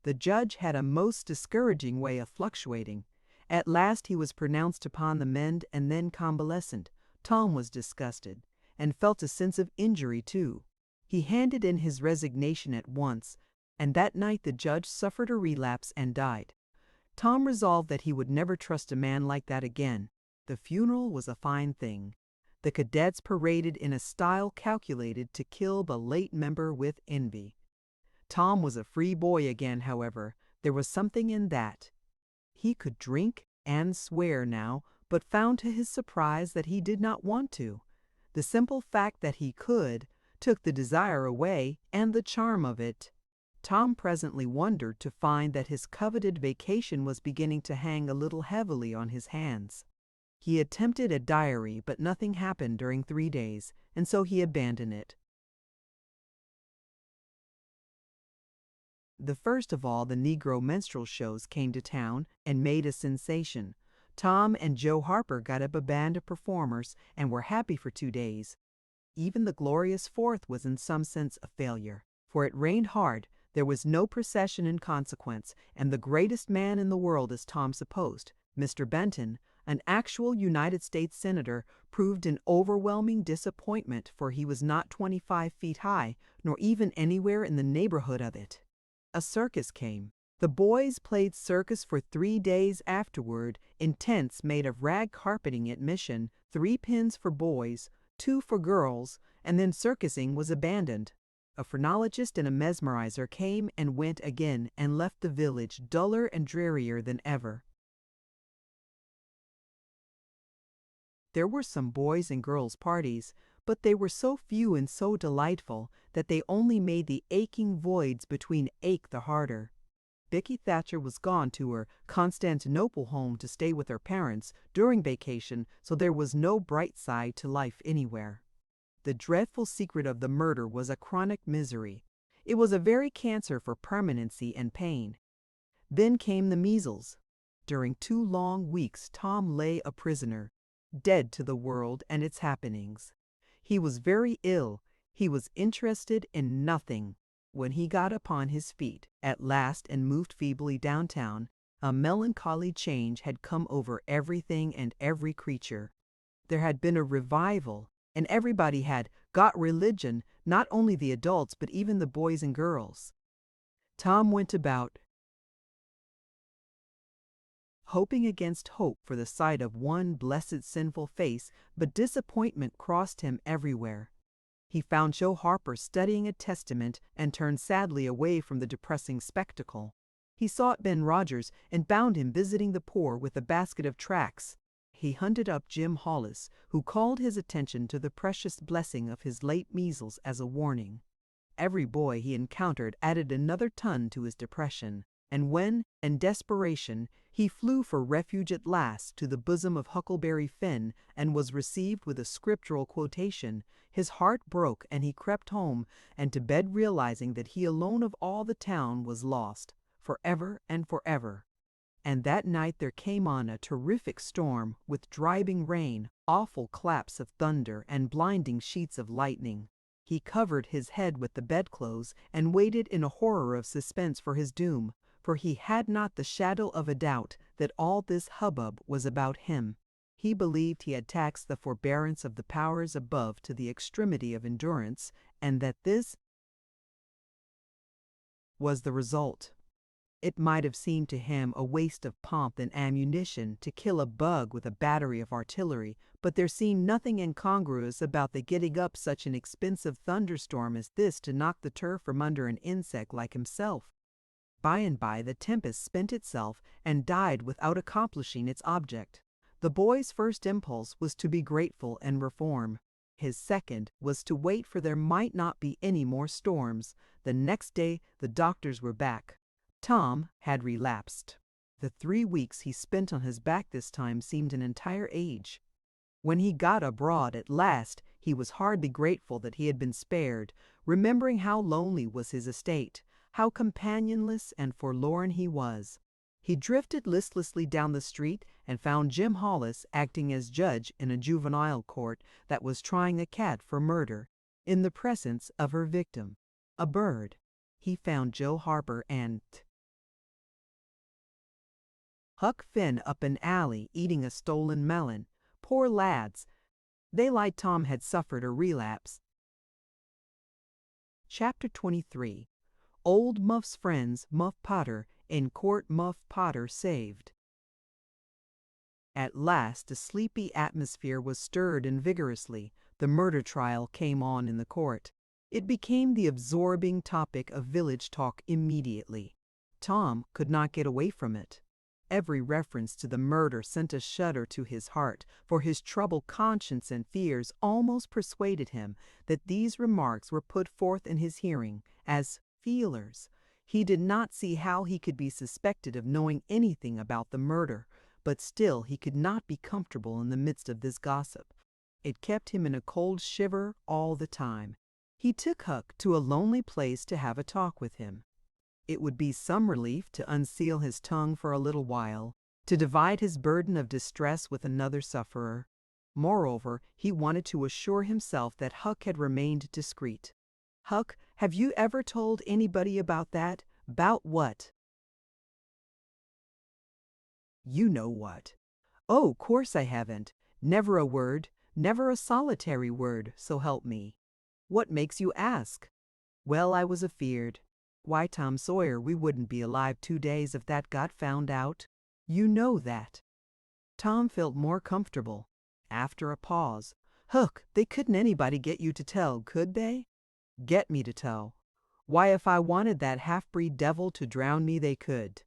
the judge had a most discouraging way of fluctuating. At last he was pronounced upon the mend and then convalescent. Tom was disgusted, and felt a sense of injury too. He handed in his resignation at once, and that night the judge suffered a relapse and died. Tom resolved that he would never trust a man like that again. The funeral was a fine thing. The cadets paraded in a style calculated to kill the late member with envy. Tom was a free boy again, however. There was something in that. He could drink and swear now, but found to his surprise that he did not want to. The simple fact that he could took the desire away and the charm of it. Tom presently wondered to find that his coveted vacation was beginning to hang a little heavily on his hands. He attempted a diary, but nothing happened during 3 days, and so he abandoned it. The first of all the Negro minstrel shows came to town and made a sensation. Tom and Joe Harper got up a band of performers and were happy for 2 days. Even the glorious 4th was in some sense a failure, for it rained hard, there was no procession in consequence, and the greatest man in the world, as Tom supposed, Mr. Benton, an actual United States Senator, proved an overwhelming disappointment, for he was not 25 feet high, nor even anywhere in the neighborhood of it. A circus came. The boys played circus for 3 days afterward, in tents made of rag carpeting at Mission, 3 pins for boys, 2 for girls, and then circusing was abandoned. A phrenologist and a mesmerizer came and went again and left the village duller and drearier than ever. There were some boys' and girls' parties, but they were so few and so delightful that they only made the aching voids between ache the harder. Vicky Thatcher was gone to her Constantinople home to stay with her parents during vacation, so there was no bright side to life anywhere. The dreadful secret of the murder was a chronic misery. It was a very cancer for permanency and pain. Then came the measles. During 2 long weeks Tom lay a prisoner, dead to the world and its happenings. He was very ill. He was interested in nothing. When he got upon his feet at last and moved feebly downtown, a melancholy change had come over everything and every creature. There had been a revival, and everybody had got religion, not only the adults but even the boys and girls. Tom went about, hoping against hope for the sight of one blessed sinful face, but disappointment crossed him everywhere. He found Joe Harper studying a testament and turned sadly away from the depressing spectacle. He sought Ben Rogers and found him visiting the poor with a basket of tracts. He hunted up Jim Hollis, who called his attention to the precious blessing of his late measles as a warning. Every boy he encountered added another ton to his depression, and when, in desperation, he flew for refuge at last to the bosom of Huckleberry Finn and was received with a scriptural quotation, his heart broke and he crept home and to bed realizing that he alone of all the town was lost, forever and forever. And that night there came on a terrific storm with driving rain, awful claps of thunder, and blinding sheets of lightning. He covered his head with the bedclothes and waited in a horror of suspense for his doom, for he had not the shadow of a doubt that all this hubbub was about him. He believed he had taxed the forbearance of the powers above to the extremity of endurance, and that this was the result. It might have seemed to him a waste of pomp and ammunition to kill a bug with a battery of artillery, but there seemed nothing incongruous about the getting up such an expensive thunderstorm as this to knock the turf from under an insect like himself. By and by the tempest spent itself and died without accomplishing its object. The boy's first impulse was to be grateful and reform. His second was to wait, for there might not be any more storms. The next day the doctors were back. Tom had relapsed. The 3 weeks he spent on his back this time seemed an entire age. When he got abroad at last, he was hardly grateful that he had been spared, remembering how lonely was his estate, how companionless and forlorn he was. He drifted listlessly down the street and found Jim Hollis acting as judge in a juvenile court that was trying a cat for murder, in the presence of her victim, a bird. He found Joe Harper and Huck Finn up an alley eating a stolen melon. Poor lads. They lied Tom had suffered a relapse. Chapter 23. Old Muff's friends, Muff Potter, in court. Muff Potter saved. At last a sleepy atmosphere was stirred in vigorously. The murder trial came on in the court. It became the absorbing topic of village talk immediately. Tom could not get away from it. Every reference to the murder sent a shudder to his heart, for his troubled conscience and fears almost persuaded him that these remarks were put forth in his hearing as feelers. He did not see how he could be suspected of knowing anything about the murder, but still he could not be comfortable in the midst of this gossip. It kept him in a cold shiver all the time. He took Huck to a lonely place to have a talk with him. It would be some relief to unseal his tongue for a little while, to divide his burden of distress with another sufferer. Moreover, he wanted to assure himself that Huck had remained discreet. "Huck, have you ever told anybody about that?" "'Bout what?" "You know what." "Oh, course I haven't. Never a word, never a solitary word, so help me." "What makes you ask?" "Well, I was afeared. Why, Tom Sawyer, we wouldn't be alive 2 days if that got found out. You know that." Tom felt more comfortable. After a pause, "Huck, they couldn't anybody get you to tell, could they?" "Get me to tell? Why, if I wanted that half-breed devil to drown me, they could."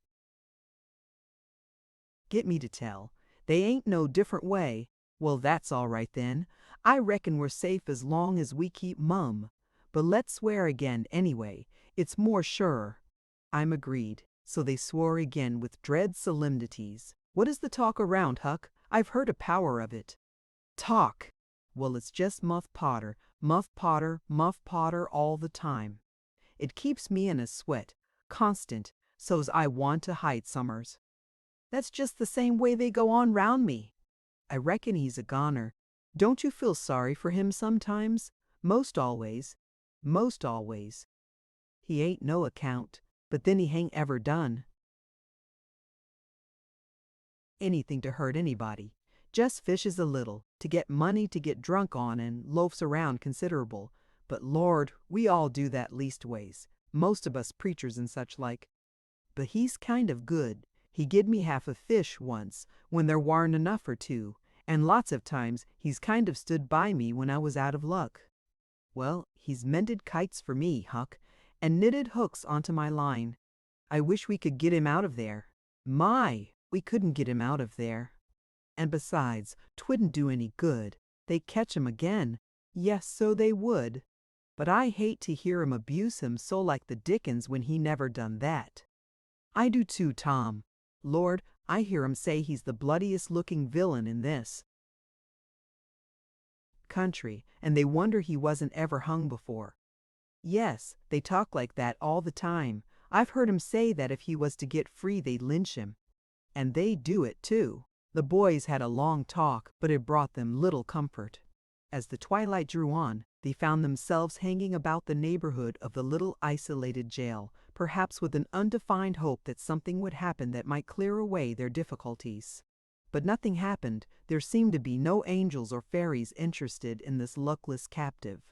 "Get me to tell? They ain't no different way. Well, that's all right then. I reckon we're safe as long as we keep mum. But let's swear again anyway. It's more surer." "I'm agreed." So they swore again with dread solemnities. "What is the talk around, Huck? I've heard a power of it." "Talk! Well, it's just Muff Potter, Muff Potter, Muff Potter all the time. It keeps me in a sweat, constant, so's I want to hide summers. That's just the same way they go on round me. I reckon he's a goner. Don't you feel sorry for him sometimes?" "Most always. Most always. He ain't no account, but then he hain't ever done anything to hurt anybody. Just fishes a little, to get money to get drunk on and loafs around considerable. But Lord, we all do that leastways, most of us preachers and such like. But he's kind of good. He gid me half a fish once, when there warn't enough for 2, and lots of times he's kind of stood by me when I was out of luck. Well, he's mended kites for me, Huck, and knitted hooks onto my line. I wish we could get him out of there. My, we couldn't get him out of there. And besides, 'twouldn't do any good. They'd catch him again. Yes, so they would. But I hate to hear him abuse him so like the dickens when he never done that." "I do too, Tom. Lord, I hear 'em say he's the bloodiest looking villain in this country, and they wonder he wasn't ever hung before." "Yes, they talk like that all the time. I've heard 'em say that if he was to get free they'd lynch him. And they do it too." The boys had a long talk, but it brought them little comfort. As the twilight drew on, they found themselves hanging about the neighborhood of the little isolated jail, perhaps with an undefined hope that something would happen that might clear away their difficulties. But nothing happened. There seemed to be no angels or fairies interested in this luckless captive.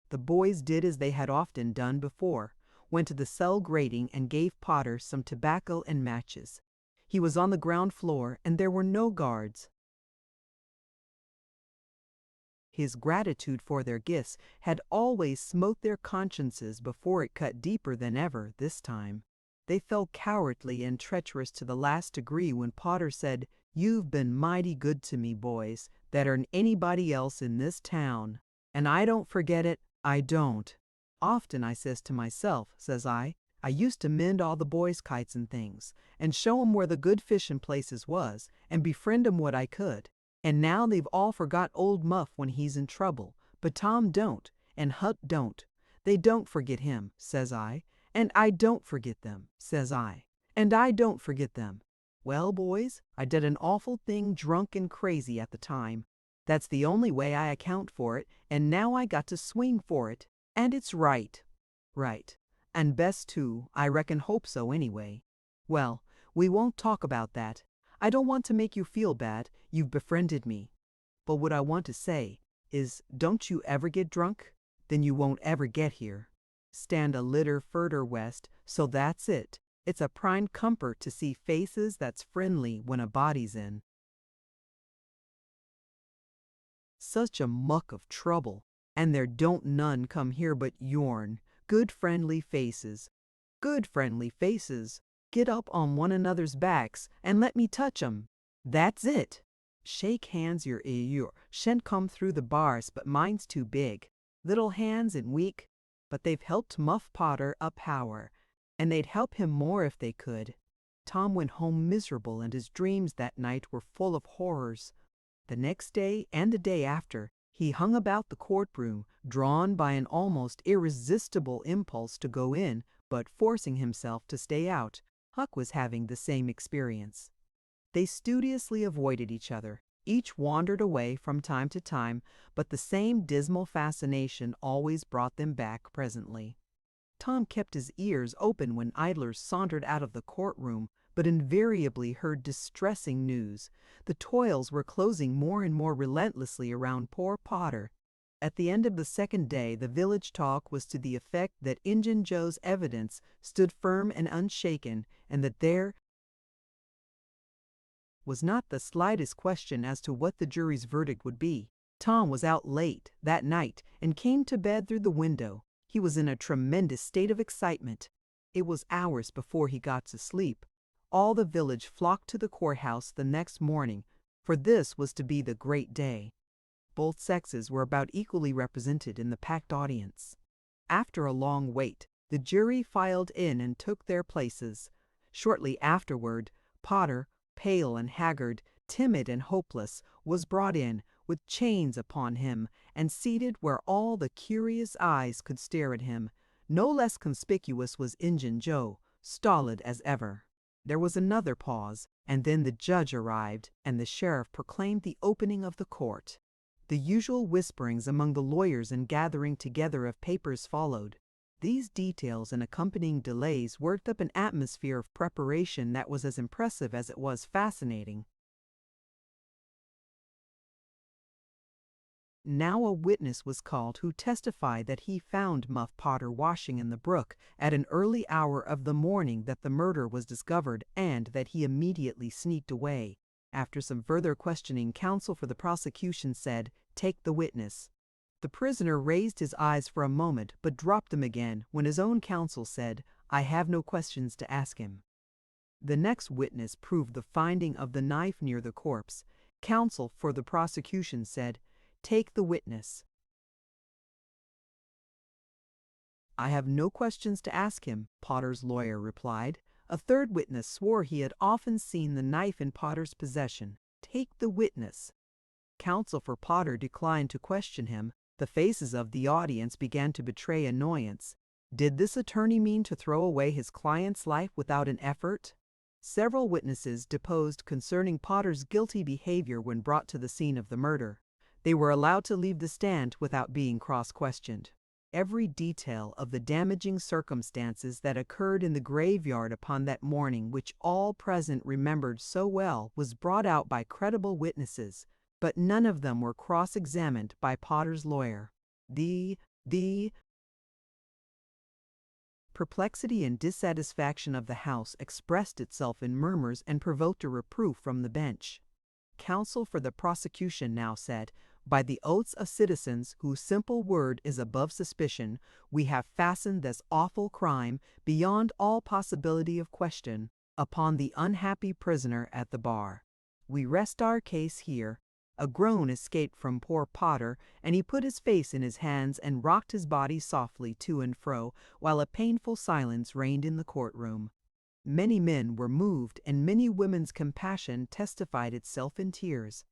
The boys did as they had often done before. went to the cell grating and gave Potter some tobacco and matches. He was on the ground floor and there were no guards. His gratitude for their gifts had always smote their consciences before it cut deeper than ever this time. They felt cowardly and treacherous to the last degree when Potter said, "You've been mighty good to me, boys, better'n anybody else in this town. And I don't forget it, I don't. Often I says to myself, says I used to mend all the boys' kites and things, and show 'em where the good fishin' places was, and befriend 'em what I could. And now they've all forgot old Muff when he's in trouble, but Tom don't, and Huck don't. They don't forget him, says I, and I don't forget them, says I, and I don't forget them. Well, boys, I did an awful thing drunk and crazy at the time. That's the only way I account for it, and now I got to swing for it, and it's right. Right. And best too, I reckon hope so anyway. Well, we won't talk about that. I don't want to make you feel bad, you've befriended me. But what I want to say is, don't you ever get drunk? Then you won't ever get here. Stand a litter furder west, so that's it. It's a prime comfort to see faces that's friendly when a body's in. Such a muck of trouble, and there don't none come here but yourn. Good friendly faces. Good friendly faces. Get up on one another's backs and let me touch 'em. That's it. Shake hands your shan't come through the bars, but mine's too big. Little hands and weak, but they've helped Muff Potter a power, and they'd help him more if they could. Tom went home miserable, and his dreams that night were full of horrors. The next day and the day after, he hung about the courtroom, drawn by an almost irresistible impulse to go in, but forcing himself to stay out. Huck was having the same experience. They studiously avoided each other. Each wandered away from time to time, but the same dismal fascination always brought them back presently. Tom kept his ears open when idlers sauntered out of the courtroom, but invariably heard distressing news. The toils were closing more and more relentlessly around poor Potter. At the end of the second day, the village talk was to the effect that Injun Joe's evidence stood firm and unshaken, and that there was not the slightest question as to what the jury's verdict would be. Tom was out late that night and came to bed through the window. He was in a tremendous state of excitement. It was hours before he got to sleep. All the village flocked to the courthouse the next morning, for this was to be the great day. Both sexes were about equally represented in the packed audience. After a long wait, the jury filed in and took their places. Shortly afterward, Potter, pale and haggard, timid and hopeless, was brought in, with chains upon him, and seated where all the curious eyes could stare at him. No less conspicuous was Injun Joe, stolid as ever. There was another pause, and then the judge arrived, and the sheriff proclaimed the opening of the court. The usual whisperings among the lawyers and gathering together of papers followed. These details and accompanying delays worked up an atmosphere of preparation that was as impressive as it was fascinating. Now a witness was called who testified that he found Muff Potter washing in the brook at an early hour of the morning that the murder was discovered, and that he immediately sneaked away. After some further questioning, counsel for the prosecution said, "Take the witness." The prisoner raised his eyes for a moment, but dropped them again when his own counsel said, "I have no questions to ask him." The next witness proved the finding of the knife near the corpse. Counsel for the prosecution said, "Take the witness." "I have no questions to ask him," Potter's lawyer replied. A third witness swore he had often seen the knife in Potter's possession. "Take the witness." Counsel for Potter declined to question him. The faces of the audience began to betray annoyance. Did this attorney mean to throw away his client's life without an effort? Several witnesses deposed concerning Potter's guilty behavior when brought to the scene of the murder. They were allowed to leave the stand without being cross-questioned. Every detail of the damaging circumstances that occurred in the graveyard upon that morning, which all present remembered so well, was brought out by credible witnesses, but none of them were cross-examined by Potter's lawyer. The Perplexity and dissatisfaction of the House expressed itself in murmurs and provoked a reproof from the bench. Counsel for the prosecution now said, "By the oaths of citizens whose simple word is above suspicion, we have fastened this awful crime, beyond all possibility of question, upon the unhappy prisoner at the bar. We rest our case here." A groan escaped from poor Potter, and he put his face in his hands and rocked his body softly to and fro, while a painful silence reigned in the courtroom. Many men were moved, and many women's compassion testified itself in tears.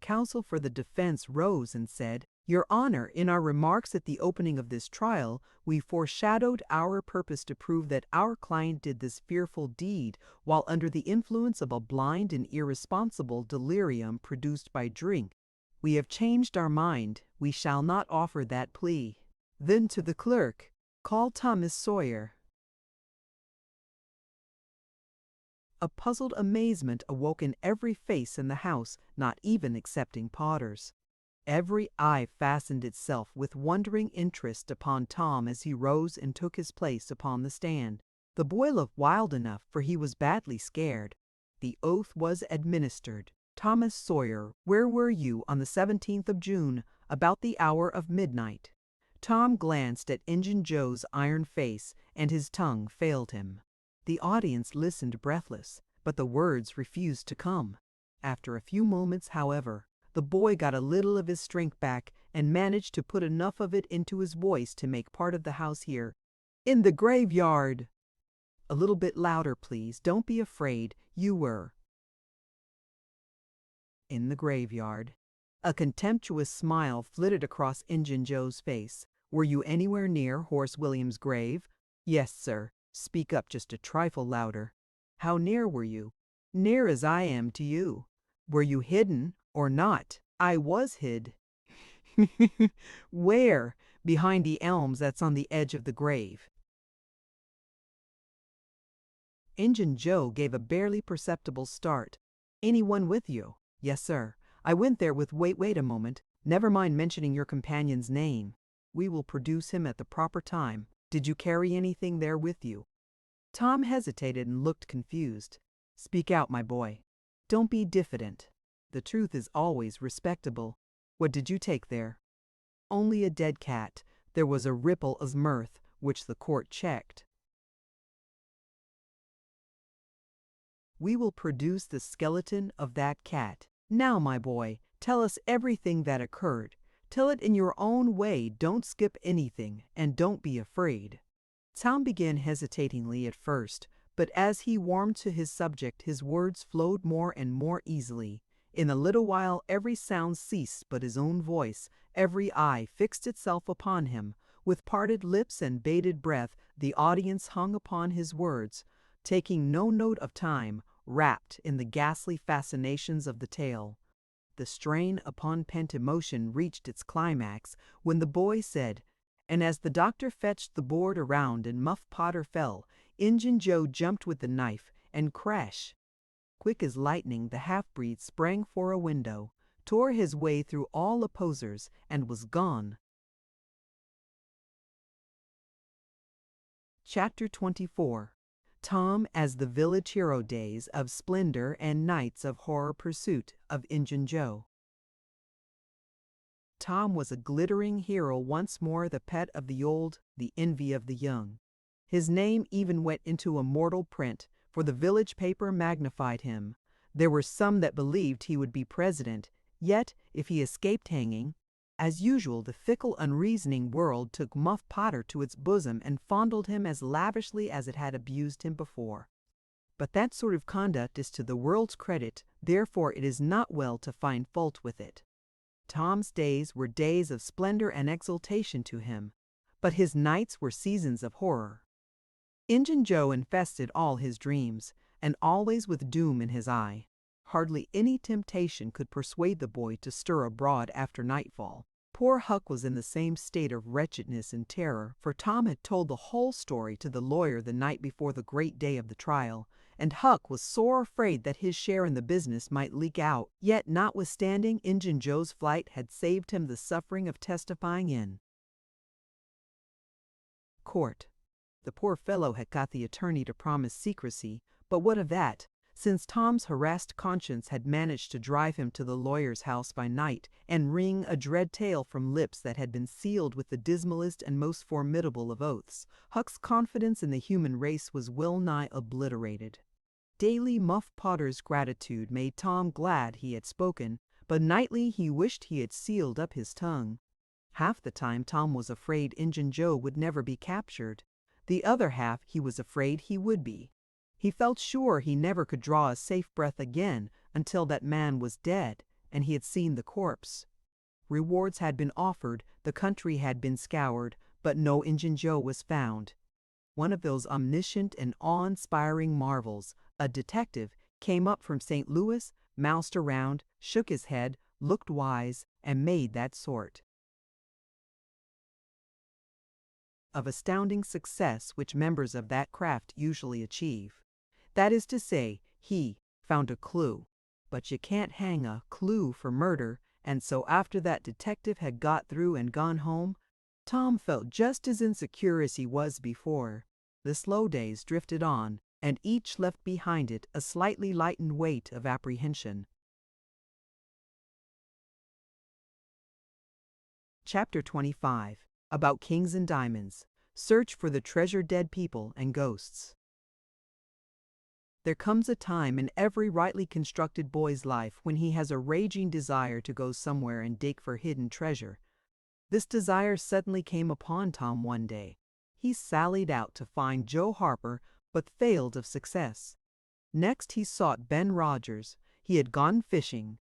Counsel for the defense rose and said, "Your Honor, in our remarks at the opening of this trial, we foreshadowed our purpose to prove that our client did this fearful deed while under the influence of a blind and irresponsible delirium produced by drink. We have changed our mind. We shall not offer that plea." Then to the clerk, "Call Thomas Sawyer." A puzzled amazement awoke in every face in the house, not even excepting Potter's. Every eye fastened itself with wondering interest upon Tom as he rose and took his place upon the stand. The boy looked wild enough, for he was badly scared. The oath was administered. "Thomas Sawyer, where were you on the 17th of June, about the hour of midnight?" Tom glanced at Injun Joe's iron face, and his tongue failed him. The audience listened breathless, but the words refused to come. After a few moments, however, the boy got a little of his strength back and managed to put enough of it into his voice to make part of the house hear. "In the graveyard." "A little bit louder, please. Don't be afraid. You were." "In the graveyard." A contemptuous smile flitted across Injun Joe's face. "Were you anywhere near Horace Williams' grave?" "Yes, sir." "Speak up just a trifle louder." "How near were you?" "Near as I am to you." "Were you hidden or not?" "I was hid." "Where?" "Behind the elms that's on the edge of the grave." Injun Joe gave a barely perceptible start. "Anyone with you?" "Yes, sir. I went there with wait a moment. Never mind mentioning your companion's name. We will produce him at the proper time. Did you carry anything there with you?" Tom hesitated and looked confused. "Speak out, my boy. Don't be diffident. The truth is always respectable. What did you take there?" "Only a dead cat." There was a ripple of mirth, which the court checked. "We will produce the skeleton of that cat. Now, my boy, tell us everything that occurred. Tell it in your own way, don't skip anything, and don't be afraid." Tom began hesitatingly at first, but as he warmed to his subject his words flowed more and more easily. In a little while every sound ceased but his own voice, every eye fixed itself upon him. With parted lips and bated breath the audience hung upon his words, taking no note of time, wrapped in the ghastly fascinations of the tale. The strain upon pent emotion reached its climax when the boy said, "And as the doctor fetched the board around and Muff Potter fell, Injun Joe jumped with the knife, and crash!" Quick as lightning the half-breed sprang for a window, tore his way through all opposers, and was gone. Chapter 24. Tom as the Village Hero. Days of Splendor and Nights of Horror. Pursuit of Injun Joe. Tom was a glittering hero once more, the pet of the old, the envy of the young. His name even went into immortal print, for the village paper magnified him. There were some that believed he would be president, yet if he escaped hanging, as usual the fickle, unreasoning world took Muff Potter to its bosom and fondled him as lavishly as it had abused him before. But that sort of conduct is to the world's credit, therefore it is not well to find fault with it. Tom's days were days of splendor and exultation to him, but his nights were seasons of horror. Injun Joe infested all his dreams, and always with doom in his eye. Hardly any temptation could persuade the boy to stir abroad after nightfall. Poor Huck was in the same state of wretchedness and terror, for Tom had told the whole story to the lawyer the night before the great day of the trial, and Huck was sore afraid that his share in the business might leak out. Yet notwithstanding Injun Joe's flight had saved him the suffering of testifying in court. the poor fellow had got the attorney to promise secrecy, but what of that? Since Tom's harassed conscience had managed to drive him to the lawyer's house by night and wring a dread tale from lips that had been sealed with the dismalest and most formidable of oaths, Huck's confidence in the human race was well nigh obliterated. Daily Muff Potter's gratitude made Tom glad he had spoken, but nightly he wished he had sealed up his tongue. Half the time Tom was afraid Injun Joe would never be captured. The other half he was afraid he would be. He felt sure he never could draw a safe breath again until that man was dead and he had seen the corpse. Rewards had been offered, the country had been scoured, but no Injun Joe was found. One of those omniscient and awe-inspiring marvels, a detective, came up from St. Louis, moused around, shook his head, looked wise, and made that sort of astounding success which members of that craft usually achieve. That is to say, he found a clue. But you can't hang a clue for murder, and so after that detective had got through and gone home, Tom felt just as insecure as he was before. The slow days drifted on, and each left behind it a slightly lightened weight of apprehension. Chapter 25. About Kings and Diamonds. Search for the treasured dead people and ghosts. There comes a time in every rightly constructed boy's life when he has a raging desire to go somewhere and dig for hidden treasure. This desire suddenly came upon Tom one day. He sallied out to find Joe Harper, but failed of success. Next he sought Ben Rogers. He had gone fishing.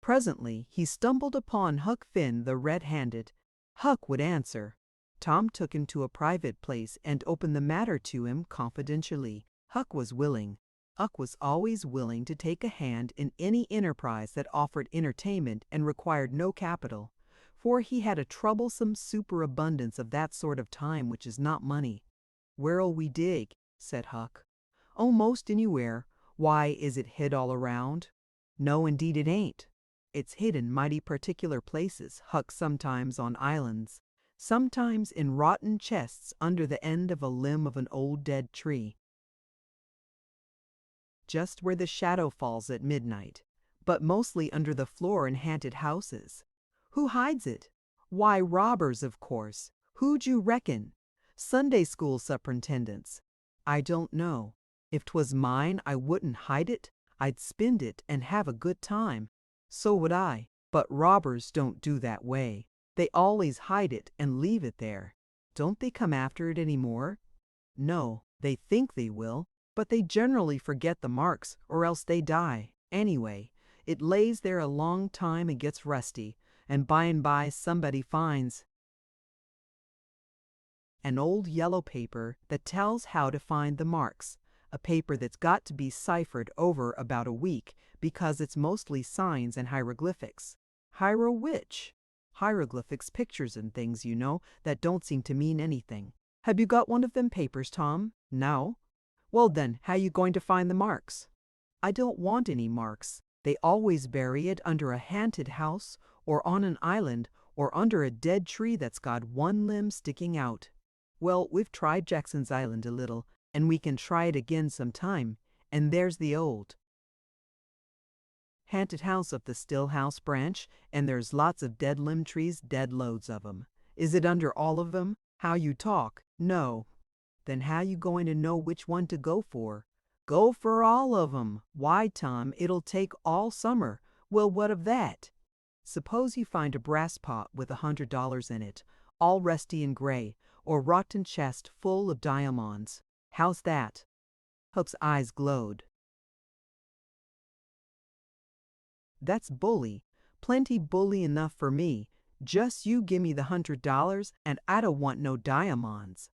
Presently he stumbled upon Huck Finn the red-handed. Huck would answer. Tom took him to a private place and opened the matter to him confidentially. Huck was willing. Huck was always willing to take a hand in any enterprise that offered entertainment and required no capital, for he had a troublesome superabundance of that sort of time which is not money. "Where'll we dig?" said Huck. "Oh, most anywhere. Why, is it hid all around?" "No, indeed it ain't. It's hid in mighty particular places, Huck, sometimes on islands, sometimes in rotten chests under the end of a limb of an old dead tree, just where the shadow falls at midnight, but mostly under the floor in haunted houses. Who hides it? Why, robbers, of course. Who'd you reckon? Sunday school superintendents. I don't know. If 'twas mine, I wouldn't hide it. I'd spend it and have a good time. So would I. But robbers don't do that way. They always hide it and leave it there. Don't they come after it any more? No, they think they will, but they generally forget the marks, or else they die. Anyway, it lays there a long time and gets rusty, and by somebody finds an old yellow paper that tells how to find the marks, a paper that's got to be ciphered over about a week because it's mostly signs and hieroglyphics. Hiero which? Hieroglyphics, pictures and things, you know, that don't seem to mean anything. Have you got one of them papers, Tom? No? Well then, how you going to find the marks? I don't want any marks. They always bury it under a haunted house, or on an island, or under a dead tree that's got one limb sticking out. Well, we've tried Jackson's Island a little, and we can try it again sometime, and there's the old haunted house of the Still House branch, and there's lots of dead limb trees, dead loads of 'em. Is it under all of 'em? How you talk? No. Then how you going to know which one to go for? Go for all of 'em. Why, Tom, it'll take all summer. Well, what of that? Suppose you find a brass pot with $100 in it, all rusty and gray, or rotten chest full of diamonds. How's that? Huck's eyes glowed. That's bully. Plenty bully enough for me. Just you gimme the $100, and I don't want no diamonds.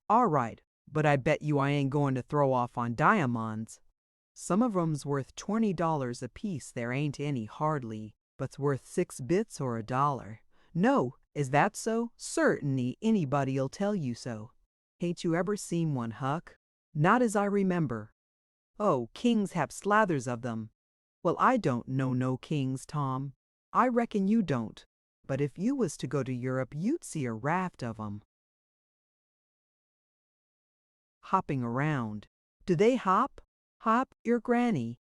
All right, but I bet you I ain't going to throw off on diamonds. Some of 'em's worth $20 apiece. There ain't any hardly but's worth 6 bits or $1. No, is that so? Certainly anybody'll tell you so. Ain't you ever seen one, Huck? Not as I remember. Oh, kings have slathers of them. Well, I don't know no kings, Tom. I reckon you don't. But if you was to go to Europe, you'd see a raft of 'em. hopping around. Do they hop? Hop, your granny?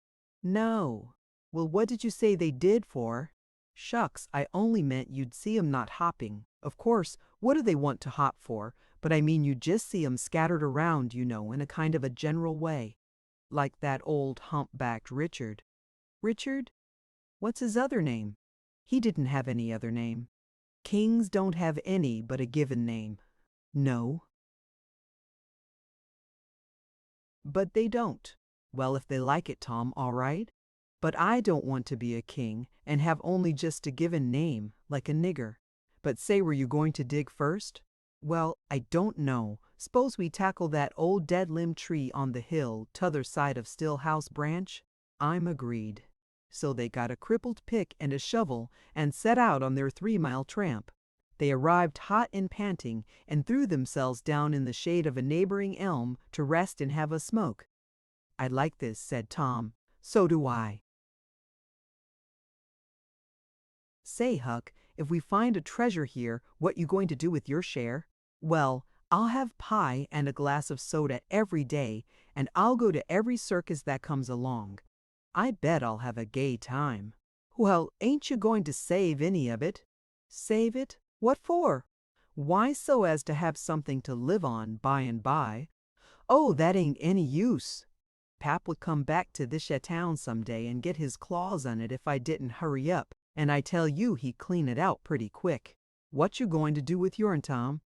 No. Well, what did you say they did for? Shucks, I only meant you'd see 'em not hopping. Of course, what do they want to hop for? But I mean you just see 'em scattered around, you know, in a kind of a general way. Like that old humpbacked Richard. Richard? What's his other name? He didn't have any other name. Kings don't have any but a given name. No. But they don't. Well, if they like it, Tom, all right. But I don't want to be a king and have only just a given name, like a nigger. But say, were you going to dig first? Well, I don't know. S'pose we tackle that old dead limb tree on the hill, t'other side of Stillhouse Branch? I'm agreed. So they got a crippled pick and a shovel and set out on their 3-mile tramp. They arrived hot and panting and threw themselves down in the shade of a neighboring elm to rest and have a smoke. I like this, said Tom. So do I. Say, Huck, if we find a treasure here, what you going to do with your share? Well, I'll have pie and a glass of soda every day, and I'll go to every circus that comes along. I bet I'll have a gay time. Well, ain't you going to save any of it? Save it? What for? Why, so as to have something to live on by and by. Oh, that ain't any use. Pap would come back to this town some day and get his claws on it if I didn't hurry up, and I tell you he'd clean it out pretty quick. What you going to do with yourn, Tom?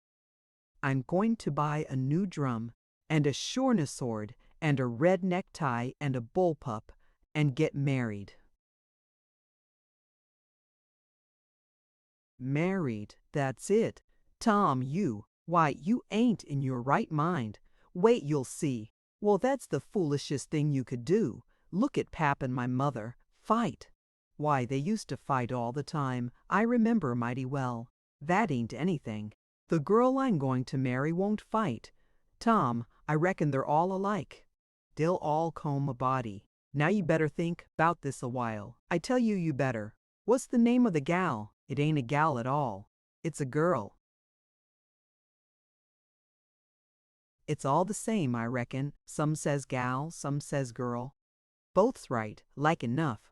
I'm going to buy a new drum, and a shorna sword, and a red necktie, and a bullpup, and get married. Married, that's it. Tom, why, you ain't in your right mind. Wait, you'll see. Well, that's the foolishest thing you could do. Look at Pap and my mother. Fight. Why, they used to fight all the time. I remember mighty well. That ain't anything. The girl I'm going to marry won't fight. Tom, I reckon they're all alike. They'll all comb a body. Now you better think 'bout this a while. I tell you, you better. What's the name of the gal? It ain't a gal at all. It's a girl. It's all the same, I reckon. Some says gal, some says girl. Both's right, like enough.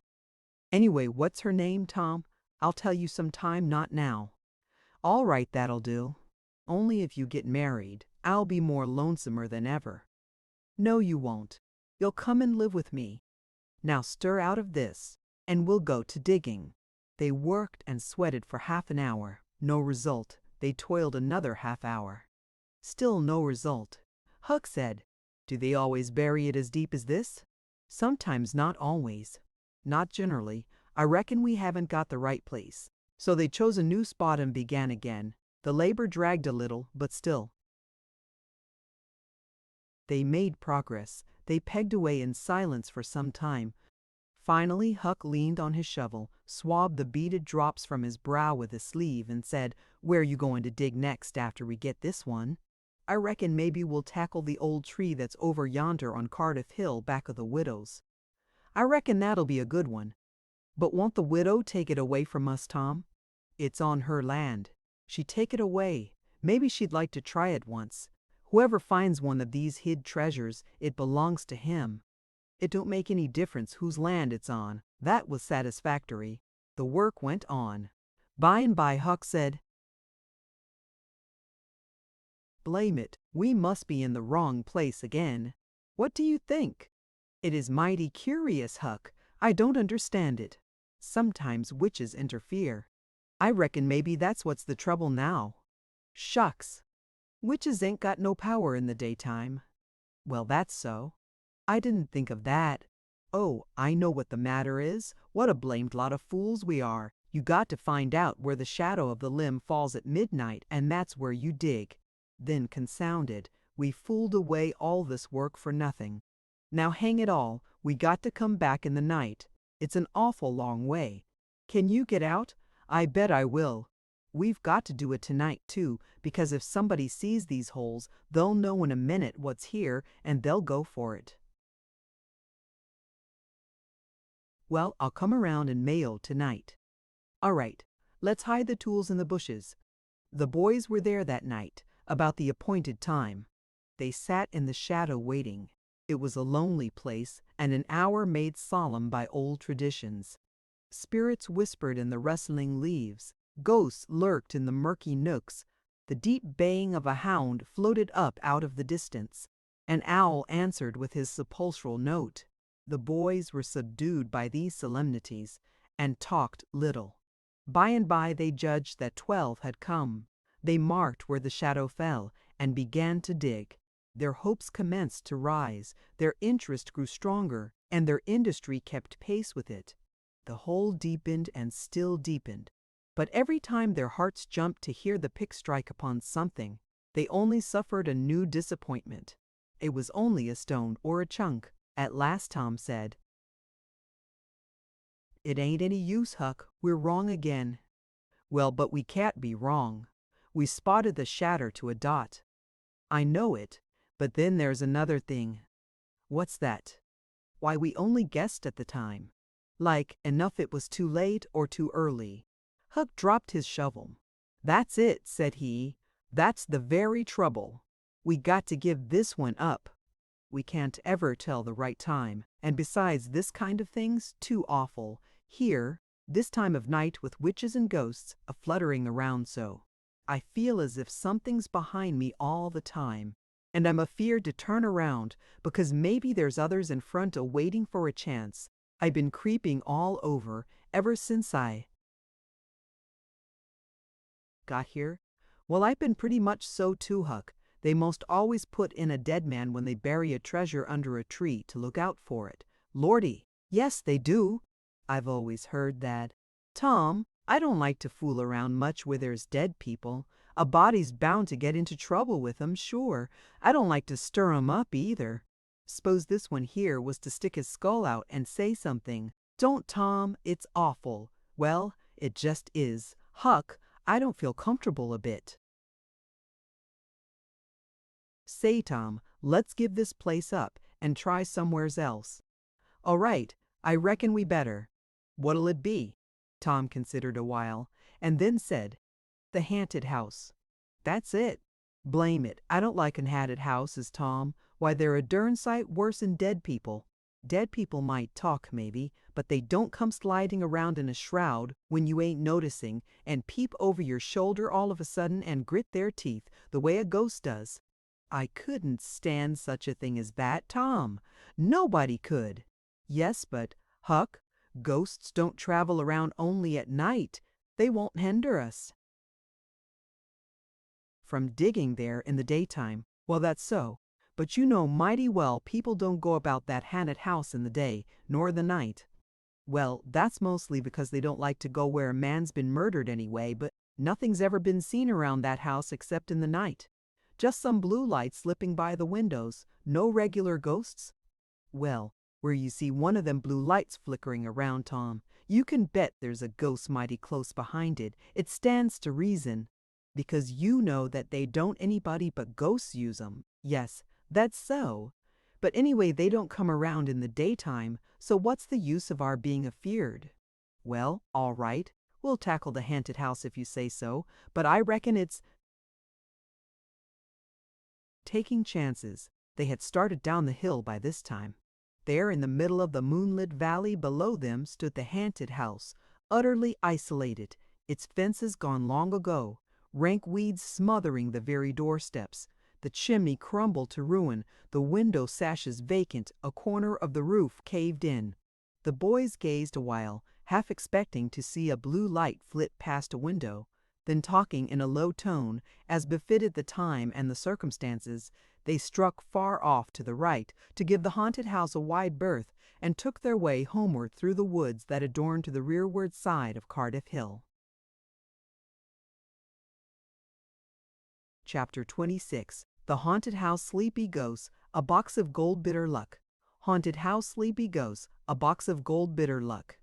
Anyway, what's her name, Tom? I'll tell you some time, not now. All right, that'll do. Only if you get married, I'll be more lonesomer than ever. No, you won't. You'll come and live with me. Now stir out of this, and we'll go to digging. They worked and sweated for half an hour. No result. They toiled another half hour. Still no result. Huck said, "Do they always bury it as deep as this?" "Sometimes, not always. Not generally. I reckon we haven't got the right place." So they chose a new spot and began again. The labor dragged a little, but still. They made progress. They pegged away in silence for some time. Finally, Huck leaned on his shovel, swabbed the beaded drops from his brow with his sleeve, and said, "Where you going to dig next after we get this one?" "I reckon maybe we'll tackle the old tree that's over yonder on Cardiff Hill back of the widow's." "I reckon that'll be a good one. But won't the widow take it away from us, Tom?" "It's on her land. She'd take it away. Maybe she'd like to try it once. Whoever finds one of these hid treasures, it belongs to him. It don't make any difference whose land it's on." That was satisfactory. The work went on. By and by Huck said, "Blame it, we must be in the wrong place again. What do you think?" "It is mighty curious, Huck. I don't understand it. Sometimes witches interfere. I reckon maybe that's what's the trouble now." "Shucks. Witches ain't got no power in the daytime." "Well, that's so. I didn't think of that. Oh, I know what the matter is. What a blamed lot of fools we are. You got to find out where the shadow of the limb falls at midnight, and that's where you dig." Then, confounded, we fooled away all this work for nothing. Now hang it all, we got to come back in the night. It's an awful long way. Can you get out? I bet I will. We've got to do it tonight, too, because if somebody sees these holes, they'll know in a minute what's here, and they'll go for it. Well, I'll come around and mail tonight. All right, let's hide the tools in the bushes. The boys were there that night, about the appointed time. They sat in the shadow waiting. It was a lonely place, and an hour made solemn by old traditions. Spirits whispered in the rustling leaves. Ghosts lurked in the murky nooks. The deep baying of a hound floated up out of the distance. An owl answered with his sepulchral note. The boys were subdued by these solemnities, and talked little. By and by they judged that 12 had come. They marked where the shadow fell, and began to dig. Their hopes commenced to rise, their interest grew stronger, and their industry kept pace with it. The hole deepened and still deepened. But every time their hearts jumped to hear the pick strike upon something, they only suffered a new disappointment. It was only a stone or a chunk. At last Tom said, "It ain't any use, Huck. We're wrong again." "Well, but we can't be wrong. We spotted the shatter to a dot." "I know it, but then there's another thing." "What's that?" "Why, we only guessed at the time. Like enough it was too late or too early." Huck dropped his shovel. "That's it," said he. "That's the very trouble. We got to give this one up. We can't ever tell the right time, and besides, this kind of thing's too awful. Here, this time of night with witches and ghosts a-fluttering around so. I feel as if something's behind me all the time, and I'm afeard to turn around, because maybe there's others in front a-waiting for a chance. I've been creeping all over, ever since I got here. Well, I've been pretty much so too, Huck. They most always put in a dead man when they bury a treasure under a tree to look out for it. Lordy, yes, they do. I've always heard that. Tom, I don't like to fool around much where there's dead people. A body's bound to get into trouble with 'em, sure. I don't like to stir 'em up either. S'pose this one here was to stick his skull out and say something. Don't, Tom, it's awful. Well, it just is. Huck, I don't feel comfortable a bit. Say, Tom, let's give this place up and try somewheres else. All right, I reckon we better. What'll it be? Tom considered a while, and then said, "The haunted house." "That's it." "Blame it, I don't like haunted houses, Tom. Why, they're a darn sight worse'n dead people. Dead people might talk, maybe, but they don't come sliding around in a shroud when you ain't noticing, and peep over your shoulder all of a sudden and grit their teeth the way a ghost does. I couldn't stand such a thing as that, Tom. Nobody could." "Yes, but, Huck, ghosts don't travel around only at night. They won't hinder us from digging there in the daytime." "Well, that's so. But you know mighty well people don't go about that haunted house in the day, nor the night." "Well, that's mostly because they don't like to go where a man's been murdered anyway, but nothing's ever been seen around that house except in the night. Just some blue lights slipping by the windows. No regular ghosts." "Well, where you see one of them blue lights flickering around, Tom, you can bet there's a ghost mighty close behind it. It stands to reason." "Because you know that they don't anybody but ghosts use 'em." "Yes, that's so. But anyway, they don't come around in the daytime, so what's the use of our being afeard?" "Well, all right. We'll tackle the haunted house if you say so, but I reckon it's taking chances." They had started down the hill by this time. There in the middle of the moonlit valley below them stood the haunted house, utterly isolated, its fences gone long ago, rank weeds smothering the very doorsteps, the chimney crumbled to ruin, the window sashes vacant, a corner of the roof caved in. The boys gazed a while, half expecting to see a blue light flit past a window. Then, talking in a low tone, as befitted the time and the circumstances, they struck far off to the right to give the haunted house a wide berth, and took their way homeward through the woods that adorned to the rearward side of Cardiff Hill. Chapter 26. The Haunted House Sleepy Ghosts, a Box of Gold Bitter Luck. Haunted House Sleepy Ghosts, a Box of Gold Bitter Luck.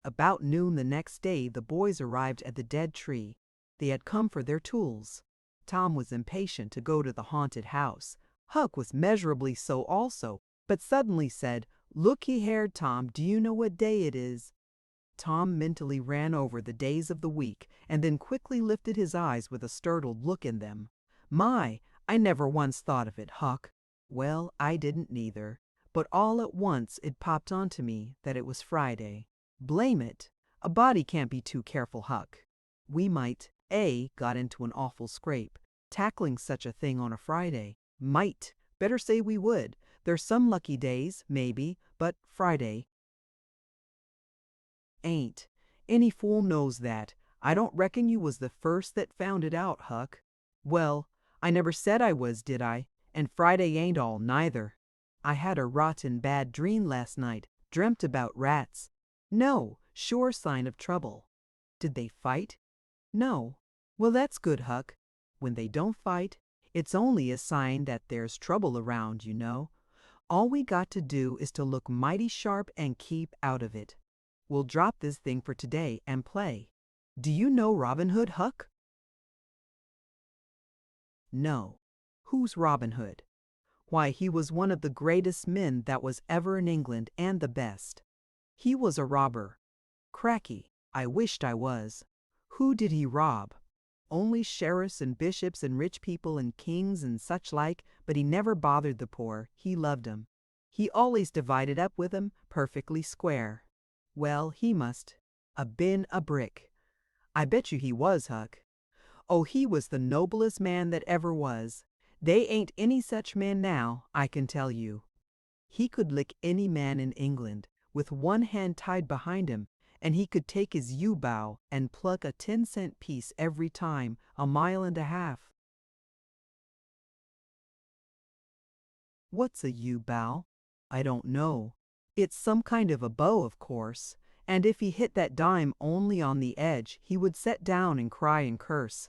About noon the next day the boys arrived at the dead tree. They had come for their tools. Tom was impatient to go to the haunted house. Huck was measurably so also, but suddenly said, "Looky-here, Tom, do you know what day it is?" Tom mentally ran over the days of the week, and then quickly lifted his eyes with a startled look in them. "My, I never once thought of it, Huck. Well, I didn't neither. But all at once it popped onto me that it was Friday. Blame it. A body can't be too careful, Huck. We might, got into an awful scrape, tackling such a thing on a Friday. Might. Better say we would. There's some lucky days, maybe, but Friday ain't. Any fool knows that. I don't reckon you was the first that found it out, Huck. Well, I never said I was, did I? And Friday ain't all, neither. I had a rotten bad dream last night, dreamt about rats. No, sure sign of trouble. Did they fight? No. Well, that's good, Huck. When they don't fight, it's only a sign that there's trouble around, you know. All we got to do is to look mighty sharp and keep out of it. We'll drop this thing for today and play. Do you know Robin Hood, Huck? No. Who's Robin Hood? Why, he was one of the greatest men that was ever in England, and the best. He was a robber. Cracky, I wished I was. Who did he rob? Only sheriffs and bishops and rich people and kings and such like, but he never bothered the poor. He loved 'em. He always divided up with 'em perfectly square. Well, he must a been a brick. I bet you he was, Huck. Oh, he was the noblest man that ever was. They ain't any such man now, I can tell you. He could lick any man in England, with one hand tied behind him, and he could take his yew-bow and pluck a 10-cent piece every time, a mile and a half. What's a yew-bow? I don't know. It's some kind of a bow, of course, and if he hit that dime only on the edge, he would set down and cry and curse.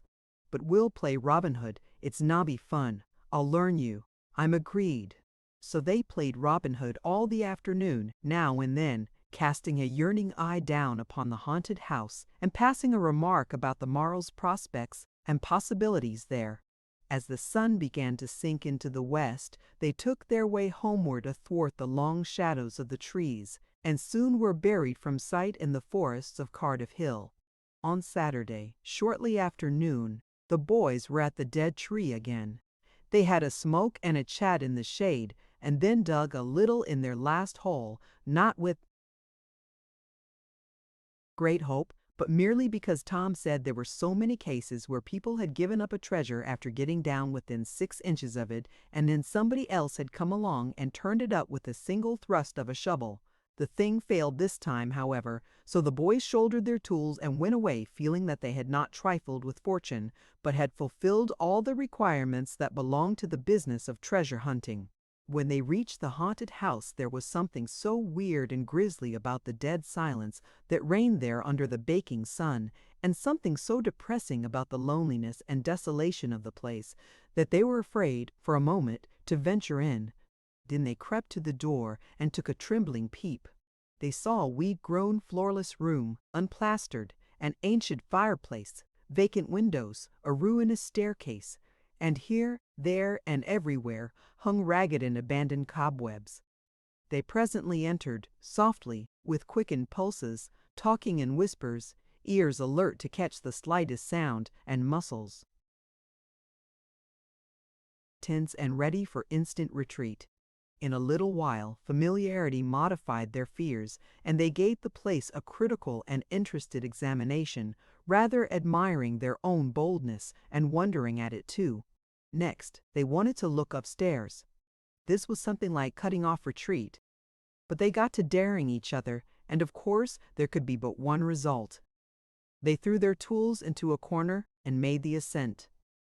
But we'll play Robin Hood. It's nobby fun. I'll learn you. I'm agreed. So they played Robin Hood all the afternoon, now and then, casting a yearning eye down upon the haunted house and passing a remark about the morrow's prospects and possibilities there. As the sun began to sink into the west, they took their way homeward athwart the long shadows of the trees, and soon were buried from sight in the forests of Cardiff Hill. On Saturday, shortly after noon, the boys were at the dead tree again. They had a smoke and a chat in the shade, and then dug a little in their last hole, not with great hope, but merely because Tom said there were so many cases where people had given up a treasure after getting down within 6 inches of it, and then somebody else had come along and turned it up with a single thrust of a shovel. The thing failed this time, however, so the boys shouldered their tools and went away feeling that they had not trifled with fortune, but had fulfilled all the requirements that belonged to the business of treasure hunting. When they reached the haunted house, there was something so weird and grisly about the dead silence that reigned there under the baking sun, and something so depressing about the loneliness and desolation of the place, that they were afraid, for a moment, to venture in. Then they crept to the door and took a trembling peep. They saw a weed-grown, floorless room, unplastered, an ancient fireplace, vacant windows, a ruinous staircase, and here, there, and everywhere hung ragged and abandoned cobwebs. They presently entered, softly, with quickened pulses, talking in whispers, ears alert to catch the slightest sound, and muscles tense and ready for instant retreat. In a little while, familiarity modified their fears, and they gave the place a critical and interested examination, rather admiring their own boldness and wondering at it too. Next, they wanted to look upstairs. This was something like cutting off retreat. But they got to daring each other, and of course there could be but one result. They threw their tools into a corner and made the ascent.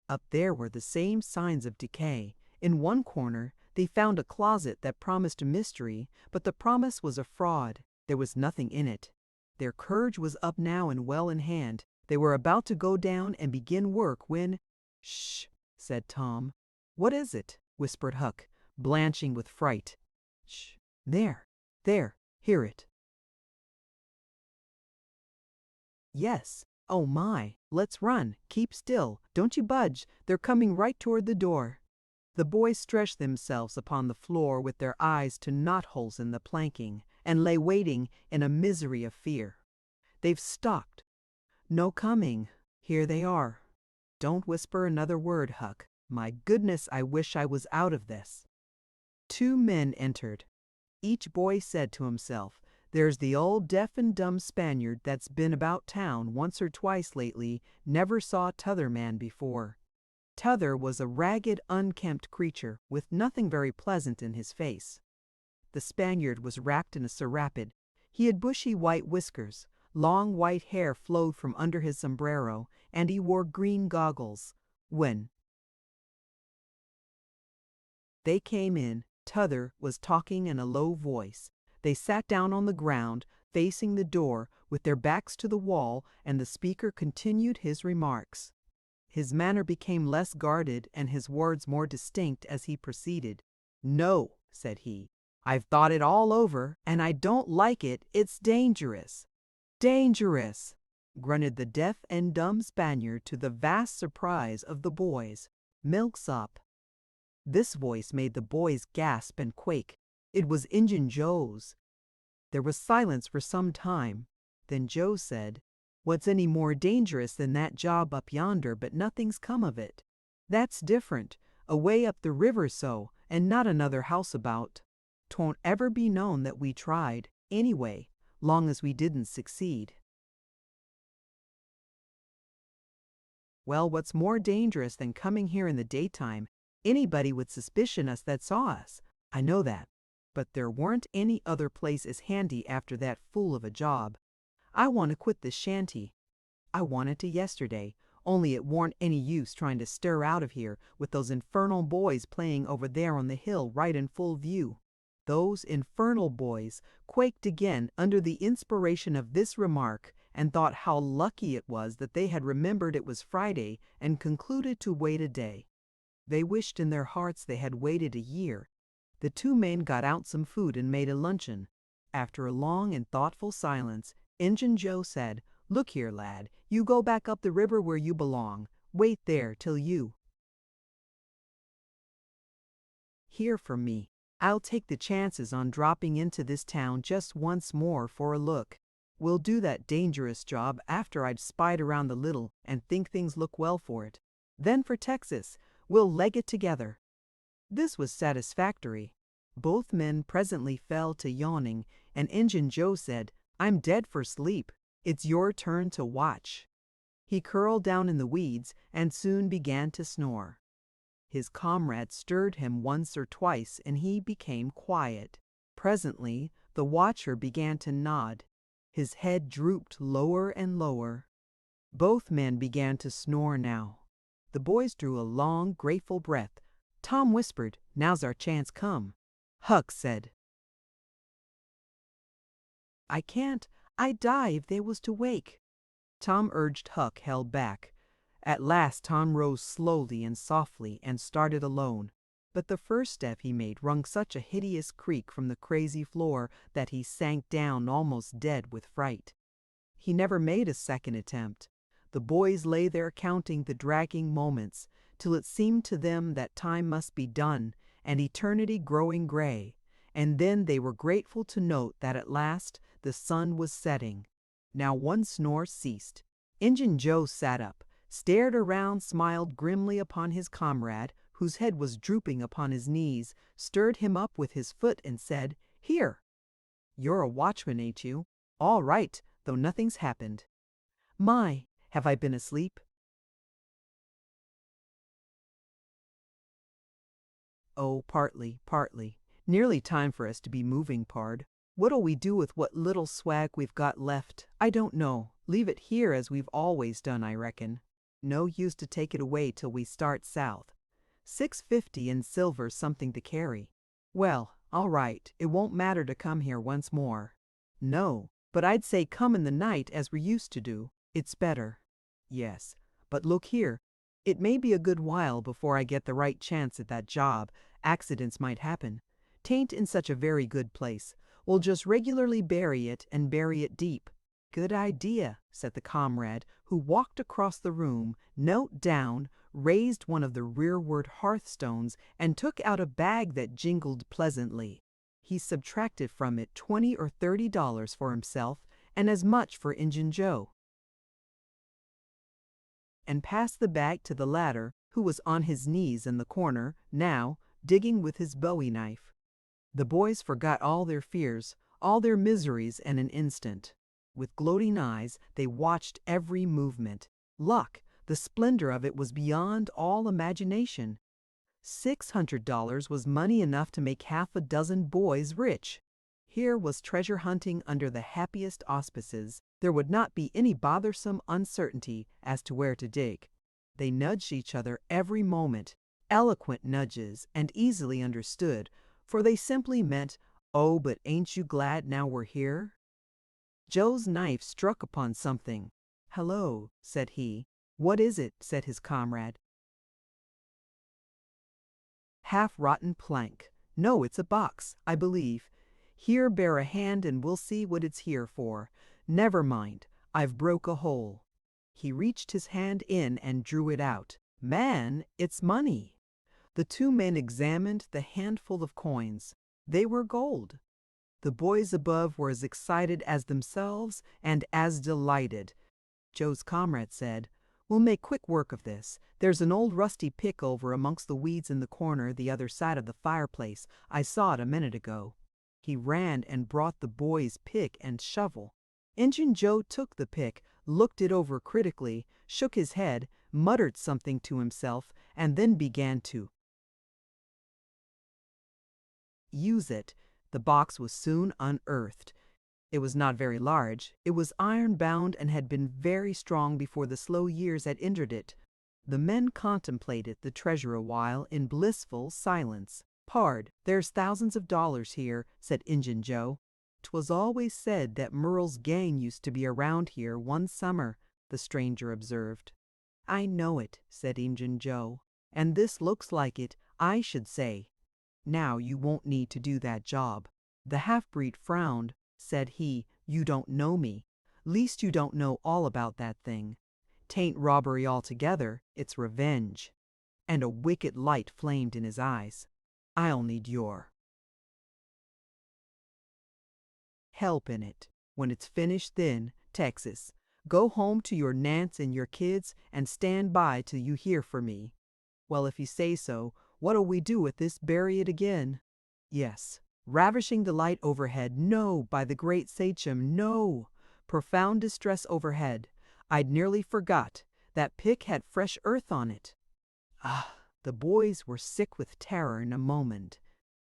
Up there were the same signs of decay. In one corner, they found a closet that promised mystery, but the promise was a fraud. There was nothing in it. Their courage was up now and well in hand. They were about to go down and begin work when— "Shh," said Tom. "What is it?" whispered Huck, blanching with fright. "Shh, there, hear it." "Yes. Oh my, let's run. Keep still. Don't you budge. They're coming right toward the door." The boys stretched themselves upon the floor with their eyes to knotholes in the planking, and lay waiting in a misery of fear. "They've stopped. No coming. Here they are. Don't whisper another word, Huck. My goodness, I wish I was out of this. Two men entered. Each boy said to himself, "There's the old deaf and dumb Spaniard that's been about town once or twice lately, never saw t'other man before." T'other was a ragged, unkempt creature with nothing very pleasant in his face. The Spaniard was wrapped in a serape. He had bushy white whiskers, long white hair flowed from under his sombrero, and he wore green goggles. When they came in, T'other was talking in a low voice. They sat down on the ground, facing the door, with their backs to the wall, and the speaker continued his remarks. His manner became less guarded and his words more distinct as he proceeded. "No," said he, "I've thought it all over, and I don't like it. It's dangerous." "Dangerous," grunted the deaf and dumb Spaniard to the vast surprise of the boys. "Milksop." This voice made the boys gasp and quake. It was Injun Joe's. There was silence for some time. Then Joe said, "What's any more dangerous than that job up yonder, but nothing's come of it? That's different, away up the river so, and not another house about. 'Twon't ever be known that we tried, anyway, long as we didn't succeed." "Well, what's more dangerous than coming here in the daytime? Anybody would suspicion us that saw us. I know that. But there weren't any other place as handy after that fool of a job. I want to quit this shanty. I wanted to yesterday, only it warn't any use trying to stir out of here with those infernal boys playing over there on the hill right in full view." Those infernal boys quaked again under the inspiration of this remark and thought how lucky it was that they had remembered it was Friday and concluded to wait a day. They wished in their hearts they had waited a year. The two men got out some food and made a luncheon. After a long and thoughtful silence, Injun Joe said, "Look here, lad, you go back up the river where you belong. Wait there till you hear from me. I'll take the chances on dropping into this town just once more for a look. We'll do that dangerous job after I'd spied around a little and think things look well for it. Then for Texas, we'll leg it together." This was satisfactory. Both men presently fell to yawning, and Injun Joe said, "I'm dead for sleep. It's your turn to watch." He curled down in the weeds and soon began to snore. His comrade stirred him once or twice and he became quiet. Presently the watcher began to nod. His head drooped lower and lower. Both men began to snore now. The boys drew a long, grateful breath. Tom whispered, "Now's our chance come." Huck said, "I can't. I'd die if they was to wake." Tom urged. Huck held back. At last Tom rose slowly and softly and started alone. But the first step he made wrung such a hideous creak from the crazy floor that he sank down almost dead with fright. He never made a second attempt. The boys lay there counting the dragging moments, till it seemed to them that time must be done, and eternity growing gray, and then they were grateful to note that at last the sun was setting. Now one snore ceased. Injun Joe sat up, stared around, smiled grimly upon his comrade, whose head was drooping upon his knees, stirred him up with his foot and said, "Here, you're a watchman, ain't you? All right, though nothing's happened. My, have I been asleep?" "Oh, partly. Nearly time for us to be moving, pard. What'll we do with what little swag we've got left? I don't know. Leave it here as we've always done, I reckon. No use to take it away till we start south. $6.50 in silver's something to carry. Well, all right, it won't matter to come here once more. No, but I'd say come in the night as we used to do. It's better. Yes, but look here. It may be a good while before I get the right chance at that job. Accidents might happen. 'Tain't in such a very good place. We'll just regularly bury it and bury it deep." "Good idea," said the comrade, who walked across the room, knelt down, raised one of the rearward hearthstones, and took out a bag that jingled pleasantly. He subtracted from it $20 or $30 for himself and as much for Injun Joe, and passed the bag to the latter, who was on his knees in the corner, now, digging with his bowie knife. The boys forgot all their fears, all their miseries in an instant. With gloating eyes, they watched every movement. Luck, the splendor of it was beyond all imagination. $600 was money enough to make half a dozen boys rich. Here was treasure hunting under the happiest auspices. There would not be any bothersome uncertainty as to where to dig. They nudged each other every moment, eloquent nudges and easily understood, for they simply meant, "Oh, but ain't you glad now we're here?" Joe's knife struck upon something. "Hello," said he. "What is it?" said his comrade. "Half-rotten plank. No, it's a box, I believe. Here, bear a hand and we'll see what it's here for. Never mind, I've broke a hole." He reached his hand in and drew it out. "Man, it's money." The two men examined the handful of coins. They were gold. The boys above were as excited as themselves and as delighted. Joe's comrade said, "We'll make quick work of this. There's an old rusty pick over amongst the weeds in the corner the other side of the fireplace. I saw it a minute ago." He ran and brought the boys' pick and shovel. Injun Joe took the pick, looked it over critically, shook his head, muttered something to himself, and then began to use it. The box was soon unearthed. It was not very large. It was iron-bound and had been very strong before the slow years had injured it. The men contemplated the treasure a while in blissful silence. "Pard, there's thousands of dollars here," said Injun Joe. "'Twas always said that Merle's gang used to be around here one summer," the stranger observed. "I know it," said Injun Joe, "and this looks like it, I should say. Now you won't need to do that job." The half-breed frowned. Said he, "You don't know me. Least you don't know all about that thing. 'Tain't robbery altogether, it's revenge." And a wicked light flamed in his eyes. "I'll need your help in it. When it's finished then, Texas, go home to your Nance and your kids and stand by till you hear from me." "Well, if you say so, what'll we do with this? Bury it again?" "Yes." Ravishing delight overhead. "No, by the great Sachem, no." Profound distress overhead. "I'd nearly forgot. That pick had fresh earth on it." Ah, the boys were sick with terror in a moment.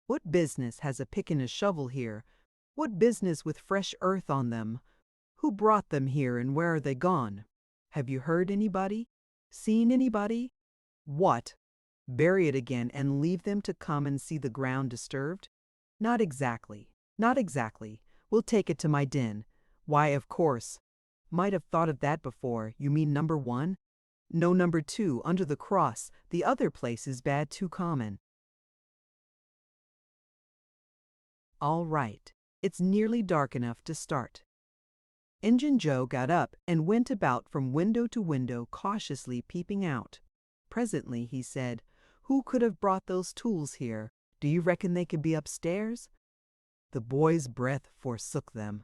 What business has a pick and a shovel here? What business with fresh earth on them? Who brought them here and where are they gone? Have you heard anybody? Seen anybody? What? Bury it again and leave them to come and see the ground disturbed? Not exactly. Not exactly. We'll take it to my den. Why, of course. Might have thought of that before. You mean number 1? No, number 2, under the cross. The other place is bad, too common. All right. It's nearly dark enough to start. Injun Joe got up and went about from window to window, cautiously peeping out. Presently he said, "Who could have brought those tools here? Do you reckon they could be upstairs?" The boys' breath forsook them.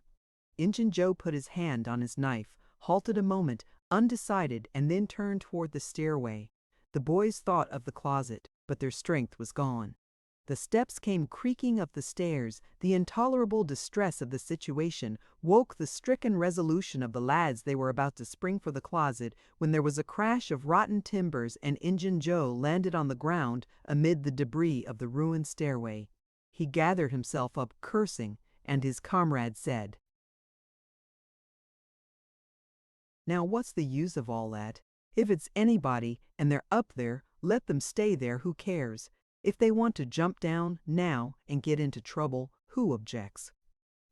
Injun Joe put his hand on his knife, halted a moment, undecided, and then turned toward the stairway. The boys thought of the closet, but their strength was gone. The steps came creaking up the stairs. The intolerable distress of the situation woke the stricken resolution of the lads. They were about to spring for the closet when there was a crash of rotten timbers and Injun Joe landed on the ground amid the debris of the ruined stairway. He gathered himself up cursing, and his comrade said, "Now what's the use of all that? If it's anybody and they're up there, let them stay there, who cares? If they want to jump down now and get into trouble, who objects?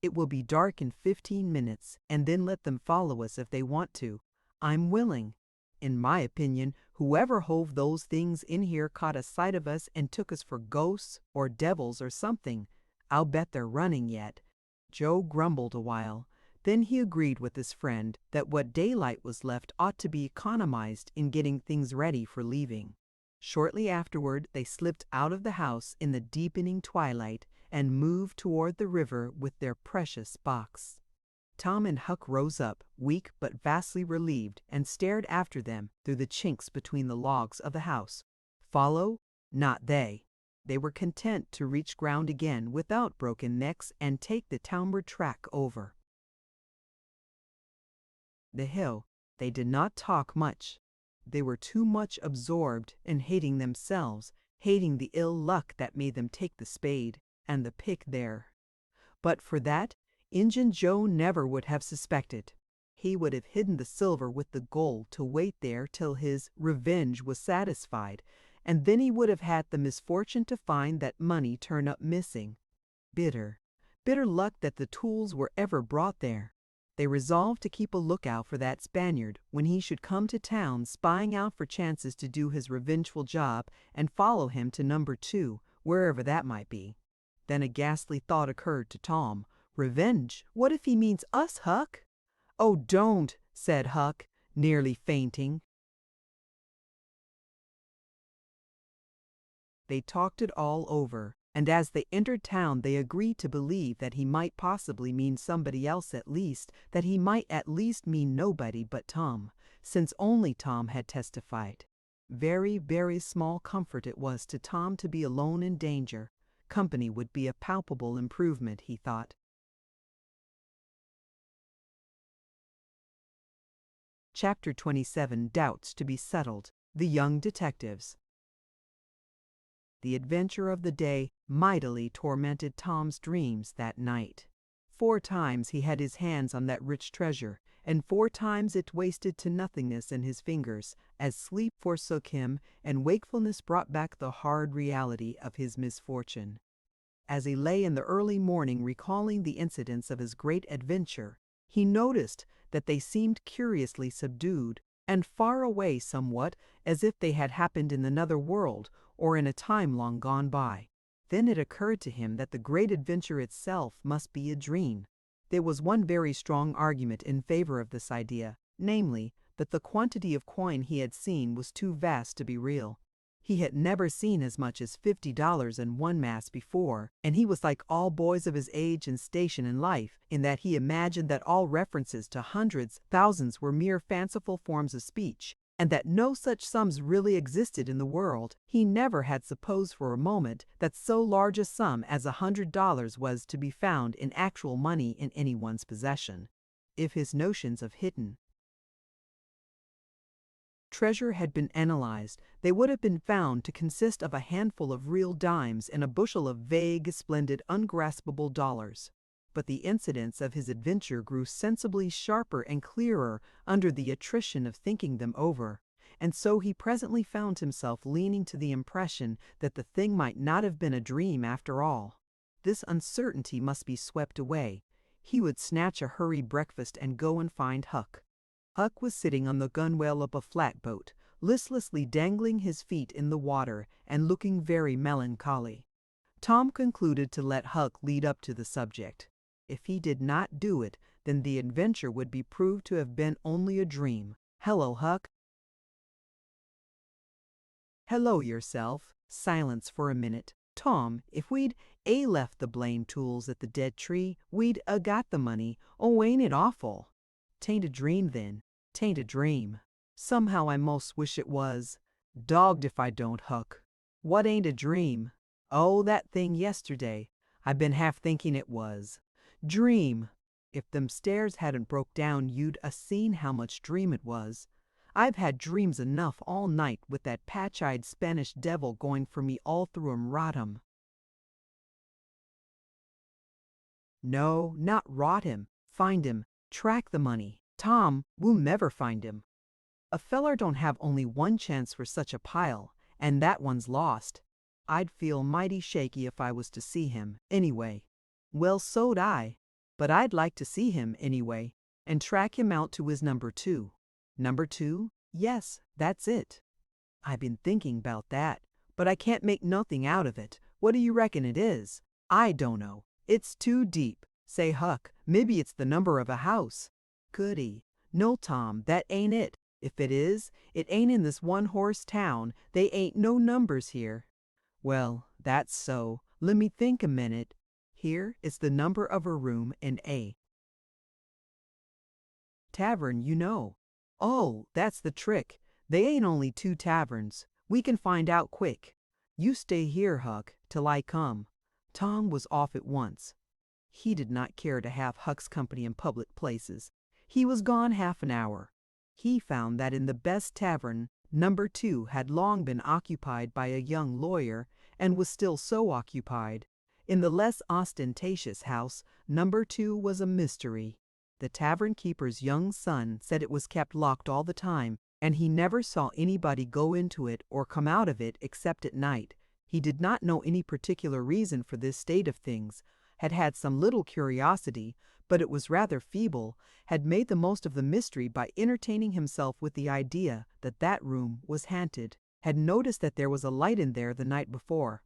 It will be dark in 15 minutes, and then let them follow us if they want to. I'm willing. In my opinion, whoever hove those things in here caught a sight of us and took us for ghosts or devils or something. I'll bet they're running yet." Joe grumbled a while. Then he agreed with his friend that what daylight was left ought to be economized in getting things ready for leaving. Shortly afterward, they slipped out of the house in the deepening twilight and moved toward the river with their precious box. Tom and Huck rose up, weak but vastly relieved, and stared after them through the chinks between the logs of the house. Follow? Not they. They were content to reach ground again without broken necks and take the townward track over the hill. They did not talk much. They were too much absorbed in hating themselves, hating the ill luck that made them take the spade and the pick there. But for that, Injun Joe never would have suspected. He would have hidden the silver with the gold to wait there till his revenge was satisfied, and then he would have had the misfortune to find that money turn up missing. Bitter, bitter luck that the tools were ever brought there. They resolved to keep a lookout for that Spaniard when he should come to town, spying out for chances to do his revengeful job, and follow him to number 2, wherever that might be. Then a ghastly thought occurred to Tom. Revenge? What if he means us, Huck? Oh, don't, said Huck, nearly fainting. They talked it all over, and as they entered town they agreed to believe that he might possibly mean somebody else, at least, that he might at least mean nobody but Tom, since only Tom had testified. Very, very small comfort it was to Tom to be alone in danger. Company would be a palpable improvement, he thought. Chapter 27. Doubts to be settled. The Young Detectives. The adventure of the day mightily tormented Tom's dreams that night. 4 times he had his hands on that rich treasure, and 4 times it wasted to nothingness in his fingers, as sleep forsook him and wakefulness brought back the hard reality of his misfortune. As he lay in the early morning recalling the incidents of his great adventure, he noticed that they seemed curiously subdued and far away somewhat, as if they had happened in another world or in a time long gone by. Then it occurred to him that the great adventure itself must be a dream. There was one very strong argument in favor of this idea, namely, that the quantity of coin he had seen was too vast to be real. He had never seen as much as $50 in one mass before, and he was like all boys of his age and station in life, in that he imagined that all references to hundreds, thousands were mere fanciful forms of speech, and that no such sums really existed in the world. He never had supposed for a moment that so large a sum as $100 was to be found in actual money in anyone's possession. If his notions of hidden treasure had been analyzed, they would have been found to consist of a handful of real dimes and a bushel of vague, splendid, ungraspable dollars. But the incidents of his adventure grew sensibly sharper and clearer under the attrition of thinking them over, and so he presently found himself leaning to the impression that the thing might not have been a dream after all. This uncertainty must be swept away. He would snatch a hurried breakfast and go and find Huck. Huck was sitting on the gunwale of a flatboat, listlessly dangling his feet in the water and looking very melancholy. Tom concluded to let Huck lead up to the subject. If he did not do it, then the adventure would be proved to have been only a dream. "Hello, Huck." "Hello yourself." Silence for a minute. "Tom, if we'd left the blamed tools at the dead tree, we'd got the money. Oh, ain't it awful?" "'Tain't a dream then." "'Tain't a dream." "Somehow I most wish it was." "Dogged if I don't, Huck." "What ain't a dream?" "Oh, that thing yesterday. I've been half thinking it was." "Dream!" "If them stairs hadn't broke down you'd seen how much dream it was. I've had dreams enough all night with that patch-eyed Spanish devil going for me all through 'em, rot 'em." "No, not rot him. Find him. Track the money. Tom, we'll never find him. A feller don't have only one chance for such a pile, and that one's lost. I'd feel mighty shaky if I was to see him, anyway." "Well, so'd I. But I'd like to see him, anyway, and track him out to his number 2. "Number 2? Yes, that's it." "I've been thinking 'bout that, but I can't make nothing out of it. What do you reckon it is?" "I dunno. It's too deep. Say, Huck, maybe it's the number of a house." "Goody. No, Tom, that ain't it. If it is, it ain't in this one-horse town. They ain't no numbers here." "Well, that's so. Lemme think a minute. Here is the number of a room in A." tavern, you know." "Oh, that's the trick. They ain't only two taverns. We can find out quick. You stay here, Huck, till I come." Tom was off at once. He did not care to have Huck's company in public places. He was gone half an hour. He found that in the best tavern, number 2 had long been occupied by a young lawyer, and was still so occupied. In the less ostentatious house, number 2 was a mystery. The tavern keeper's young son said it was kept locked all the time, and he never saw anybody go into it or come out of it except at night. He did not know any particular reason for this state of things, had some little curiosity, but it was rather feeble, had made the most of the mystery by entertaining himself with the idea that that room was haunted, had noticed that there was a light in there the night before.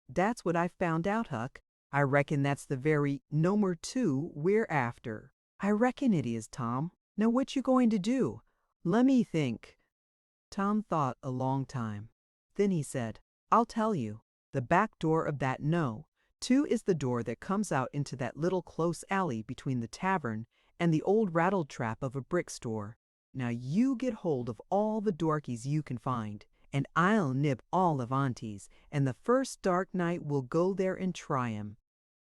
"That's what I've found out, Huck. I reckon that's the very number 2 we're after." "I reckon it is, Tom. Now what you going to do?" "Lemme think." Tom thought a long time. Then he said, "I'll tell you. The back door of that No. 2 is the door that comes out into that little close alley between the tavern and the old rattle-trap of a brick store. Now you get hold of all the darkies you can find, and I'll nip all of Auntie's, and the first dark night we'll go there and try 'em.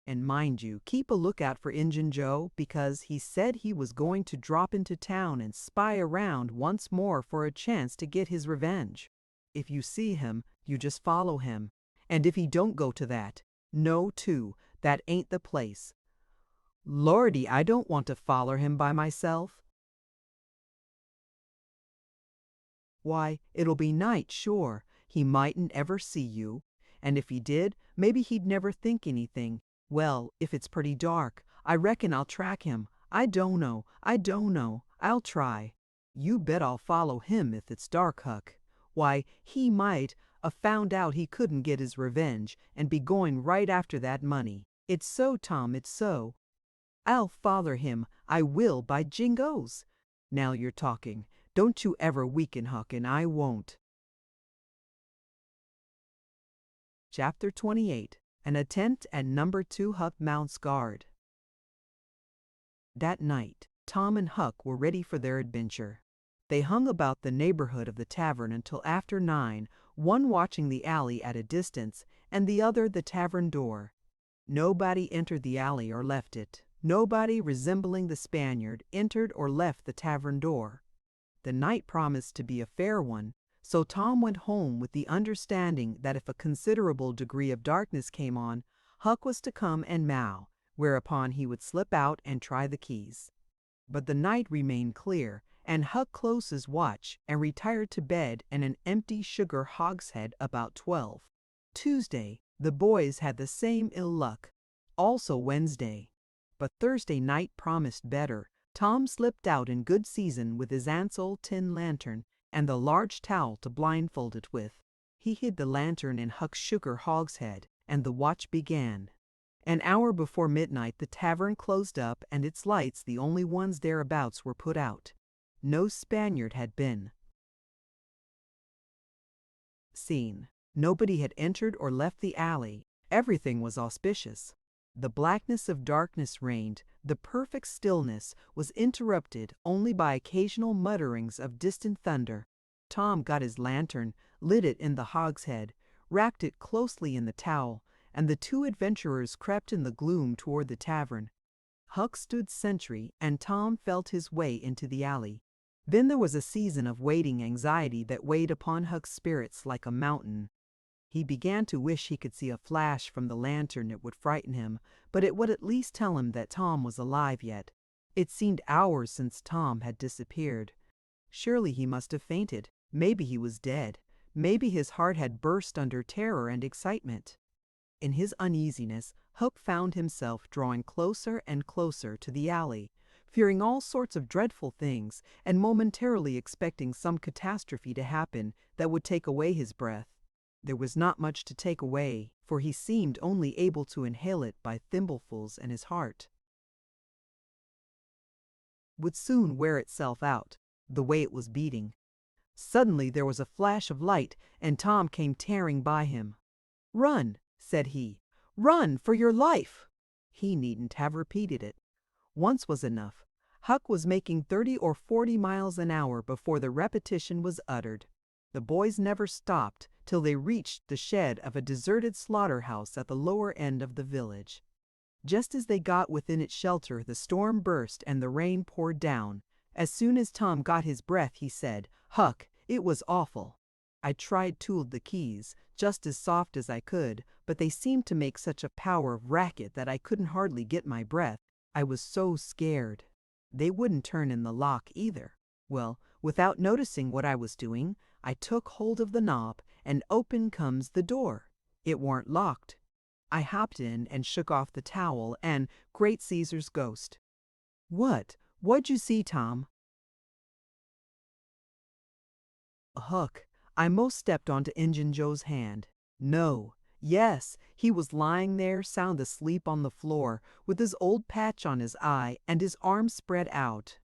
And mind you, keep a lookout for Injun Joe, because he said he was going to drop into town and spy around once more for a chance to get his revenge. If you see him, you just follow him. And if he don't go to that, No. 2, that ain't the place." "Lordy, I don't want to foller him by myself." "Why, it'll be night, sure. He mightn't ever see you. And if he did, maybe he'd never think anything. Well, if it's pretty dark, I reckon I'll track him. I don't know. I'll try." "You bet I'll follow him if it's dark, Huck. Why, he might a found out he couldn't get his revenge, and be going right after that money. It's so, Tom, it's so." "I'll foller him. I will, by jingoes." "Now you're talking. Don't you ever weaken, Huck, and I won't." Chapter 28. An attempt at number 2 Huck mounts guard. That night, Tom and Huck were ready for their adventure. They hung about the neighborhood of the tavern until after 9, one watching the alley at a distance, and the other the tavern door. Nobody entered the alley or left it. Nobody resembling the Spaniard entered or left the tavern door. The night promised to be a fair one, so Tom went home with the understanding that if a considerable degree of darkness came on, Huck was to come and mow, whereupon he would slip out and try the keys. But the night remained clear, and Huck closed his watch and retired to bed in an empty sugar hogshead about 12. Tuesday, the boys had the same ill luck. Also Wednesday. But Thursday night promised better. Tom slipped out in good season with his aunt's old tin lantern and the large towel to blindfold it with. He hid the lantern in Huck's sugar hogshead, and the watch began. An hour before midnight the tavern closed up, and its lights, the only ones thereabouts, were put out. No Spaniard had been seen. Nobody had entered or left the alley. Everything was auspicious. The blackness of darkness reigned. The perfect stillness was interrupted only by occasional mutterings of distant thunder. Tom got his lantern, lit it in the hogshead, wrapped it closely in the towel, and the two adventurers crept in the gloom toward the tavern. Huck stood sentry, and Tom felt his way into the alley. Then there was a season of waiting anxiety that weighed upon Huck's spirits like a mountain. He began to wish he could see a flash from the lantern. It would frighten him, but it would at least tell him that Tom was alive yet. It seemed hours since Tom had disappeared. Surely he must have fainted. Maybe he was dead. Maybe his heart had burst under terror and excitement. In his uneasiness, Huck found himself drawing closer and closer to the alley, fearing all sorts of dreadful things, and momentarily expecting some catastrophe to happen that would take away his breath. There was not much to take away, for he seemed only able to inhale it by thimblefuls, and his heart would soon wear itself out, the way it was beating. Suddenly there was a flash of light, and Tom came tearing by him. "Run," said he. "Run for your life!" He needn't have repeated it. Once was enough. Huck was making 30 or 40 miles an hour before the repetition was uttered. The boys never stopped till they reached the shed of a deserted slaughterhouse at the lower end of the village. Just as they got within its shelter, the storm burst and the rain poured down. As soon as Tom got his breath, he said, "Huck, it was awful." I tried to hold the keys, just as soft as I could, but they seemed to make such a power of racket that I couldn't hardly get my breath. I was so scared. They wouldn't turn in the lock either. Well, without noticing what I was doing, I took hold of the knob, and open comes the door. It weren't locked. I hopped in and shook off the towel, and great Caesar's ghost. What'd you see, Tom? Huck, I most stepped onto Injun Joe's hand. No, yes, he was lying there sound asleep on the floor, with his old patch on his eye and his arms spread out.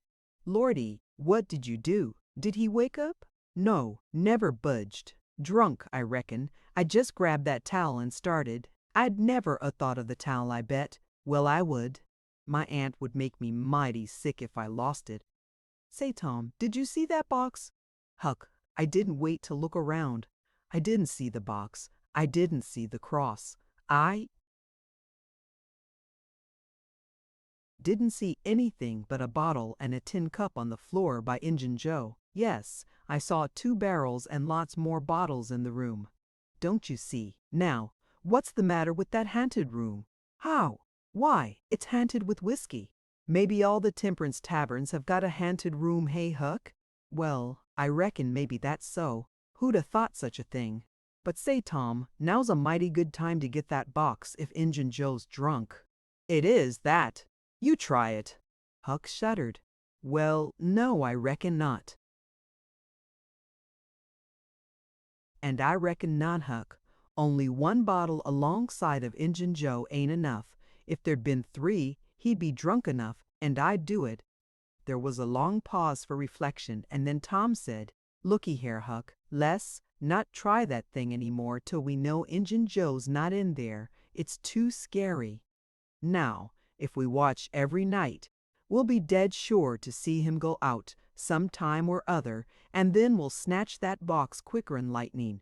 Lordy, what did you do? Did he wake up? No, never budged. Drunk, I reckon. I just grabbed that towel and started. I'd never a thought of the towel, I bet. Well, I would. My aunt would make me mighty sick if I lost it. Say, Tom, did you see that box? Huck, I didn't wait to look around. I didn't see the box. I didn't see the cross. I didn't see anything but a bottle and a tin cup on the floor by Injun Joe. Yes, I saw 2 barrels and lots more bottles in the room. Don't you see? Now, what's the matter with that haunted room? How? Why, it's haunted with whiskey. Maybe all the temperance taverns have got a haunted room, hey, Huck? Well, I reckon maybe that's so. Who'd have thought such a thing? But say, Tom, now's a mighty good time to get that box if Injun Joe's drunk. It is that. You try it. Huck shuddered. Well, no, I reckon not. And I reckon not, Huck. Only 1 bottle alongside of Injun Joe ain't enough. If there'd been 3, he'd be drunk enough, and I'd do it. There was a long pause for reflection, and then Tom said, "Looky here, Huck, let's not try that thing any more till we know Injun Joe's not in there. It's too scary. Now, if we watch every night, we'll be dead sure to see him go out some time or other, and then we'll snatch that box quicker'n lightning."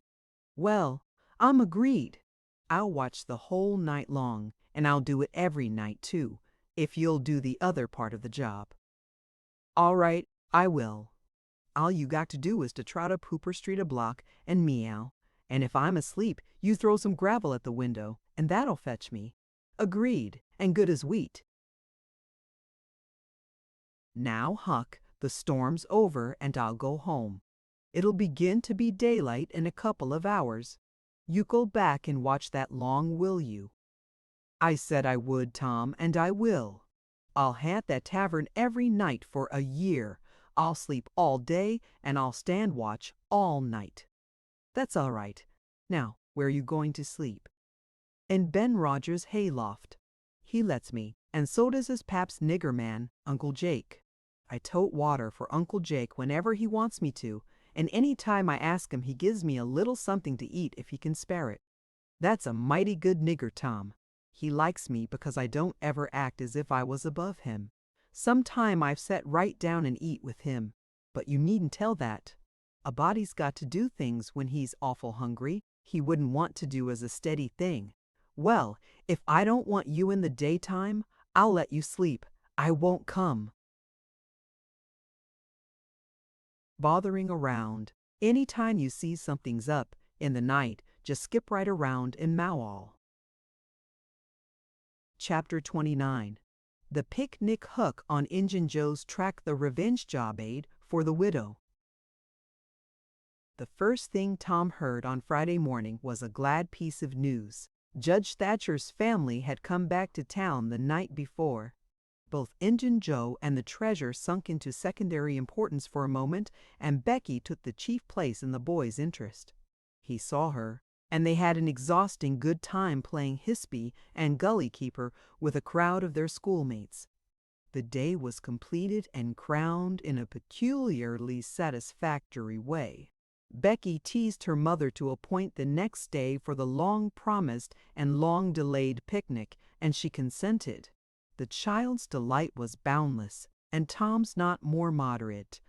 Well, I'm agreed. I'll watch the whole night long, and I'll do it every night too, if you'll do the other part of the job. All right, I will. All you got to do is to trot up Hooper Street a block and meow, and if I'm asleep, you throw some gravel at the window, and that'll fetch me. Agreed, and good as wheat. Now, Huck, the storm's over and I'll go home. It'll begin to be daylight in a couple of hours. You go back and watch that long, will you? I said I would, Tom, and I will. I'll haunt that tavern every night for a year. I'll sleep all day and I'll stand watch all night. That's all right. Now, where are you going to sleep? In Ben Rogers' hayloft. He lets me, and so does his pap's nigger man, Uncle Jake. I tote water for Uncle Jake whenever he wants me to, and any time I ask him he gives me a little something to eat if he can spare it. That's a mighty good nigger, Tom. He likes me because I don't ever act as if I was above him. Sometime I've sat right down and eat with him, but you needn't tell that. A body's got to do things when he's awful hungry. He wouldn't want to do as a steady thing. Well, if I don't want you in the daytime, I'll let you sleep. I won't come bothering around. Anytime you see something's up in the night, just skip right around and mow all. Chapter 29. The Picnic Hook on Injun Joe's Track, the Revenge Job Aid for the Widow. The first thing Tom heard on Friday morning was a glad piece of news. Judge Thatcher's family had come back to town the night before. Both Injun Joe and the treasure sunk into secondary importance for a moment, and Becky took the chief place in the boy's interest. He saw her, and they had an exhausting good time playing hispy and gully keeper with a crowd of their schoolmates. The day was completed and crowned in a peculiarly satisfactory way. Becky teased her mother to appoint the next day for the long-promised and long-delayed picnic, and she consented. The child's delight was boundless, and Tom's not more moderate.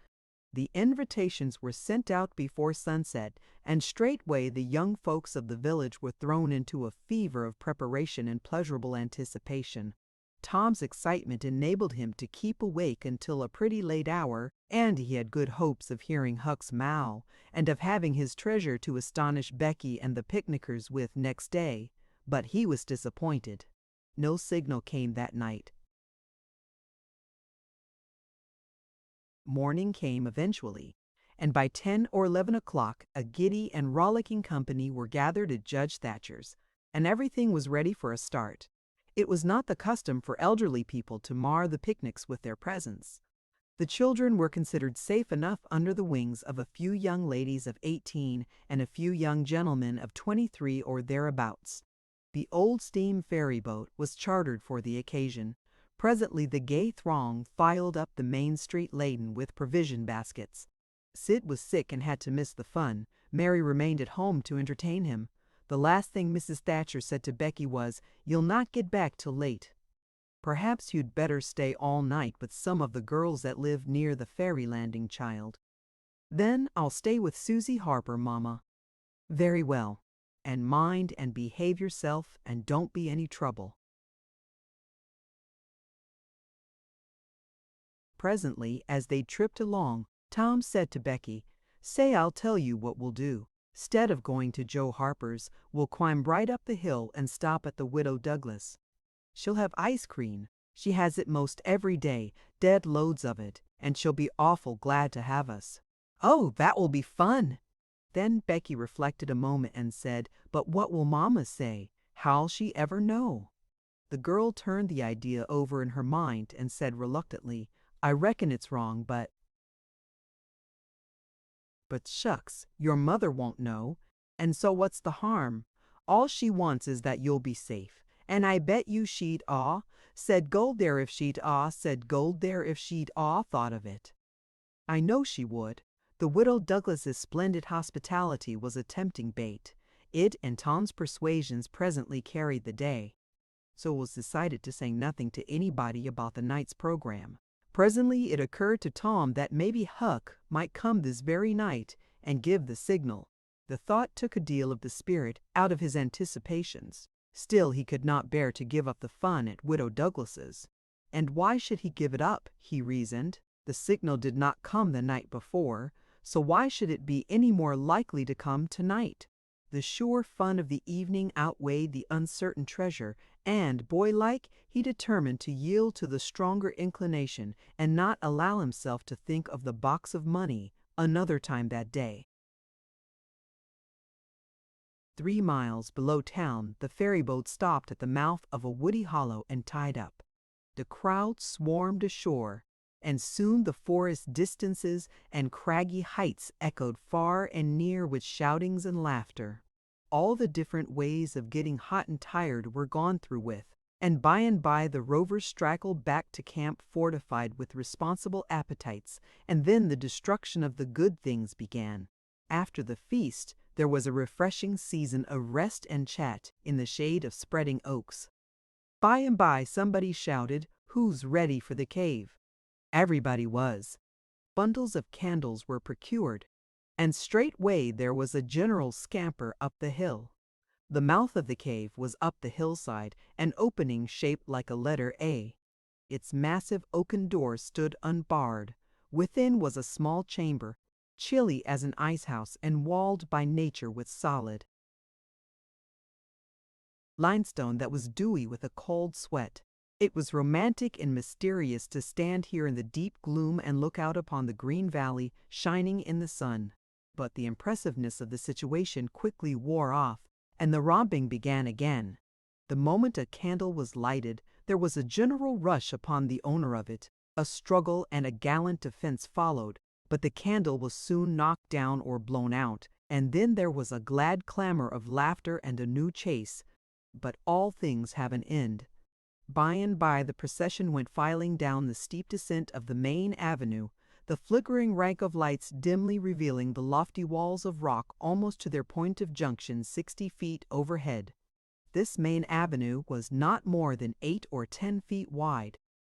The invitations were sent out before sunset, and straightway the young folks of the village were thrown into a fever of preparation and pleasurable anticipation. Tom's excitement enabled him to keep awake until a pretty late hour, and he had good hopes of hearing Huck's mow, and of having his treasure to astonish Becky and the picnickers with next day. But he was disappointed. No signal came that night. Morning came eventually, and by 10 or 11 o'clock a giddy and rollicking company were gathered at Judge Thatcher's, and everything was ready for a start. It was not the custom for elderly people to mar the picnics with their presence. The children were considered safe enough under the wings of a few young ladies of 18 and a few young gentlemen of 23 or thereabouts. The old steam ferry boat was chartered for the occasion. Presently the gay throng filed up the main street laden with provision baskets. Sid was sick and had to miss the fun. Mary remained at home to entertain him. The last thing Mrs. Thatcher said to Becky was, "You'll not get back till late. Perhaps you'd better stay all night with some of the girls that live near the ferry landing, child." "Then I'll stay with Susie Harper, Mama." "Very well. And mind and behave yourself, and don't be any trouble." Presently, as they tripped along, Tom said to Becky, "Say, I'll tell you what we'll do. 'Stead of going to Joe Harper's, we'll climb right up the hill and stop at the Widow Douglas. She'll have ice cream. She has it most every day, dead loads of it, and she'll be awful glad to have us." "Oh, that will be fun." Then Becky reflected a moment and said, "But what will Mama say? How'll she ever know?" The girl turned the idea over in her mind and said reluctantly, "I reckon it's wrong, but shucks, your mother won't know, and so what's the harm? All she wants is that you'll be safe, and I bet you she'd said gold there if she'd said gold there if she'd thought of it." "I know she would." The Widow Douglas's splendid hospitality was a tempting bait. It and Tom's persuasions presently carried the day. So it was decided to say nothing to anybody about the night's program. Presently it occurred to Tom that maybe Huck might come this very night and give the signal. The thought took a deal of the spirit out of his anticipations. Still he could not bear to give up the fun at Widow Douglas's. And why should he give it up, he reasoned? The signal did not come the night before, so why should it be any more likely to come tonight? The sure fun of the evening outweighed the uncertain treasure, and, boy-like, he determined to yield to the stronger inclination and not allow himself to think of the box of money another time that day. 3 miles below town, the ferryboat stopped at the mouth of a woody hollow and tied up. The crowd swarmed ashore, and soon the forest distances and craggy heights echoed far and near with shoutings and laughter. All the different ways of getting hot and tired were gone through with, and by the rovers straggled back to camp fortified with responsible appetites, and then the destruction of the good things began. After the feast, there was a refreshing season of rest and chat in the shade of spreading oaks. By and by somebody shouted, "Who's ready for the cave?" Everybody was. Bundles of candles were procured, and straightway there was a general scamper up the hill. The mouth of the cave was up the hillside, an opening shaped like a letter A. Its massive oaken door stood unbarred. Within was a small chamber, chilly as an icehouse and walled by nature with solid limestone that was dewy with a cold sweat. It was romantic and mysterious to stand here in the deep gloom and look out upon the green valley shining in the sun. But the impressiveness of the situation quickly wore off, and the romping began again. The moment a candle was lighted, there was a general rush upon the owner of it. A struggle and a gallant defense followed, but the candle was soon knocked down or blown out, and then there was a glad clamor of laughter and a new chase. But all things have an end. By and by the procession went filing down the steep descent of the main avenue, the flickering rank of lights dimly revealing the lofty walls of rock almost to their point of junction 60 feet overhead. This main avenue was not more than 8 or 10 feet wide.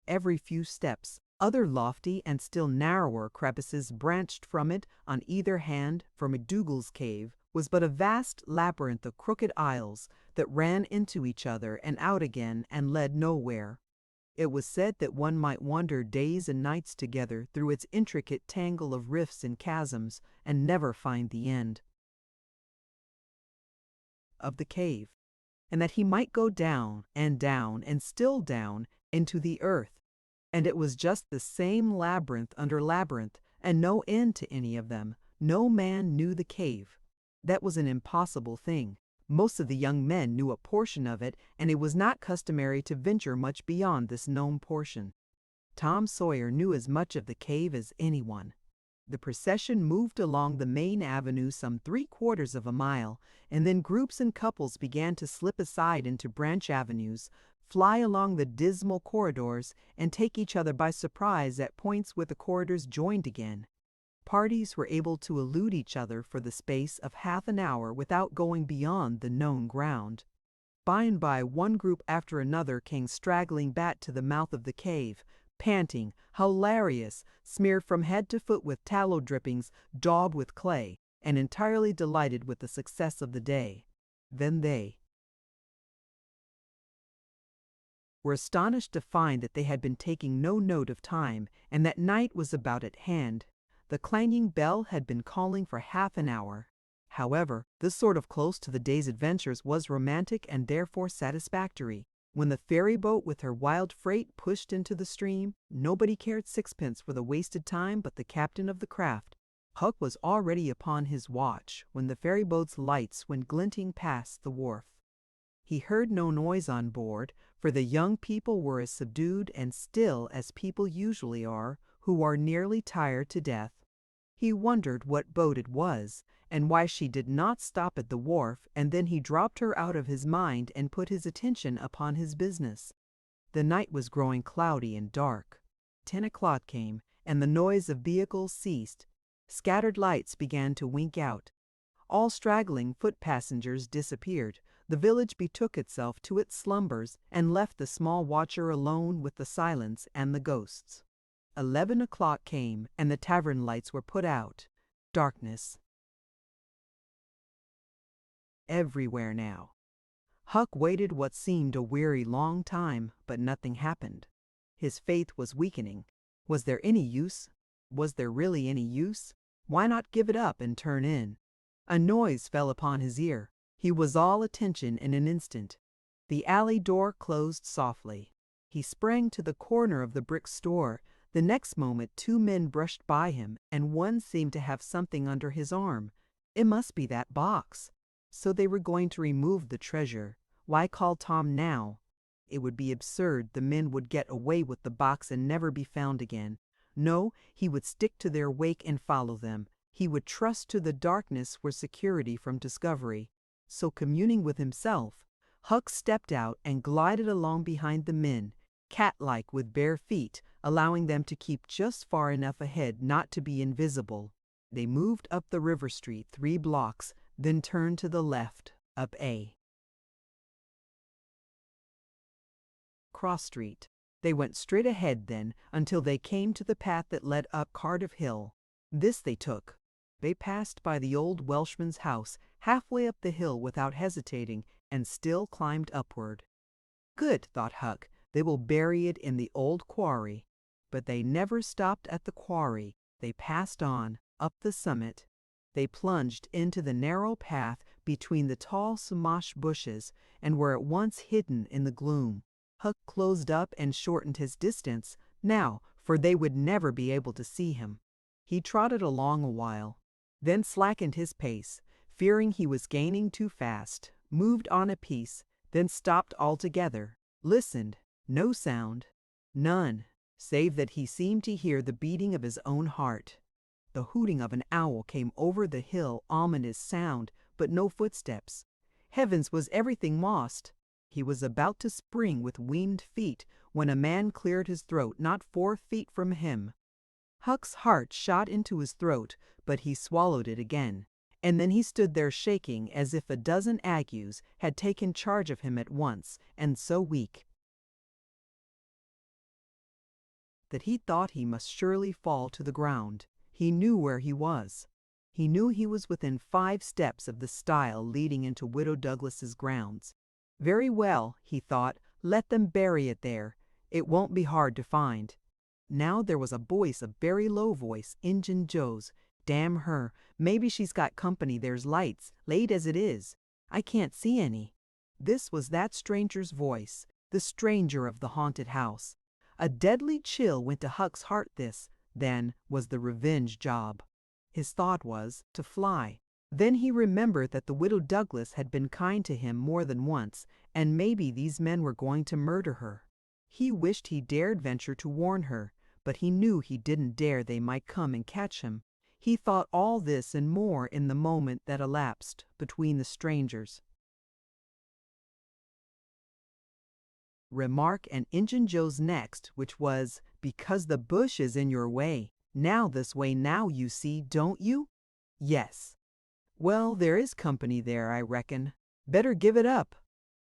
Every few steps, other lofty and still narrower crevices branched from it on either hand, for McDougal's cave was but a vast labyrinth of crooked aisles that ran into each other and out again and led nowhere. It was said that one might wander days and nights together through its intricate tangle of rifts and chasms and never find the end of the cave, and that he might go down and still down into the earth. And it was just the same labyrinth under labyrinth, and no end to any of them. No man knew the cave. That was an impossible thing. Most of the young men knew a portion of it, and it was not customary to venture much beyond this known portion. Tom Sawyer knew as much of the cave as anyone. The procession moved along the main avenue some 3/4 of a mile, and then groups and couples began to slip aside into branch avenues, fly along the dismal corridors, and take each other by surprise at points where the corridors joined again. Parties were able to elude each other for the space of half an hour without going beyond the known ground. By and by, one group after another came straggling back to the mouth of the cave, panting, hilarious, smeared from head to foot with tallow drippings, daubed with clay, and entirely delighted with the success of the day. Then they were astonished to find that they had been taking no note of time, and that night was about at hand. The clanging bell had been calling for half an hour. However, this sort of close to the day's adventures was romantic and therefore satisfactory. When the ferry boat with her wild freight pushed into the stream, nobody cared sixpence for the wasted time but the captain of the craft. Huck was already upon his watch when the ferry boat's lights went glinting past the wharf. He heard no noise on board, for the young people were as subdued and still as people usually are, who are nearly tired to death. He wondered what boat it was, and why she did not stop at the wharf, and then he dropped her out of his mind and put his attention upon his business. The night was growing cloudy and dark. 10 o'clock came, and the noise of vehicles ceased. Scattered lights began to wink out. All straggling foot passengers disappeared. The village betook itself to its slumbers and left the small watcher alone with the silence and the ghosts. 11 o'clock came, and the tavern lights were put out. Darkness everywhere now. Huck waited what seemed a weary long time, but nothing happened. His faith was weakening. Was there any use? Was there really any use? Why not give it up and turn in? A noise fell upon his ear. He was all attention in an instant. The alley door closed softly. He sprang to the corner of the brick store. The next moment 2 men brushed by him, and one seemed to have something under his arm. It must be that box. So they were going to remove the treasure. Why call Tom now? It would be absurd. The men would get away with the box and never be found again. No, he would stick to their wake and follow them. He would trust to the darkness for security from discovery. So communing with himself, Huck stepped out and glided along behind the men, cat-like with bare feet, allowing them to keep just far enough ahead not to be invisible. They moved up the river street 3 blocks, then turned to the left, up a cross street. They went straight ahead then until they came to the path that led up Cardiff Hill. This they took. They passed by the old Welshman's house halfway up the hill without hesitating, and still climbed upward. Good, thought Huck, they will bury it in the old quarry. But they never stopped at the quarry. They passed on, up the summit. They plunged into the narrow path between the tall sumash bushes and were at once hidden in the gloom. Huck closed up and shortened his distance now, for they would never be able to see him. He trotted along a while, then slackened his pace, fearing he was gaining too fast, moved on a piece, then stopped altogether, listened. No sound, none, save that he seemed to hear the beating of his own heart. The hooting of an owl came over the hill, ominous sound, but no footsteps. Heavens, was everything lost? He was about to spring with winged feet when a man cleared his throat not 4 feet from him. Huck's heart shot into his throat, but he swallowed it again. And then he stood there shaking as if a dozen agues had taken charge of him at once, and so weak that he thought he must surely fall to the ground. He knew where he was. He knew he was within 5 steps of the stile leading into Widow Douglas's grounds. Very well, he thought, let them bury it there. It won't be hard to find. Now there was a voice, a very low voice, Injun Joe's. Damn her, maybe she's got company, there's lights, late as it is. I can't see any. This was that stranger's voice, the stranger of the haunted house. A deadly chill went to Huck's heart. This, then, was the revenge job. His thought was to fly. Then he remembered that the Widow Douglas had been kind to him more than once, and maybe these men were going to murder her. He wished he dared venture to warn her, but he knew he didn't dare, they might come and catch him. He thought all this and more in the moment that elapsed between the strangers. Remark and Injun Joe's next, which was, because the bush is in your way. Now this way now, you see, don't you? Yes. Well, there is company there, I reckon. Better give it up.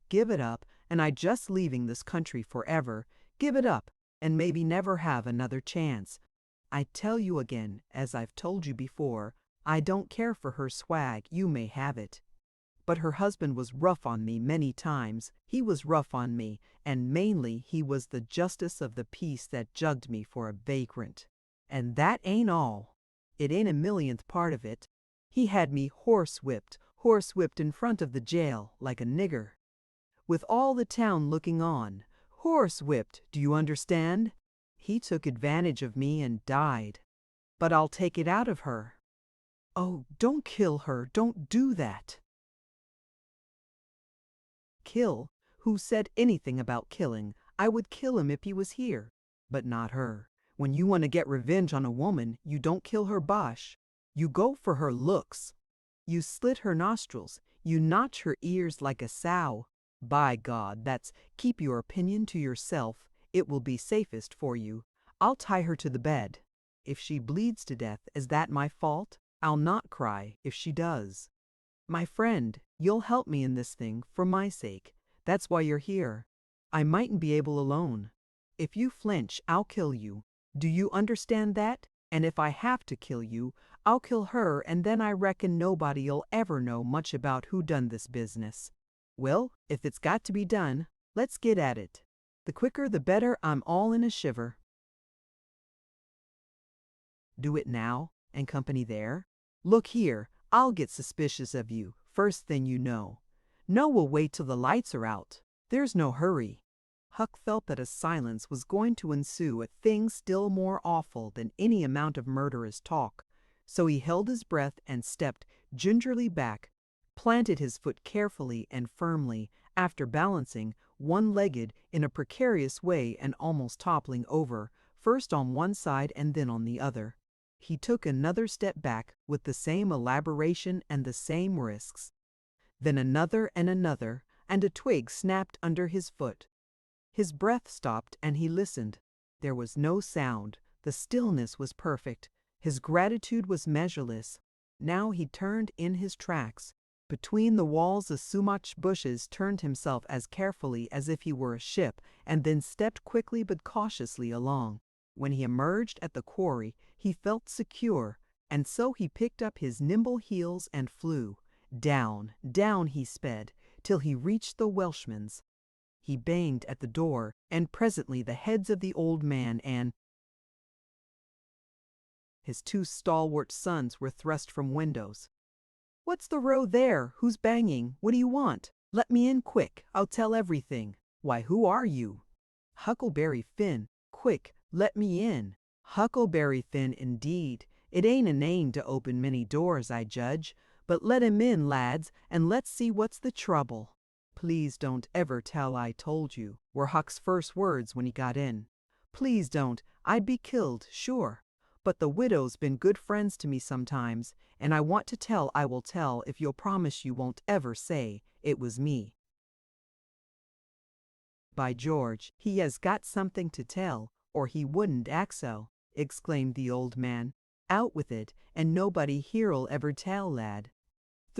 Give it up, and I just leaving this country forever. Give it up, and maybe never have another chance. I tell you again, as I've told you before, I don't care for her swag, you may have it. But her husband was rough on me many times. He was rough on me, and mainly he was the justice of the peace that jugged me for a vagrant. And that ain't all. It ain't a millionth part of it. He had me horsewhipped in front of the jail like a nigger, with all the town looking on. Horsewhipped, do you understand? He took advantage of me and died. But I'll take it out of her. Oh, don't kill her, don't do that. Kill? Who said anything about killing? I would kill him if he was here, but not her. When you want to get revenge on a woman, you don't kill her bosh. You go for her looks. You slit her nostrils. You notch her ears like a sow. By God, that's keep your opinion to yourself. It will be safest for you. I'll tie her to the bed. If she bleeds to death, is that my fault? I'll not cry if she does. My friend, you'll help me in this thing for my sake. That's why you're here. I mightn't be able alone. If you flinch, I'll kill you. Do you understand that? And if I have to kill you, I'll kill her, and then I reckon nobody'll ever know much about who done this business. Well, if it's got to be done, let's get at it. The quicker the better, I'm all in a shiver. Do it now, and company there? Look here, I'll get suspicious of you, first thing you know. No, we'll wait till the lights are out. There's no hurry. Huck felt that a silence was going to ensue, a thing still more awful than any amount of murderous talk. So he held his breath and stepped gingerly back, planted his foot carefully and firmly, after balancing, one-legged, in a precarious way and almost toppling over, first on one side and then on the other. He took another step back with the same elaboration and the same risks. Then another, and a twig snapped under his foot. His breath stopped and he listened. There was no sound. The stillness was perfect. His gratitude was measureless. Now he turned in his tracks. Between the walls the sumach bushes turned himself as carefully as if he were a ship, and then stepped quickly but cautiously along. When he emerged at the quarry, he felt secure, and so he picked up his nimble heels and flew. Down, down he sped, till he reached the Welshman's. He banged at the door, and presently the heads of the old man and his 2 stalwart sons were thrust from windows. "What's the row there? Who's banging? What do you want? Let me in quick, I'll tell everything." "Why, who are you?" "Huckleberry Finn. Quick, let me in." "Huckleberry Finn, indeed. It ain't a name to open many doors, I judge. But let him in, lads, and let's see what's the trouble." "Please don't ever tell I told you," were Huck's first words when he got in. "Please don't. I'd be killed, sure. But the widow's been good friends to me sometimes, and I want to tell. I will tell if you'll promise you won't ever say it was me." "By George, he has got something to tell, or he wouldn't act so," exclaimed the old man. "Out with it, and nobody here'll ever tell, lad."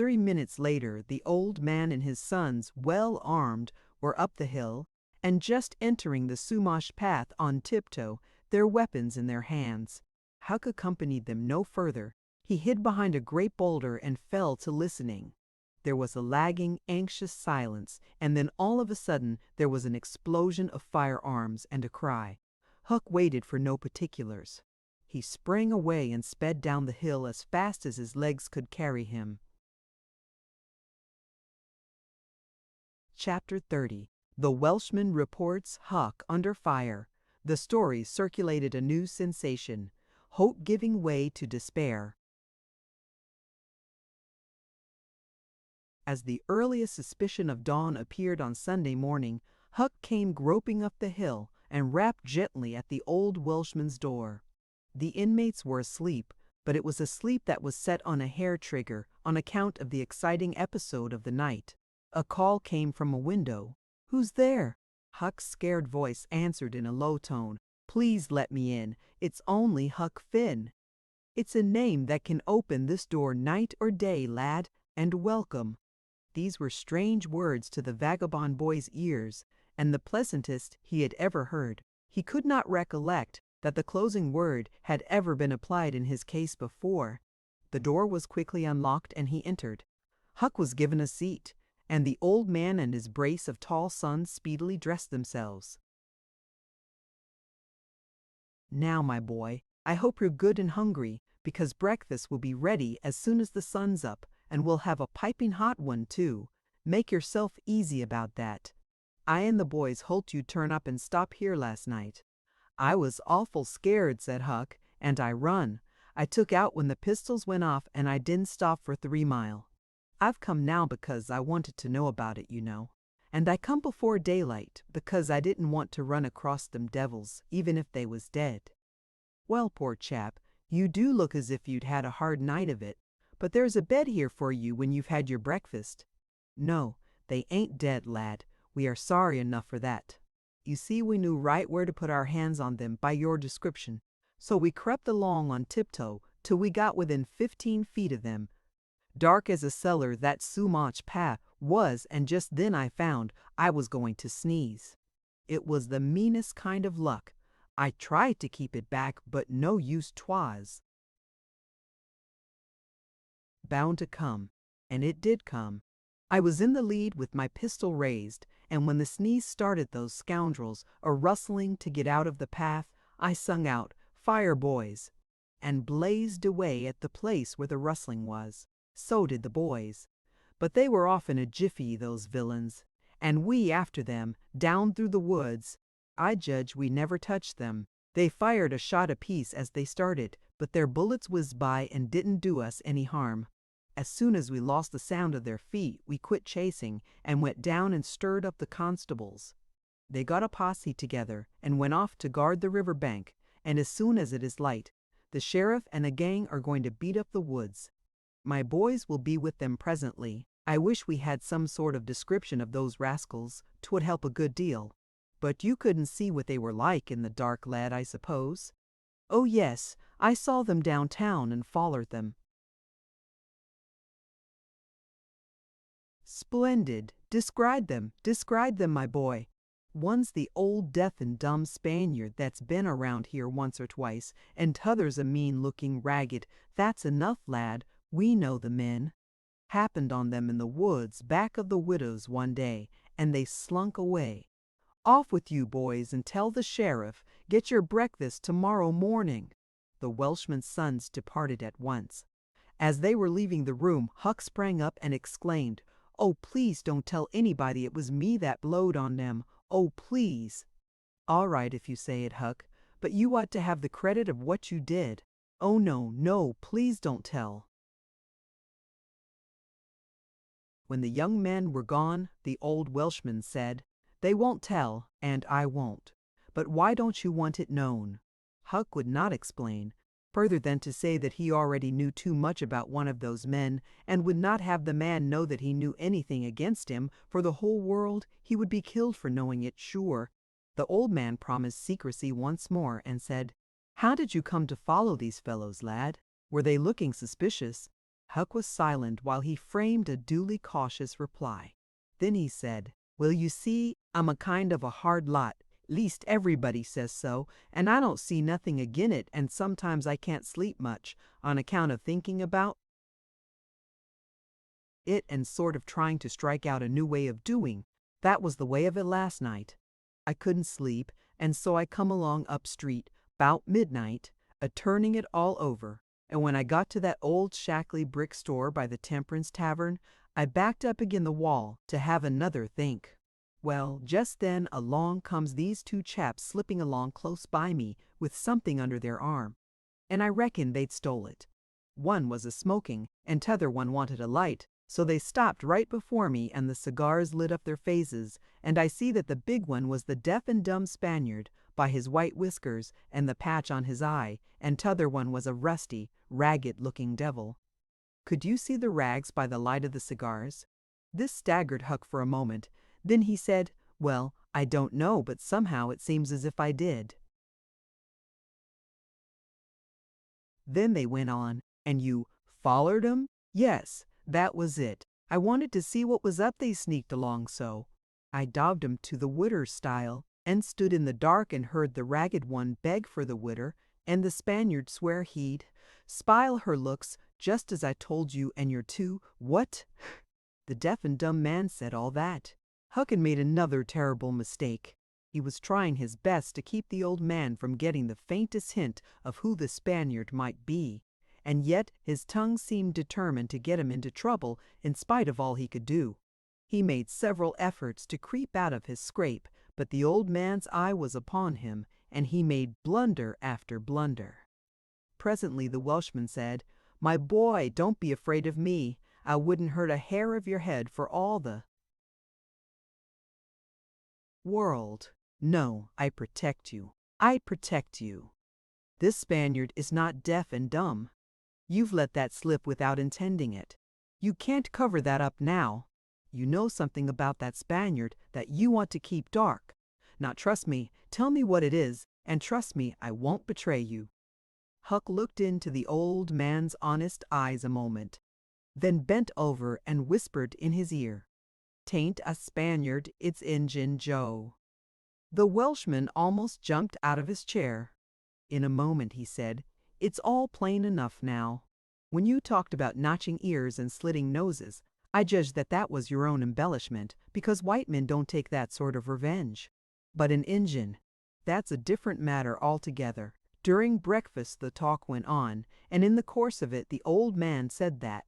3 minutes later, the old man and his sons, well armed, were up the hill, and just entering the Sumash path on tiptoe, their weapons in their hands. Huck accompanied them no further. He hid behind a great boulder and fell to listening. There was a lagging, anxious silence, and then all of a sudden there was an explosion of firearms and a cry. Huck waited for no particulars. He sprang away and sped down the hill as fast as his legs could carry him. Chapter 30. The Welshman reports Huck under fire. The story circulated a new sensation, hope giving way to despair. As the earliest suspicion of dawn appeared on Sunday morning, Huck came groping up the hill and rapped gently at the old Welshman's door. The inmates were asleep, but it was a sleep that was set on a hair trigger on account of the exciting episode of the night. A call came from a window. "Who's there?" Huck's scared voice answered in a low tone. "Please let me in. It's only Huck Finn." "It's a name that can open this door night or day, lad, and welcome." These were strange words to the vagabond boy's ears, and the pleasantest he had ever heard. He could not recollect that the closing word had ever been applied in his case before. The door was quickly unlocked and he entered. Huck was given a seat, and the old man and his brace of tall sons speedily dressed themselves. "Now, my boy, I hope you're good and hungry, because breakfast will be ready as soon as the sun's up, and we'll have a piping hot one, too. Make yourself easy about that. I and the boys hoped you'd turn up and stop here last night." "I was awful scared," said Huck, "and I run. I took out when the pistols went off, and I didn't stop for 3 mile. I've come now because I wanted to know about it, you know. And I come before daylight because I didn't want to run across them devils, even if they was dead." "Well, poor chap, you do look as if you'd had a hard night of it. But there's a bed here for you when you've had your breakfast." "No, they ain't dead, lad. We are sorry enough for that. You see, we knew right where to put our hands on them by your description, so we crept along on tiptoe till we got within 15 feet of them. Dark as a cellar that Sumac path was, and just then I found I was going to sneeze. It was the meanest kind of luck. I tried to keep it back, but no use 'twas. Bound to come, and it did come. I was in the lead with my pistol raised, and when the sneeze started those scoundrels a-rustling to get out of the path, I sung out, 'Fire, boys!' and blazed away at the place where the rustling was. So did the boys. But they were off in a jiffy, those villains, and we after them, down through the woods. I judge we never touched them. They fired a shot apiece as they started, but their bullets whizzed by and didn't do us any harm. As soon as we lost the sound of their feet, we quit chasing and went down and stirred up the constables. They got a posse together and went off to guard the river bank, and as soon as it is light, the sheriff and a gang are going to beat up the woods. My boys will be with them presently. I wish we had some sort of description of those rascals. 'Twould help a good deal. But you couldn't see what they were like in the dark, lad, I suppose?" "Oh yes, I saw them downtown and follered them." "Splendid. Describe them, my boy." "One's the old deaf and dumb Spaniard that's been around here once or twice, and t'other's a mean-looking ragged. That's enough, lad. We know the men. Happened on them in the woods back of the widow's one day, and they slunk away. Off with you, boys, and tell the sheriff. Get your breakfast tomorrow morning." The Welshman's sons departed at once. As they were leaving the room, Huck sprang up and exclaimed, "Oh, please don't tell anybody it was me that blowed on them. Oh, please." "All right if you say it, Huck, but you ought to have the credit of what you did." "Oh, no, no, please don't tell." When the young men were gone, the old Welshman said, "They won't tell, and I won't. But why don't you want it known?" Huck would not explain, further than to say that he already knew too much about one of those men, and would not have the man know that he knew anything against him. For the whole world, he would be killed for knowing it, sure. The old man promised secrecy once more, and said, "How did you come to follow these fellows, lad? Were they looking suspicious?" Huck was silent while he framed a duly cautious reply. Then he said, "Well, you see, I'm a kind of a hard lot. Least everybody says so, and I don't see nothing agin it, and sometimes I can't sleep much, on account of thinking about it and sort of trying to strike out a new way of doing. That was the way of it last night. I couldn't sleep, and so I come along up street, 'bout midnight, a-turning it all over, and when I got to that old shackly brick store by the Temperance Tavern, I backed up agin the wall to have another think. Well, just then along comes these two chaps slipping along close by me with something under their arm, and I reckoned they'd stole it. One was a-smoking, and t'other one wanted a light, so they stopped right before me and the cigars lit up their faces, and I see that the big one was the deaf and dumb Spaniard, by his white whiskers and the patch on his eye, and t'other one was a rusty, ragged-looking devil. Could you see the rags by the light of the cigars?" This staggered Huck for a moment. Then he said, "Well, I don't know, but somehow it seems as if I did." Then they went on, "And you follered 'em?" "Yes, that was it. I wanted to see what was up they sneaked along so. I dogged 'em to the widder stile, and stood in the dark and heard the ragged one beg for the widder, and the Spaniard swear he'd spile her looks, just as I told you and your two, what?" The deaf and dumb man said all that. Huck had made another terrible mistake. He was trying his best to keep the old man from getting the faintest hint of who the Spaniard might be, and yet his tongue seemed determined to get him into trouble in spite of all he could do. He made several efforts to creep out of his scrape, but the old man's eye was upon him, and he made blunder after blunder. Presently the Welshman said, "My boy, don't be afraid of me. I wouldn't hurt a hair of your head for all the world. No, I protect you. I protect you. This Spaniard is not deaf and dumb. You've let that slip without intending it. You can't cover that up now. You know something about that Spaniard that you want to keep dark. Now trust me, tell me what it is, and trust me, I won't betray you." Huck looked into the old man's honest eyes a moment, then bent over and whispered in his ear, "'Tain't a Spaniard, it's Injun Joe." The Welshman almost jumped out of his chair. In a moment he said, "It's all plain enough now. When you talked about notching ears and slitting noses, I judged that that was your own embellishment, because white men don't take that sort of revenge. But an Injun, that's a different matter altogether." During breakfast the talk went on, and in the course of it the old man said that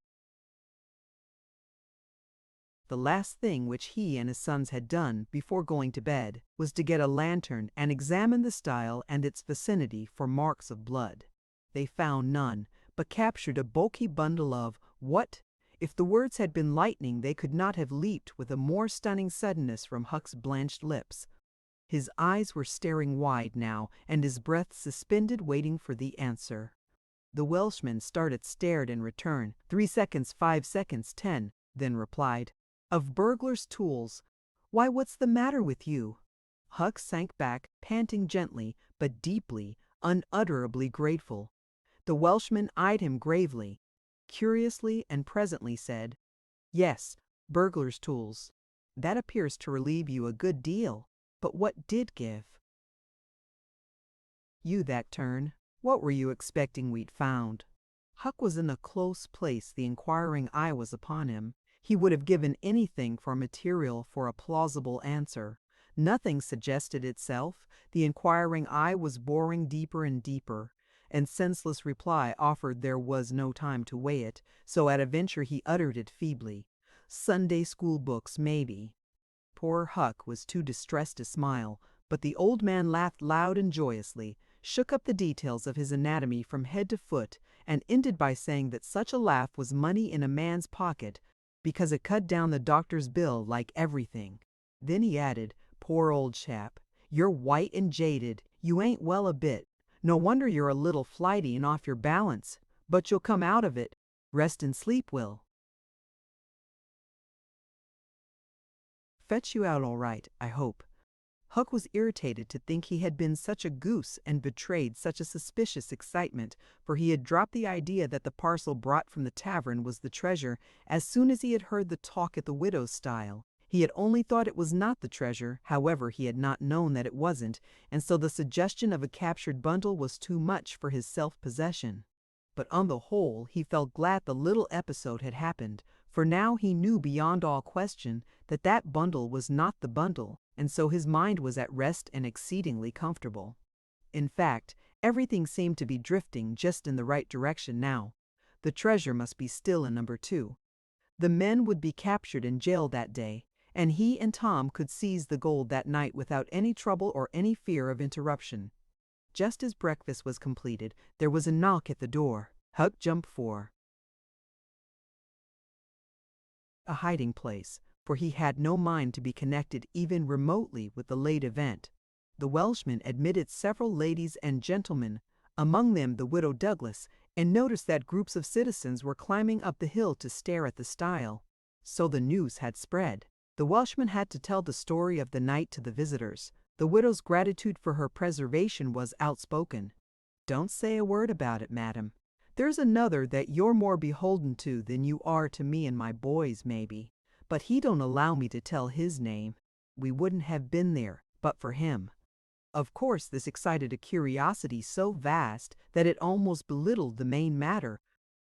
the last thing which he and his sons had done before going to bed was to get a lantern and examine the stile and its vicinity for marks of blood. They found none, but captured a bulky bundle of what? If the words had been lightning they could not have leaped with a more stunning suddenness from Huck's blanched lips. His eyes were staring wide now, and his breath suspended, waiting for the answer. The Welshman stared in return, 3 seconds, 5 seconds, 10, then replied, "Of burglars' tools. Why, what's the matter with you?" Huck sank back, panting gently, but deeply, unutterably grateful. The Welshman eyed him gravely, curiously, and presently said, "Yes, burglars' tools. That appears to relieve you a good deal. But what did give you that turn? What were you expecting we'd found?" Huck was in a close place. The inquiring eye was upon him. He would have given anything for material for a plausible answer. Nothing suggested itself. The inquiring eye was boring deeper and deeper, and senseless reply offered. There was no time to weigh it, so at a venture he uttered it feebly. "Sunday school books, maybe." Poor Huck was too distressed to smile, but the old man laughed loud and joyously, shook up the details of his anatomy from head to foot, and ended by saying that such a laugh was money in a man's pocket, because it cut down the doctor's bill like everything. Then he added, "Poor old chap, you're white and jaded, you ain't well a bit. No wonder you're a little flighty and off your balance, but you'll come out of it. Rest and sleep will fetch you out all right, I hope." Huck was irritated to think he had been such a goose and betrayed such a suspicious excitement, for he had dropped the idea that the parcel brought from the tavern was the treasure as soon as he had heard the talk at the widow's stile. He had only thought it was not the treasure, however he had not known that it wasn't, and so the suggestion of a captured bundle was too much for his self-possession. But on the whole he felt glad the little episode had happened, for now he knew beyond all question that that bundle was not the bundle, and so his mind was at rest and exceedingly comfortable. In fact, everything seemed to be drifting just in the right direction now. The treasure must be still in number 2. The men would be captured and jailed that day, and he and Tom could seize the gold that night without any trouble or any fear of interruption. Just as breakfast was completed, there was a knock at the door. Huck jumped for a hiding place, for he had no mind to be connected even remotely with the late event. The Welshman admitted several ladies and gentlemen, among them the widow Douglas, and noticed that groups of citizens were climbing up the hill to stare at the stile. So the news had spread. The Welshman had to tell the story of the night to the visitors. The widow's gratitude for her preservation was outspoken. "Don't say a word about it, madam. There's another that you're more beholden to than you are to me and my boys, maybe. But he don't allow me to tell his name. We wouldn't have been there but for him." Of course this excited a curiosity so vast that it almost belittled the main matter,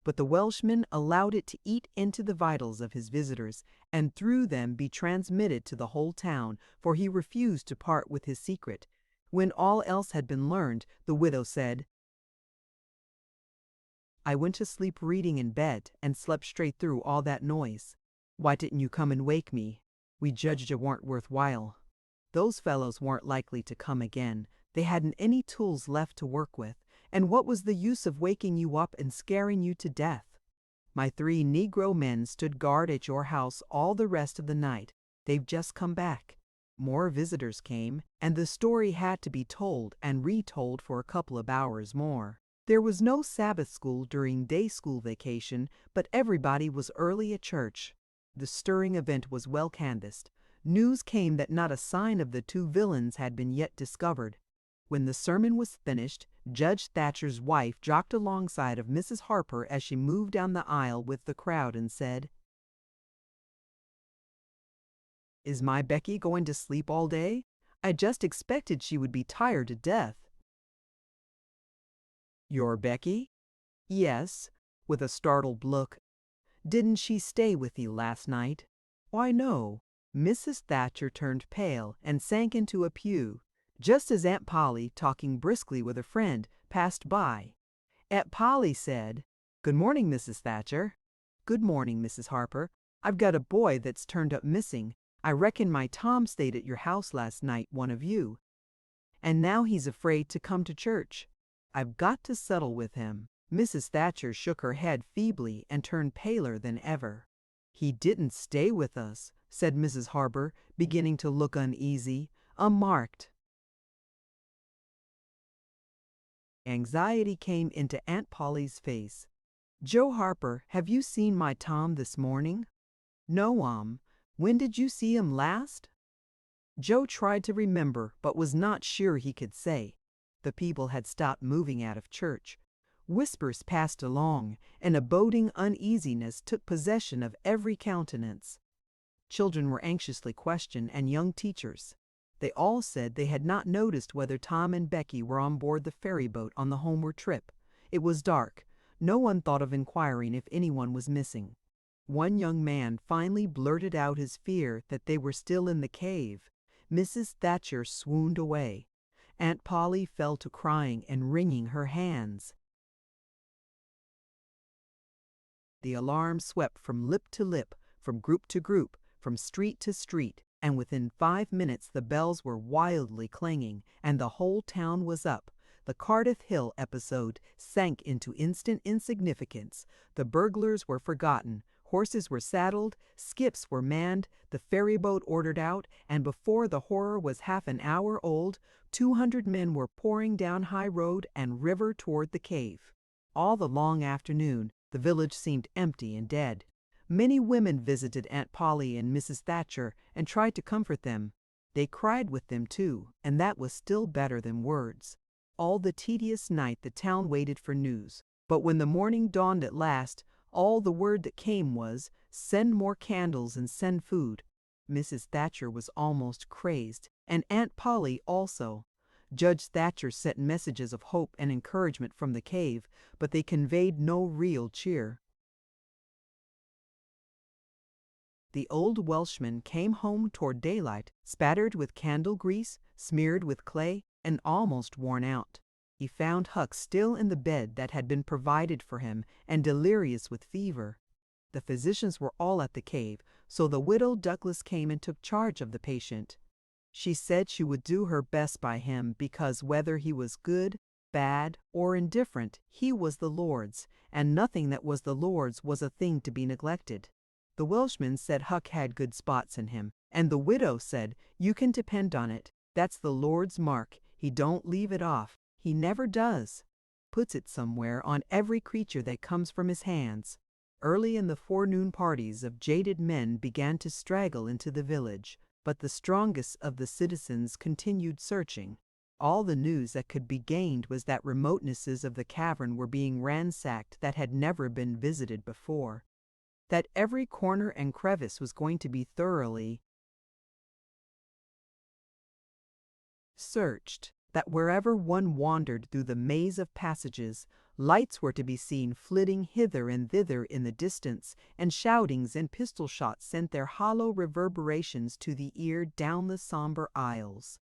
but the Welshman allowed it to eat into the vitals of his visitors, and through them be transmitted to the whole town, for he refused to part with his secret. When all else had been learned, the widow said, "I went to sleep reading in bed, and slept straight through all that noise. Why didn't you come and wake me? We judged it weren't worth while. Those fellows weren't likely to come again. They hadn't any tools left to work with, and what was the use of waking you up and scaring you to death? My 3 Negro men stood guard at your house all the rest of the night. They've just come back." More visitors came, and the story had to be told and retold for a couple of hours more. There was no Sabbath school during day school vacation, but everybody was early at church. The stirring event was well canvassed. News came that not a sign of the 2 villains had been yet discovered. When the sermon was finished, Judge Thatcher's wife jogged alongside of Mrs. Harper as she moved down the aisle with the crowd and said, "Is my Becky going to sleep all day? I just expected she would be tired to death." "Your Becky?" "Yes," with a startled look. "Didn't she stay with you last night?" "Why, no." Mrs. Thatcher turned pale and sank into a pew, just as Aunt Polly, talking briskly with a friend, passed by. Aunt Polly said, "Good morning, Mrs. Thatcher." "Good morning, Mrs. Harper. I've got a boy that's turned up missing. I reckon my Tom stayed at your house last night, one of you. And now he's afraid to come to church. I've got to settle with him." Mrs. Thatcher shook her head feebly and turned paler than ever. "He didn't stay with us," said Mrs. Harper, beginning to look uneasy. Unmarked anxiety came into Aunt Polly's face. "Joe Harper, have you seen my Tom this morning?" "No, when did you see him last?" Joe tried to remember, but was not sure he could say. The people had stopped moving out of church. Whispers passed along, and a boding uneasiness took possession of every countenance. Children were anxiously questioned, and young teachers. They all said they had not noticed whether Tom and Becky were on board the ferry boat on the homeward trip. It was dark. No one thought of inquiring if anyone was missing. One young man finally blurted out his fear that they were still in the cave. Mrs. Thatcher swooned away. Aunt Polly fell to crying and wringing her hands. The alarm swept from lip to lip, from group to group, from street to street, and within 5 minutes the bells were wildly clanging, and the whole town was up. The Cardiff Hill episode sank into instant insignificance. The burglars were forgotten. Horses were saddled, skiffs were manned, the ferry boat ordered out, and before the horror was half an hour old, 200 men were pouring down High Road and river toward the cave. All the long afternoon, the village seemed empty and dead. Many women visited Aunt Polly and Mrs. Thatcher and tried to comfort them. They cried with them too, and that was still better than words. All the tedious night the town waited for news, but when the morning dawned at last, all the word that came was, "Send more candles and send food." Mrs. Thatcher was almost crazed, and Aunt Polly also. Judge Thatcher sent messages of hope and encouragement from the cave, but they conveyed no real cheer. The old Welshman came home toward daylight, spattered with candle grease, smeared with clay, and almost worn out. He found Huck still in the bed that had been provided for him and delirious with fever. The physicians were all at the cave, so the widow Douglas came and took charge of the patient. She said she would do her best by him because whether he was good, bad, or indifferent, he was the Lord's, and nothing that was the Lord's was a thing to be neglected. The Welshman said Huck had good spots in him, and the widow said, "You can depend on it. That's the Lord's mark. He don't leave it off. He never does. Puts it somewhere on every creature that comes from his hands." Early in the forenoon parties of jaded men began to straggle into the village, but the strongest of the citizens continued searching. All the news that could be gained was that remotenesses of the cavern were being ransacked that had never been visited before, that every corner and crevice was going to be thoroughly searched, that wherever one wandered through the maze of passages, lights were to be seen flitting hither and thither in the distance, and shoutings and pistol shots sent their hollow reverberations to the ear down the somber aisles.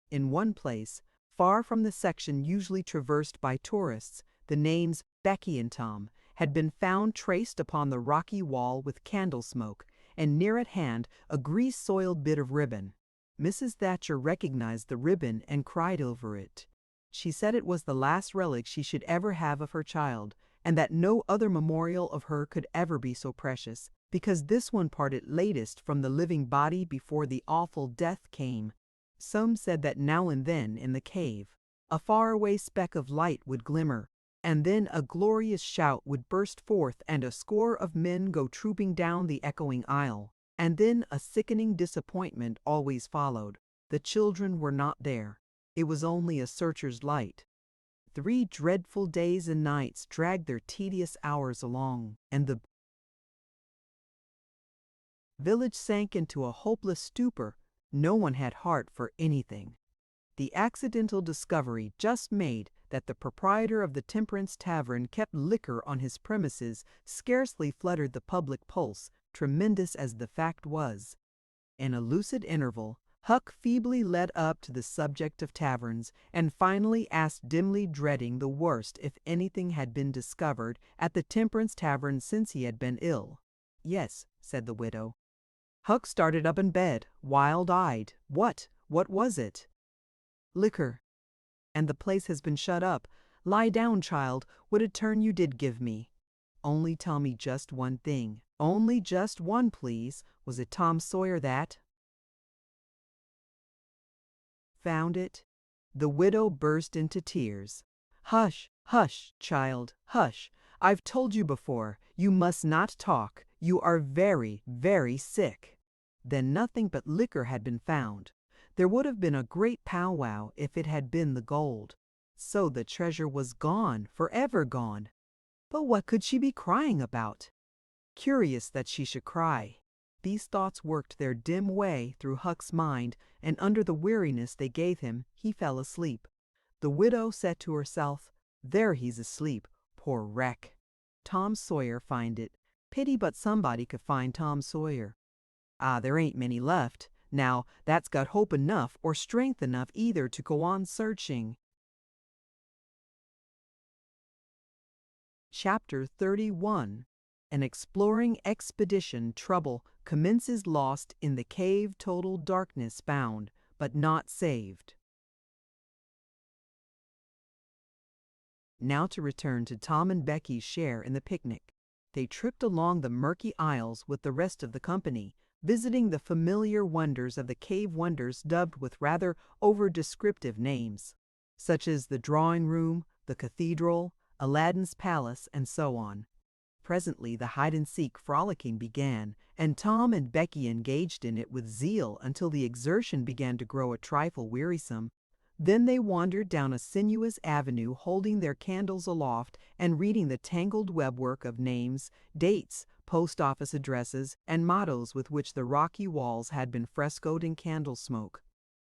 In one place, far from the section usually traversed by tourists, the names Becky and Tom had been found traced upon the rocky wall with candle smoke, and near at hand a grease-soiled bit of ribbon. Mrs. Thatcher recognized the ribbon and cried over it. She said it was the last relic she should ever have of her child, and that no other memorial of her could ever be so precious, because this one parted latest from the living body before the awful death came. Some said that now and then in the cave a faraway speck of light would glimmer, and then a glorious shout would burst forth and a score of men go trooping down the echoing aisle. And then a sickening disappointment always followed. The children were not there. It was only a searcher's light. 3 dreadful days and nights dragged their tedious hours along, and the village sank into a hopeless stupor. No one had heart for anything. The accidental discovery just made that the proprietor of the Temperance Tavern kept liquor on his premises scarcely fluttered the public pulse, tremendous as the fact was. In a lucid interval, Huck feebly led up to the subject of taverns, and finally asked, dimly dreading the worst if anything had been discovered at the Temperance Tavern since he had been ill. "Yes," said the widow. Huck started up in bed, wild-eyed. What was it?" "Liquor. And the place has been shut up. Lie down, child. What a turn you did give me. Only tell me just one thing. Only just one, please. Was it Tom Sawyer that found it?" The widow burst into tears. "Hush, hush, child, hush. I've told you before, you must not talk. You are very, very sick." Then nothing but liquor had been found. There would have been a great powwow if it had been the gold. So the treasure was gone, forever gone. But what could she be crying about? Curious that she should cry. These thoughts worked their dim way through Huck's mind, and under the weariness they gave him, he fell asleep. The widow said to herself, "There he's asleep, poor wreck. Tom Sawyer find it. Pity but somebody could find Tom Sawyer. Ah, there ain't many left. Now, that's got hope enough or strength enough either to go on searching." Chapter 31. An exploring expedition trouble commences lost in the cave total darkness found, but not saved. Now to return to Tom and Becky's share in the picnic. They tripped along the murky aisles with the rest of the company, visiting the familiar wonders of the cave wonders dubbed with rather over-descriptive names, such as the drawing room, the cathedral, Aladdin's palace, and so on. Presently the hide-and-seek frolicking began, and Tom and Becky engaged in it with zeal until the exertion began to grow a trifle wearisome. Then they wandered down a sinuous avenue, holding their candles aloft and reading the tangled webwork of names, dates, post-office addresses, and mottos with which the rocky walls had been frescoed in candle smoke.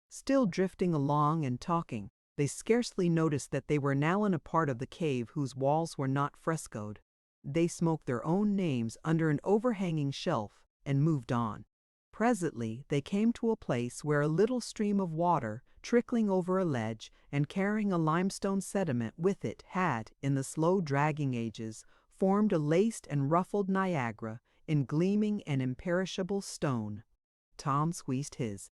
Still drifting along and talking, they scarcely noticed that they were now in a part of the cave whose walls were not frescoed. They smoked their own names under an overhanging shelf and moved on. Presently they came to a place where a little stream of water, trickling over a ledge and carrying a limestone sediment with it, had, in the slow dragging ages, formed a laced and ruffled Niagara in gleaming and imperishable stone. Tom squeezed his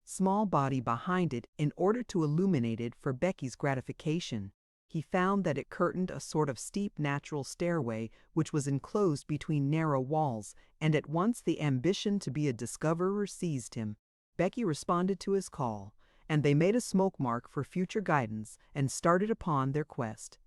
small body behind it in order to illuminate it for Becky's gratification. He found that it curtained a sort of steep natural stairway which was enclosed between narrow walls, and at once the ambition to be a discoverer seized him. Becky responded to his call, and they made a smoke mark for future guidance and started upon their quest.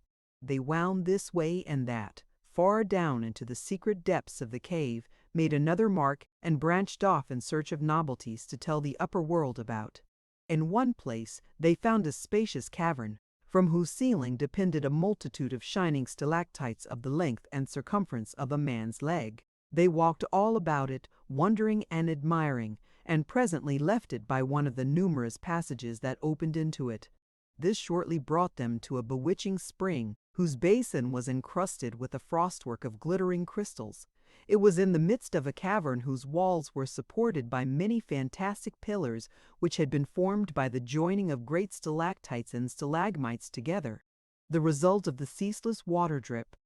They wound this way and that, far down into the secret depths of the cave, made another mark, and branched off in search of novelties to tell the upper world about. In one place they found a spacious cavern, from whose ceiling depended a multitude of shining stalactites of the length and circumference of a man's leg. They walked all about it, wondering and admiring, and presently left it by one of the numerous passages that opened into it. This shortly brought them to a bewitching spring, whose basin was encrusted with a frostwork of glittering crystals. It was in the midst of a cavern whose walls were supported by many fantastic pillars which had been formed by the joining of great stalactites and stalagmites together, the result of the ceaseless water drip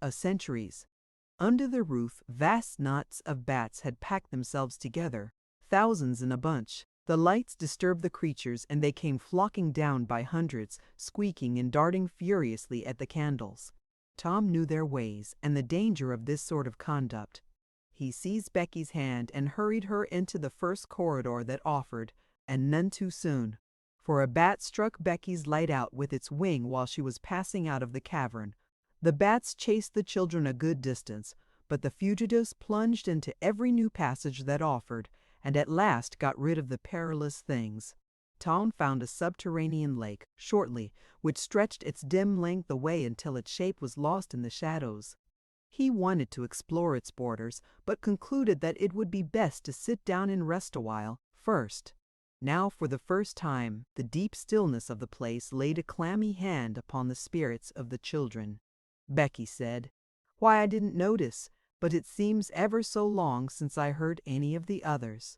of centuries. Under the roof, vast knots of bats had packed themselves together, thousands in a bunch. The lights disturbed the creatures, and they came flocking down by hundreds, squeaking and darting furiously at the candles. Tom knew their ways and the danger of this sort of conduct. He seized Becky's hand and hurried her into the first corridor that offered, and none too soon, for a bat struck Becky's light out with its wing while she was passing out of the cavern. The bats chased the children a good distance, but the fugitives plunged into every new passage that offered, and at last got rid of the perilous things. Tom found a subterranean lake, shortly, which stretched its dim length away until its shape was lost in the shadows. He wanted to explore its borders, but concluded that it would be best to sit down and rest a while first. Now, for the first time, the deep stillness of the place laid a clammy hand upon the spirits of the children. Becky said, "Why, I didn't notice, but it seems ever so long since I heard any of the others."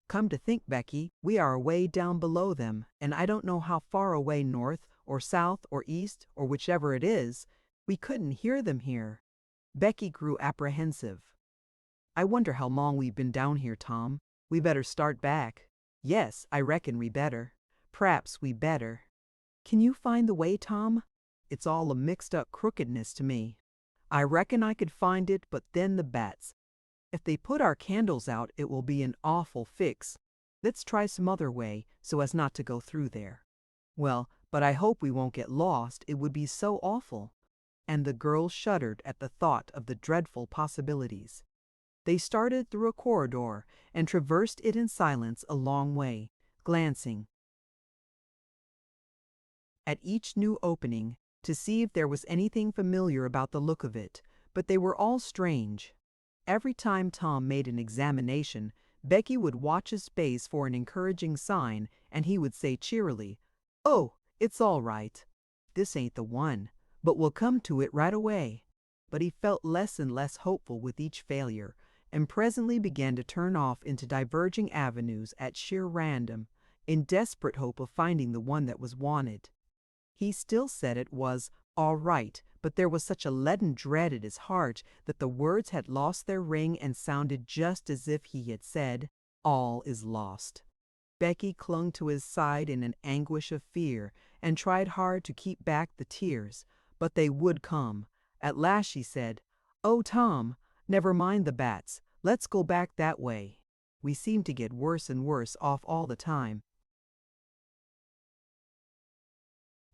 "Come to think, Becky, we are away down below them, and I don't know how far away north or south or east or whichever it is. We couldn't hear them here." Becky grew apprehensive. "I wonder how long we've been down here, Tom. We better start back." "Yes, I reckon we better. P'raps we better." "Can you find the way, Tom? It's all a mixed-up crookedness to me." "I reckon I could find it, but then the bats. If they put our candles out, it will be an awful fix. Let's try some other way, so as not to go through there." "Well, but I hope we won't get lost. It would be so awful." And the girl shuddered at the thought of the dreadful possibilities. They started through a corridor and traversed it in silence a long way, glancing at each new opening to see if there was anything familiar about the look of it, but they were all strange. Every time Tom made an examination, Becky would watch his face for an encouraging sign, and he would say cheerily, "Oh, it's all right. This ain't the one, but we'll come to it right away." But he felt less and less hopeful with each failure, and presently began to turn off into diverging avenues at sheer random, in desperate hope of finding the one that was wanted. He still said it was all right, but there was such a leaden dread at his heart that the words had lost their ring and sounded just as if he had said, "All is lost." Becky clung to his side in an anguish of fear and tried hard to keep back the tears, but they would come. At last she said, "Oh, Tom, never mind the bats. Let's go back that way." We seem to get worse and worse off all the time.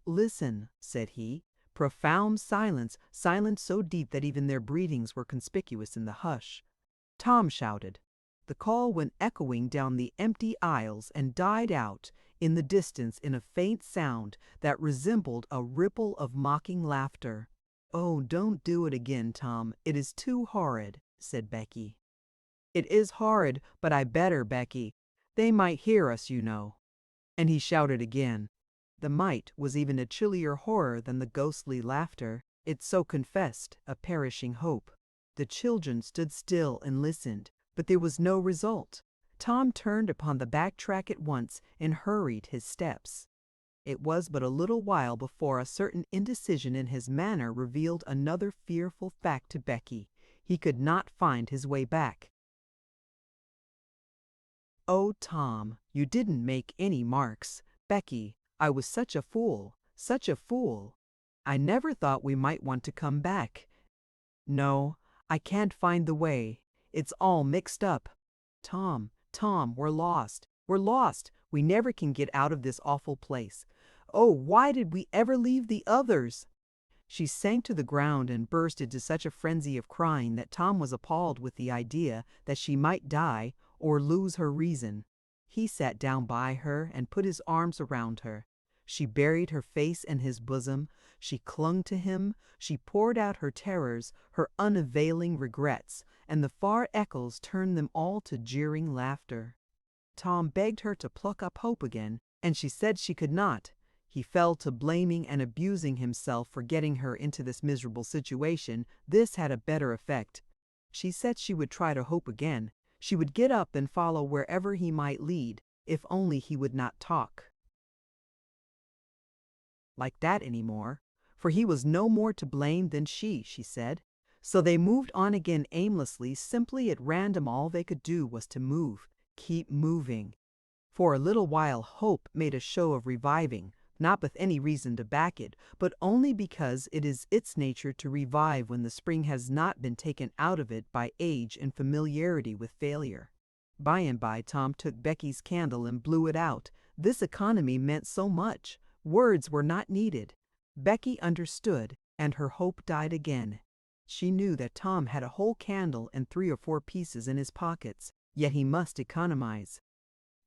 Listen, said he. Profound silence, silence so deep that even their breathings were conspicuous in the hush. Tom shouted. The call went echoing down the empty aisles and died out in the distance in a faint sound that resembled a ripple of mocking laughter. "Oh, don't do it again, Tom. It is too horrid," said Becky. "It is horrid, but I better, Becky. They might hear us, you know." And he shouted again. The might was even a chillier horror than the ghostly laughter. It so confessed a perishing hope. The children stood still and listened, but there was no result. Tom turned upon the back track at once and hurried his steps. It was but a little while before a certain indecision in his manner revealed another fearful fact to Becky. He could not find his way back. "Oh, Tom, you didn't make any marks. Becky, I was such a fool, such a fool. I never thought we might want to come back. No, I can't find the way. It's all mixed up. Tom, Tom, we're lost. We're lost. We never can get out of this awful place. Oh, why did we ever leave the others?" She sank to the ground and burst into such a frenzy of crying that Tom was appalled with the idea that she might die or lose her reason. He sat down by her and put his arms around her. She buried her face in his bosom. She clung to him. She poured out her terrors, her unavailing regrets, and the far echoes turned them all to jeering laughter. Tom begged her to pluck up hope again, and she said she could not. He fell to blaming and abusing himself for getting her into this miserable situation. This had a better effect. She said she would try to hope again. She would get up and follow wherever he might lead, if only he would not talk like that anymore, for he was no more to blame than she said. So they moved on again aimlessly, simply at random. All they could do was to move, keep moving. For a little while hope made a show of reviving, not with any reason to back it, but only because it is its nature to revive when the spring has not been taken out of it by age and familiarity with failure. By and by Tom took Becky's candle and blew it out. This economy meant so much. Words were not needed. Becky understood, and her hope died again. She knew that Tom had a whole candle and 3 or 4 pieces in his pockets, yet he must economize.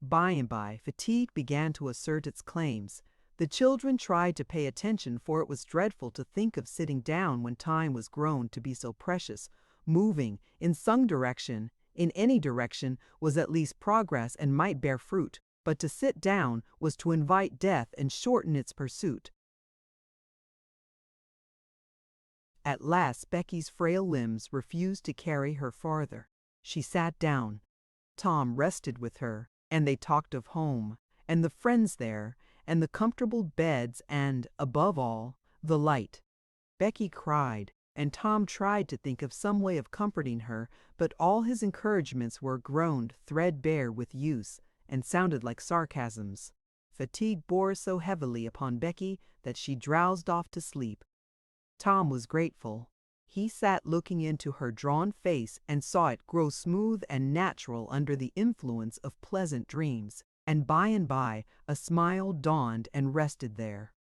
By and by, fatigue began to assert its claims. The children tried to pay attention, for it was dreadful to think of sitting down when time was grown to be so precious. Moving, in some direction, in any direction, was at least progress and might bear fruit, but to sit down was to invite death and shorten its pursuit. At last Becky's frail limbs refused to carry her farther. She sat down. Tom rested with her, and they talked of home, and the friends there, and the comfortable beds, and, above all, the light. Becky cried, and Tom tried to think of some way of comforting her, but all his encouragements were grown threadbare with use, and sounded like sarcasms. Fatigue bore so heavily upon Becky that she drowsed off to sleep. Tom was grateful. He sat looking into her drawn face and saw it grow smooth and natural under the influence of pleasant dreams, and by a smile dawned and rested there.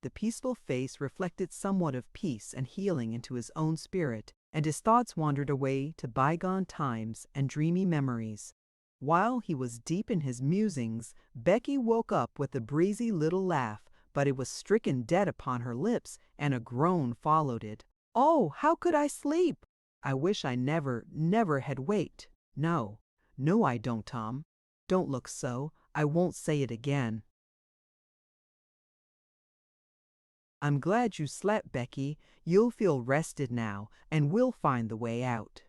The peaceful face reflected somewhat of peace and healing into his own spirit, and his thoughts wandered away to bygone times and dreamy memories. While he was deep in his musings, Becky woke up with a breezy little laugh, but it was stricken dead upon her lips, and a groan followed it. "Oh, how could I sleep? I wish I never had waked. No, no, I don't, Tom. Don't look so. I won't say it again." "I'm glad you slept, Becky. You'll feel rested now, and we'll find the way out."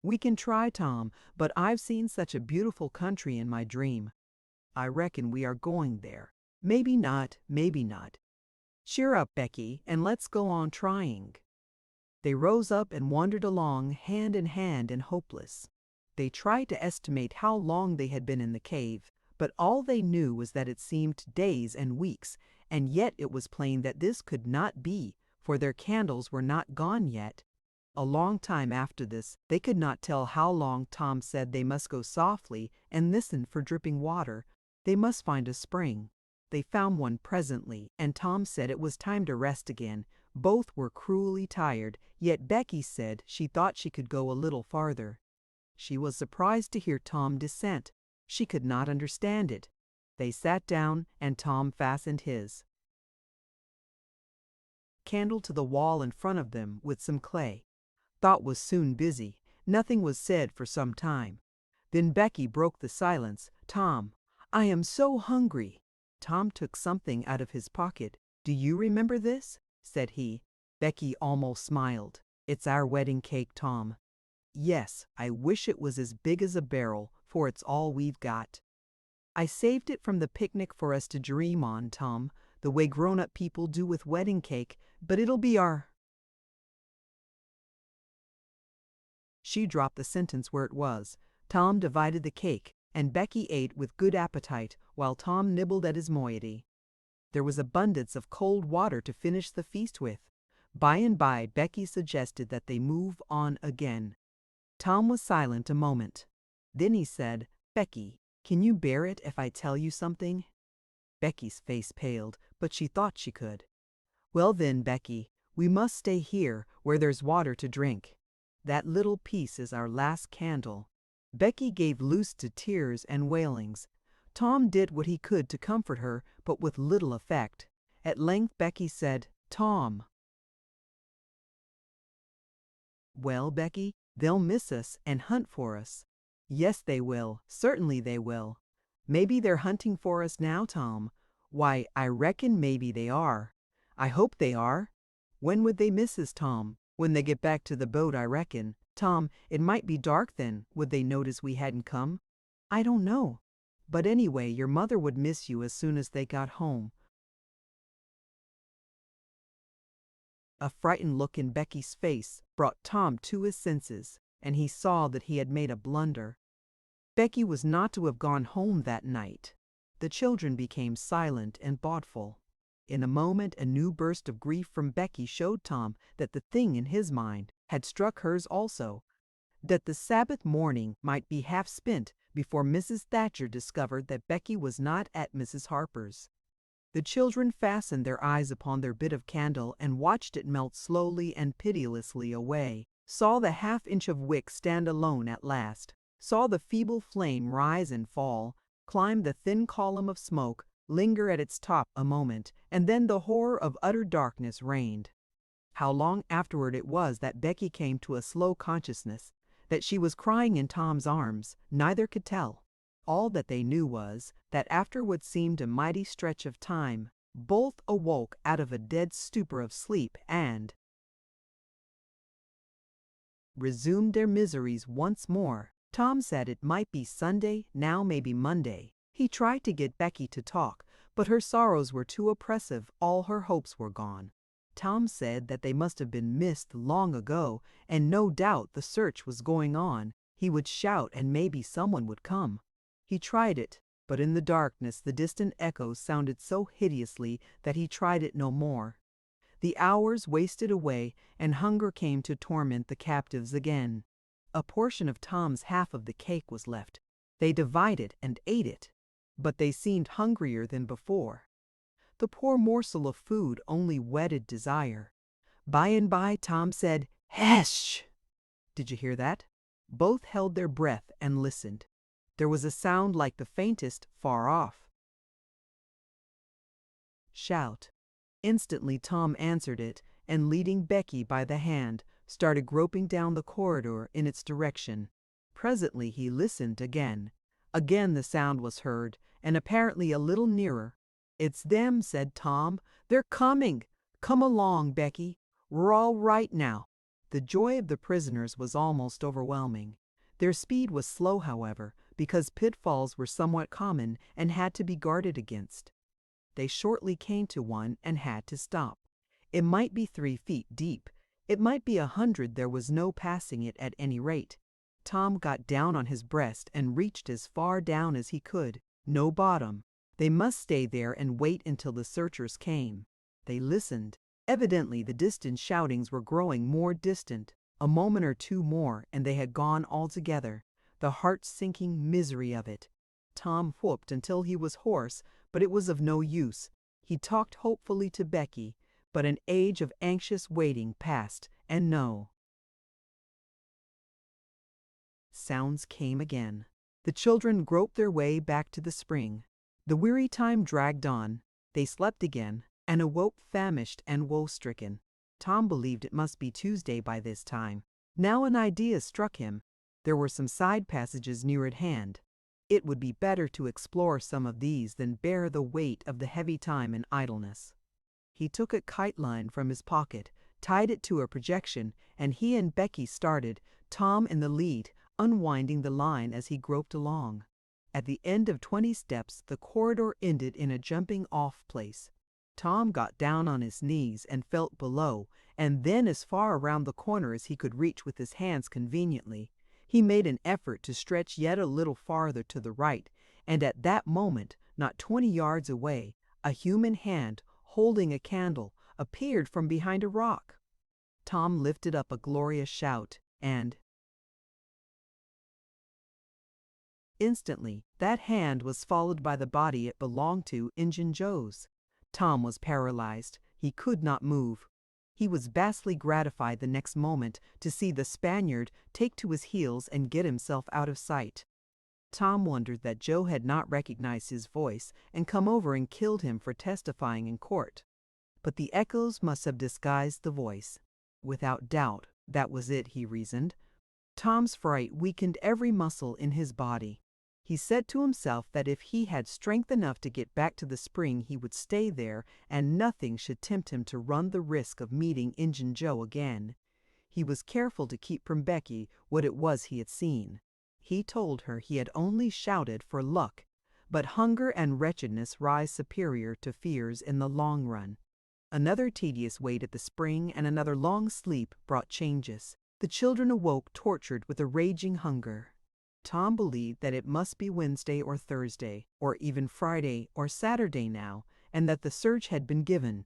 "We can try, Tom, but I've seen such a beautiful country in my dream. I reckon we are going there. Maybe not, maybe not. Cheer up, Becky, and let's go on trying." They rose up and wandered along, hand in hand and hopeless. They tried to estimate how long they had been in the cave, but all they knew was that it seemed days and weeks, and yet it was plain that this could not be, for their candles were not gone yet. A long time after this, they could not tell how long. Tom said they must go softly and listen for dripping water. They must find a spring. They found one presently, and Tom said it was time to rest again. Both were cruelly tired, yet Becky said she thought she could go a little farther. She was surprised to hear Tom dissent. She could not understand it. They sat down, and Tom fastened his candle to the wall in front of them with some clay. Thought was soon busy. Nothing was said for some time. Then Becky broke the silence. "Tom, I am so hungry." Tom took something out of his pocket. "Do you remember this?" said he. Becky almost smiled. "It's our wedding cake, Tom." "Yes, I wish it was as big as a barrel, for it's all we've got. I saved it from the picnic for us to dream on, Tom, the way grown-up people do with wedding cake, but it'll be our—" She dropped the sentence where it was. Tom divided the cake, and Becky ate with good appetite while Tom nibbled at his moiety. There was abundance of cold water to finish the feast with. By and by, Becky suggested that they move on again. Tom was silent a moment. Then he said, "Becky, can you bear it if I tell you something?" Becky's face paled, but she thought she could. "Well then, Becky, we must stay here where there's water to drink. That little piece is our last candle." Becky gave loose to tears and wailings. Tom did what he could to comfort her, but with little effect. At length Becky said, "Tom." "Well, Becky, they'll miss us and hunt for us." "Yes, they will. Certainly they will." "Maybe they're hunting for us now, Tom." "Why, I reckon maybe they are." "I hope they are." "When would they miss us, Tom?" "When they get back to the boat, I reckon." "Tom, it might be dark then. Would they notice we hadn't come?" "I don't know. But anyway, your mother would miss you as soon as they got home." A frightened look in Becky's face brought Tom to his senses, and he saw that he had made a blunder. Becky was not to have gone home that night. The children became silent and thoughtful. In a moment a new burst of grief from Becky showed Tom that the thing in his mind had struck hers also, that the Sabbath morning might be half spent before Mrs. Thatcher discovered that Becky was not at Mrs. Harper's. The children fastened their eyes upon their bit of candle and watched it melt slowly and pitilessly away, saw the half-inch of wick stand alone at last, saw the feeble flame rise and fall, climb the thin column of smoke, linger at its top a moment, and then the horror of utter darkness reigned. How long afterward it was that Becky came to a slow consciousness that she was crying in Tom's arms, neither could tell. All that they knew was that after what seemed a mighty stretch of time, both awoke out of a dead stupor of sleep and resumed their miseries once more. Tom said it might be Sunday, now maybe Monday. He tried to get Becky to talk, but her sorrows were too oppressive, all her hopes were gone. Tom said that they must have been missed long ago, and no doubt the search was going on. He would shout and maybe someone would come. He tried it, but in the darkness the distant echoes sounded so hideously that he tried it no more. The hours wasted away, and hunger came to torment the captives again. A portion of Tom's half of the cake was left. They divided and ate it, but they seemed hungrier than before. The poor morsel of food only whetted desire. By and by Tom said, "Hesh!" Did you hear that? Both held their breath and listened. There was a sound like the faintest, far off shout. Instantly Tom answered it, and leading Becky by the hand, started groping down the corridor in its direction. Presently he listened again. Again the sound was heard, and apparently a little nearer. "It's them," said Tom. "They're coming. Come along, Becky. We're all right now." The joy of the prisoners was almost overwhelming. Their speed was slow, however, because pitfalls were somewhat common and had to be guarded against. They shortly came to one and had to stop. It might be 3 feet deep. It might be 100. There was no passing it at any rate. Tom got down on his breast and reached as far down as he could. No bottom. They must stay there and wait until the searchers came. They listened. Evidently the distant shoutings were growing more distant. A moment or two more and they had gone altogether, the heart-sinking misery of it. Tom whooped until he was hoarse, but it was of no use. He talked hopefully to Becky, but an age of anxious waiting passed, and no sounds came again. The children groped their way back to the spring. The weary time dragged on. They slept again, and awoke famished and woe-stricken. Tom believed it must be Tuesday by this time. Now an idea struck him. There were some side passages near at hand. It would be better to explore some of these than bear the weight of the heavy time in idleness. He took a kite line from his pocket, tied it to a projection, and he and Becky started, Tom in the lead, unwinding the line as he groped along. At the end of 20 steps, the corridor ended in a jumping-off place. Tom got down on his knees and felt below, and then as far around the corner as he could reach with his hands conveniently. He made an effort to stretch yet a little farther to the right, and at that moment, not 20 yards away, a human hand, holding a candle, appeared from behind a rock. Tom lifted up a glorious shout, and instantly that hand was followed by the body it belonged to, Injun Joe's. Tom was paralyzed. He could not move. He was vastly gratified the next moment to see the Spaniard take to his heels and get himself out of sight. Tom wondered that Joe had not recognized his voice and come over and killed him for testifying in court. But the echoes must have disguised the voice. Without doubt, that was it, he reasoned. Tom's fright weakened every muscle in his body. He said to himself that if he had strength enough to get back to the spring he would stay there, and nothing should tempt him to run the risk of meeting Injun Joe again. He was careful to keep from Becky what it was he had seen. He told her he had only shouted for luck, but hunger and wretchedness rise superior to fears in the long run. Another tedious wait at the spring and another long sleep brought changes. The children awoke tortured with a raging hunger. Tom believed that it must be Wednesday or Thursday, or even Friday or Saturday now, and that the search had been given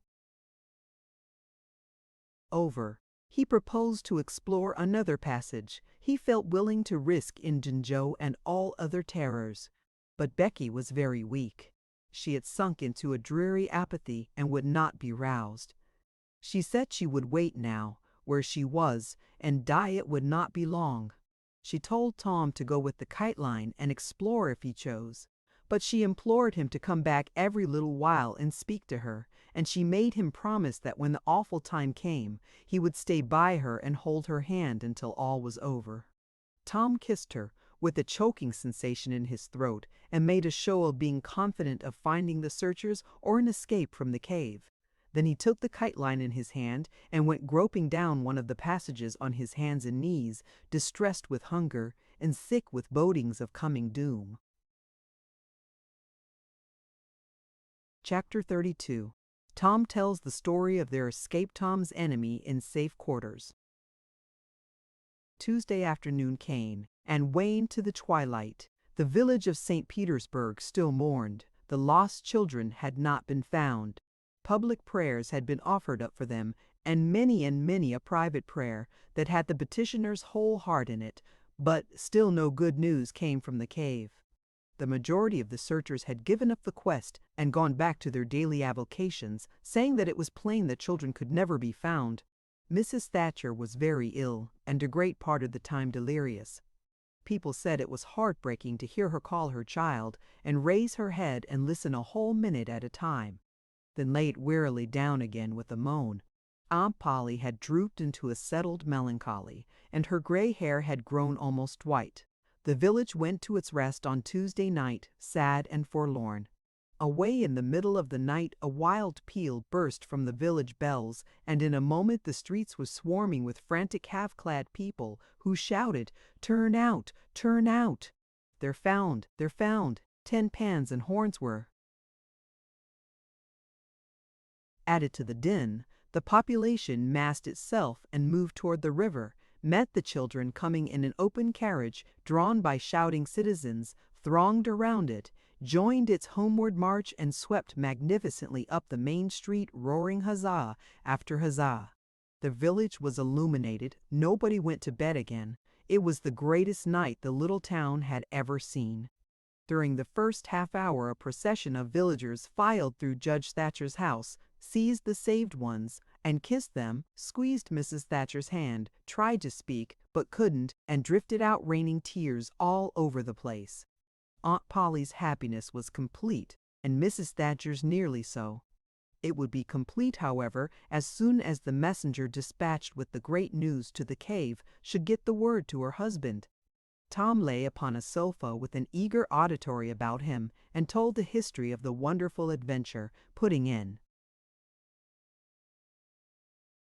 over. He proposed to explore another passage. He felt willing to risk Injun Joe and all other terrors. But Becky was very weak. She had sunk into a dreary apathy and would not be roused. She said she would wait now, where she was, and die it would not be long. She told Tom to go with the kite line and explore if he chose, but she implored him to come back every little while and speak to her, and she made him promise that when the awful time came, he would stay by her and hold her hand until all was over. Tom kissed her, with a choking sensation in his throat, and made a show of being confident of finding the searchers or an escape from the cave. Then he took the kite line in his hand and went groping down one of the passages on his hands and knees, distressed with hunger and sick with bodings of coming doom. Chapter 32. Tom tells the story of their escape. Tom's enemy in safe quarters. Tuesday afternoon came and waned to the twilight. The village of St. Petersburg still mourned. The lost children had not been found. Public prayers had been offered up for them, and many a private prayer that had the petitioner's whole heart in it, but still no good news came from the cave. The majority of the searchers had given up the quest and gone back to their daily avocations, saying that it was plain the children could never be found. Mrs. Thatcher was very ill, and a great part of the time delirious. People said it was heartbreaking to hear her call her child and raise her head and listen a whole minute at a time, then lay it wearily down again with a moan. Aunt Polly had drooped into a settled melancholy, and her gray hair had grown almost white. The village went to its rest on Tuesday night, sad and forlorn. Away in the middle of the night a wild peal burst from the village bells, and in a moment the streets were swarming with frantic half-clad people who shouted, "Turn out! Turn out!" "They're found! They're found!" Tin pans and horns were added to the din. The population massed itself and moved toward the river, met the children coming in an open carriage drawn by shouting citizens, thronged around it, joined its homeward march, and swept magnificently up the main street, roaring huzzah after huzzah. The village was illuminated. Nobody went to bed again. It was the greatest night the little town had ever seen. During the first half hour, a procession of villagers filed through Judge Thatcher's house, seized the saved ones, and kissed them, squeezed Mrs. Thatcher's hand, tried to speak, but couldn't, and drifted out raining tears all over the place. Aunt Polly's happiness was complete, and Mrs. Thatcher's nearly so. It would be complete, however, as soon as the messenger dispatched with the great news to the cave should get the word to her husband. Tom lay upon a sofa with an eager auditory about him and told the history of the wonderful adventure, putting in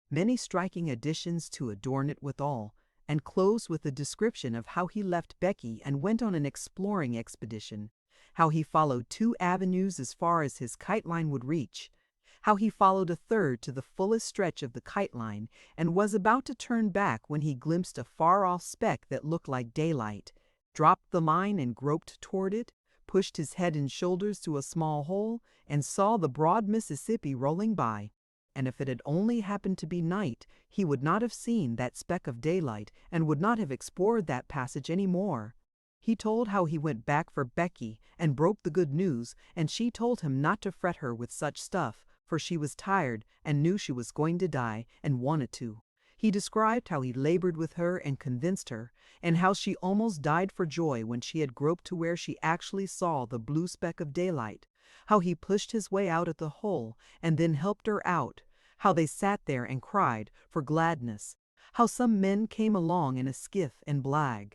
many striking additions to adorn it withal, and closed with a description of how he left Becky and went on an exploring expedition, how he followed 2 avenues as far as his kite line would reach, how he followed a third to the fullest stretch of the kite line and was about to turn back when he glimpsed a far-off speck that looked like daylight, dropped the line and groped toward it, pushed his head and shoulders through a small hole, and saw the broad Mississippi rolling by. And if it had only happened to be night, he would not have seen that speck of daylight and would not have explored that passage any more. He told how he went back for Becky and broke the good news, and she told him not to fret her with such stuff, for she was tired and knew she was going to die and wanted to. He described how he labored with her and convinced her, and how she almost died for joy when she had groped to where she actually saw the blue speck of daylight, how he pushed his way out at the hole and then helped her out, how they sat there and cried for gladness, how some men came along in a skiff and blag.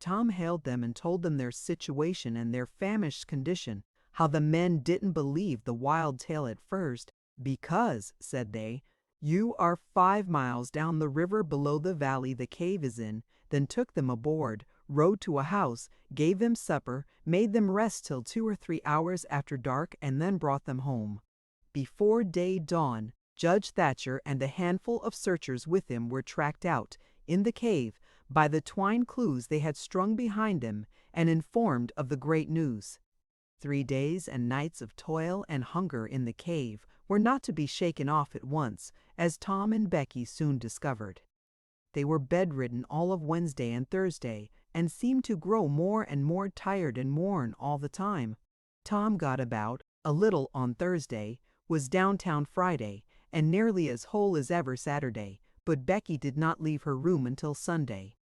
Tom hailed them and told them their situation and their famished condition, how the men didn't believe the wild tale at first, because, said they, you are 5 miles down the river below the valley the cave is in, then took them aboard, rode to a house, gave them supper, made them rest till 2 or 3 hours after dark, and then brought them home. Before day dawn, Judge Thatcher and a handful of searchers with him were tracked out, in the cave, by the twine clues they had strung behind them, and informed of the great news. 3 days and nights of toil and hunger in the cave were not to be shaken off at once, as Tom and Becky soon discovered. They were bedridden all of Wednesday and Thursday, and seemed to grow more and more tired and worn all the time. Tom got about a little on Thursday, was downtown Friday, and nearly as whole as ever Saturday, but Becky did not leave her room until Sunday.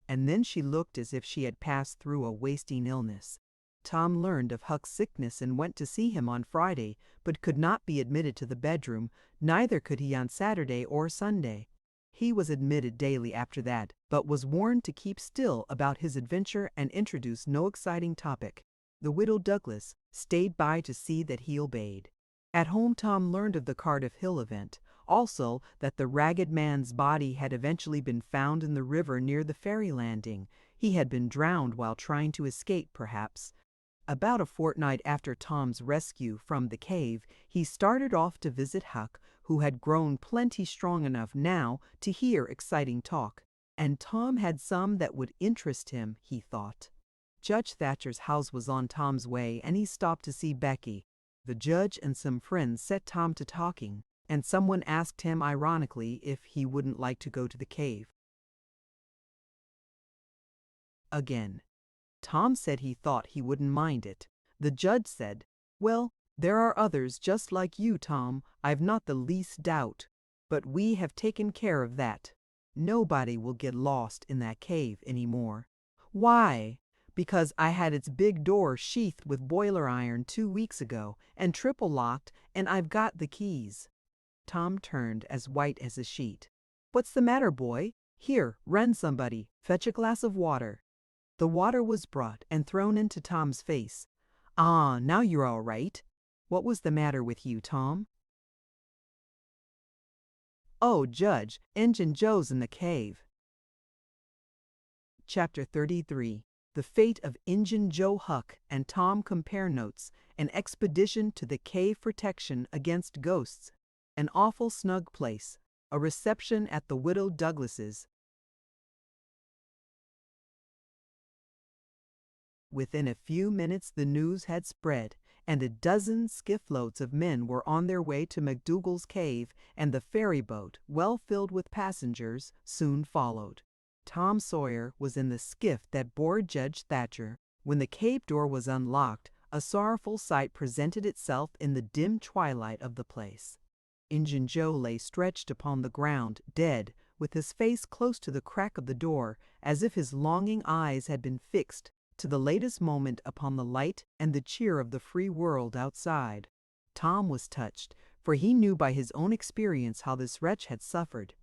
And then she looked as if she had passed through a wasting illness. Tom learned of Huck's sickness and went to see him on Friday, but could not be admitted to the bedroom, neither could he on Saturday or Sunday. He was admitted daily after that, but was warned to keep still about his adventure and introduce no exciting topic. The widow Douglas stayed by to see that he obeyed. At home Tom learned of the Cardiff Hill event, also that the ragged man's body had eventually been found in the river near the ferry landing. He had been drowned while trying to escape, perhaps. About a fortnight after Tom's rescue from the cave, he started off to visit Huck, who had grown plenty strong enough now to hear exciting talk. And Tom had some that would interest him, he thought. Judge Thatcher's house was on Tom's way, and he stopped to see Becky. The judge and some friends set Tom to talking, and someone asked him ironically if he wouldn't like to go to the cave. Again, Tom said he thought he wouldn't mind it. The judge said, well, there are others just like you, Tom, I've not the least doubt. But we have taken care of that. Nobody will get lost in that cave any more. Why? Because I had its big door sheathed with boiler iron 2 weeks ago, and triple locked, and I've got the keys. Tom turned as white as a sheet. What's the matter, boy? Here, run somebody, fetch a glass of water. The water was brought and thrown into Tom's face. Ah, now you're all right. What was the matter with you, Tom? Oh, Judge, Injun Joe's in the cave. Chapter 33. The Fate of Injun Joe Huck and Tom Compare Notes, an expedition to the cave protection against ghosts, an awful snug place, a reception at the widow Douglas's. Within a few minutes the news had spread, and a dozen skiff-loads of men were on their way to MacDougall's cave, and the ferry boat, well filled with passengers, soon followed. Tom Sawyer was in the skiff that bore Judge Thatcher. When the cave door was unlocked, a sorrowful sight presented itself in the dim twilight of the place. Injun Joe lay stretched upon the ground, dead, with his face close to the crack of the door, as if his longing eyes had been fixed to the latest moment upon the light and the cheer of the free world outside. Tom was touched, for he knew by his own experience how this wretch had suffered.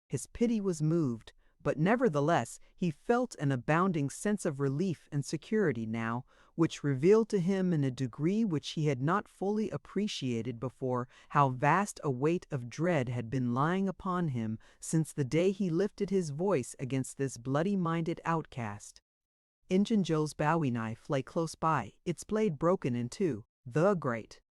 His pity was moved, but nevertheless he felt an abounding sense of relief and security now, which revealed to him in a degree which he had not fully appreciated before how vast a weight of dread had been lying upon him since the day he lifted his voice against this bloody-minded outcast. Injun Joe's bowie knife lay close by, its blade broken in two. The great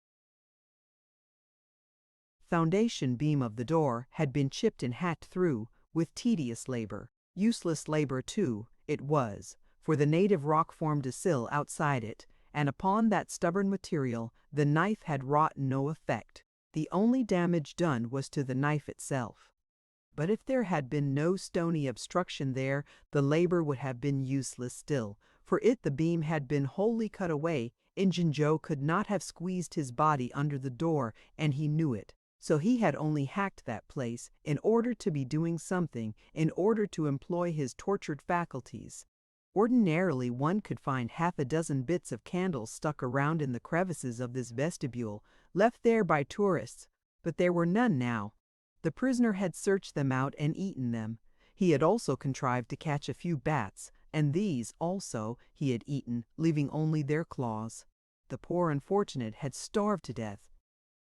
foundation beam of the door had been chipped and hacked through with tedious labor. Useless labor, too, it was, for the native rock formed a sill outside it, and upon that stubborn material the knife had wrought no effect. The only damage done was to the knife itself. But if there had been no stony obstruction there, the labor would have been useless still, for if the beam had been wholly cut away, Injun Joe could not have squeezed his body under the door, and he knew it. So he had only hacked that place in order to be doing something, in order to employ his tortured faculties. Ordinarily one could find half a dozen bits of candles stuck around in the crevices of this vestibule, left there by tourists, but there were none now. The prisoner had searched them out and eaten them. He had also contrived to catch a few bats, and these, also, he had eaten, leaving only their claws. The poor unfortunate had starved to death.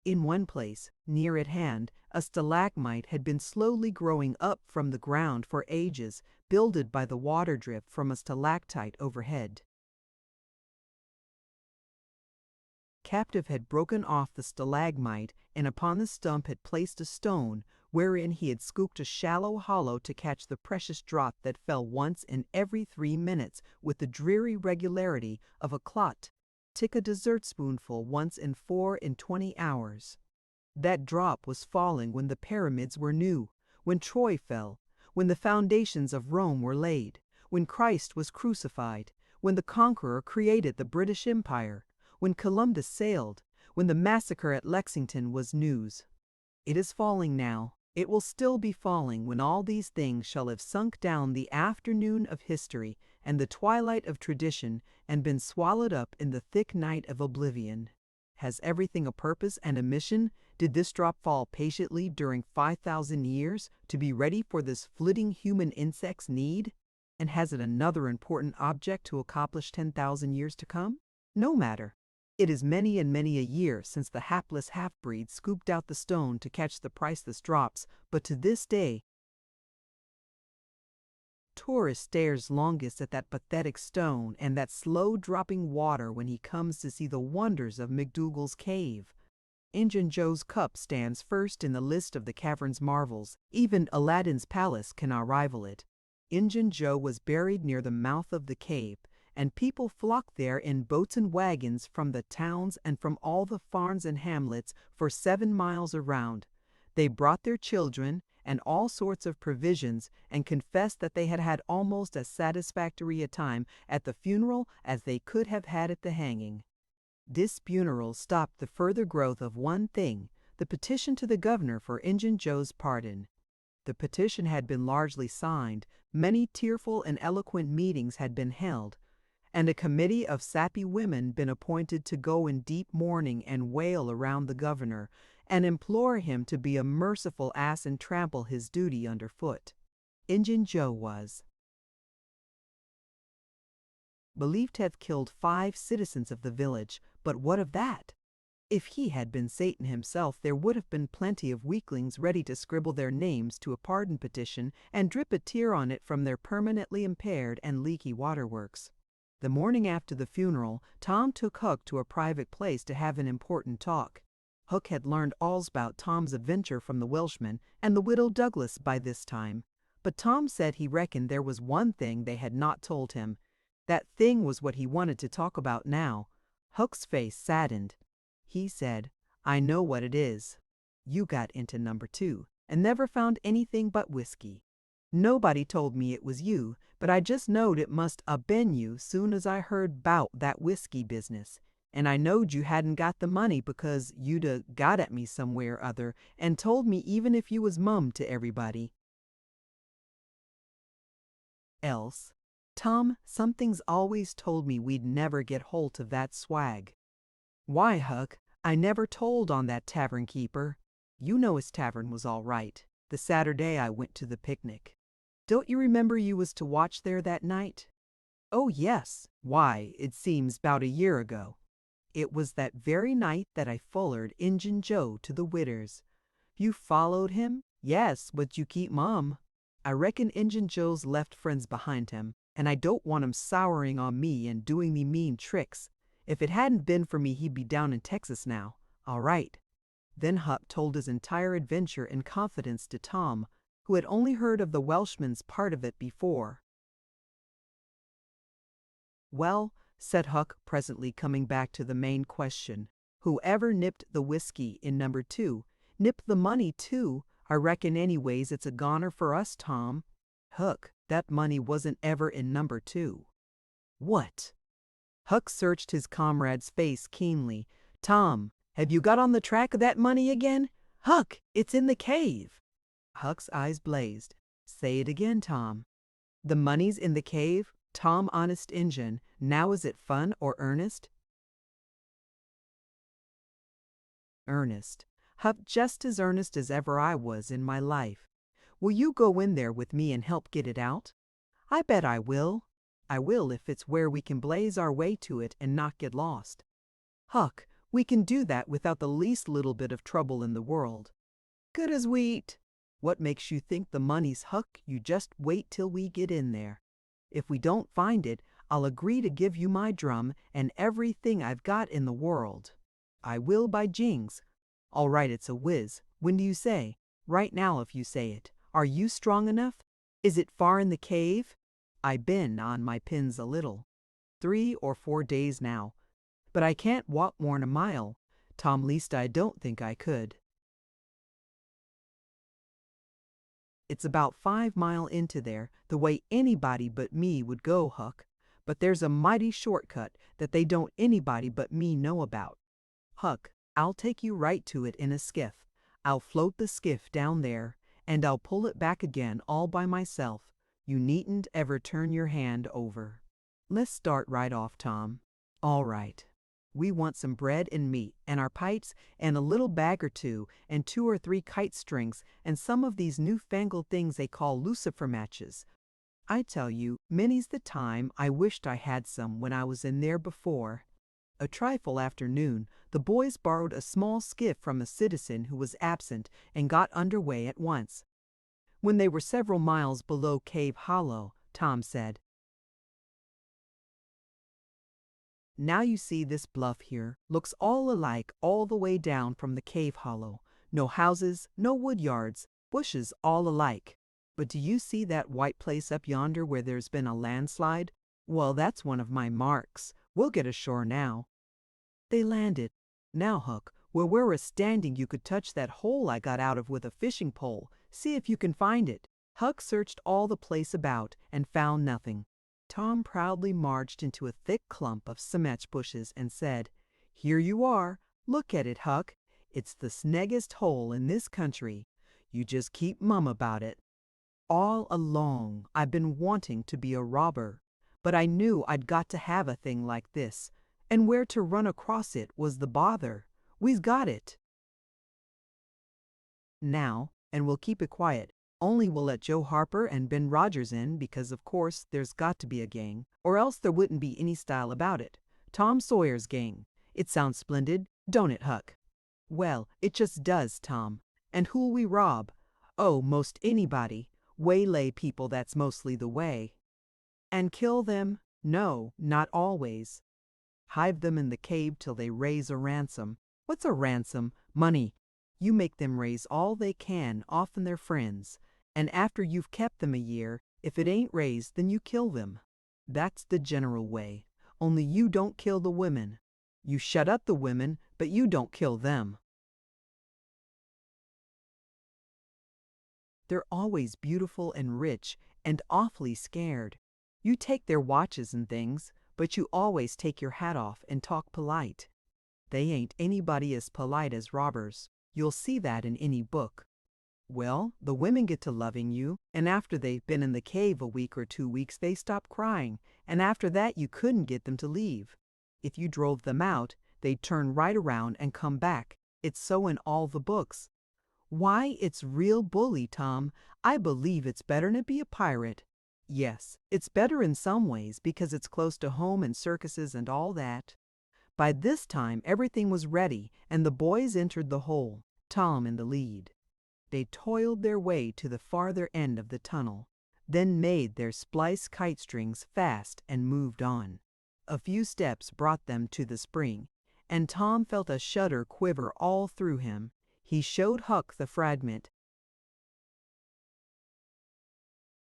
In one place, near at hand, a stalagmite had been slowly growing up from the ground for ages, builded by the water drip from a stalactite overhead. Captive had broken off the stalagmite, and upon the stump had placed a stone, wherein he had scooped a shallow hollow to catch the precious drop that fell once in every 3 minutes with the dreary regularity of a clot. Tick a dessert-spoonful once in 24 hours. That drop was falling when the pyramids were new, when Troy fell, when the foundations of Rome were laid, when Christ was crucified, when the Conqueror created the British Empire, when Columbus sailed, when the massacre at Lexington was news. It is falling now. It will still be falling when all these things shall have sunk down the afternoon of history and the twilight of tradition and been swallowed up in the thick night of oblivion. Has everything a purpose and a mission? Did this drop fall patiently during 5,000 years to be ready for this flitting human insect's need? And has it another important object to accomplish 10,000 years to come? No matter. It is many and many a year since the hapless half-breed scooped out the stone to catch the priceless drops, but to this day, tourist stares longest at that pathetic stone and that slow-dropping water when he comes to see the wonders of MacDougall's cave. Injun Joe's cup stands first in the list of the cavern's marvels. Even Aladdin's palace cannot rival it. Injun Joe was buried near the mouth of the cave, and people flocked there in boats and wagons from the towns and from all the farms and hamlets for 7 miles around. They brought their children and all sorts of provisions and confessed that they had had almost as satisfactory a time at the funeral as they could have had at the hanging. This funeral stopped the further growth of one thing, the petition to the governor for Injun Joe's pardon. The petition had been largely signed, many tearful and eloquent meetings had been held, and a committee of sappy women been appointed to go in deep mourning and wail around the governor, and implore him to be a merciful ass and trample his duty underfoot. Injun Joe was believed to have killed 5 citizens of the village, but what of that? If he had been Satan himself, there would have been plenty of weaklings ready to scribble their names to a pardon petition and drip a tear on it from their permanently impaired and leaky waterworks. The morning after the funeral, Tom took Huck to a private place to have an important talk. Huck had learned all about Tom's adventure from the Welshman and the widow Douglas by this time, but Tom said he reckoned there was one thing they had not told him. That thing was what he wanted to talk about now. Huck's face saddened. He said, I know what it is. You got into number 2 and never found anything but whiskey. Nobody told me it was you, but I just knowed it must a been you soon as I heard 'bout that whiskey business. And I knowed you hadn't got the money because you'd a got at me somewhere other and told me even if you was mum to everybody else. Tom, something's always told me we'd never get holt of that swag. Why, Huck, I never told on that tavern keeper. You know his tavern was all right, the Saturday I went to the picnic. Don't you remember you was to watch there that night? Oh, yes. Why, it seems 'bout a year ago. It was that very night that I follered Injun Joe to the Widders. You followed him? Yes, but you keep mum. I reckon Injun Joe's left friends behind him, and I don't want him souring on me and doing me mean tricks. If it hadn't been for me, he'd be down in Texas now. All right. Then Huck told his entire adventure in confidence to Tom, who had only heard of the Welshman's part of it before. Well, said Huck, presently coming back to the main question, whoever nipped the whiskey in number 2, nipped the money too. I reckon anyways it's a goner for us, Tom. Huck, that money wasn't ever in number 2. What? Huck searched his comrade's face keenly. Tom, have you got on the track of that money again? Huck, it's in the cave. Huck's eyes blazed. Say it again, Tom. The money's in the cave? Tom, honest Injun, now is it fun or earnest? Earnest. Huck, just as earnest as ever I was in my life. Will you go in there with me and help get it out? I bet I will. I will if it's where we can blaze our way to it and not get lost. Huck, we can do that without the least little bit of trouble in the world. Good as wheat. What makes you think the money's Huck? You just wait till we get in there. If we don't find it, I'll agree to give you my drum and everything I've got in the world. I will by jings. All right, it's a whiz. When do you say? Right now if you say it. Are you strong enough? Is it far in the cave? I been on my pins a little. 3 or 4 days now. But I can't walk more'n a mile. Tom, least I don't think I could. It's about 5 mile into there, the way anybody but me would go, Huck. But there's a mighty shortcut that they don't anybody but me know about. Huck, I'll take you right to it in a skiff. I'll float the skiff down there, and I'll pull it back again all by myself. You needn't ever turn your hand over. Let's start right off, Tom. All right. We want some bread and meat, and our pipes, and a little bag or two, and 2 or 3 kite strings, and some of these newfangled things they call lucifer matches. I tell you, many's the time I wished I had some when I was in there before. A trifle after noon, the boys borrowed a small skiff from a citizen who was absent and got under way at once. When they were several miles below Cave Hollow, Tom said, Now you see this bluff here looks all alike all the way down from the cave hollow. No houses, no wood yards, bushes all alike. But do you see that white place up yonder where there's been a landslide? Well, that's one of my marks. We'll get ashore now. They landed. Now, Huck, where we're standing you could touch that hole I got out of with a fishing pole. See if you can find it. Huck searched all the place about and found nothing. Tom proudly marched into a thick clump of samech bushes and said, Here you are. Look at it, Huck. It's the sneggest hole in this country. You just keep mum about it. All along I've been wanting to be a robber, but I knew I'd got to have a thing like this, and where to run across it was the bother. We've got it. Now, and we'll keep it quiet. Only we'll let Joe Harper and Ben Rogers in because, of course, there's got to be a gang, or else there wouldn't be any style about it. Tom Sawyer's gang. It sounds splendid, don't it, Huck? Well, it just does, Tom. And who'll we rob? Oh, most anybody. Waylay people, that's mostly the way. And kill them? No, not always. Hive them in the cave till they raise a ransom. What's a ransom? Money. You make them raise all they can, often their friends. And after you've kept them a year, if it ain't raised, then you kill them. That's the general way. Only you don't kill the women. You shut up the women, but you don't kill them. They're always beautiful and rich and awfully scared. You take their watches and things, but you always take your hat off and talk polite. They ain't anybody as polite as robbers. You'll see that in any book. Well, the women get to loving you, and after they've been in the cave a week or 2 weeks, they stop crying, and after that you couldn't get them to leave. If you drove them out, they'd turn right around and come back. It's so in all the books. Why, it's real bully, Tom. I believe it's better to be a pirate. Yes, it's better in some ways because it's close to home and circuses and all that. By this time everything was ready, and the boys entered the hole, Tom in the lead. They toiled their way to the farther end of the tunnel, then made their spliced kite strings fast and moved on. A few steps brought them to the spring, and Tom felt a shudder quiver all through him. He showed Huck the fragment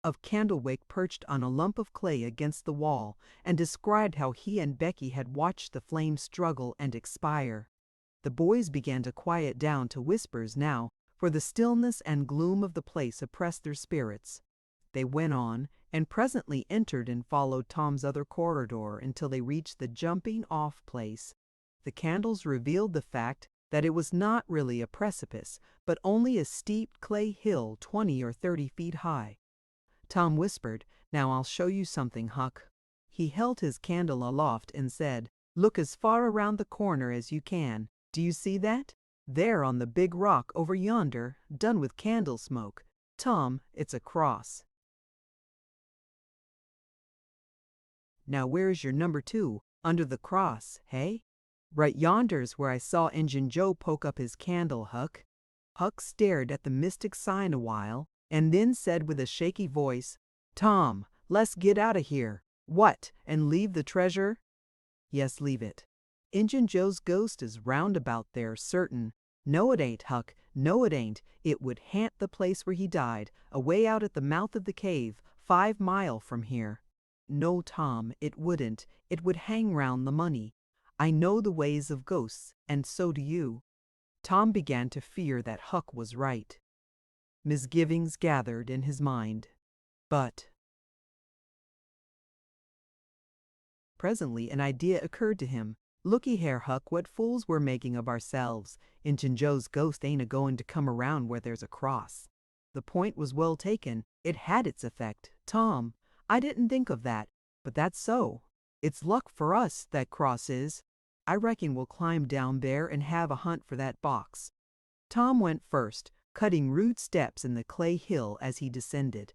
of candlewick perched on a lump of clay against the wall, and described how he and Becky had watched the flame struggle and expire. The boys began to quiet down to whispers now, for the stillness and gloom of the place oppressed their spirits. They went on, and presently entered and followed Tom's other corridor until they reached the jumping-off place. The candles revealed the fact that it was not really a precipice, but only a steep clay hill 20 or 30 feet high. Tom whispered, "Now I'll show you something, Huck." He held his candle aloft and said, "Look as far around the corner as you can. Do you see that? There on the big rock over yonder, done with candle smoke. Tom, it's a cross. Now where's your number 2, under the cross, hey?" "Right yonder's where I saw Injun Joe poke up his candle, Huck." Huck stared at the mystic sign a while, and then said with a shaky voice, "Tom, let's get out of here." "What, and leave the treasure?" "Yes, leave it. Injun Joe's ghost is round about there, certain." "No it ain't, Huck, no it ain't. It would haunt the place where he died, away out at the mouth of the cave, 5 mile from here." "No, Tom, it wouldn't. It would hang round the money. I know the ways of ghosts, and so do you." Tom began to fear that Huck was right. Misgivings gathered in his mind. But presently an idea occurred to him. "Looky here, Huck, what fools we're making of ourselves. Injun Joe's ghost ain't a-going to come around where there's a cross." The point was well taken. It had its effect. "Tom, I didn't think of that, but that's so. It's luck for us, that cross is. I reckon we'll climb down there and have a hunt for that box." Tom went first, cutting rude steps in the clay hill as he descended.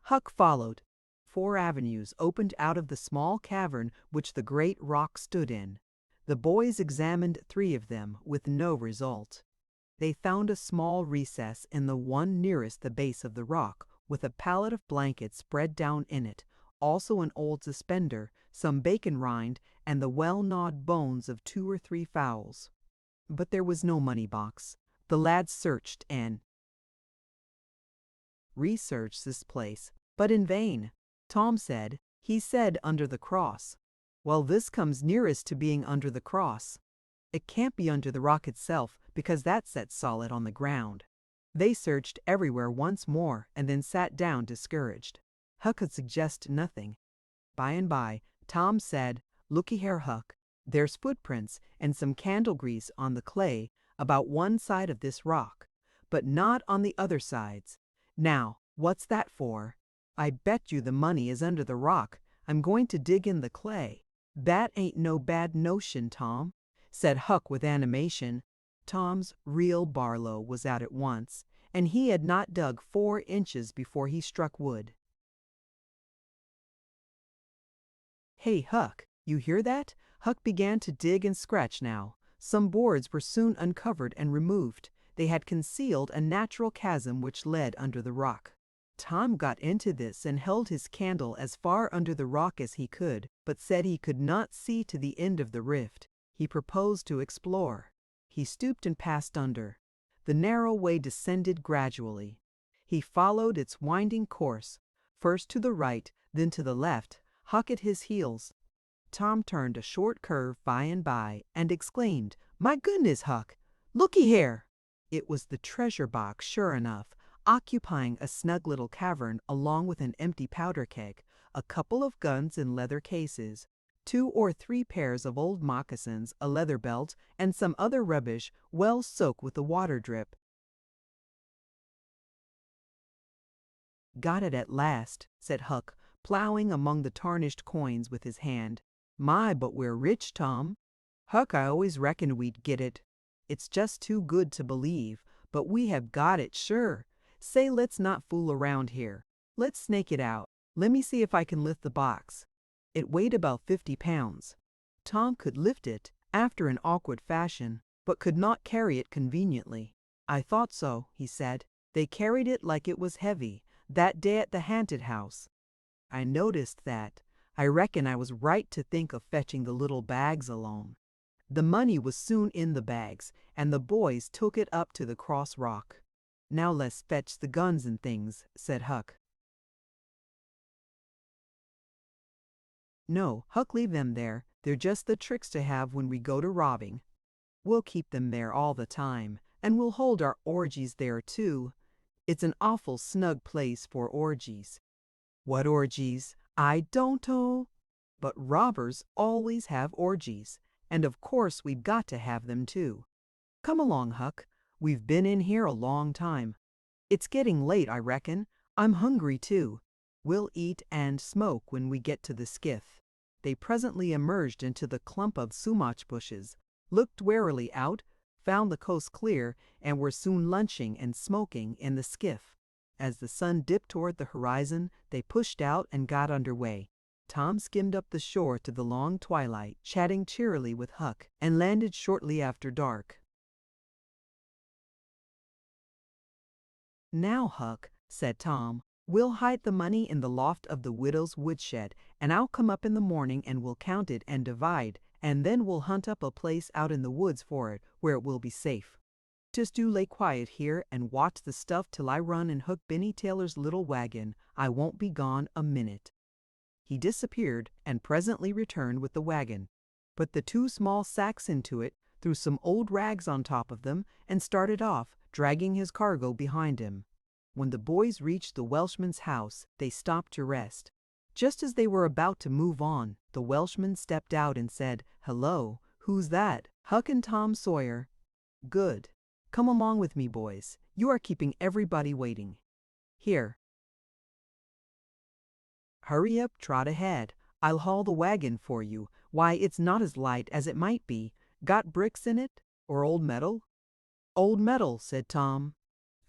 Huck followed. 4 avenues opened out of the small cavern which the great rock stood in. The boys examined 3 of them, with no result. They found a small recess in the one nearest the base of the rock, with a pallet of blankets spread down in it, also an old suspender, some bacon rind, and the well-gnawed bones of 2 or 3 fowls. But there was no money box. The lads searched and researched this place, but in vain. Tom said, "He said under the cross." "Well, this comes nearest to being under the cross. It can't be under the rock itself, because that's set solid on the ground." They searched everywhere once more, and then sat down discouraged. Huck could suggest nothing. By and by, Tom said, "Looky here, Huck. There's footprints and some candle grease on the clay about one side of this rock, but not on the other sides. Now, what's that for?" "I bet you the money is under the rock. I'm going to dig in the clay." "That ain't no bad notion, Tom," said Huck with animation. Tom's real Barlow was out at once, and he had not dug 4 inches before he struck wood. "Hey, Huck, you hear that?" Huck began to dig and scratch now. Some boards were soon uncovered and removed. They had concealed a natural chasm which led under the rock. Tom got into this and held his candle as far under the rock as he could, but said he could not see to the end of the rift. He proposed to explore. He stooped and passed under. The narrow way descended gradually. He followed its winding course, first to the right, then to the left, Huck at his heels. Tom turned a short curve by and by and exclaimed, "My goodness, Huck! Looky here!" It was the treasure box, sure enough, occupying a snug little cavern along with an empty powder keg, a couple of guns in leather cases, 2 or 3 pairs of old moccasins, a leather belt, and some other rubbish well soaked with the water drip. "Got it at last," said Huck, plowing among the tarnished coins with his hand. "My, but we're rich, Tom." "Huck, I always reckoned we'd get it. It's just too good to believe, but we have got it, sure. Say, let's not fool around here. Let's snake it out. Let me see if I can lift the box." It weighed about 50 pounds. Tom could lift it, after an awkward fashion, but could not carry it conveniently. "I thought so," he said. "They carried it like it was heavy, that day at the haunted house. I noticed that. I reckon I was right to think of fetching the little bags along." The money was soon in the bags, and the boys took it up to the cross rock. "Now let's fetch the guns and things," said Huck. "No, Huck, leave them there. They're just the tricks to have when we go to robbing. We'll keep them there all the time, and we'll hold our orgies there too. It's an awful snug place for orgies." "What orgies? I don't know." "But robbers always have orgies, and of course we've got to have them too. Come along, Huck. We've been in here a long time. It's getting late, I reckon. I'm hungry too. We'll eat and smoke when we get to the skiff." They presently emerged into the clump of sumac bushes, looked warily out, found the coast clear, and were soon lunching and smoking in the skiff. As the sun dipped toward the horizon, they pushed out and got under way. Tom skimmed up the shore to the long twilight, chatting cheerily with Huck, and landed shortly after dark. "Now, Huck," said Tom, "we'll hide the money in the loft of the widow's woodshed, and I'll come up in the morning and we'll count it and divide, and then we'll hunt up a place out in the woods for it, where it will be safe. Just you lay quiet here and watch the stuff till I run and hook Benny Taylor's little wagon. I won't be gone a minute." He disappeared and presently returned with the wagon, put the 2 small sacks into it, threw some old rags on top of them, and started off, dragging his cargo behind him. When the boys reached the Welshman's house, they stopped to rest. Just as they were about to move on, the Welshman stepped out and said, "Hello, who's that?" "Huck and Tom Sawyer." "Good. Come along with me, boys. You are keeping everybody waiting. Here. Hurry up, trot ahead. I'll haul the wagon for you. Why, it's not as light as it might be. Got bricks in it? Or old metal?" "Old metal," said Tom.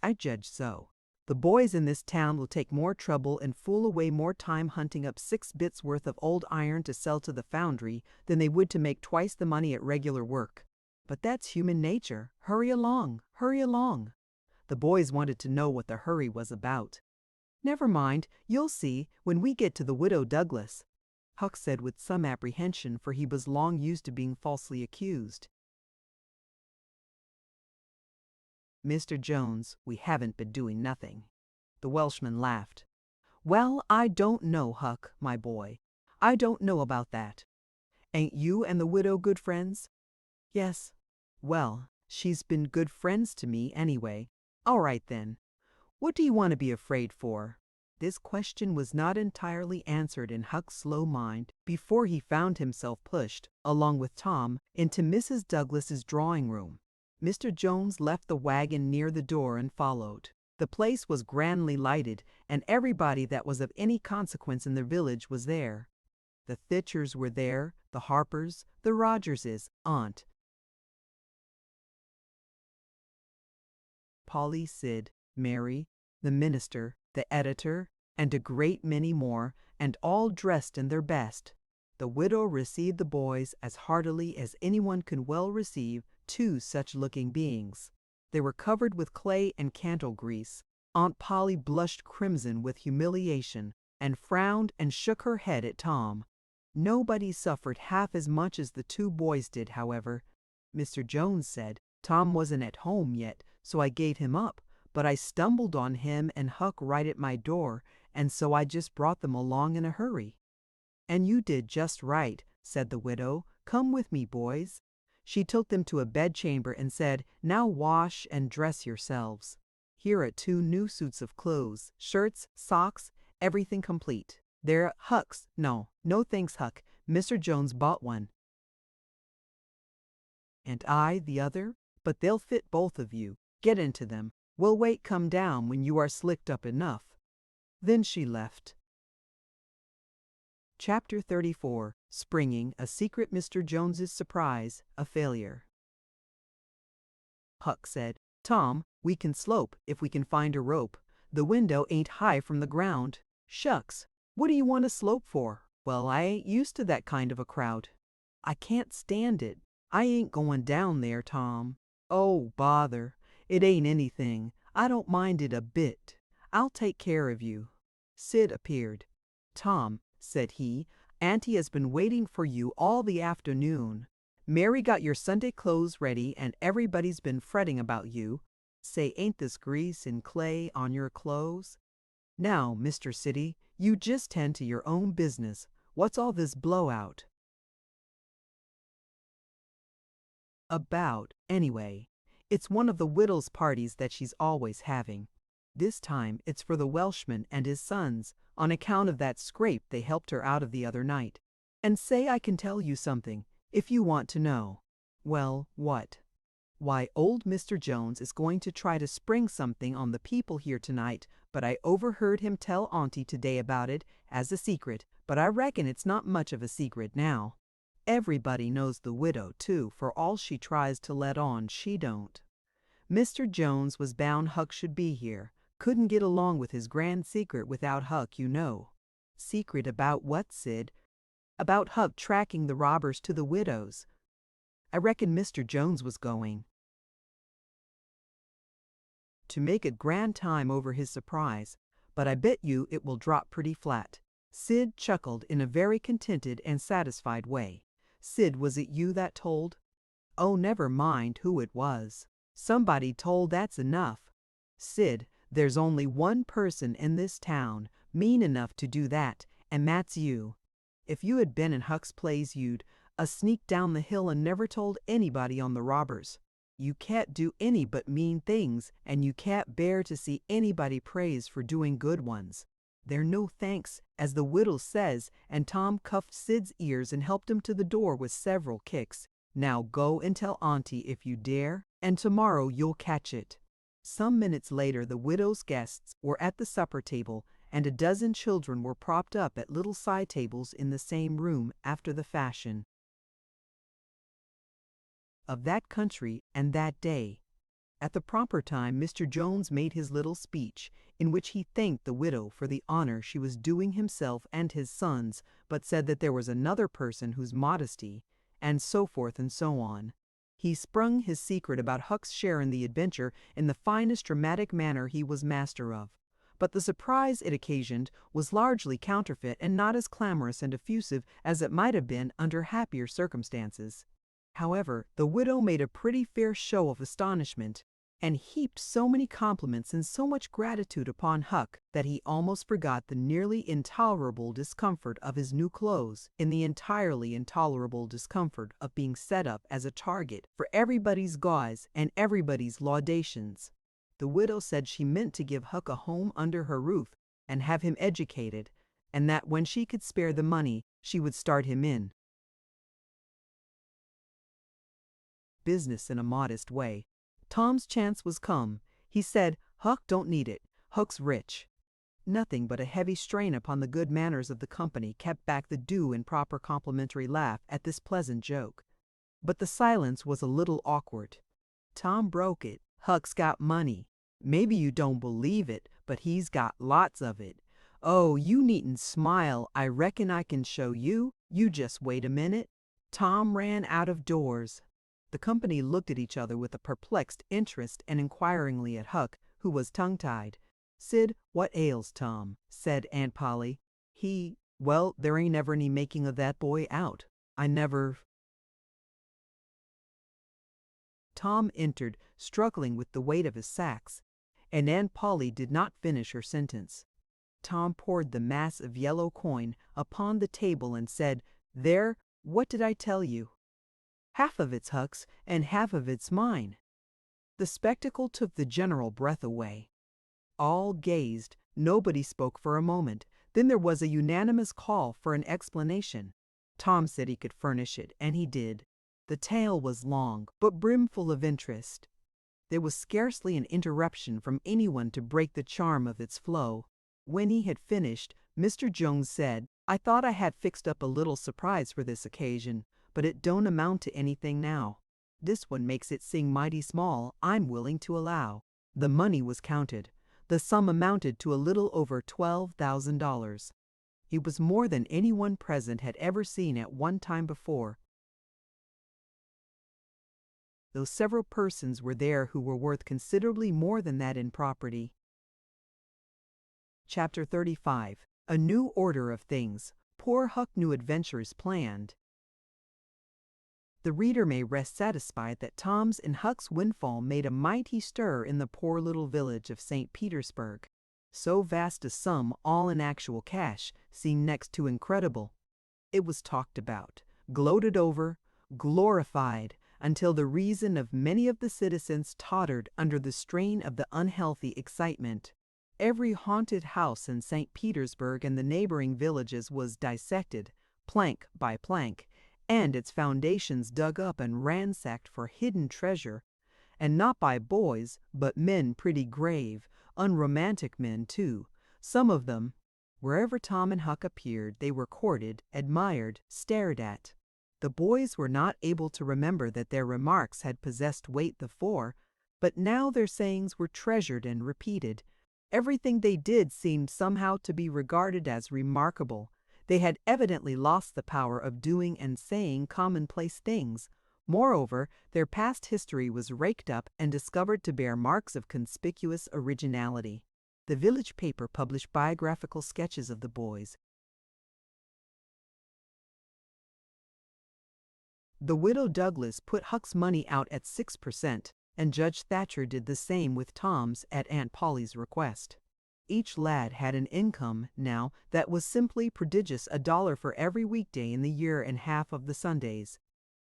"I judged so. The boys in this town will take more trouble and fool away more time hunting up 6 bits worth of old iron to sell to the foundry than they would to make twice the money at regular work. But that's human nature. Hurry along, hurry along." The boys wanted to know what the hurry was about. "Never mind, you'll see when we get to the Widow Douglas," Huck said with some apprehension, for he was long used to being falsely accused. "Mr. Jones, we haven't been doing nothing." The Welshman laughed. "Well, I don't know, Huck, my boy. I don't know about that. Ain't you and the widow good friends?" "Yes." "Well, she's been good friends to me anyway. All right then. What do you want to be afraid for?" This question was not entirely answered in Huck's slow mind before he found himself pushed, along with Tom, into Mrs. Douglas's drawing room. Mr. Jones left the wagon near the door and followed. The place was grandly lighted, and everybody that was of any consequence in the village was there. The Thitchers were there, the Harpers, the Rogerses, Aunt Polly, Sid, Mary, the minister, the editor, and a great many more, and all dressed in their best. The widow received the boys as heartily as anyone could well receive 2 such-looking beings. They were covered with clay and candle grease. Aunt Polly blushed crimson with humiliation, and frowned and shook her head at Tom. Nobody suffered half as much as the 2 boys did, however. Mr. Jones said, "Tom wasn't at home yet, so I gave him up, but I stumbled on him and Huck right at my door, and so I just brought them along in a hurry." "And you did just right," said the widow. "Come with me, boys." She took them to a bedchamber and said, "Now wash and dress yourselves. Here are 2 new suits of clothes, shirts, socks, everything complete. They're Huck's. No thanks, Huck. Mr. Jones bought one. And I the other, but they'll fit both of you. Get into them. We'll wait come down when you are slicked up enough." Then she left. Chapter 34. Springing, a secret Mr. Jones's surprise, a failure. Huck said, "Tom, we can slope if we can find a rope. The window ain't high from the ground." "Shucks, what do you want to slope for?" "Well, I ain't used to that kind of a crowd. I can't stand it. I ain't going down there, Tom." "Oh, bother. It ain't anything. I don't mind it a bit. I'll take care of you." Sid appeared. "Tom," said he, "Auntie has been waiting for you all the afternoon. Mary got your Sunday clothes ready and everybody's been fretting about you. Say, ain't this grease and clay on your clothes? Now, Mr. City, you just tend to your own business. What's all this blowout about, anyway?" "It's one of the widow's parties that she's always having. This time it's for the Welshman and his sons, on account of that scrape they helped her out of the other night. And say I can tell you something, if you want to know." "Well, what?" "Why, old Mr. Jones is going to try to spring something on the people here tonight, but I overheard him tell Auntie today about it as a secret, but I reckon it's not much of a secret now. Everybody knows the widow, too, for all she tries to let on she don't. Mr. Jones was bound Huck should be here. Couldn't get along with his grand secret without Huck, you know." "Secret about what, Sid?" "About Huck tracking the robbers to the widow's. I reckon Mr. Jones was going to make a grand time over his surprise, but I bet you it will drop pretty flat." Sid chuckled in a very contented and satisfied way. "Sid, was it you that told?" "Oh, never mind who it was. Somebody told, that's enough. Sid, there's only one person in this town mean enough to do that, and that's you. If you had been in Huck's place you'd sneaked down the hill and never told anybody on the robbers. You can't do any but mean things, and you can't bear to see anybody praised for doing good ones. They're no thanks, as the widow says," and Tom cuffed Sid's ears and helped him to the door with several kicks. "Now go and tell Auntie if you dare, and tomorrow you'll catch it." Some minutes later the widow's guests were at the supper table, and a dozen children were propped up at little side tables in the same room after the fashion of that country and that day. At the proper time Mr. Jones made his little speech, in which he thanked the widow for the honor she was doing himself and his sons, but said that there was another person whose modesty, and so forth and so on. He sprung his secret about Huck's share in the adventure in the finest dramatic manner he was master of. But the surprise it occasioned was largely counterfeit and not as clamorous and effusive as it might have been under happier circumstances. However, the widow made a pretty fair show of astonishment, and heaped so many compliments and so much gratitude upon Huck that he almost forgot the nearly intolerable discomfort of his new clothes in the entirely intolerable discomfort of being set up as a target for everybody's gauze and everybody's laudations. The widow said she meant to give Huck a home under her roof and have him educated, and that when she could spare the money she would start him in business in a modest way. Tom's chance was come. He said, "Huck don't need it. Huck's rich." Nothing but a heavy strain upon the good manners of the company kept back the due and proper complimentary laugh at this pleasant joke. But the silence was a little awkward. Tom broke it. "Huck's got money. Maybe you don't believe it, but he's got lots of it. Oh, you needn't smile. I reckon I can show you. You just wait a minute." Tom ran out of doors. The company looked at each other with a perplexed interest and inquiringly at Huck, who was tongue-tied. "Sid, what ails Tom?" said Aunt Polly. Well, there ain't ever any making of that boy out. I never." Tom entered, struggling with the weight of his sacks, and Aunt Polly did not finish her sentence. Tom poured the mass of yellow coin upon the table and said, "There, What did I tell you? Half of it's Huck's and half of it's mine." The spectacle took the general breath away. All gazed, nobody spoke for a moment. Then there was a unanimous call for an explanation. Tom said he could furnish it, and he did. The tale was long, but brimful of interest. There was scarcely an interruption from anyone to break the charm of its flow. When he had finished, Mr. Jones said, "I thought I had fixed up a little surprise for this occasion, but it don't amount to anything now. This one makes it sing mighty small, I'm willing to allow." The money was counted. The sum amounted to a little over $12,000. It was more than anyone present had ever seen at one time before, though several persons were there who were worth considerably more than that in property. Chapter 35. A New Order of Things. Poor Huck New Adventures Planned. The reader may rest satisfied that Tom's and Huck's windfall made a mighty stir in the poor little village of St. Petersburg. So vast a sum, all in actual cash, seemed next to incredible. It was talked about, gloated over, glorified, until the reason of many of the citizens tottered under the strain of the unhealthy excitement. Every haunted house in St. Petersburg and the neighboring villages was dissected, plank by plank, and its foundations dug up and ransacked for hidden treasure, and not by boys, but men pretty grave, unromantic men too, some of them. Wherever Tom and Huck appeared, they were courted, admired, stared at. The boys were not able to remember that their remarks had possessed weight before, but now their sayings were treasured and repeated. Everything they did seemed somehow to be regarded as remarkable. They had evidently lost the power of doing and saying commonplace things. Moreover, their past history was raked up and discovered to bear marks of conspicuous originality. The village paper published biographical sketches of the boys. The widow Douglas put Huck's money out at 6%, and Judge Thatcher did the same with Tom's at Aunt Polly's request. Each lad had an income now that was simply prodigious, $1 for every weekday in the year and half of the Sundays.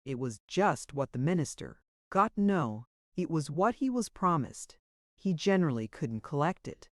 It was just what the minister got. No, it was what he was promised. He generally couldn't collect it.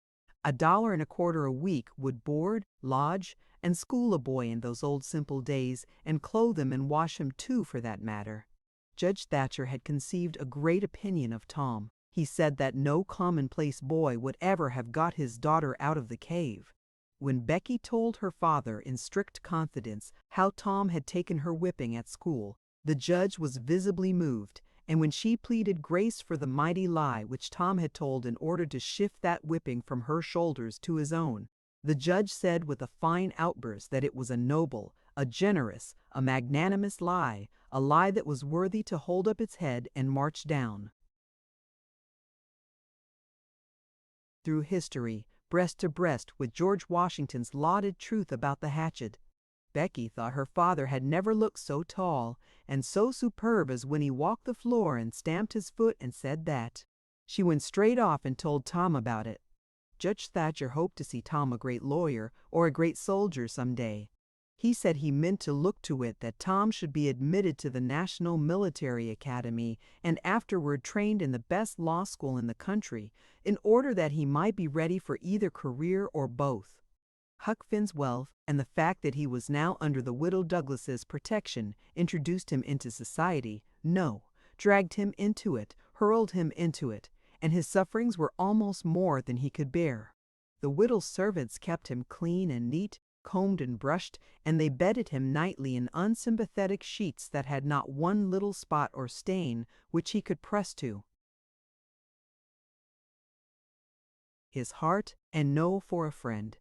$1.25 a week would board, lodge, and school a boy in those old simple days, and clothe him and wash him too, for that matter. Judge Thatcher had conceived a great opinion of Tom. He said that no commonplace boy would ever have got his daughter out of the cave. When Becky told her father in strict confidence how Tom had taken her whipping at school, the judge was visibly moved, and when she pleaded grace for the mighty lie which Tom had told in order to shift that whipping from her shoulders to his own, the judge said with a fine outburst that it was a noble, a generous, a magnanimous lie, a lie that was worthy to hold up its head and march down through history, breast to breast with George Washington's lauded truth about the hatchet. Becky thought her father had never looked so tall and so superb as when he walked the floor and stamped his foot and said that. She went straight off and told Tom about it. Judge Thatcher hoped to see Tom a great lawyer or a great soldier some day. He said he meant to look to it that Tom should be admitted to the National Military Academy and afterward trained in the best law school in the country, in order that he might be ready for either career or both. Huck Finn's wealth and the fact that he was now under the widow Douglas's protection introduced him into society, dragged him into it, hurled him into it, and his sufferings were almost more than he could bear. The widow's servants kept him clean and neat, combed and brushed, and they bedded him nightly in unsympathetic sheets that had not one little spot or stain which he could press to his heart and know for a friend.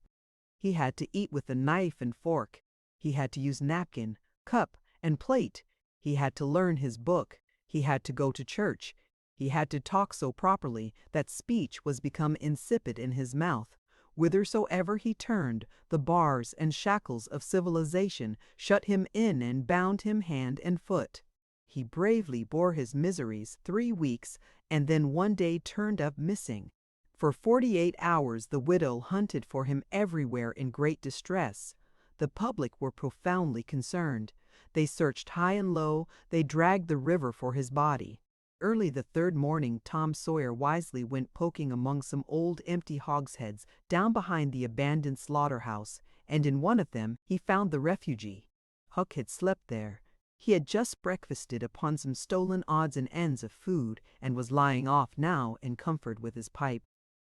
He had to eat with a knife and fork. He had to use napkin, cup, and plate. He had to learn his book. He had to go to church. He had to talk so properly that speech was become insipid in his mouth. Whithersoever he turned, the bars and shackles of civilization shut him in and bound him hand and foot. He bravely bore his miseries 3 weeks, and then one day turned up missing. For 48 hours the widow hunted for him everywhere in great distress. The public were profoundly concerned. They searched high and low, they dragged the river for his body. Early the third morning, Tom Sawyer wisely went poking among some old empty hogsheads down behind the abandoned slaughterhouse, and in one of them he found the refugee. Huck had slept there. He had just breakfasted upon some stolen odds and ends of food, and was lying off now in comfort with his pipe.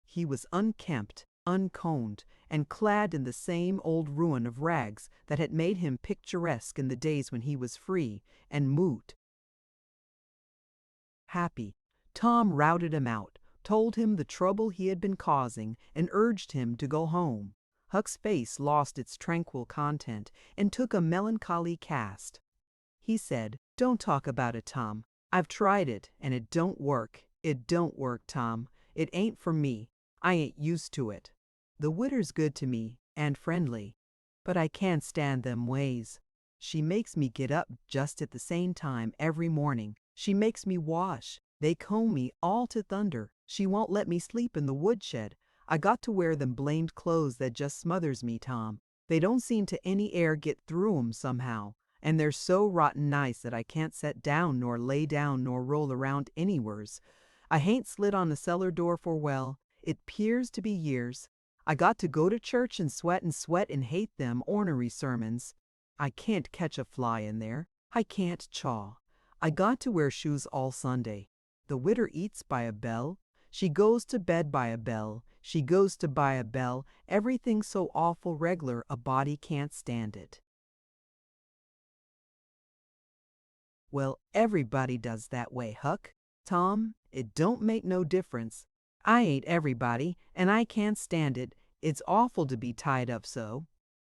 He was unkempt, uncombed, and clad in the same old ruin of rags that had made him picturesque in the days when he was free and moot. Happy, Tom routed him out, told him the trouble he had been causing, and urged him to go home. Huck's face lost its tranquil content and took a melancholy cast. He said, "Don't talk about it, Tom. I've tried it, and it don't work. It don't work, Tom. It ain't for me. I ain't used to it. The widder's good to me, and friendly, but I can't stand them ways. She makes me get up just at the same time every morning. She makes me wash. They comb me all to thunder. She won't let me sleep in the woodshed. I got to wear them blamed clothes that just smothers me, Tom. They don't seem to any air get through 'em somehow, and they're so rotten nice that I can't set down nor lay down nor roll around anywheres. I hain't slid on the cellar door for it 'pears to be years. I got to go to church and sweat and hate them ornery sermons. I can't catch a fly in there. I can't chaw. I got to wear shoes all Sunday. The widder eats by a bell. She goes to bed by a bell. She goes to by a bell. Everything so awful reg'lar a body can't stand it." "Well, everybody does that way, Huck. Tom, it don't make no difference. I ain't everybody, and I can't stand it. It's awful to be tied up so.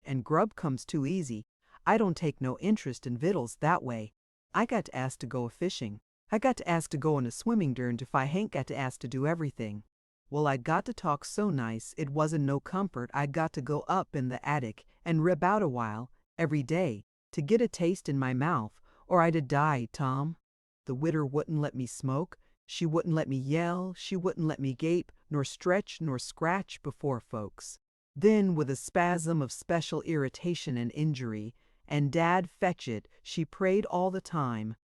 And grub comes too easy. I don't take no interest in vittles that way. I got to ask to go a-fishing. I got to ask to go in a swimming dern if I hain't got to ask to do everything. Well, I got to talk so nice it wasn't no comfort I got to go up in the attic and rib out a while, every day, to get a taste in my mouth, or I'd a died, Tom. The widder wouldn't let me smoke. She wouldn't let me yell. She wouldn't let me gape, nor stretch, nor scratch before folks. Then, with a spasm of special irritation and injury, and Dad fetch it, she prayed all the time.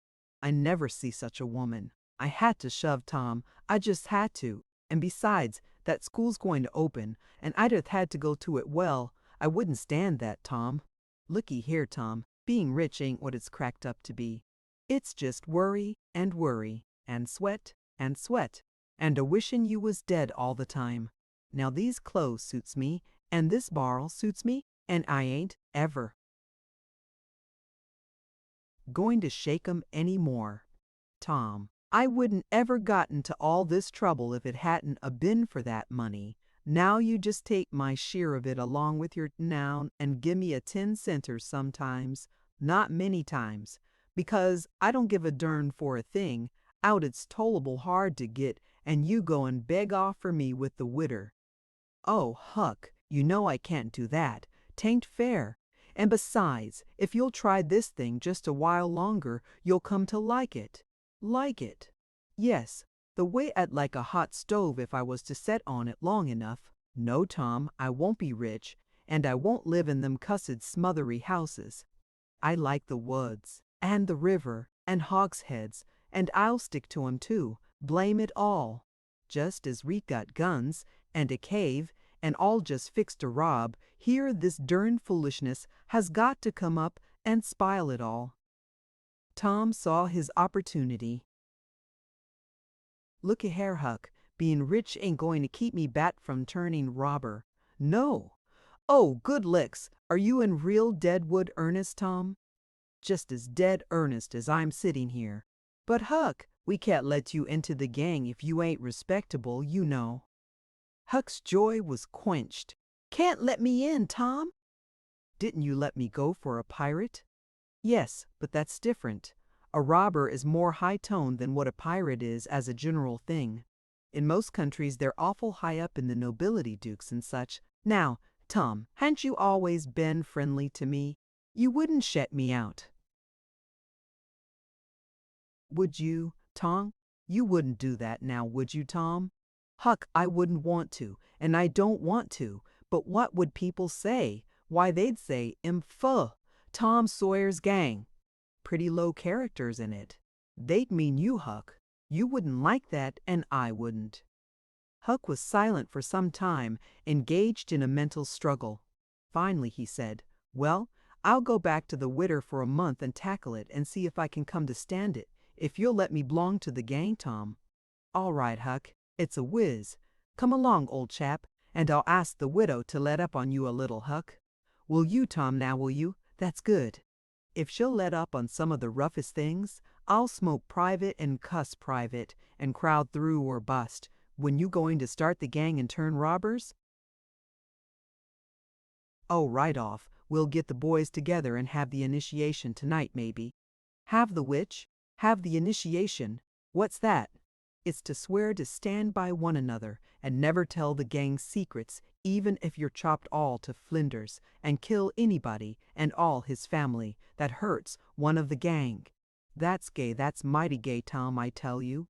I never see such a woman. I had to shove, Tom. I just had to. And besides, that school's going to open, and I'd have had to go to it. Well, I wouldn't stand that, Tom. Looky here, Tom. Being rich ain't what it's cracked up to be. It's just worry, and sweat, and a wishin' you was dead all the time. Now these clothes suits me, and this bar'l suits me, and I ain't ever going to shake 'em any more. Tom, I wouldn't ever got into all this trouble if it hadn't a been for that money. Now you just take my shear of it along with your noun and give me a 10-center sometimes, not many times, because I don't give a dern for a thing out it's tollable hard to get, and you go and beg off for me with the widder. Oh, Huck, you know I can't do that. 'Tain't fair. And besides, if you'll try this thing just a while longer, you'll come to like it. Like it? Yes, the way I'd like a hot stove if I was to set on it long enough. No, Tom, I won't be rich, and I won't live in them cussed smothery houses. I like the woods, and the river, and hogsheads, and I'll stick to 'em too, blame it all. Just as we got guns, and a cave, and all just fixed to rob, here this dern foolishness has got to come up and spile it all." Tom saw his opportunity. "Looky here, Huck, being rich ain't going to keep me back from turning robber. No. Oh, good licks, are you in real deadwood earnest, Tom?" "Just as dead earnest as I'm sitting here." "But, Huck, we can't let you into the gang if you ain't respectable, you know." Huck's joy was quenched. "Can't let me in, Tom?" "Didn't you let me go for a pirate?" "Yes, but that's different. A robber is more high-toned than what a pirate is as a general thing. In most countries they're awful high up in the nobility, dukes and such. Now, Tom, hadn't you always been friendly to me? You wouldn't shet me out. Would you, Tom? You wouldn't do that now, would you, Tom?" "Huck, I wouldn't want to, and I don't want to, but what would people say? Why, they'd say, 'Pho, Tom Sawyer's gang.' pretty low characters in it. They'd mean you, Huck. You wouldn't like that, and I wouldn't." Huck was silent for some time, engaged in a mental struggle. Finally he said, "Well, I'll go back to the widder for a month and tackle it and see if I can come to stand it, if you'll let me b'long to the gang, Tom." "All right, Huck. It's a whiz. Come along, old chap, and I'll ask the widow to let up on you a little, Huck. Will you, Tom, now will you? That's good. If she'll let up on some of the roughest things, I'll smoke private and cuss private and crowd through or bust. When you going to start the gang and turn robbers?" "Oh, right off. We'll get the boys together and have the initiation tonight, maybe." "Have the which?" "Have the initiation. What's that?" "It's to swear to stand by one another and never tell the gang's secrets, even if you're chopped all to flinders, and kill anybody and all his family that hurts one of the gang." "That's gay, that's mighty gay, Tom, I tell you."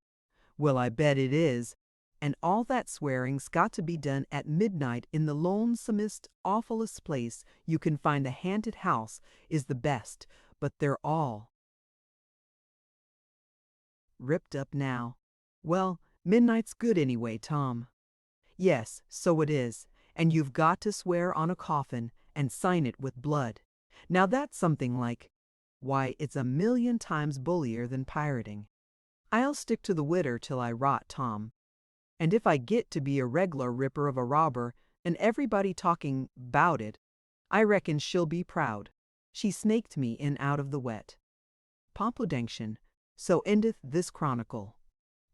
"Well, I bet it is. And all that swearing's got to be done at midnight in the lonesomest, awfulest place you can find. The haunted house is the best, but they're all ripped up now." "Well, midnight's good anyway, Tom." "Yes, so it is. And you've got to swear on a coffin and sign it with blood. Now that's something like. Why, it's a million times bullier than pirating. I'll stick to the widder till I rot, Tom. And if I get to be a reg'lar ripper of a robber, and everybody talking 'bout it, I reckon she'll be proud. She snaked me in out of the wet." Pompodanction. So endeth this chronicle.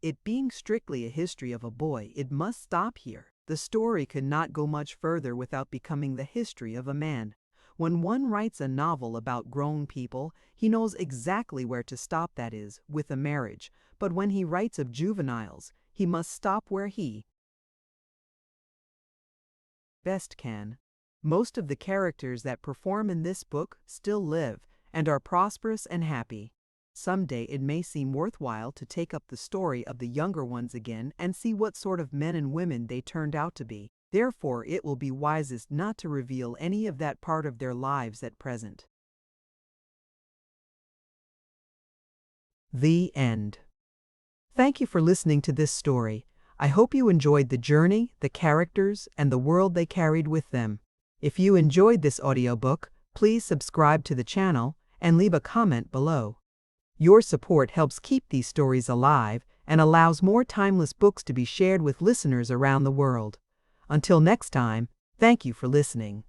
It being strictly a history of a boy, it must stop here. The story could not go much further without becoming the history of a man. When one writes a novel about grown people, he knows exactly where to stop, that is, with a marriage. But when he writes of juveniles, he must stop where he best can. Most of the characters that perform in this book still live and are prosperous and happy. Someday it may seem worthwhile to take up the story of the younger ones again and see what sort of men and women they turned out to be. Therefore, it will be wisest not to reveal any of that part of their lives at present. The end. Thank you for listening to this story. I hope you enjoyed the journey, the characters, and the world they carried with them. If you enjoyed this audiobook, please subscribe to the channel and leave a comment below. Your support helps keep these stories alive and allows more timeless books to be shared with listeners around the world. Until next time, thank you for listening.